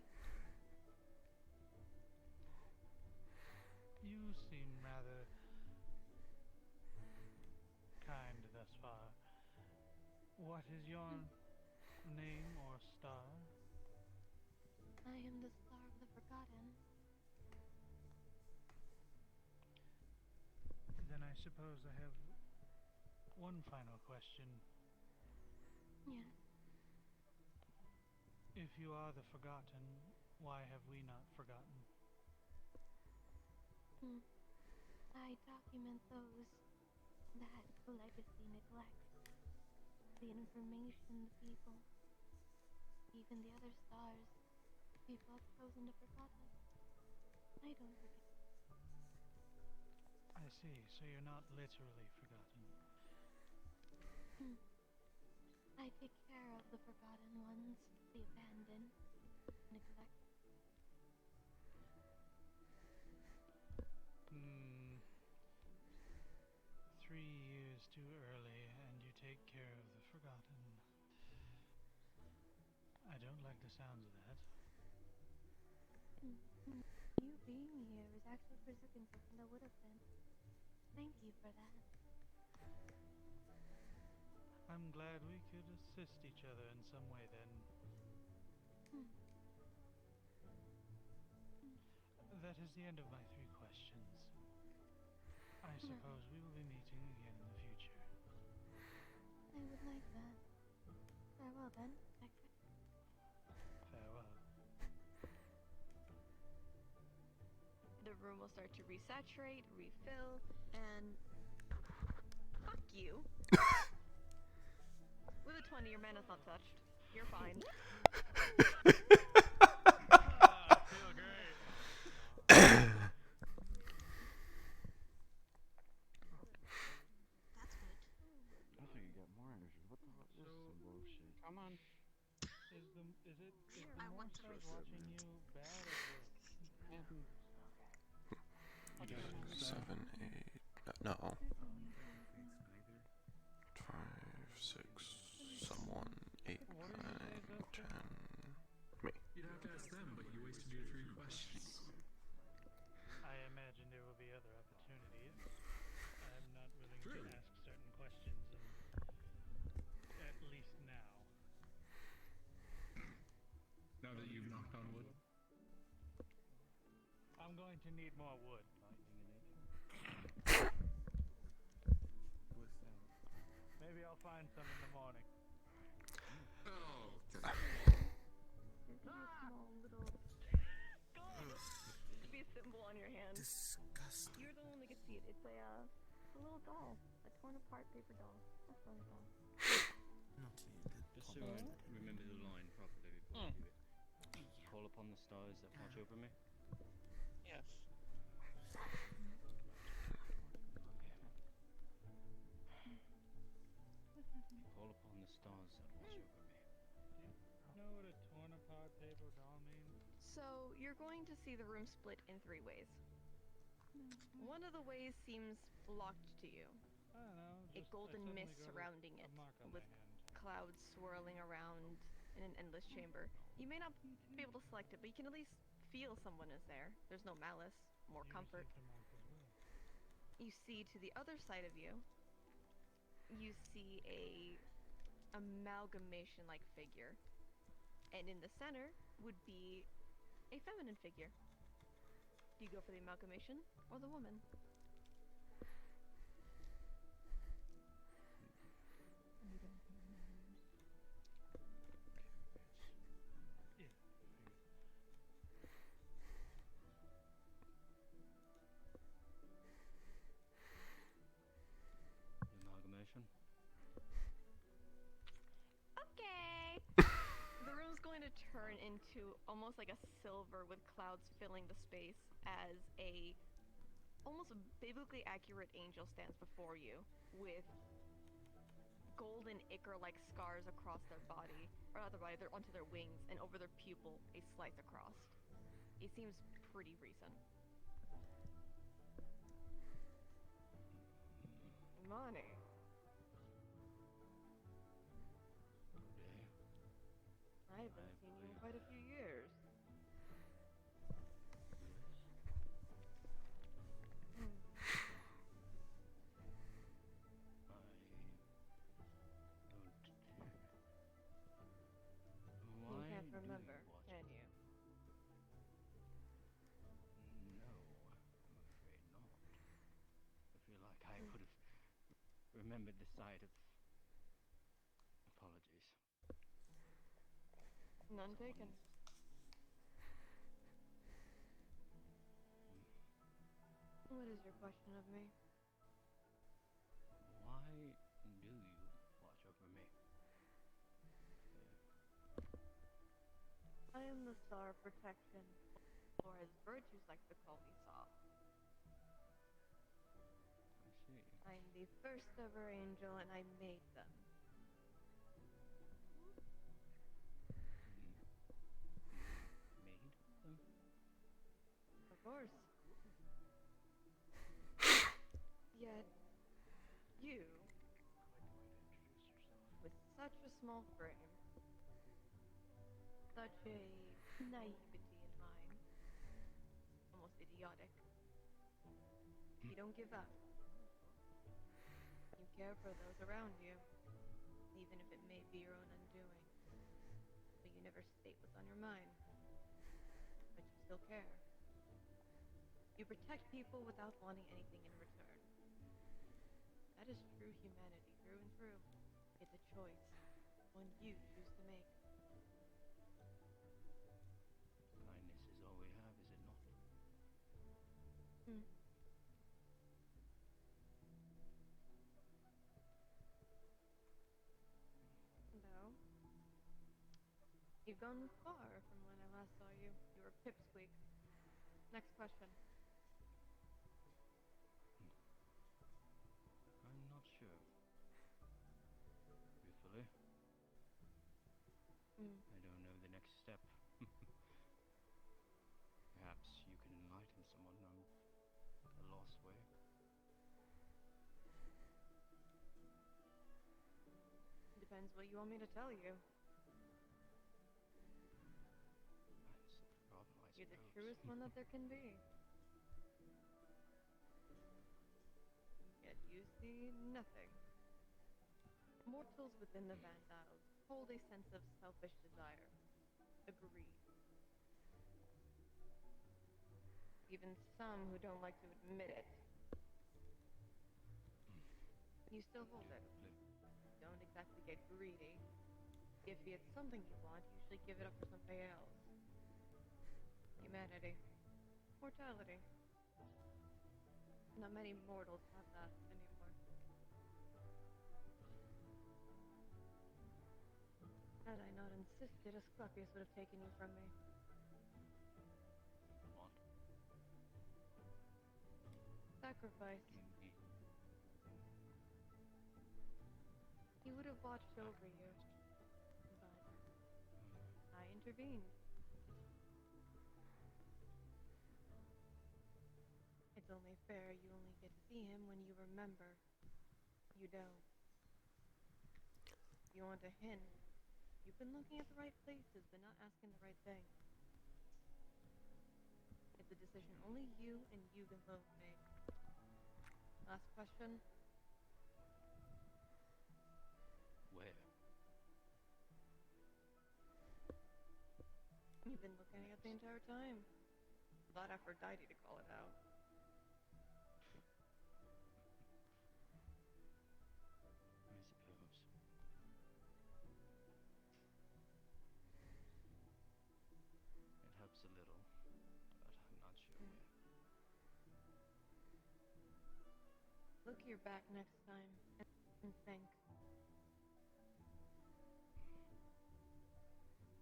You seem rather kind thus far. What is your name or star? I am the Star of the Forgotten. Then I suppose I have one final question. Yes. If you are the Forgotten, why have we not forgotten? I document those that legacy neglects. The information the people, even the other stars, people have chosen to forget us. I don't forget. see. So you're not literally forgotten. I take care of the forgotten ones, the abandoned, neglected. 3 years too early, and you take care of the forgotten. I don't like the sounds of that. You being here is actually preserving something that would have been. Thank you for that. I'm glad we could assist each other in some way then. That is the end of my 3 questions. I suppose we will be meeting again in the future. I would like that. Farewell then. Farewell. The room will start to resaturate, refill, and fuck you. With a 20, your mana's not touched. You're fine. Feel great. That's good. I thought you got more energy. What the hell? This is some bullshit. Come on. Is the I more want to stars refill. watching you bad or good? Yeah, 7, 8. No. 5, 6, someone, 8, 9, 10. Me. You'd have to ask them, but you wasted your 3 questions. I imagine there will be other opportunities. I'm not willing to ask certain questions, at least now. Now that you've knocked on wood. I'm going to need more wood. Maybe I'll find some in the morning. Oh. There's a small little to be a symbol on your hand. Disgusting. You're the one that can see it. It's a little doll, a torn apart paper doll. That's really doll. Not you. Just so I remember the line properly before I do it. Call upon the stars that watch over me. Yes. Call upon the stars that watch over me. Do you know what a torn apart paper doll means? So you're going to see the room split in 3 ways. One of the ways seems locked to you. I don't know. A golden mist surrounding it, with clouds swirling around in an endless chamber. You may not be able to select it, but you can at least feel someone is there. There's no malice, more comfort. You see to the other side of you, you see a amalgamation-like figure. And in the center would be a feminine figure. Do you go for the amalgamation or the woman? Amalgamation. Okay. The room's going to turn into almost like a silver with clouds filling the space as a almost biblically accurate angel stands before you with golden ichor-like scars across their body, or not their body, they're onto their wings, and over their pupil a slice across. It seems pretty recent. Money. I haven't seen you in quite a few years. You can't remember, can you? No, I'm afraid not. I feel like I would have remembered the sight of... Apologies. None taken. What is your question of me? Why do you watch over me? I am the star of protection, or as virtues like to call me, soft. the first ever angel, and I made them. Made them? Of course. Yet, you, with such a small frame, such a naivety in mind, almost idiotic, you don't give up. You care for those around you, even if it may be your own undoing. But you never state what's on your mind. But you still care. You protect people without wanting anything in return. That is true humanity, through and through. It's a choice, one you choose to make. Kindness is all we have, is it not? Hmm. No. You've gone far from when I last saw you. You were pipsqueak. Next question. I'm not sure. Truthfully. I don't know the next step. Perhaps you can enlighten someone on a lost way. Depends what you want me to tell you. That's the problem, I You're the suppose. truest one that there can be. Yet you see nothing. Mortals within the Vandiles hold a sense of selfish desire, a greed. Even some who don't like to admit it. You still hold it. Don't exactly get greedy. If it's something you want, you usually give it up for something else. Humanity. Mortality. Not many mortals have that anymore. Had I not insisted, Asclepius would have taken you from me. What? Sacrifice. He would have watched over you. But I intervened. It's only fair you only get to see him when you remember. You don't. You want a hint. You've been looking at the right places, but not asking the right thing. It's a decision only you and you can both make. Last question. Where? You've been looking at it the entire time. Thought Aphrodite to call it out. I suppose. It helps a little, but I'm not sure where. Look your back next time and think.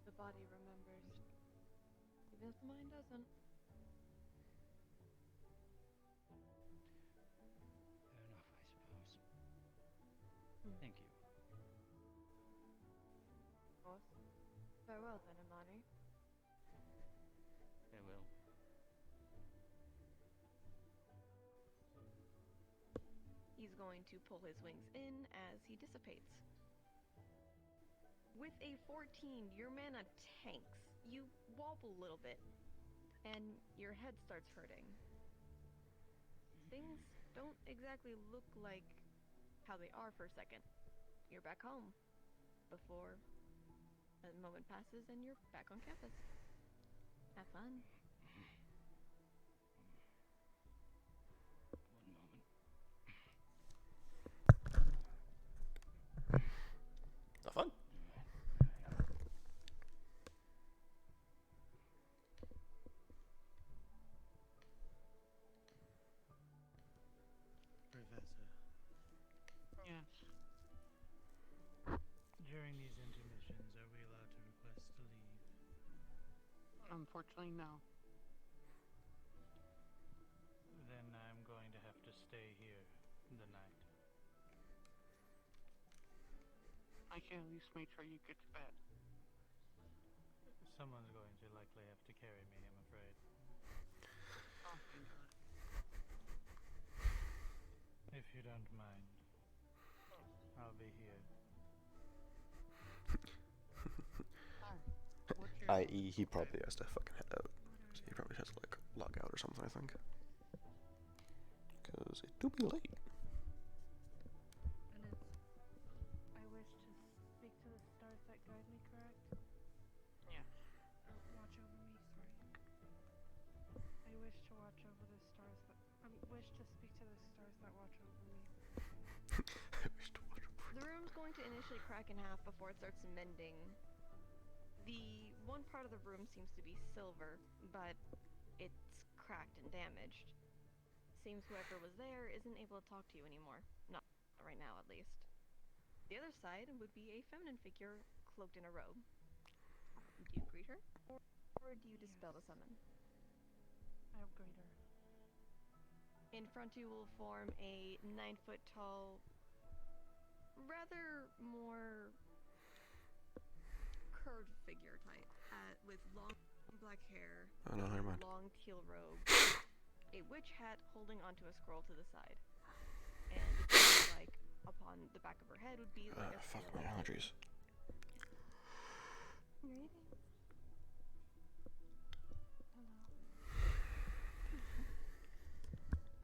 The body remembers, even if the mind doesn't. Fair enough, I suppose. Thank you. Of course. Farewell then, Imani. Farewell. He's going to pull his wings in as he dissipates. With a 14, your mana tanks. You wobble a little bit, and your head starts hurting. Things don't exactly look like how they are for a second. You're back home before a moment passes and you're back on campus. Have fun. One moment. Have fun. Professor. Yes. During these intermissions, are we allowed to request to leave? Unfortunately, no. Then I'm going to have to stay here the night. I can at least make sure you get to bed. Someone's going to likely have to carry me, I'm afraid. Oh, thank God. If you don't mind, I'll be here. I.e., he probably has to fucking head out. So he probably has to like log out or something, I think. Because it do be late. And it's, I wish to speak to the stars that guide me, correct? Yes. Or watch over me, sorry. I wish to watch over the stars that, wish to speak to the stars that watch over me. The room's going to initially crack in half before it starts mending. The one part of the room seems to be silver, but it's cracked and damaged. Seems whoever was there isn't able to talk to you anymore. Not right now, at least. The other side would be a feminine figure cloaked in a robe. Do you greet her? Or do you dispel the summon? I'll greet her. In front you will form a 9-foot tall, rather more curved figure type, with long black hair, Oh, no, never mind. long teal robe, a witch hat holding onto a scroll to the side, and it seems like upon the back of her head would be like a Fuck my allergies. Greetings. Hello.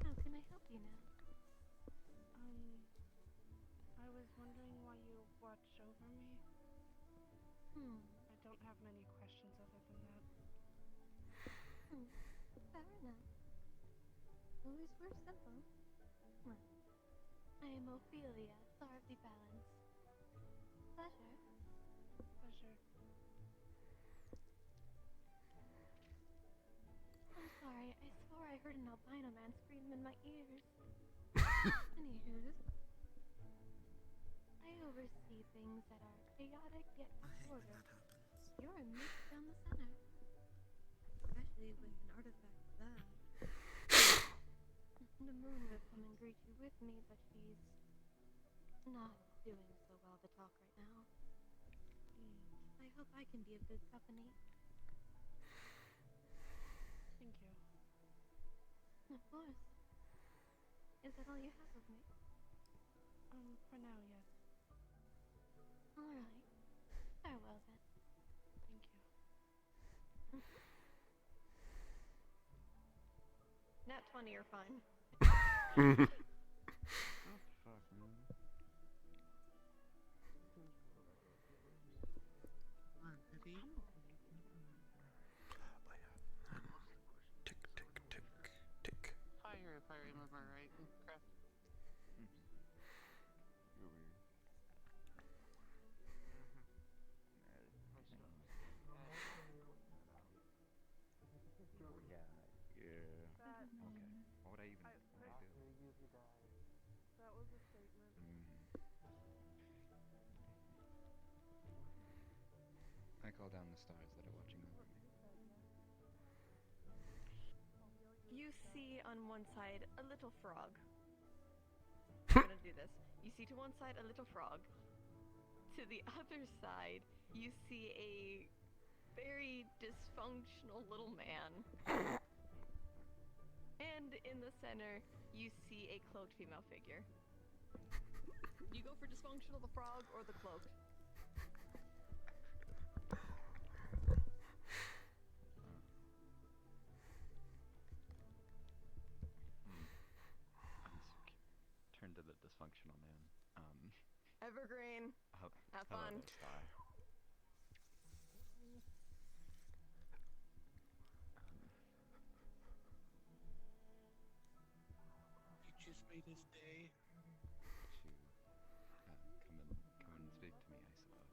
How can I help you now? I was wondering why you watch over me. I don't have many questions other than that. Fair enough. Always were simple. Well, I am Ophelia, Star of the Balance. Pleasure. Pleasure. I'm sorry, I swore I heard an albino man scream in my ears. Anywho, I oversee things that are chaotic yet disordered. You're a mix down the center. Especially with an artifact of that. The moon would have come and greet you with me, but she's not doing so well to talk right now. I hope I can be of good company. Thank you. Of course. Is that all you have of me? For now, yes. Alright. Farewell then. Thank you. Nat 20, you're fine. What the fuck, man? Tick, tick, tick, tick. Fire, if I remember right. Correct. You're weird. Yeah. That, Okay. What would I even do? That was a statement. I call down the stars that are watching over me. You see on one side a little frog. I'm gonna do this. You see to one side a little frog. To the other side, you see a very dysfunctional little man. And in the center, you see a cloaked female figure. Do you go for dysfunctional, the frog, or the cloaked? Turn to the dysfunctional man. Evergreen. Have hello fun. there, Star. You just made his day. To come and speak to me, I suppose.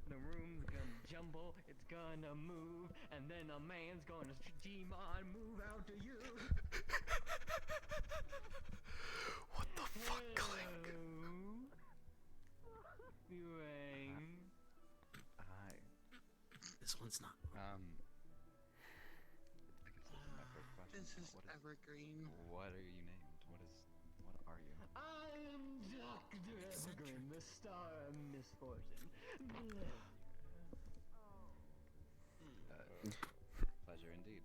The room's gonna jumble, it's gonna move, and then a man's gonna demon move out to you. What the fuck, Clink? You rang. Hi. This one's not. I guess this is my first question. This is What Evergreen. What are you named? What are you? I am Dr. Evergreen, the star of misfortune. Pleasure indeed.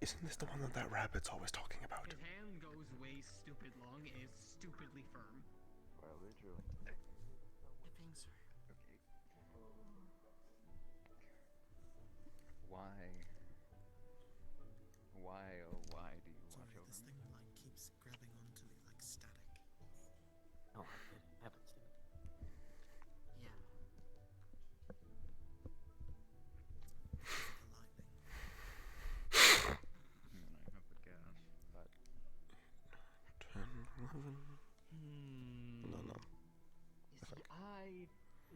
Isn't this the one that rabbit's always talking about? His hand goes way stupid long and is stupidly firm. Probably true. I think so. Okay. Why? Why, oh why do you watch over This me? thing like keeps grabbing onto me like static. Oh, it happens. Yeah. I have a guess, but 10, 11. No, no. You see, I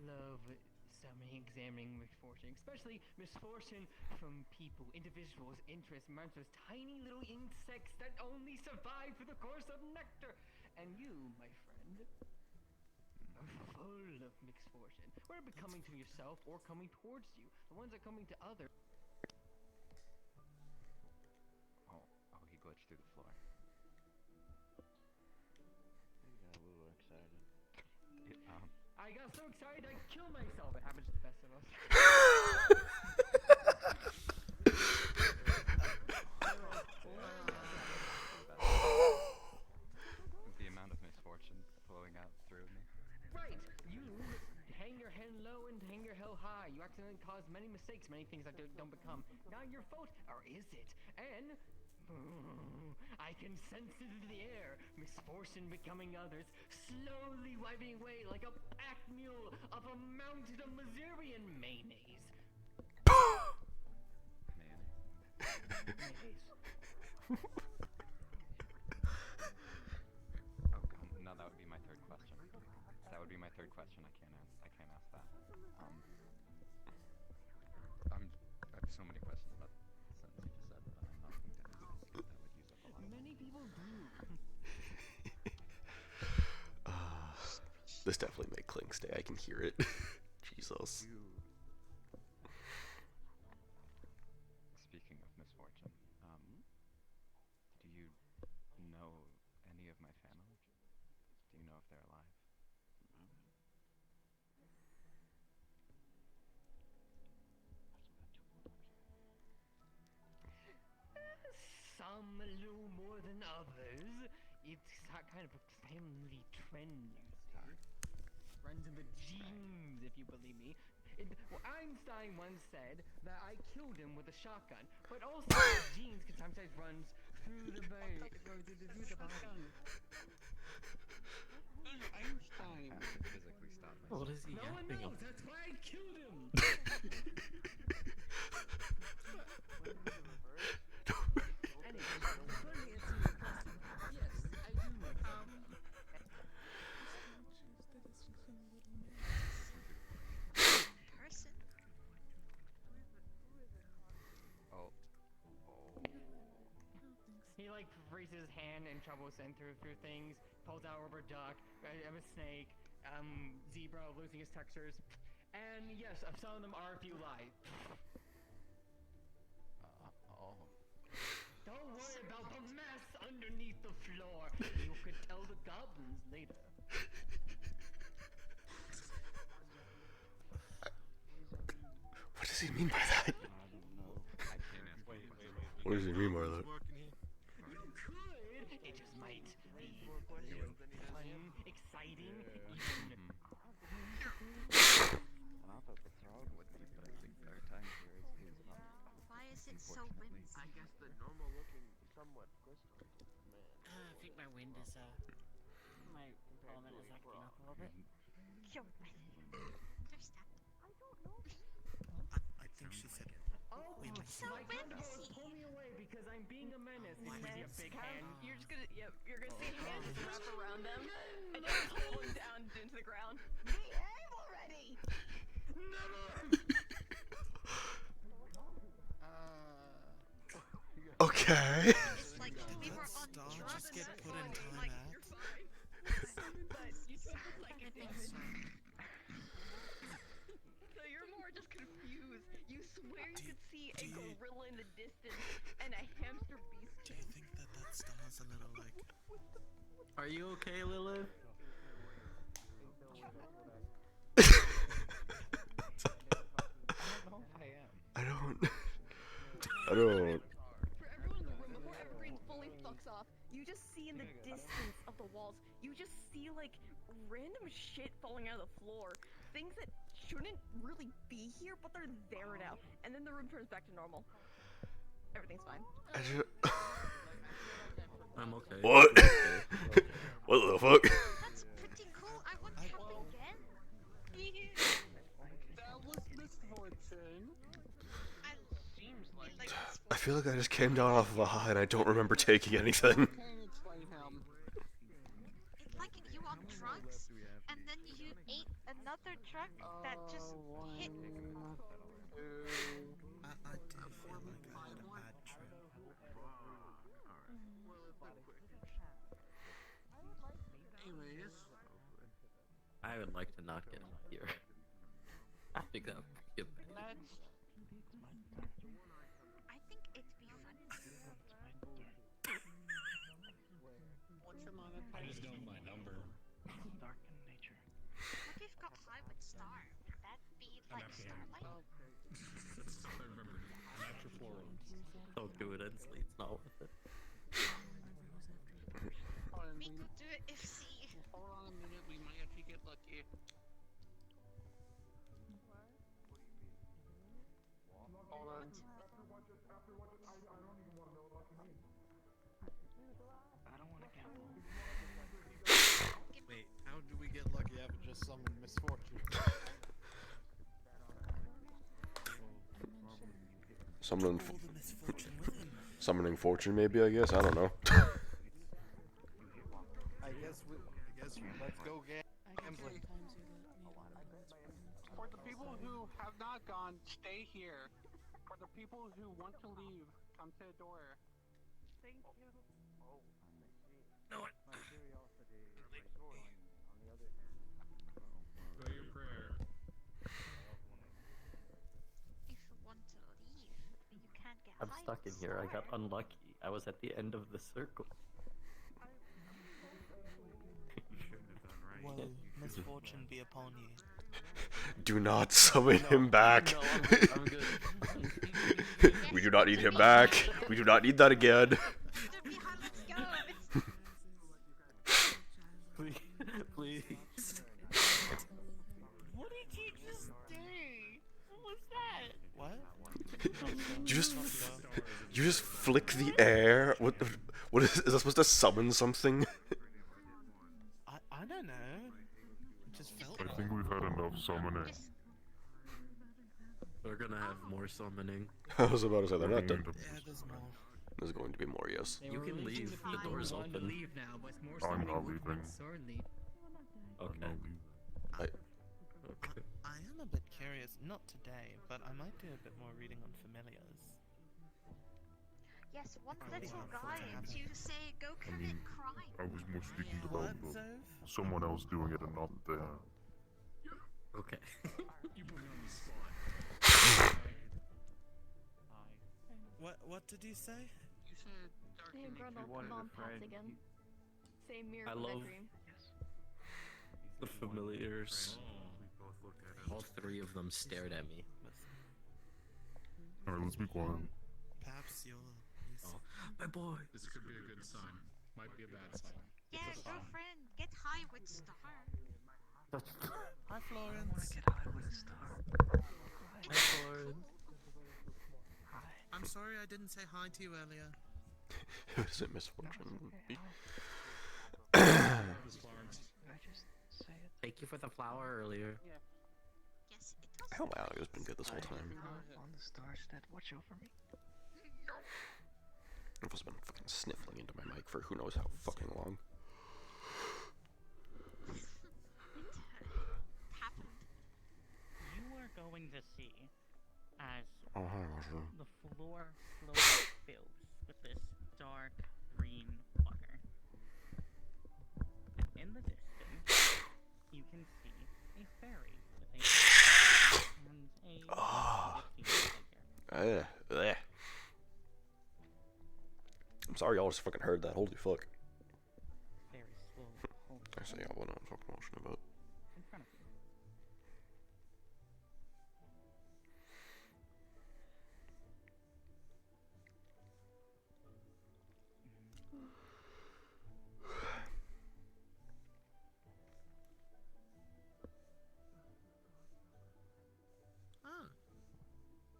love summoning, examining misfortune, especially misfortune from people, individuals, interests, monsters, tiny little insects that only survive through the course of nectar. And you, my friend, are full of misfortune. Whether it be coming to yourself or coming towards you, the ones that are coming to others. oh, he glitched through the floor. He got a little excited. I got so excited I killed myself. It happens to the best of us. The amount of misfortune flowing out through me. Right, you hang your head low and hang your head high. You accidentally cause many mistakes, many things that don't become not your fault, or is it? And I can sense it in the air. Misfortune becoming others, slowly wiping away like a pack mule of a mountain of Missourian mayonnaise. Mayonnaise. No, that would be my third question. That would be my third question. I can't ask that. I have so many questions about the sentence you just said, but I'm not going to ask because that would use up a lot of Many people do. This definitely made Clink stay. I can hear it. Jesus. Speaking of misfortune, do you know any of my family? Do you know if they're alive? Some a little more than others. It's kind of a family trend, you see. Runs in the genes, if you believe me. Well, Einstein once said that I killed him with a shotgun, but also the genes can sometimes run through the body. I Einstein. have to physically stop myself. What is he No one yapping knows. about? That's why I killed him. Person? Oh. He like raises his hand in trouble and through things, pulls out a rubber duck, a snake, zebra losing his textures, and yes, some of them are a few lies. Don't worry about the mess underneath the floor. You could tell the goblins later. What does he mean by that? What does he mean by that? You could. It just might be fun, exciting, even. Not that what's wrong with me, but I think our time here is not. Why is it so windy? I guess the normal looking, somewhat crystal man. I think my wind is, my element is acting up a little bit. Your there's that. I don't know. I think she said. Oh, So my grandpa windy. pull me away because I'm being a menace. You see a big hand. You're just gonna, you're gonna see hands just wrap around them and just pull them down into the ground. Behave already! Okay. It's like we were on drugs. Just get put in You're time out. you're fine. But you took the second damage. So you're more just confused. You swear you could see a gorilla in the distance and a hamster beast. Do you think that star's a little like? Are you okay, Lilith? I don't. I don't. For everyone in the room, before everybody fully fucks off, you just see in the distance of the walls, you just see like random shit falling out of the floor. Things that shouldn't really be here, but they're there now. And then the room turns back to normal. Everything's fine. I'm okay. What? What the fuck? That's pretty cool. I want to happen again. That was misfortune. Seems like I feel like I just came down off of a high and I don't remember taking anything. it's like you on drugs, and then you ate another drug that just hit. I do feel like I had a bad trip. Anyways, I would like to not get here. I think that would be a bad. I think it'd be fun. what's your monitor? I just know my number. Dark in nature. What if got high with Star? Would that be like Starlight? That's all I remember. Natural floral. Don't do it, Ensley. It's not worth it. We could do it if C. Hold on a minute, we might actually get lucky. Hold on. I don't want to gamble. Wait, how do we get lucky having just summoned misfortune? Summoning fortune, maybe. I guess. I don't know. I guess let's go gambling. For the people who have not gone, stay here. For the people who want to leave, come to the door. Thank you. No. Say your prayer. If you want to leave, but you can't get I'm high stuck in with here. I Star. got unlucky. I was at the end of the circle. Well, misfortune be upon you. Do not summon him back. I'm good. We do not need him back. We do not need that again. Please. Please. What did you just do? What was that? What? You just flick the air. What is that supposed to summon something? I don't know. It just felt. I think we've had enough summoning. We're gonna have more summoning. I was about to say they're not done. Yeah, there's more. There's going to be more, yes. You can leave. The door's open. Leave now, but more I'm summoning not would leaving. certainly. Okay. I am a bit curious. Not today, but I might do a bit more reading on familiars. Yes, one little guy to say go commit crime. I was more speaking about What, someone else doing it and not there. Okay. You put me on the spot. What did you say? You said dark Hey, in nature. Grandma, come on, Pops again. Same mirror I from love that dream. the familiars. All three of them stared at me. Alright, let's be quiet. Perhaps you're. Oh, my boy. This could be a good sign. Might be a bad sign. Yeah, girlfriend, get high with Star. Hi, Florence. Get high with a star. Hi, Florence. I'm sorry I didn't say hi to you earlier. Is it misfortune? Thank you for the flower earlier. Yes, it was. Hell, my audio's been good this whole time. On the stars that watch over me. I've also been fucking sniffling into my mic for who knows how fucking long. You are going to see as Oh, hi, Marshall. the floor slowly fills with this dark green water. And in the distance, you can see a fairy with a and a figure. I'm sorry y'all just fucking heard that. Holy fuck. Very I say I want to talk promotion about. In front of you. Oh.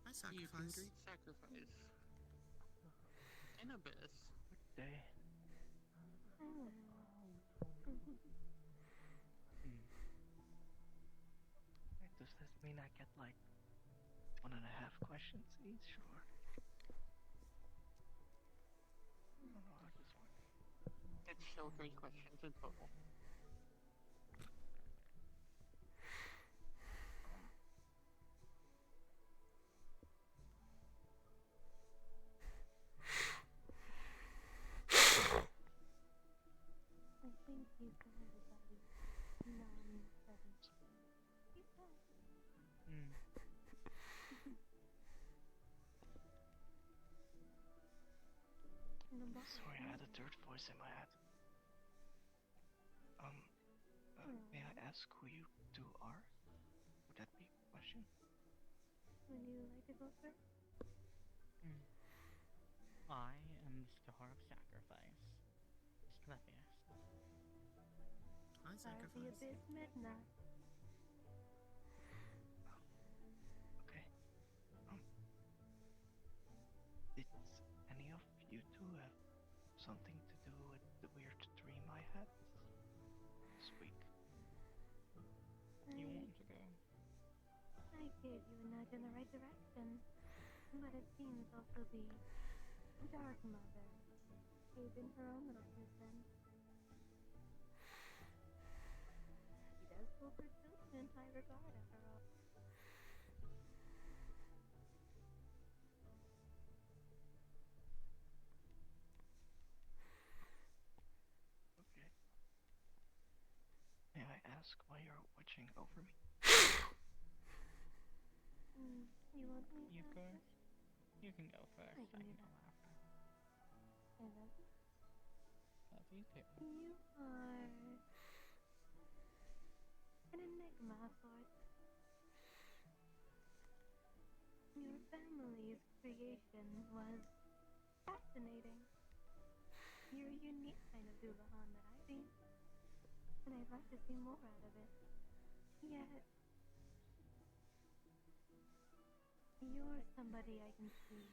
I You can sacrifice. greet sacrifice. An abyss. Day. Does this mean I get like 1.5 questions each, or? I don't know how this works. It's still 3 questions in total. I think he's gonna decide non-present. He's done. Sorry, I had a third voice in my head. May I ask who you two are? Would that be a question? Would you like to go first? I am the Star of Sacrifice. Splevius. I Star of the sacrifice. Abyss Midnight. Okay. Did any of you two have something to do with the weird dream I had this week? You want to go? I gave you a nudge in the right direction, but it seems also the Dark Mother gave in her own little 2 cents. She does hold her children in high regard, after all. Okay. May I ask why you're watching over me? You want me to You go go. first? You can go first. I I can can do go that. after. I love you. Love you too. You are an enigma of sorts. Your family's creation was fascinating. You're a unique kind of Dullahan that I've seen, and I'd like to see more out of it. Yet, you're somebody I can see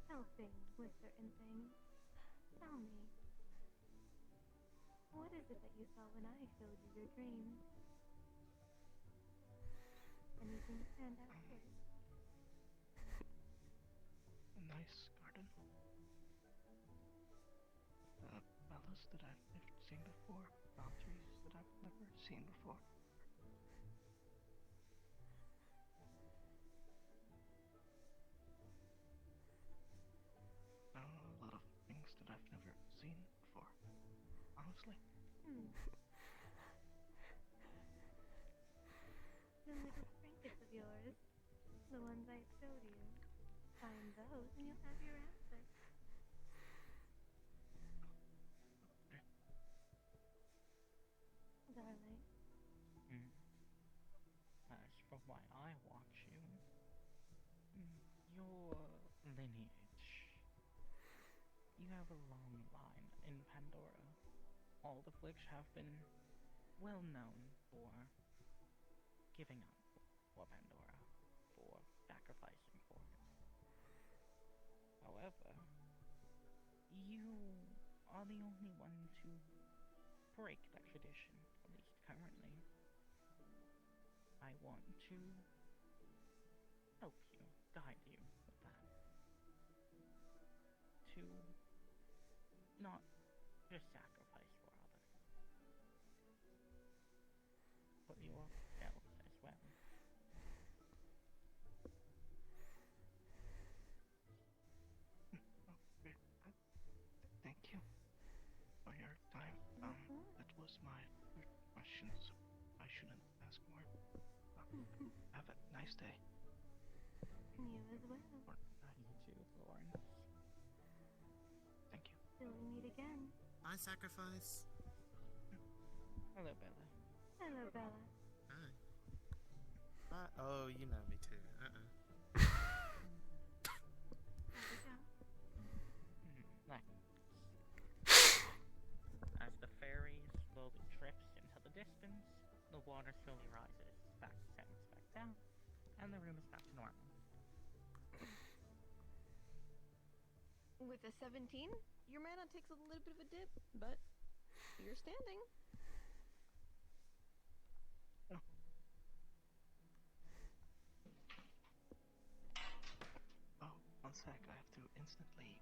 helping with certain things. Tell me, what is it that you saw when I showed you your dream? Anything stand out here? A nice garden. Palace that I've never seen before. Boundaries that I've never seen before. I don't know, a lot of things that I've never seen before. Honestly. The little trinkets of yours, the ones I showed you. Find those and you'll have your answer. Darling. As for why I watch you, your lineage. You have a long line in Pandora, all of which have been well known for giving up for Pandora, for sacrificing for it. However, you are the only one to break that tradition, at least currently. I want to help you, guide you with that. To not just sacrifice for others, but yourself as well. Okay. Thank you for your time. That was my third question, so I shouldn't ask more. Have a nice day. You as well. You too, Florence. Thank you. Till we meet again. I sacrifice. Hello, Bella. Hello, Bella. Hi. Oh, you know me too. Right. As the ferry slowly drifts into the distance, the water slowly rises, back descends back down, and the room is back to normal. With a 17, your mana takes a little bit of a dip, but you're standing. Oh, one sec. I have to instantly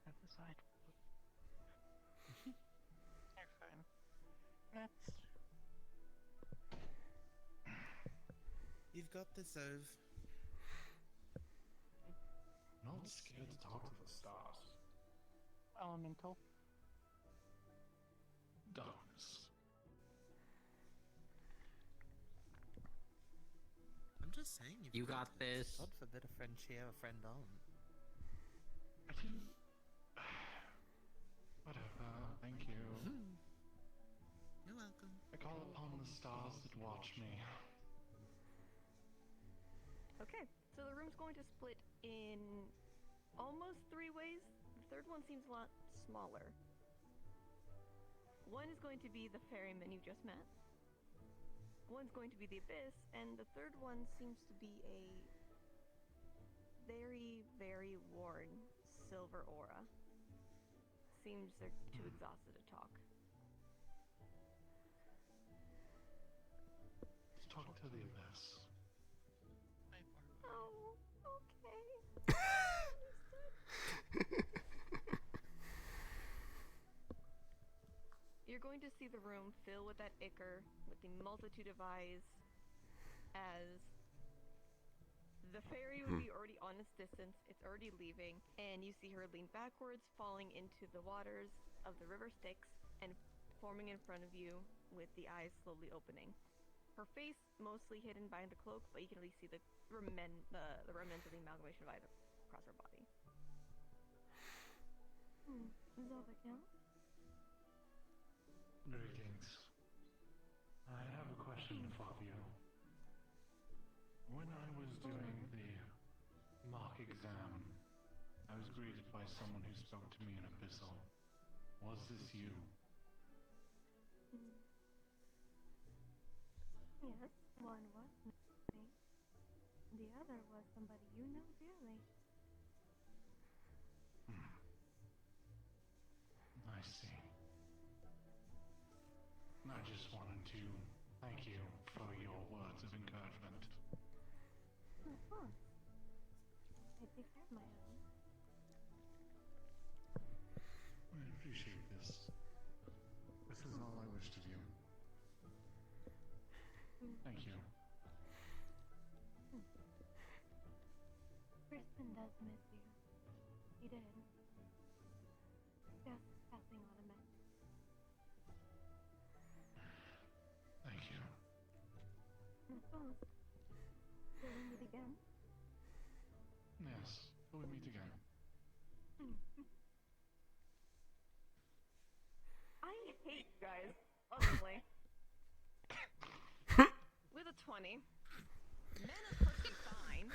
at the side. You're fine. That's... You've got this, Ove. Not scared to talk to the stars. Elemental. Darkness. I'm just saying You got this. God forbid a friend cheer a friend on. I didn't. Whatever, thank you. You're welcome. I call upon the stars that watch me. Okay, so the room's going to split in almost 3 ways. The third one seems a lot smaller. One is going to be the ferryman you just met. One's going to be the abyss, and the third one seems to be a very, very worn silver aura. Seems they're too exhausted to talk. Let's talk to the abyss. Oh, okay. You're going to see the room fill with that ichor, with the multitude of eyes, as the fairy would be already on its distance, it's already leaving, and you see her lean backwards, falling into the waters of the river Styx, and forming in front of you with the eyes slowly opening. Her face mostly hidden behind the cloak, but you can at least see the remnants of the amalgamation of eyes across her body. Zovakel? Greetings. I have a question for you. When I was doing the mock exam, I was greeted by someone who spoke to me in Abyssal. Was this you? Yes, one was me. The other was somebody you know dearly. I see. I just wanted to thank you for your words of encouragement. Of course. I take care of my own. I appreciate this. This is all I wish to do. Thank you. Crispin does miss you. He did. Just passing on a message. Thank you. Of course. Till we meet again. Yes, till we meet again. I hate you guys, honestly. With a 20, mana's perfectly fine.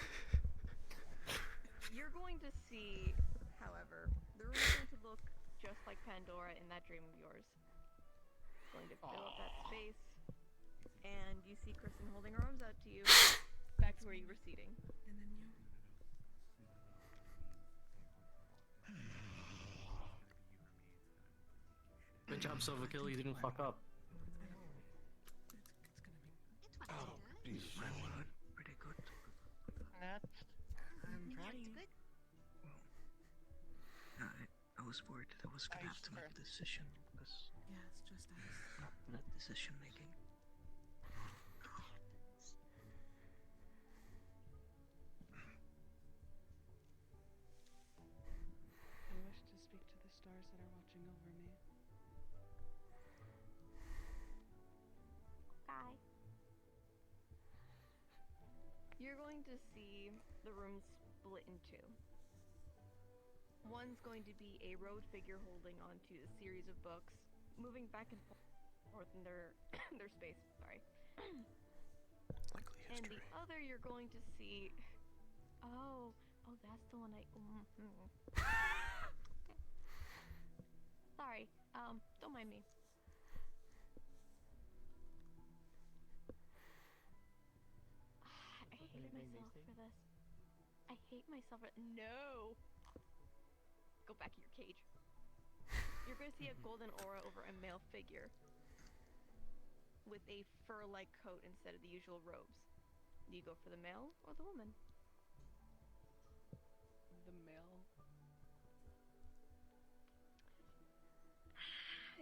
You're going to see, however, the room is going to look just like Pandora in that dream of yours. It's going to fill up that space, and you see Kristen holding her arms out to you, back to where you were seating. And then you. Good job, Sovakill. You didn't fuck up. Oh, Jesus, my word. Pretty good. Next. I'm proud of you. Good. I was worried that I was gonna have to make a decision because Yeah, it's just us. not good at decision making. I wish to speak to the stars that are watching over me. Guy. You're going to see the room split in two. One's going to be a robed figure holding onto a series of books, moving back and forth or in their their space. Sorry. Likely And history. the other you're going to see. Oh, that's the one I. Sorry. Don't mind me. I hate myself for this. I hate myself for. No. Go back in your cage. You're going to see a golden aura over a male figure with a fur-like coat instead of the usual robes. Do you go for the male or the woman? The male.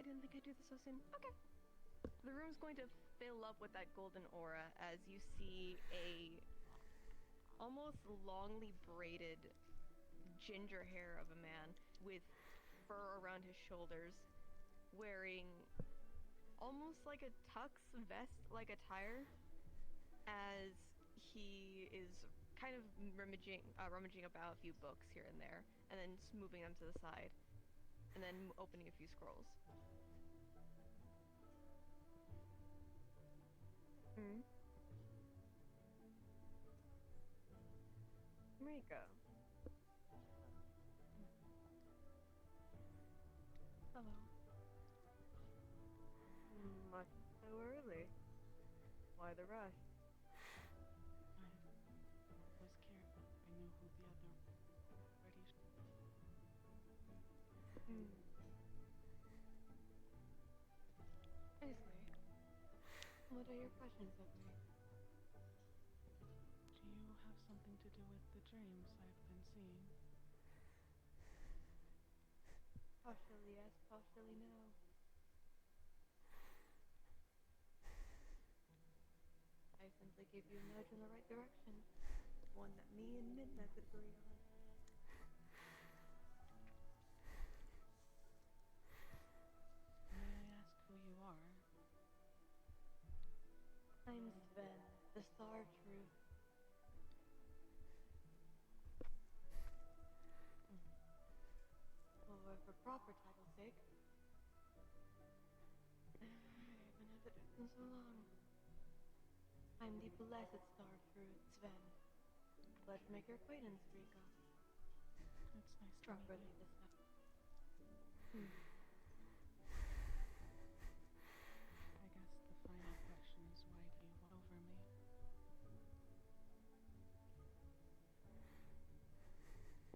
I didn't think I'd do this so soon. Okay. The room's going to fill up with that golden aura as you see a almost longly braided ginger hair of a man with fur around his shoulders, wearing almost like a tux vest-like attire, as he is kind of rummaging about a few books here and there, and then just moving them to the side, and then opening a few scrolls. Marika. Hello. Much so early. Why the rush? I was scared. I knew who the other party. I see. What are your questions of me? Do you have something to do with the dreams I've been seeing? Partially yes, partially no. I simply gave you a nudge in the right direction. One that me and Midna could agree on. May I ask who you are? I'm Sven, the Star Truth. Or for proper title's sake. I haven't had it in so long. I'm the blessed Star Truth, Sven. Pleasure to make your acquaintance, Rika. It's nice to Properly meet you. this time. I guess the final question is why do you want over me?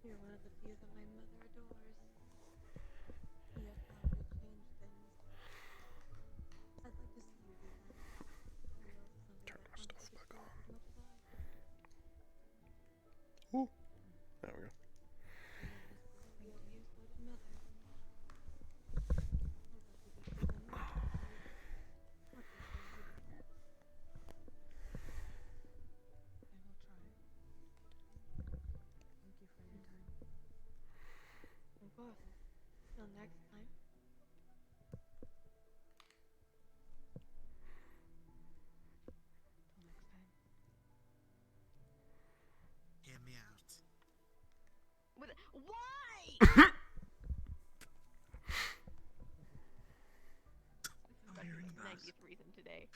You're one of the few that my mother adores. Yet how to change things. I'd like to see you do that. You're also something Turn that our stuff complicates back on. as much as I. Ooh. There we go. I will try. Thank you for your time. Of course. Till next time. Till next time. Hear me out. Why? I'm hearing the that. 90th reason today.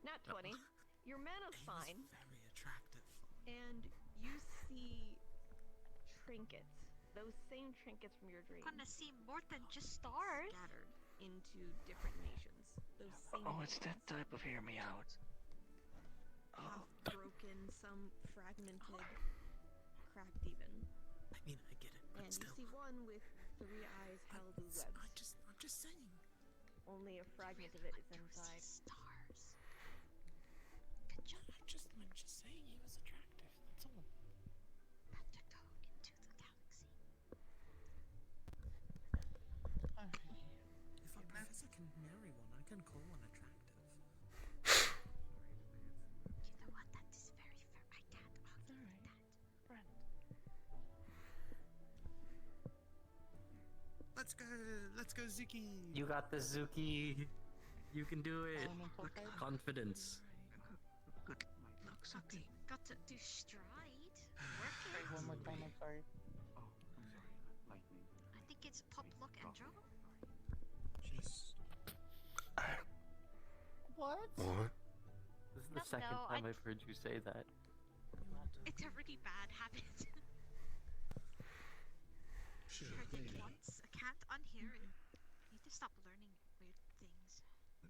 Not 20. Your mana's fine. Very attractive. And you see trinkets. Those same trinkets from your dream. Gonna see more than just stars. Scattered into different nations. Those same Oh, it's that nations. type of hear me out. Half broken, some fragmented, cracked even. I mean, I get it, but And still. you see one with 3 eyes held in webs. I'm just saying. Only a fragment of it is inside. Stars. I'm just saying he was attractive. That's all. Have to go into the galaxy. If a professor can marry one, I can call one attractive. You know what? That is very fair. I can't argue with that. Brent. Let's go, Zuki. You got the Zuki. You can do it. Confidence. Good luck, Zuki. Got to do stride. Work it. One more time, I'm sorry. Oh, I'm sorry. Lightning. I think it's pop, lock, and draw. She's What? What? This is the No, second no, time I've heard you say that. It's a really bad habit. Heard it once, I can't unhear it. Need to stop learning weird things.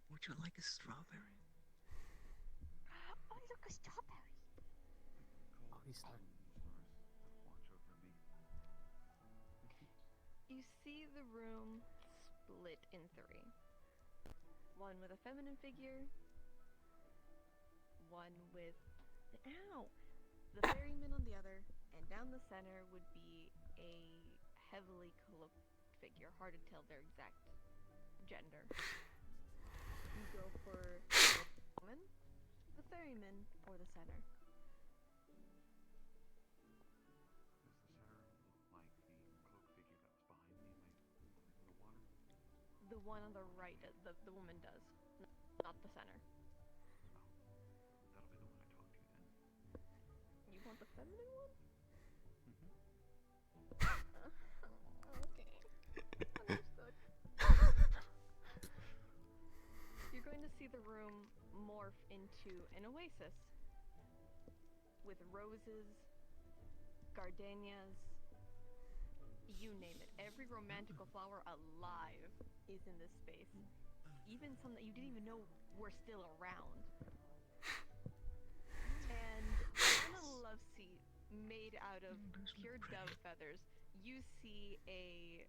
Would you like a strawberry? Oh, look, a strawberry. Oh, he's starting. Watch over me. You see the room split in three. One with a feminine figure, one with the ferryman on the other, and down the center would be a heavily cloaked figure. Hard to tell their exact gender. You go for the woman, the ferryman, or the center. Does the center look like the cloak figure that was behind me in the water? The one on the right, the woman does, not the center. That'll be the one I talk to then. You want the feminine one? Mm-hmm. Okay. Understood. You're going to see the room morph into an oasis with roses, gardenias, you name it. Every romantical flower alive is in this space. Even some that you didn't even know were still around. And on a love seat made out of pure dove feathers, you see a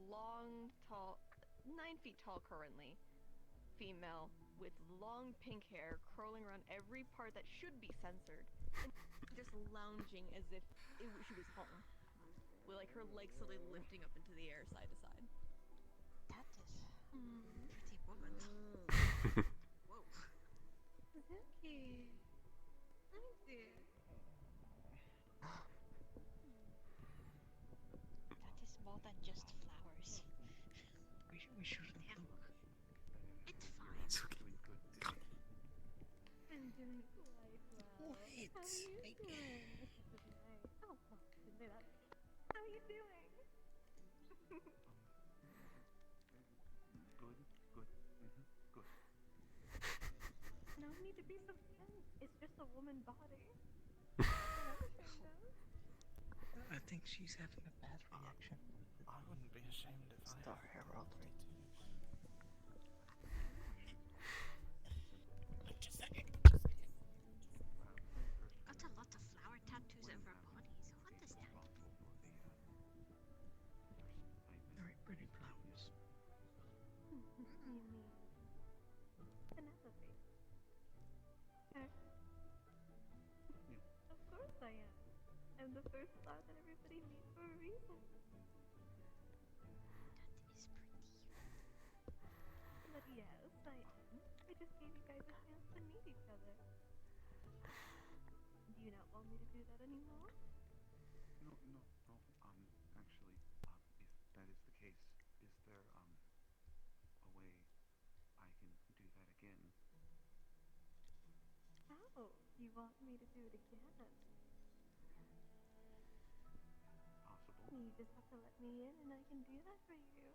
long, tall, 9 feet tall currently, female with long pink hair curling around every part that should be censored, and just lounging as if she was home, with like her legs slowly lifting up into the air side to side. That is pretty woman. Whoa. Okay. Hi there. That is more than just flowers. We shouldn't look. It's fine. Doing good today. I'm doing quite well. Wait, How are you doing? Oh, didn't say that. How are you doing? Good, good, good. No need to be so tense. It's just a woman body. I think she's having a bad reaction. I wouldn't be ashamed if I Star had Heraldry. Just a second. Got a lot of flower tattoos over bodies. What is that? Very pretty flowers. You mean Penelope? Of course I am. I'm the first flower that everybody meets for a reason. That is pretty. But yes, I am. I just gave you guys a chance to meet each other. Do you not want me to do that anymore? No. Actually, if that is the case, is there, a way I can do that again? Oh, you want me to do it again? Possible. You just have to let me in and I can do that for you.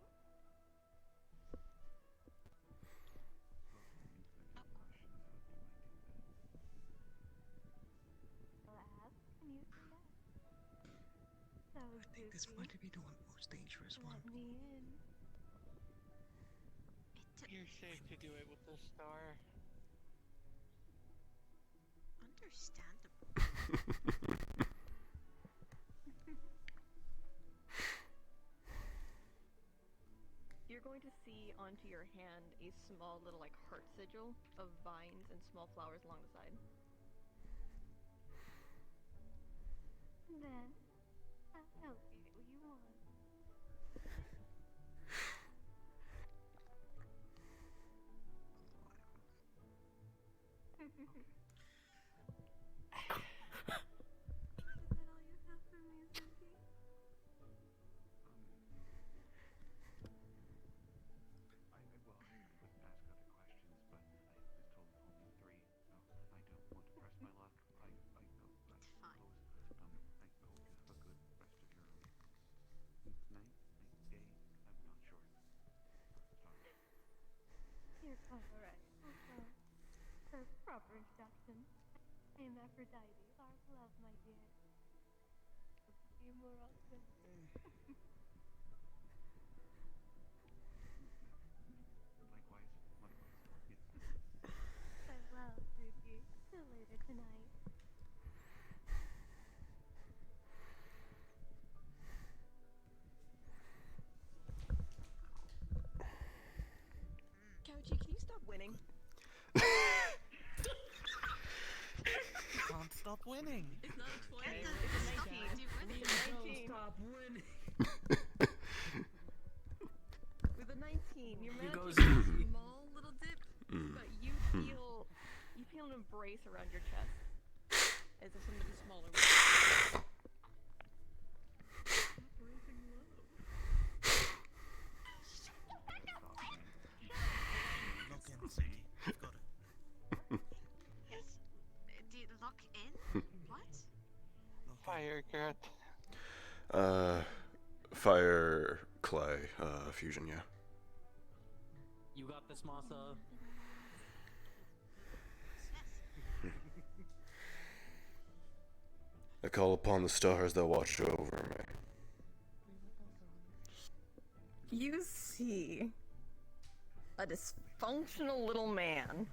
I'll ask and you say yes. So I think this might be the most dangerous one. let me in. You're safe to do it with the star. Understandable. You're going to see onto your hand a small little like heart sigil of vines and small flowers along the side. Then I'll help you get what you want. Is that all you have for me, Suki? I wouldn't ask other questions, but I was told only 3, so I don't want to press my luck. I suppose, I owe you Listen, I am Aphrodite, our love, my dear. Be more often. Likewise. Yes. Farewell, Ruki. Till later tonight. Couchy, can you stop winning? Can't stop winning. It's not a 20. Get It's a 19. It's a 19. Stop winning. With a 19, you're You go managing a Susie. small little dip, but you feel an embrace around your chest, as if somebody smaller would. Look in, Suki. You've got it. Yes. Lock in? What? Fire cat. Fire, clay, fusion, yeah. You got this, Masa. I call upon the stars that watch over me. You see a dysfunctional little man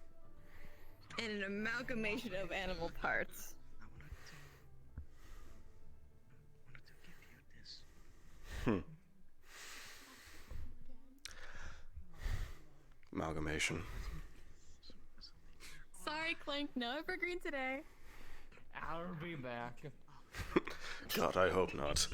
and an amalgamation of animal parts. Amalgamation. Sorry, Clank, no evergreen today. I'll be back. God, I hope not.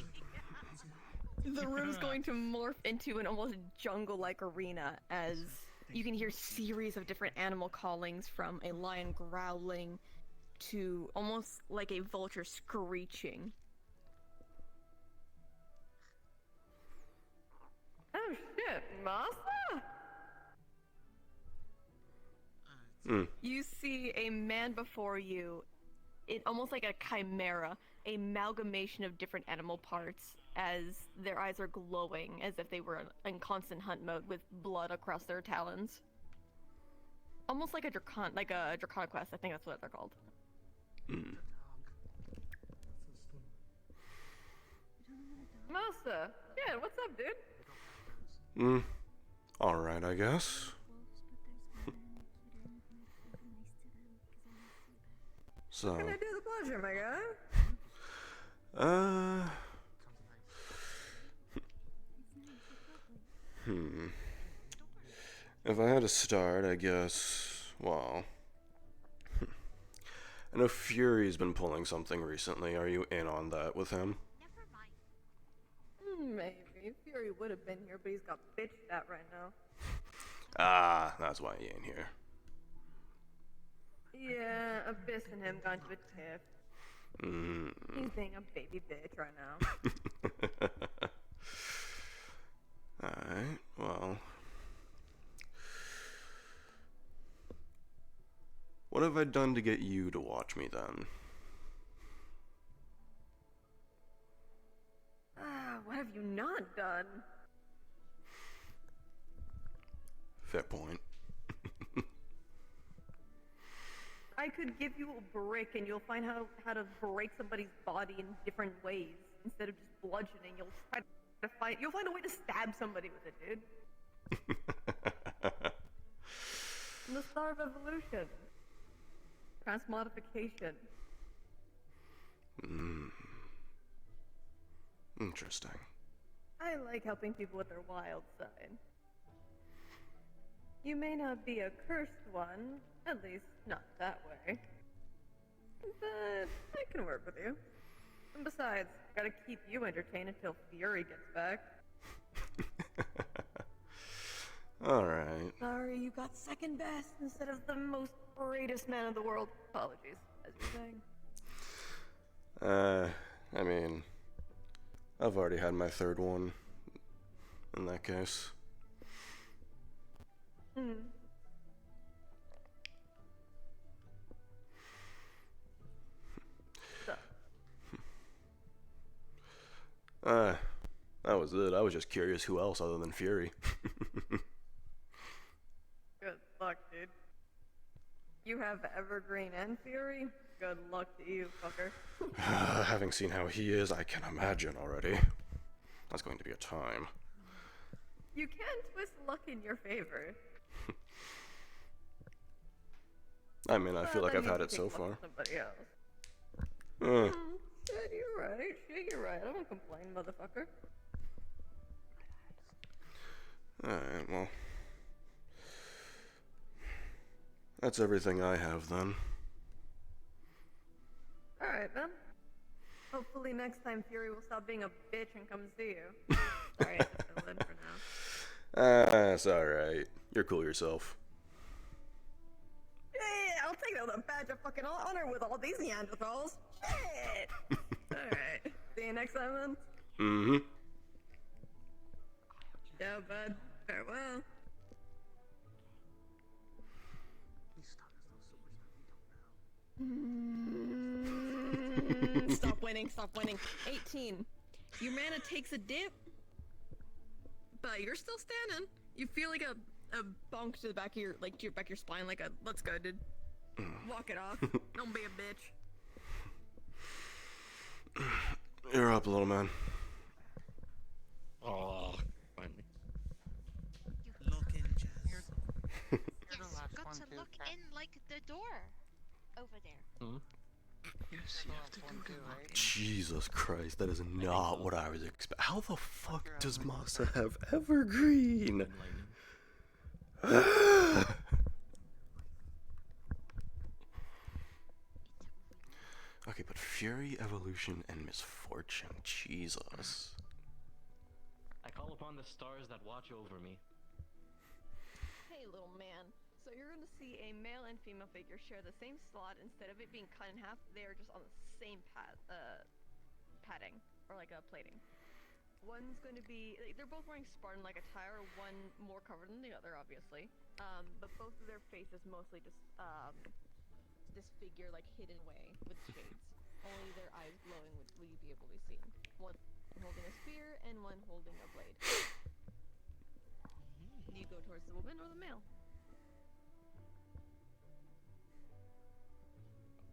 The room's going to morph into an almost jungle-like arena as you can hear series of different animal callings, from a lion growling to almost like a vulture screeching. Oh shit, Masa? You see a man before you, it almost like a chimera, a amalgamation of different animal parts, as their eyes are glowing as if they were in constant hunt mode with blood across their talons. Almost like a Draconic Quest, I think that's what they're called. Masa, yeah, what's up, dude? Alright, I guess. So, Can I do the pleasure, my guy? If I had to start, I guess, well, I know Fury's been pulling something recently. Are you in on that with him? Maybe. Fury would have been here, but he's got bitched at right now. Ah, that's why he ain't here. Yeah, Abyss and him gone to a tiff. He's being a baby bitch right now. Alright, well. What have I done to get you to watch me then? What have you not done? Fair point. I could give you a brick and you'll find how to break somebody's body in different ways. Instead of just bludgeoning, you'll find a way to stab somebody with it, dude. The Star of Evolution. Transmodification. Interesting. I like helping people with their wild side. You may not be a cursed one, at least not that way. But I can work with you. And besides, gotta keep you entertained until Fury gets back. Alright. Sorry, you got second best instead of the most greatest man in the world. Apologies, as you're saying. I mean, I've already had my third one, in that case. That was it. I was just curious who else other than Fury. Good luck, dude. You have have Evergreen and Fury? Good luck to you, fucker. Having seen how he is, I can imagine already. That's going to be a time. You can twist luck in your favor. I mean, I feel like I've had it so far. Somebody else. Shit, you're right. Shit, you're right. I don't complain, motherfucker. Alright, well. That's everything I have then. Alright, then. Hopefully next time Fury will stop being a bitch and come see you. Sorry, I had to fill in for now. It's alright. You're cool yourself. Yeah, I'll take the badge of fucking honor with all these Neanderthals. Shit! Alright. See you next time then? Mm-hmm. Yeah, bud. Farewell. Stop winning, stop winning. 18. Your mana takes a dip, but you're still standing. You feel like a bonk to the back of your, like, to your back of your spine, like a, let's go, dude. Walk it off. Don't be a bitch. You're up, little man. Oh, finally. Look in, Jazz. Yes, got to look in like the door over there. Hmm? Yes, you have to go look in. Jesus Christ, that is not what I was expecting. How the fuck does Masa have Evergreen? Okay, but Fury, Evolution, and Misfortune. Jesus. I call upon the stars that watch over me. Hey, little man. So you're going to see a male and female figure share the same slot. Instead of it being cut in half, they are just on the same padding, or like a plating. One's going to be, they're both wearing Spartan-like attire, one more covered than the other, obviously. But both of their faces mostly just, this figure, like, hidden away with shades. Only their eyes glowing will you be able to see. One holding a spear, and one holding a blade. Do you go towards the woman or the male?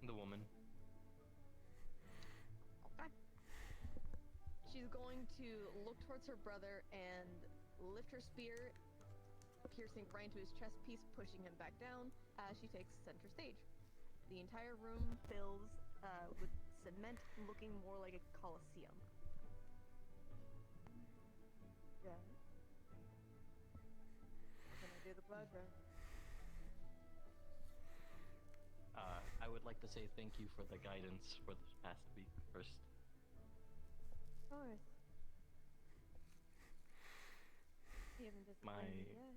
The woman. Okay. She's going to look towards her brother and lift her spear, piercing right into his chest piece, pushing him back down as she takes center stage. The entire room fills with cement, looking more like a coliseum. Yeah. Can I do the pleasure? I would like to say thank you for the guidance for this past week first. Of course. You haven't disappointed me yet.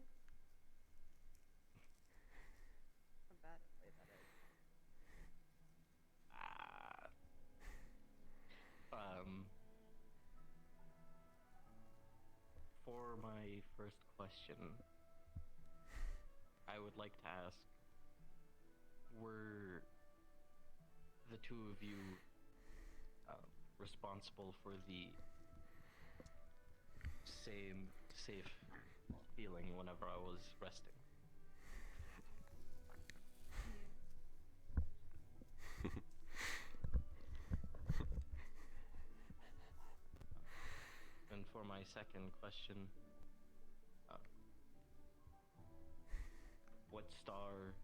How bad at play that is. For my first question, I would like to ask, were the two of you responsible for the same safe feeling whenever I was resting? And for my second question, what stars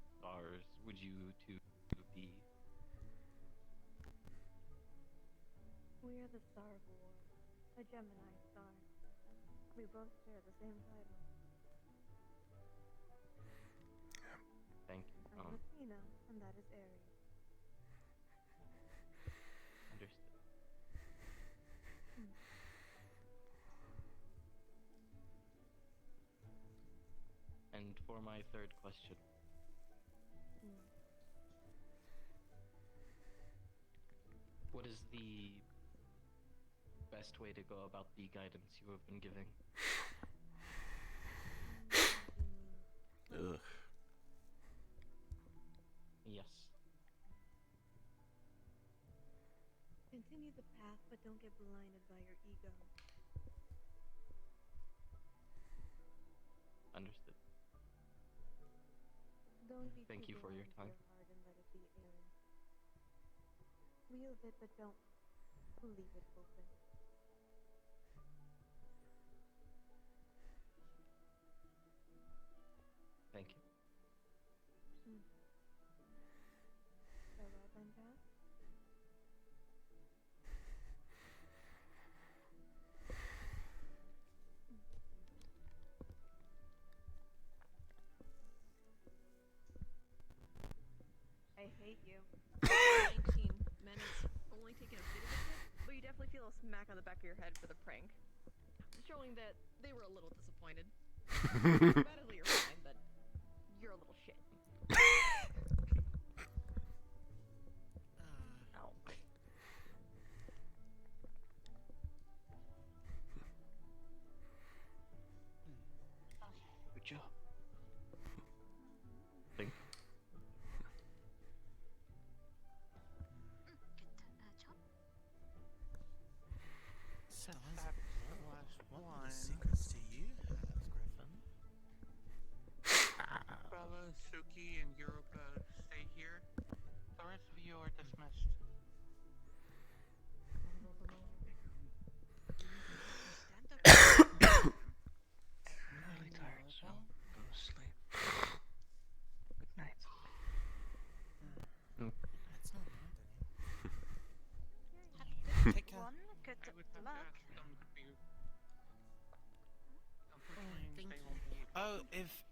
would you two be? We are the Star of War, a Gemini star. We both share the same title. Thank you. I'm Athena, and that is Aries. Understood. And for my third question, what is the best way to go about the guidance you have been giving? Ugh. Yes. Continue the path, but don't get blinded by your ego. Understood. Don't be Thank too you for your blind to time. your heart and wield it, but don't leave it open. Thank you. Farewell then, Cal. I hate you. 19 minutes, only taking a bit of a hit, but you definitely feel a smack on the back of your head for the prank. Showing that they were a little disappointed. Medically you're fine, but you're a little shit. Ow. Good job. Thank you. Set that last one. Secrets do you have, Griffin? Bella, Suki, and Europa stay here. The rest of you are dismissed. I'm really tired, so go to sleep. Good night. That's not bad, Have a Take good care. one. Good I would have to luck. ask them to be. Unfortunately, they won't be able Oh,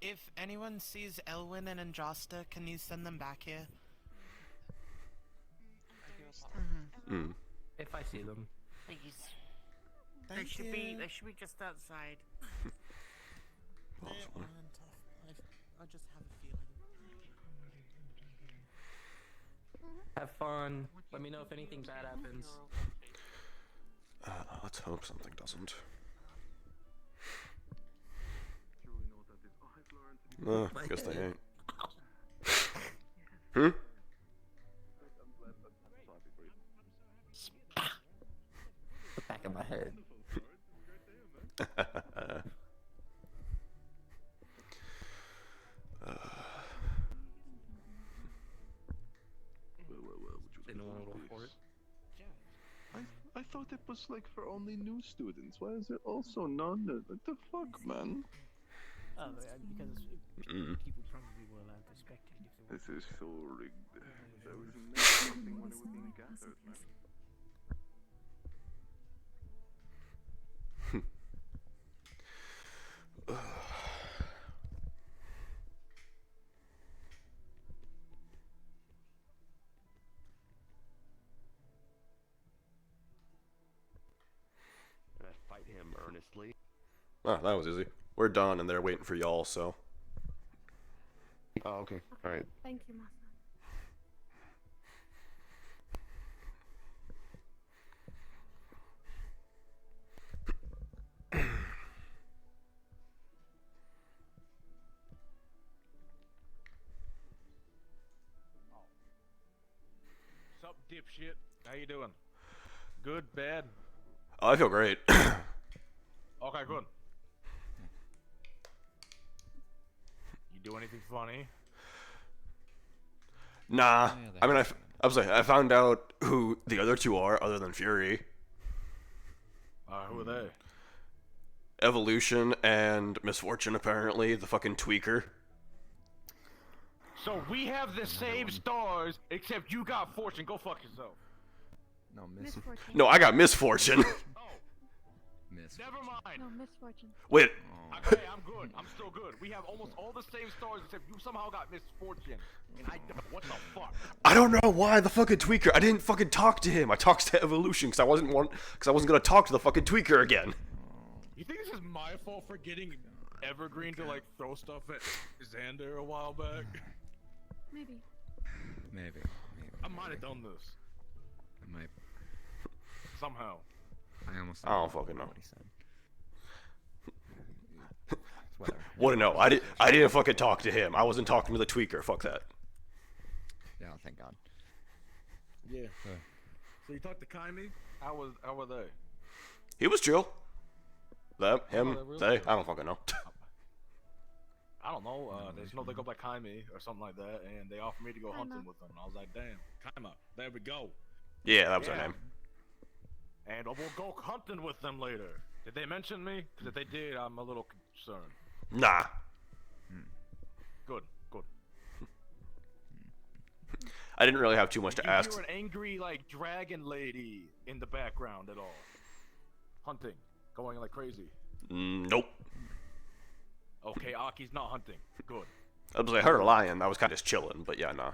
if anyone sees Elwyn and Andrasta, can you send them back here? If I see them. Please. Thank They should you. be just outside. They aren't. I just have a feeling. Have fun. Let me know if anything bad happens. Let's hope something doesn't. Guess they ain't. Hmm? The back of my head. Didn't want to go for it. I thought it was like for only new students. Why is it also non? What the fuck, man? Oh, because people probably were allowed to spectate if they This is so rigged. There was nothing when it was being gathered, man. And I fight him earnestly. Oh, that was easy. We're done, and they're waiting for y'all, so. Oh, okay. Alright. Thank you, Masa. Sup, dipshit? How you doing? Good, bad? Oh, I feel great. Okay, good. You do anything funny? Nah. I mean, I was like, I found out who the other two are, other than Fury. Who are they? Evolution and Misfortune, apparently. The fucking tweaker. So we have the same stars, except you got fortune. Go fuck yourself. No, Misfortune. No, I got Misfortune. Never mind. No, Misfortune. Wait. Okay, I'm good. I'm still good. We have almost all the same stars, except you somehow got misfortune. And I don't. What the fuck? I don't know why the fucking tweaker. I didn't fucking talk to him. I talked to Evolution because I wasn't gonna talk to the fucking tweaker again. You think this is my fault for getting Evergreen to like throw stuff at Xander a while back? Maybe. Maybe. I might have done this I might. somehow. I don't fucking know. What he said. Whatever. What? No, I didn't fucking talk to him. I wasn't talking to the tweaker. Fuck that. Yeah, thank God. Yeah. So you talked to Kaimi? How were they? He was chill. Them, him, they really they. were. I don't fucking know. I don't know. They just know they go by Kaimi or something like that, and they offered me to go hunting with them. And I was like, damn, Kaima, there we go. Yeah, that was her name. And we'll go hunting with them later. Did they mention me? Because if they did, I'm a little concerned. Nah. Good, good. I didn't really have too much to You ask. hear an angry, like, dragon lady in the background at all? Hunting. Going like crazy. Nope. Okay, Aki's not hunting. Good. I was like, I heard a lion. I was kind of just chilling, but yeah, no,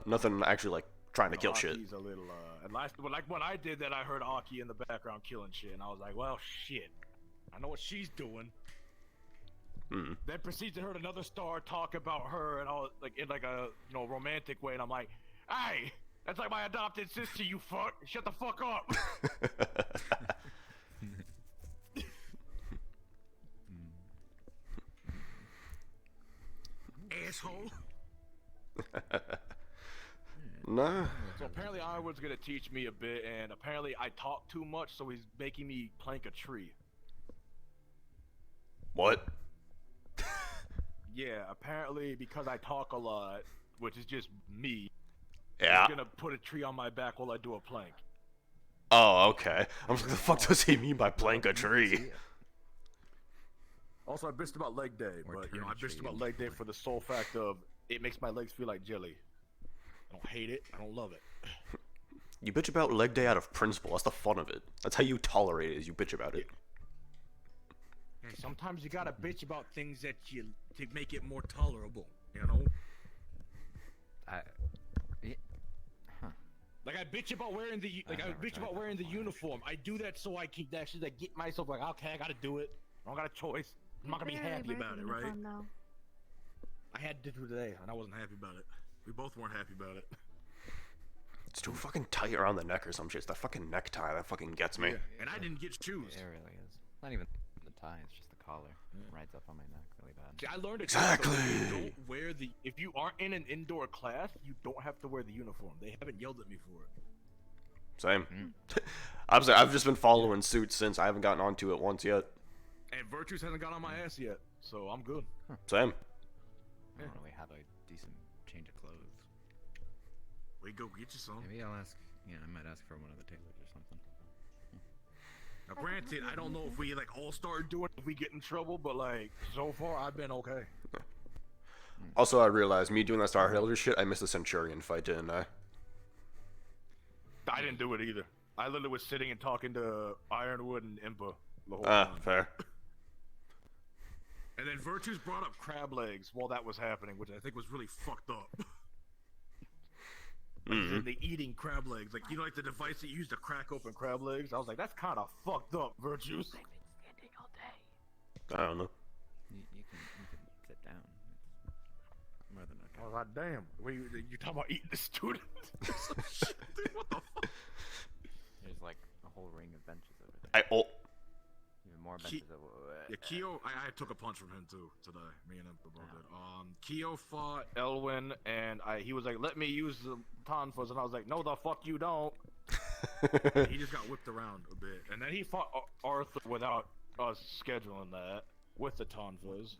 nothing actually like trying to kill shit. Aki's a little, and last, like when I did that, I heard Aki in the background killing shit, and I was like, well, shit. I know what she's doing. Then proceeds to hear another star talk about her, and all like in like a romantic way, and I'm like, hey, that's like my adopted sister, you fuck. Shut the fuck up. Asshole. Nah. So apparently Ironwood's gonna teach me a bit, and apparently I talk too much, so he's making me plank a tree. What? Yeah, apparently because I talk a lot, which is just me. Yeah. He's gonna put a tree on my back while I do a plank. Oh, okay. I'm like, the fuck does he mean by plank a tree? Also, I bitched about leg day, but I bitched about leg day for the sole fact of it makes my legs feel like jelly. I don't hate it. I don't love it. You bitch about leg day out of principle. That's the fun of it. That's how you tolerate it, is you bitch about it. And sometimes you gotta bitch about things that to make it more tolerable, you know? Like I bitch about wearing the uniform. I do that so I can actually like get myself like, okay, I gotta do it. I don't got a choice. I'm not gonna be happy about it, right? I had to do today, and I wasn't happy about it. We both weren't happy about it. It's too fucking tight around the neck or some shit. It's that fucking necktie that fucking gets me. Yeah, and I didn't get shoes. It really is. Not even the tie, it's just the collar. It rides up on my neck really bad. See, I learned Exactly. Don't wear the. If you aren't in an indoor class, you don't have to wear the uniform. They haven't yelled at me for it. Same. I've just been following suit since. I haven't gotten onto it once yet. And Virtues hasn't got on my ass yet, so I'm good. Same. I don't really have a decent change of clothes. We go get you some. Maybe I'll ask. Yeah, I might ask for one of the tailors or something. Now, granted, I don't know if we like all start doing it if we get in trouble, but like so far I've been okay. Also, I realized me doing that Star Helder shit, I missed the Centurion fight, didn't I? I didn't do it either. I literally was sitting and talking to Ironwood and Impa the whole time. Fair. And then Virtues brought up crab legs while that was happening, which I think was really fucked up. Like, the eating crab legs, like like the device that you use to crack open crab legs. I was like, that's kind of fucked up, Virtues. I've been standing all day. I don't know. You can sit down. It's more than okay. I was like, damn. You talking about eating the student? Shit, dude, what the fuck? There's like a whole ring of benches over there. Even more benches over there. Yeah, Kyo, I took a punch from him too today. Me and him both did. Kyo fought Elwin, and he was like, "Let me use the Tonfas," and I was like, "No, the fuck you don't." He just got whipped around a bit, and then he fought Arthur without us scheduling that with the Tonfas.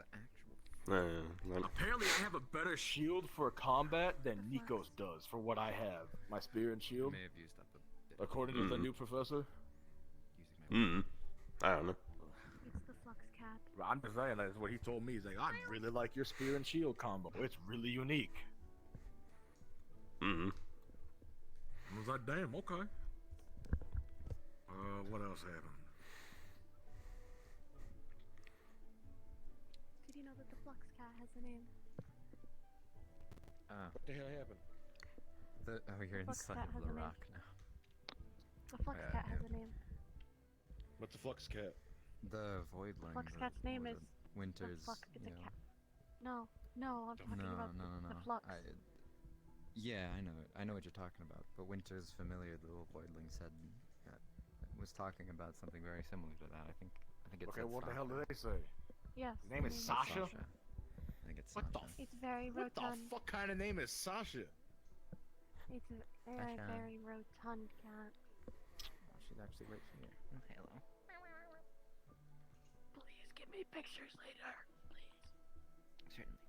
Apparently, I have a better shield for combat than Nikos does for what I have. My spear and shield. May have used up a bit. According to the new professor. I don't know. It's the Flux Cat. I'm just saying, that's what he told me. He's like, I really like your spear and shield combo. It's really unique. I was like, damn, okay. What else happened? Did you know that the Flux Cat has a name? What the hell happened? You're Flux inside Cat of has the a name. rock now. The Flux Cat has a name. What's the Flux Cat? The Voidling. Flux Cat's name is Winter's. The Flux. It's a cat. No, I'm talking about the Flux. Yeah, I know. I know what you're talking about. But Winter's familiar, the little Voidling said, was talking about something very similar to that. I think it's. Okay, what the hell did they say? Yes. His name is Sasha? I think it's What Sasha. It's very What the rotund. fuck kind of name is Sasha? It's a very, Sasha. very rotund cat. Oh, she's actually right here. Oh, hello. Please give me pictures later. Please. Certainly.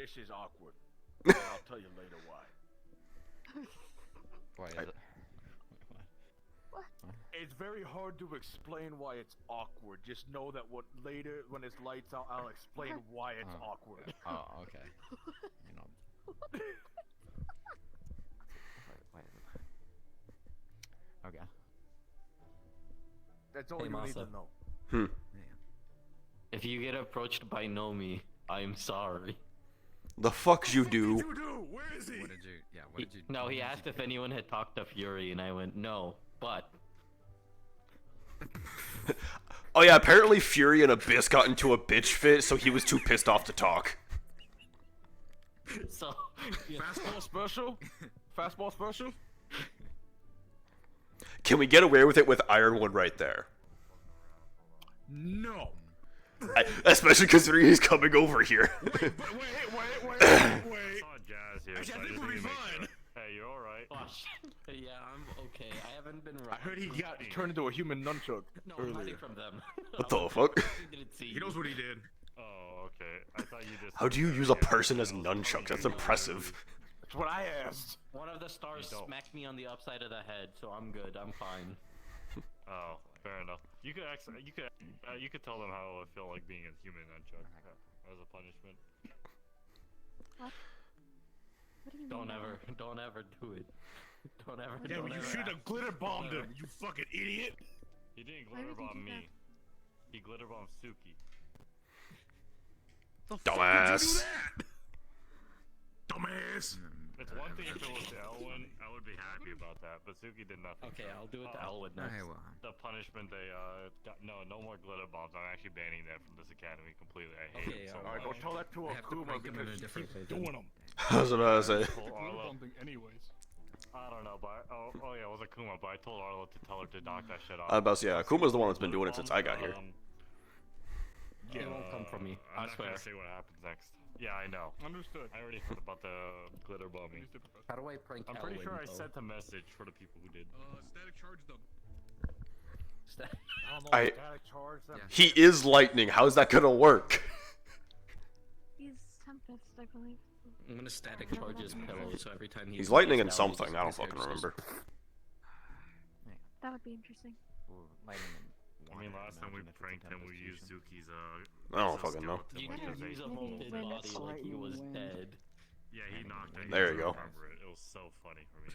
This is awkward. And I'll tell you later why. Why is it? It's very hard to explain why it's awkward. Just know that later, when it's lights out, I'll explain why it's awkward. Oh, okay. You know. Wait. Okay. That's all Hey, you need Masa. to know. If you get approached by Nomi, I'm sorry. The fuck you do? Where is he? What did you? Yeah. What did you? No, he asked if anyone had talked to Fury, and I went, no, but. Oh yeah, apparently Fury and Abyss got into a bitch fit, so he was too pissed off to talk. So. Fastball special? Fastball special? Can we get away with it with Ironwood right there? No. Especially considering he's coming over here. Wait. I saw Jazz here. Actually, so I think just we'll be need to make fine. sure. Hey, you alright? Yeah, I'm okay. I haven't been. I heard he got turned into a human nunchuck No, I'm earlier. hiding from them. What the fuck? He knows what he did. Oh, okay. I thought you just. How do you use a person as nunchucks? That's impressive. That's what I asked. One of the stars You don't. smacked me on the upside of the head, so I'm good. I'm fine. Oh, fair enough. You could actually, you could tell them how it felt like being a human nunchuck as a punishment. What? What do you Don't mean? ever do it. Don't ever. Yeah, don't but you ever should have ask. glitter bombed Don't him, you fucking idiot. He didn't Why glitter would you bomb do me. He glitter bombed Suki. Dumbass. Dumbass. It's one thing if it was Elwyn, I would be happy about that, but Suki did nothing. Okay, I'll do it to Elwood next. Hey, well. The punishment they got, no more glitter bombs. I'm actually banning them from this academy completely. I hate Okay, it so Alright, much. don't tell that to I have to Akuma break him in because a she different keeps way then. doing them. I was about to say. Told Arlo- anyways. I don't know, but oh yeah, it was Akuma, but I told Arlo to tell her to knock that shit off. I was about to say, yeah, Akuma's the one that's been doing it since I got here. It won't come from me. I I'm not swear. gonna say what happens next. Yeah, I know. Understood. I already heard about the glitter bombing. How do I prank I'm pretty sure I Elwood, sent a message for the people who did. Static charge them. I don't know, I- static charge them. He is lightning. How's that gonna work? He's Tempest, I believe. I'm gonna static charge his pillow, so every time He's lightning lays in down, something. he I don't just- his fucking hair just remember. That would be interesting. I mean, last time we pranked him, we used Zuki's I don't fucking know. skeleton, You which didn't is use a- a whole dead body like he was dead. Yeah, he knocked it. There He you go. doesn't remember it. It was so funny for me.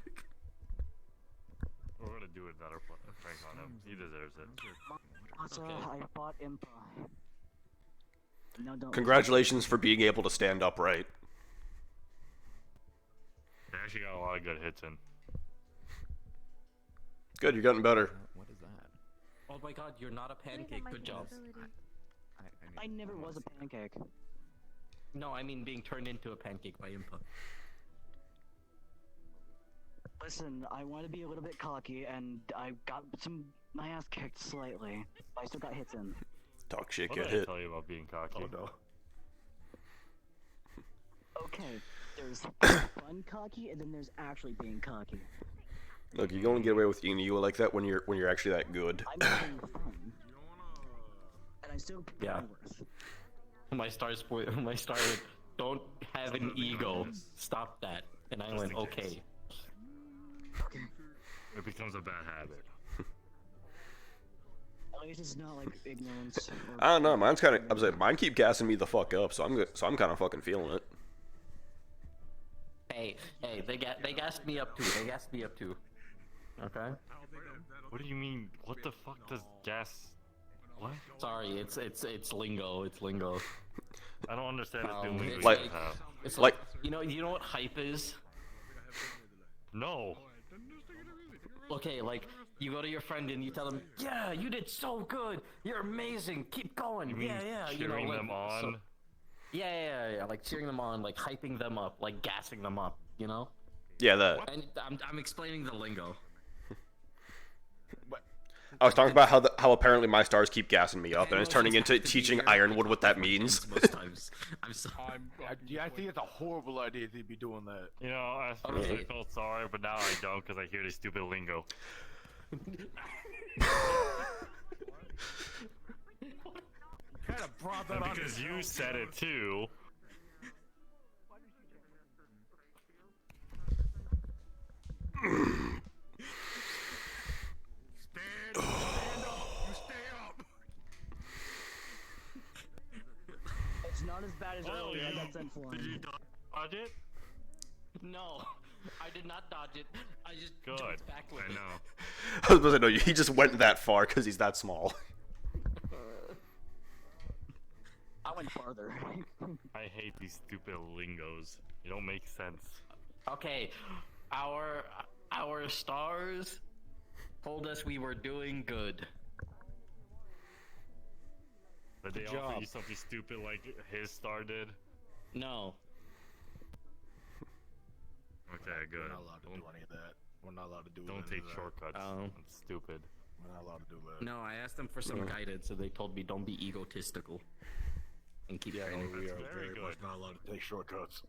We're gonna do another prank on him. He deserves it. Also, I bought Impa. No, don't. Congratulations for being able to stand upright. They actually got a lot of good hits in. Good, you're getting better. What is that? Oh my god, you're not a pancake. Good job. I never was a pancake. No, I mean being turned into a pancake by Impa. Listen, I want to be a little bit cocky, and I got my ass kicked slightly. But I still got hits in. Talk shit, What get did I hit. tell you about being cocky? Oh no. Okay, there's fun cocky, and then there's actually being cocky. Look, you only get away with being you like that when you're actually that good. I'm having fun. And I still put Yeah. my worth. My star went, don't have an ego. Stop that. And I Just went, in okay. case. It becomes a bad habit. At least it's not like ignorance. Or I don't know. Mine's kind of. I was like, mine keep gassing me the fuck up, so I'm good. So I'm kind of fucking feeling it. Hey, they gassed me up too. They gassed me up too. Okay. What do you mean? What the fuck does gas? What? Sorry, it's lingo. It's lingo. I don't understand this new lingo It's you Like- have. it's like- you know what hype is? No. Okay, like you go to your friend and you tell them, yeah, you did so good. You're amazing. Keep going. You mean yeah. cheering like, them on? so- yeah, like cheering them on, like hyping them up, like gassing them up. You know? Yeah, that. And I'm explaining the lingo. I was talking about how apparently my stars keep gassing me up, and it's turning into teaching Ironwood what that means. Most times. I'm sorry. Yeah, I think it's a horrible idea to be doing that. You know, I Okay. felt sorry, but now I don't because I hear this stupid lingo. Kind of brought that on Because you yourself, said you it too. bad as earlier. I got sent flying. Did you dodge it? No, I did not dodge it. I just Good. jumped backward. I know. I was supposed to know he just went that far because he's that small. I went farther. I hate these stupid lingos. They don't make sense. Okay, our stars told us we were doing good. But they Good offer job. you something stupid like his star did. No. Okay, good. We're not allowed to do any of that. We're not allowed to do. Don't any take of that. shortcuts. Oh. That's stupid. We're not allowed to do that. No, I asked them for some guidance, and they told me don't be egotistical and keep Yeah, training. no, we are That's very very much good. not allowed to take shortcuts.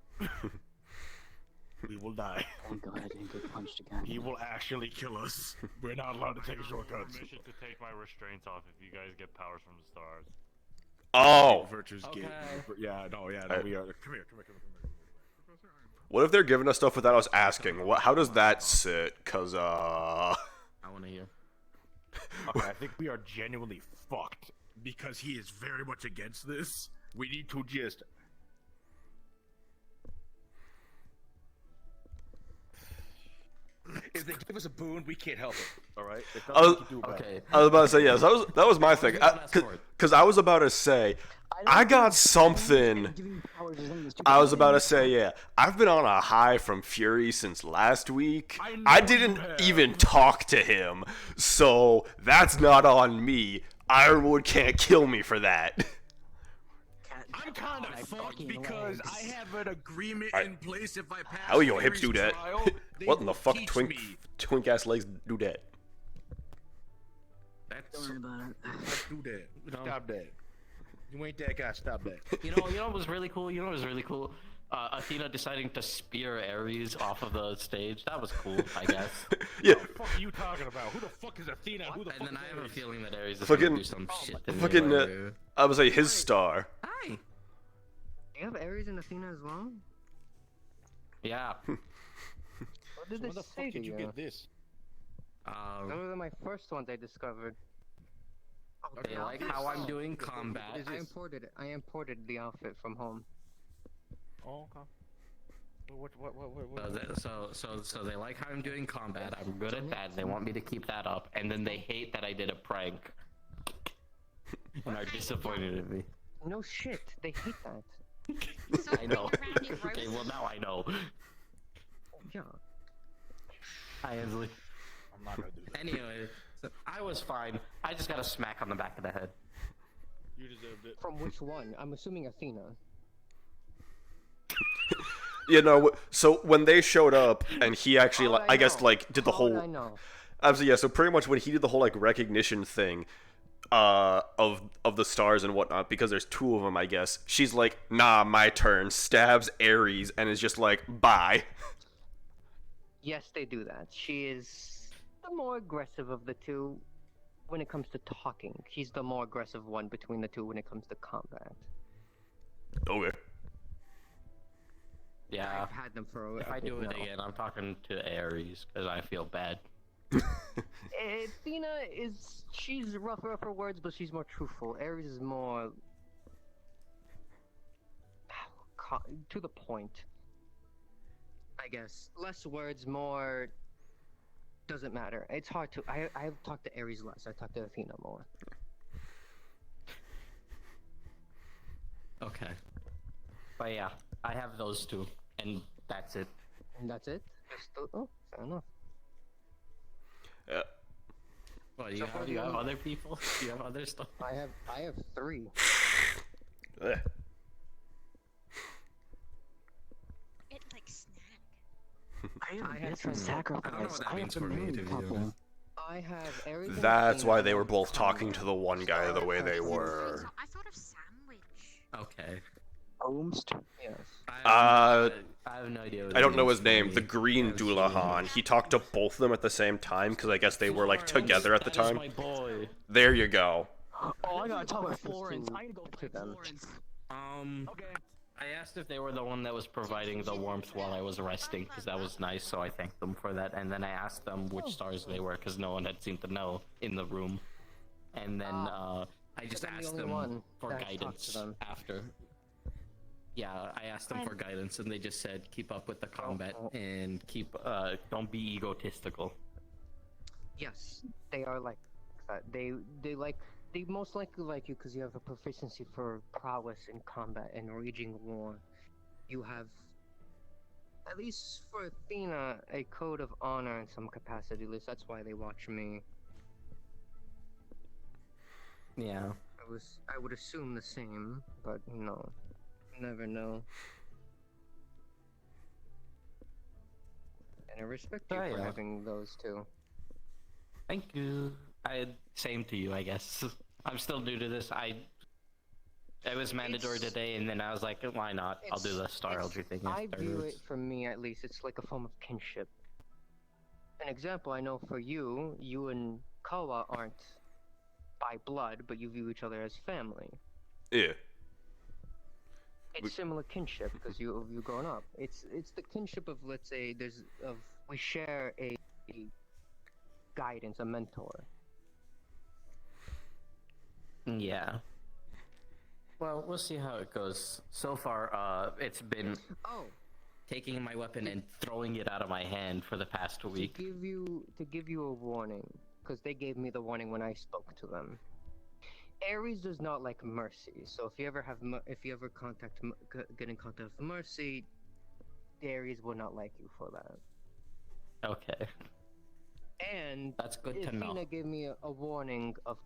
We will die. Thank God I didn't get punched again. He will actually kill us. We're not allowed to take shortcuts. Permission to take my restraints off if you guys get powers from the stars. Oh! Virtue's Okay. Yeah, no, we are. Come here, come here, come here. What if they're giving us stuff without us asking? What? How does that sit? Cause I want to hear. Okay, I think we are genuinely fucked because he is very much against this. We need to just. If they give us a boon, we can't help it. All right. There's I was, nothing we can do about it. I was about to say yes. That was my thing. Cause I was about to say, I got something. I was about to say, yeah. I've been on a high from Fury since last week. I didn't even talk to him, so that's not on me. Ironwood can't kill me for that. I'm kind of fucked because I have an agreement in place. If I pass How your hips do Fury's that? trial, they What in the will fuck, teach twink ass legs do that? That's Do that. No. Stop that. You ain't that guy. Stop that. You know what was really cool? You know what was really cool? Athena deciding to spear Ares off of the stage. That was cool, I guess. Yeah. What the fuck are you talking about? Who the fuck is Athena? Who the And fuck then is I have a Ares? feeling that Ares is Fucking- gonna do some shit. to me Fucking, later. I would say his star. Hi. You have Ares and Athena as well? Yeah. What did Where this the say fuck to did you you? get this? Those are my first ones I discovered. They like how I'm doing combat. I imported it. I imported the outfit from home. Oh, okay. So they like how I'm doing combat. I'm good at that. They want me to keep that up, and then they hate that I did a prank and are disappointed in me. No shit. They hate that. I know. Okay, well now I know. Yeah. Hi, Ansley. I'm not gonna do that. Anyway, so I was fine. I just got a smack on the back of the head. You deserved it. From which one? I'm assuming Athena. You know, so when they showed up and he actually, like, I guess, like, did the How would whole. I know? Absolutely, yeah. So pretty much when he did the whole like recognition thing, of the stars and whatnot, because there's two of them, I guess. She's like, nah, my turn. Stabs Ares and is just like, bye. Yes, they do that. She is the more aggressive of the two when it comes to talking. She's the more aggressive one between the two when it comes to combat. Okay. Yeah. I've had them for If a I bit do it now. again, I'm talking to Ares because I feel bad. Athena she's rougher for words, but she's more truthful. Ares is more to the point, I guess. Less words, more doesn't matter. It's hard to. I've talked to Ares less. I talked to Athena more. Okay. But yeah, I have those two, and that's it. And that's it. Oh, fair enough. Yeah. What, So do you have other people? Do you have other stuff? I have 3. Ugh. It like snack. I had some sacrifice. I don't know what that I means have for the me, moon to be couple. honest. I have Ares. and That's why Athena. they were both talking to the one guy the way they were. I thought of sandwich. Okay. Almost. Yes. I have no idea. What don't it know means his for name. me. The Green Doulahan. He talked to both of them at the same time because I guess they were like together at the That is time. my boy. There you go. Oh, I gotta talk about Florence. Florence. I need to go play Florence. Okay. I asked if they were the one that was providing the warmth while I was resting, because that was nice, so I thanked them for that. And then I asked them which stars they were, because no one had seemed to know in the room. And then I just I'm the asked only them one for that talked to guidance them. after. Yeah, I asked them for guidance, and they just said keep up with the combat and don't be egotistical. Yes, they are like that. They most likely like you because you have a proficiency for prowess in combat and waging war. You have, at least for Athena, a code of honor in some capacity. At least that's why they watch me. Yeah. I would assume the same, but never know. And I respect you for having those two. Thank you. Same to you, I guess. I'm still new to this. It was mandatory today, and then I was like, why not? I'll do the Star Elder thing I view afterwards. it, for me at least, it's like a form of kinship. An example I know for you and Kawa aren't by blood, but you view each other as family. Yeah. It's similar kinship because you've grown up. It's the kinship of, let's say, we share a guidance, a mentor. Yeah. Well, we'll see how it goes. So far, it's been taking my weapon and throwing it out of my hand for the past week. To give you a warning, because they gave me the warning when I spoke to them. Ares does not like mercy, so if you ever get in contact with mercy, Ares will not like you for that. Okay. And that's good to know. Athena gave me a warning of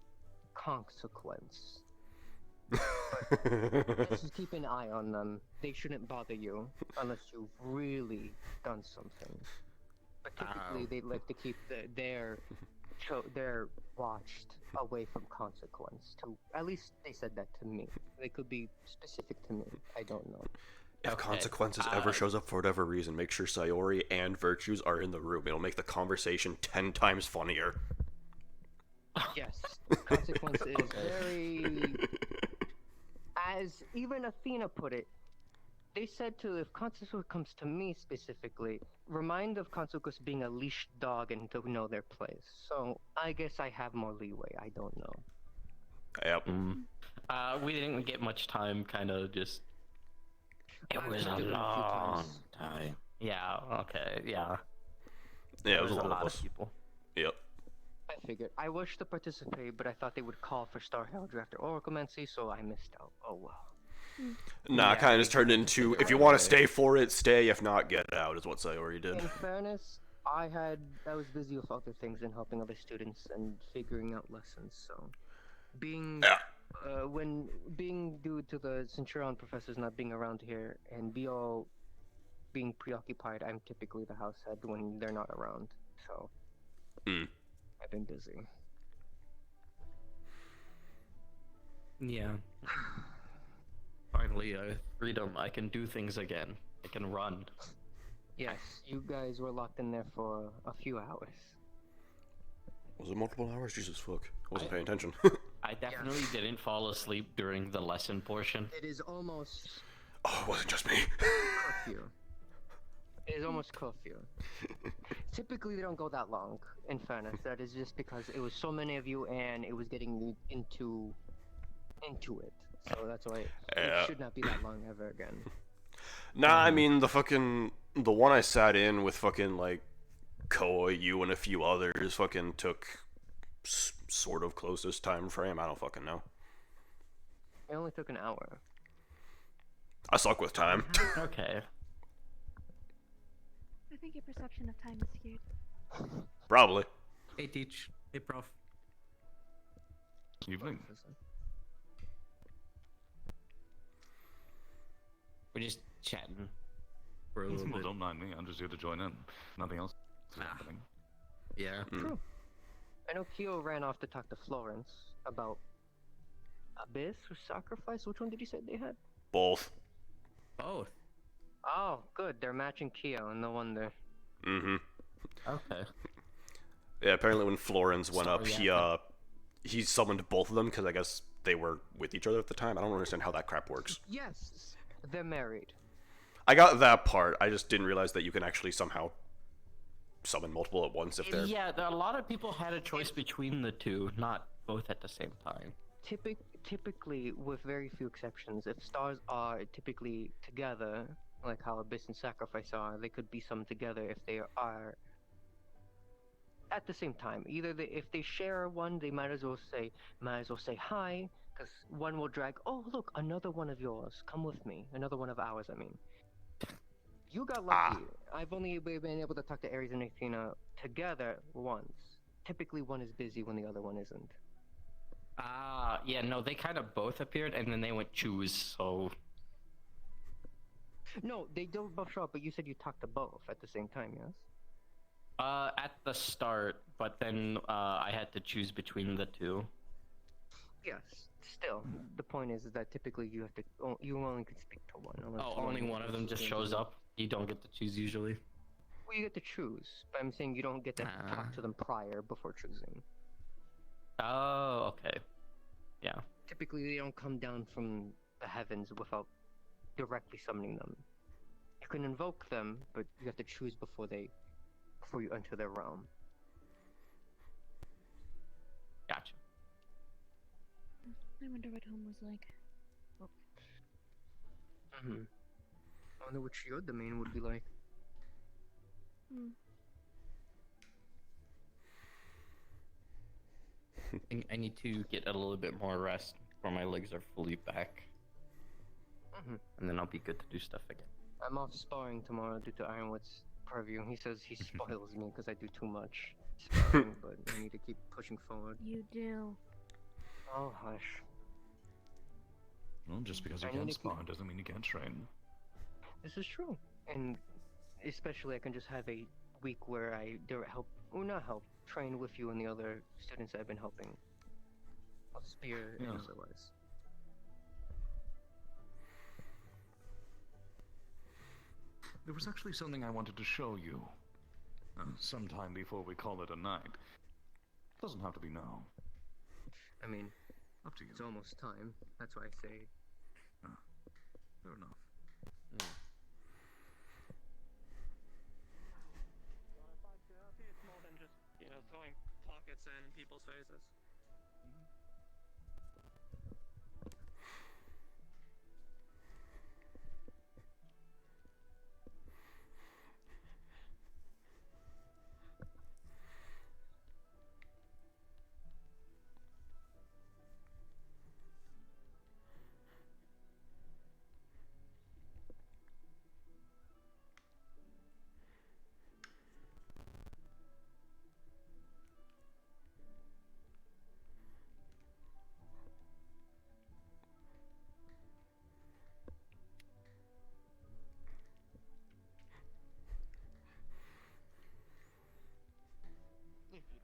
consequence. Just keep an eye on them. They shouldn't bother you unless you've really done something. But typically, they like to keep their watched away from consequence. At least they said that to me. They could be specific to me. I don't know. If consequences ever shows up for whatever reason, make sure Sayori and Virtues are in the room. It'll make the conversation 10 times funnier. Yes, consequence is very. As even Athena put it, they said if consequence comes to me specifically, remind of consequence being a leashed dog and to know their place. So I guess I have more leeway. I don't know. Yep. We didn't get much time. Kind of just. It was a long time. Yeah. Okay. Yeah. Yeah, it was a lot lot of people. Yep. I figured. I wished to participate, but I thought they would call for Star Heraldry after Oraclemancy, so I missed out. Oh well. Nah, kind of just turned into, if you want to stay for it, stay. If not, get out, is what Sayori did. In fairness, I was busy with other things and helping other students and figuring out lessons, so being due to the Centurion professors not being around here and being preoccupied, I'm typically the house head when they're not around, so I've been busy. Yeah. Finally, freedom. I can do things again. I can run. Yes, you guys were locked in there for a few hours. Was it multiple hours? Jesus fuck. I wasn't paying attention. I definitely didn't fall asleep during the lesson portion. It is almost... Oh, it wasn't just me. curfew. It is almost curfew. Typically, they don't go that long, in fairness. That is just because it was so many of you and it was getting you into it. So that's why it should not be that long ever again. Nah, I mean, the one I sat in with fucking, like, Koa, you, and a few others fucking took sort of closest time frame. I don't fucking know. It only took an hour. I suck with time. Okay. I think your perception of time is skewed. Probably. Hey, teach. Hey, prof. Evening. We're just chatting for a little Well, bit. don't mind me. I'm just here to join in. Nothing else is happening. Yeah. True. I know Kyo ran off to talk to Florence about Abyss or Sacrifice. Which one did you say they had? Both. Both. Oh, good. They're matching Kyo, and no wonder. Mm-hmm. Okay. Yeah, apparently when Florence went up, he summoned both of them because I guess they were with each other at the time. I don't understand how that crap works. Yes, they're married. I got that part. I just didn't realize that you can actually somehow summon multiple at once if they're... Yeah, a lot of people had a choice between the two, not both at the same time. Typically, with very few exceptions, if stars are typically together, like how Abyss and Sacrifice are, they could be summoned together if they are at the same time. Either if they share one, they might as well say hi, because one will drag. Oh, look, another one of yours. Come with me. Another one of ours. I mean, you got lucky. I've only been able to talk to Ares and Athena together once. Typically, one is busy when the other one isn't. Yeah, no, they kind of both appeared and then they went choose, so. No, they don't both show up, but you said you talked to both at the same time, yes? At the start, but then I had to choose between the two. Yes. Still, the point is that typically you only can speak to one. Oh, only one of them just shows up? You don't get to choose usually? Well, you get to choose, but I'm saying you don't get to talk to them prior before choosing. Oh, okay. Yeah. Typically, they don't come down from the heavens without directly summoning them. You can invoke them, but you have to choose before you enter their realm. Gotcha. I wonder what home was like. Oh. I wonder what your domain would be like. I need to get a little bit more rest before my legs are fully back. And then I'll be good to do stuff again. I'm off sparring tomorrow due to Ironwood's purview. He says he spoils me because I do too much sparring, but I need to keep pushing forward. You do. Oh, hush. Well, just because you I need can't to keep- spawn doesn't mean you can't train. This is true. And especially I can just have a week where I train with you and the other students I've been helping. I'll spear and Yeah. otherwise. There was actually something I wanted to show you. Sometime before we call it a night. Doesn't have to be now. I mean, up to you. It's almost time. That's why I say. Fair enough. It's more than just, throwing pockets in people's faces.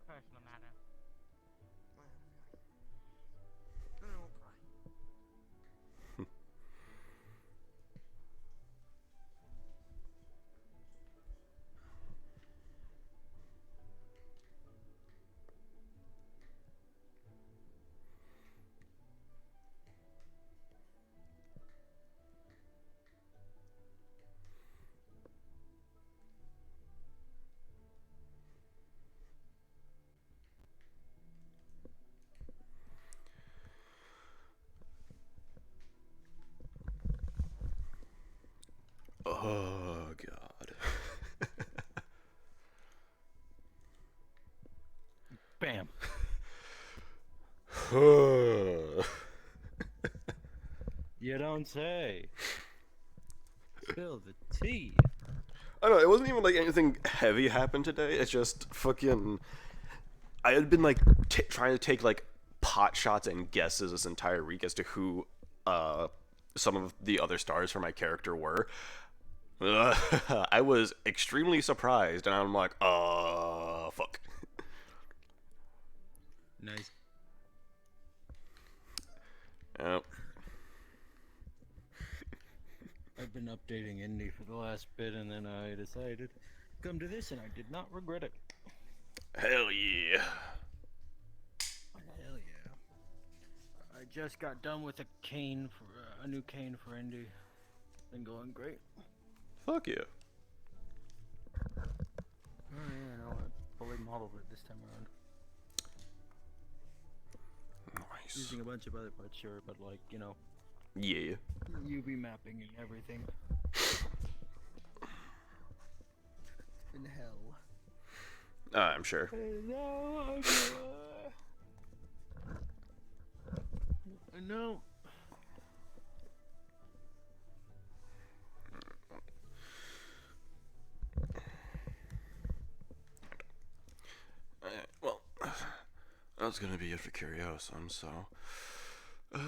Personal matter. I'll cry. Oh god. Bam. You don't say. Spill the tea. I don't know, it wasn't even like anything heavy happened today. It's just fucking. I had been like trying to take like pot shots and guesses this entire week as to who some of the other stars for my character were. I was extremely surprised, and I'm like, fuck. Nice. Yep. I've been updating Indy for the last bit, and then I decided come to this, and I did not regret it. Hell yeah. Hell yeah. I just got done with a new cane for Indy. Been going great. Fuck yeah. Oh yeah, no, I fully modeled it this time around. Using a bunch of other parts, sure, but like, you know. Yeah. UV mapping and everything. In hell. I'm sure. I know. Well, that's gonna be it for Curiosum, so. How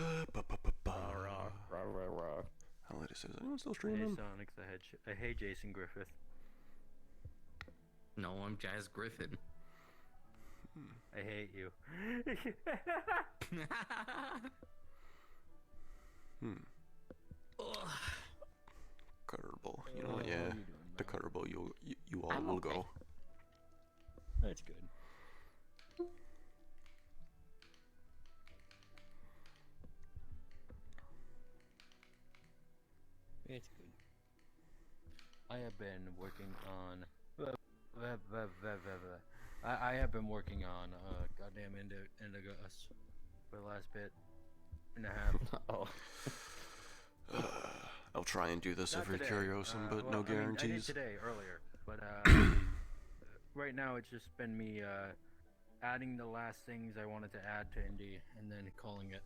late is it? Is anyone still I hate streaming? Sonic the Hedgehog. I hate Jason Griffith. No, I'm Jazz Griffin. I hate you. Cutterball. You know what? Yeah. How you doing, The man? Cutterball, you all will go. That's good. It's good. I have been working on. I have been working on goddamn Indigo Us for the last bit and a half. Oh. I'll try and do this Not every today. Curiosum, but Well, no I mean, I did guarantees. today earlier, but right now it's just been me adding the last things I wanted to add to Indie and then calling it.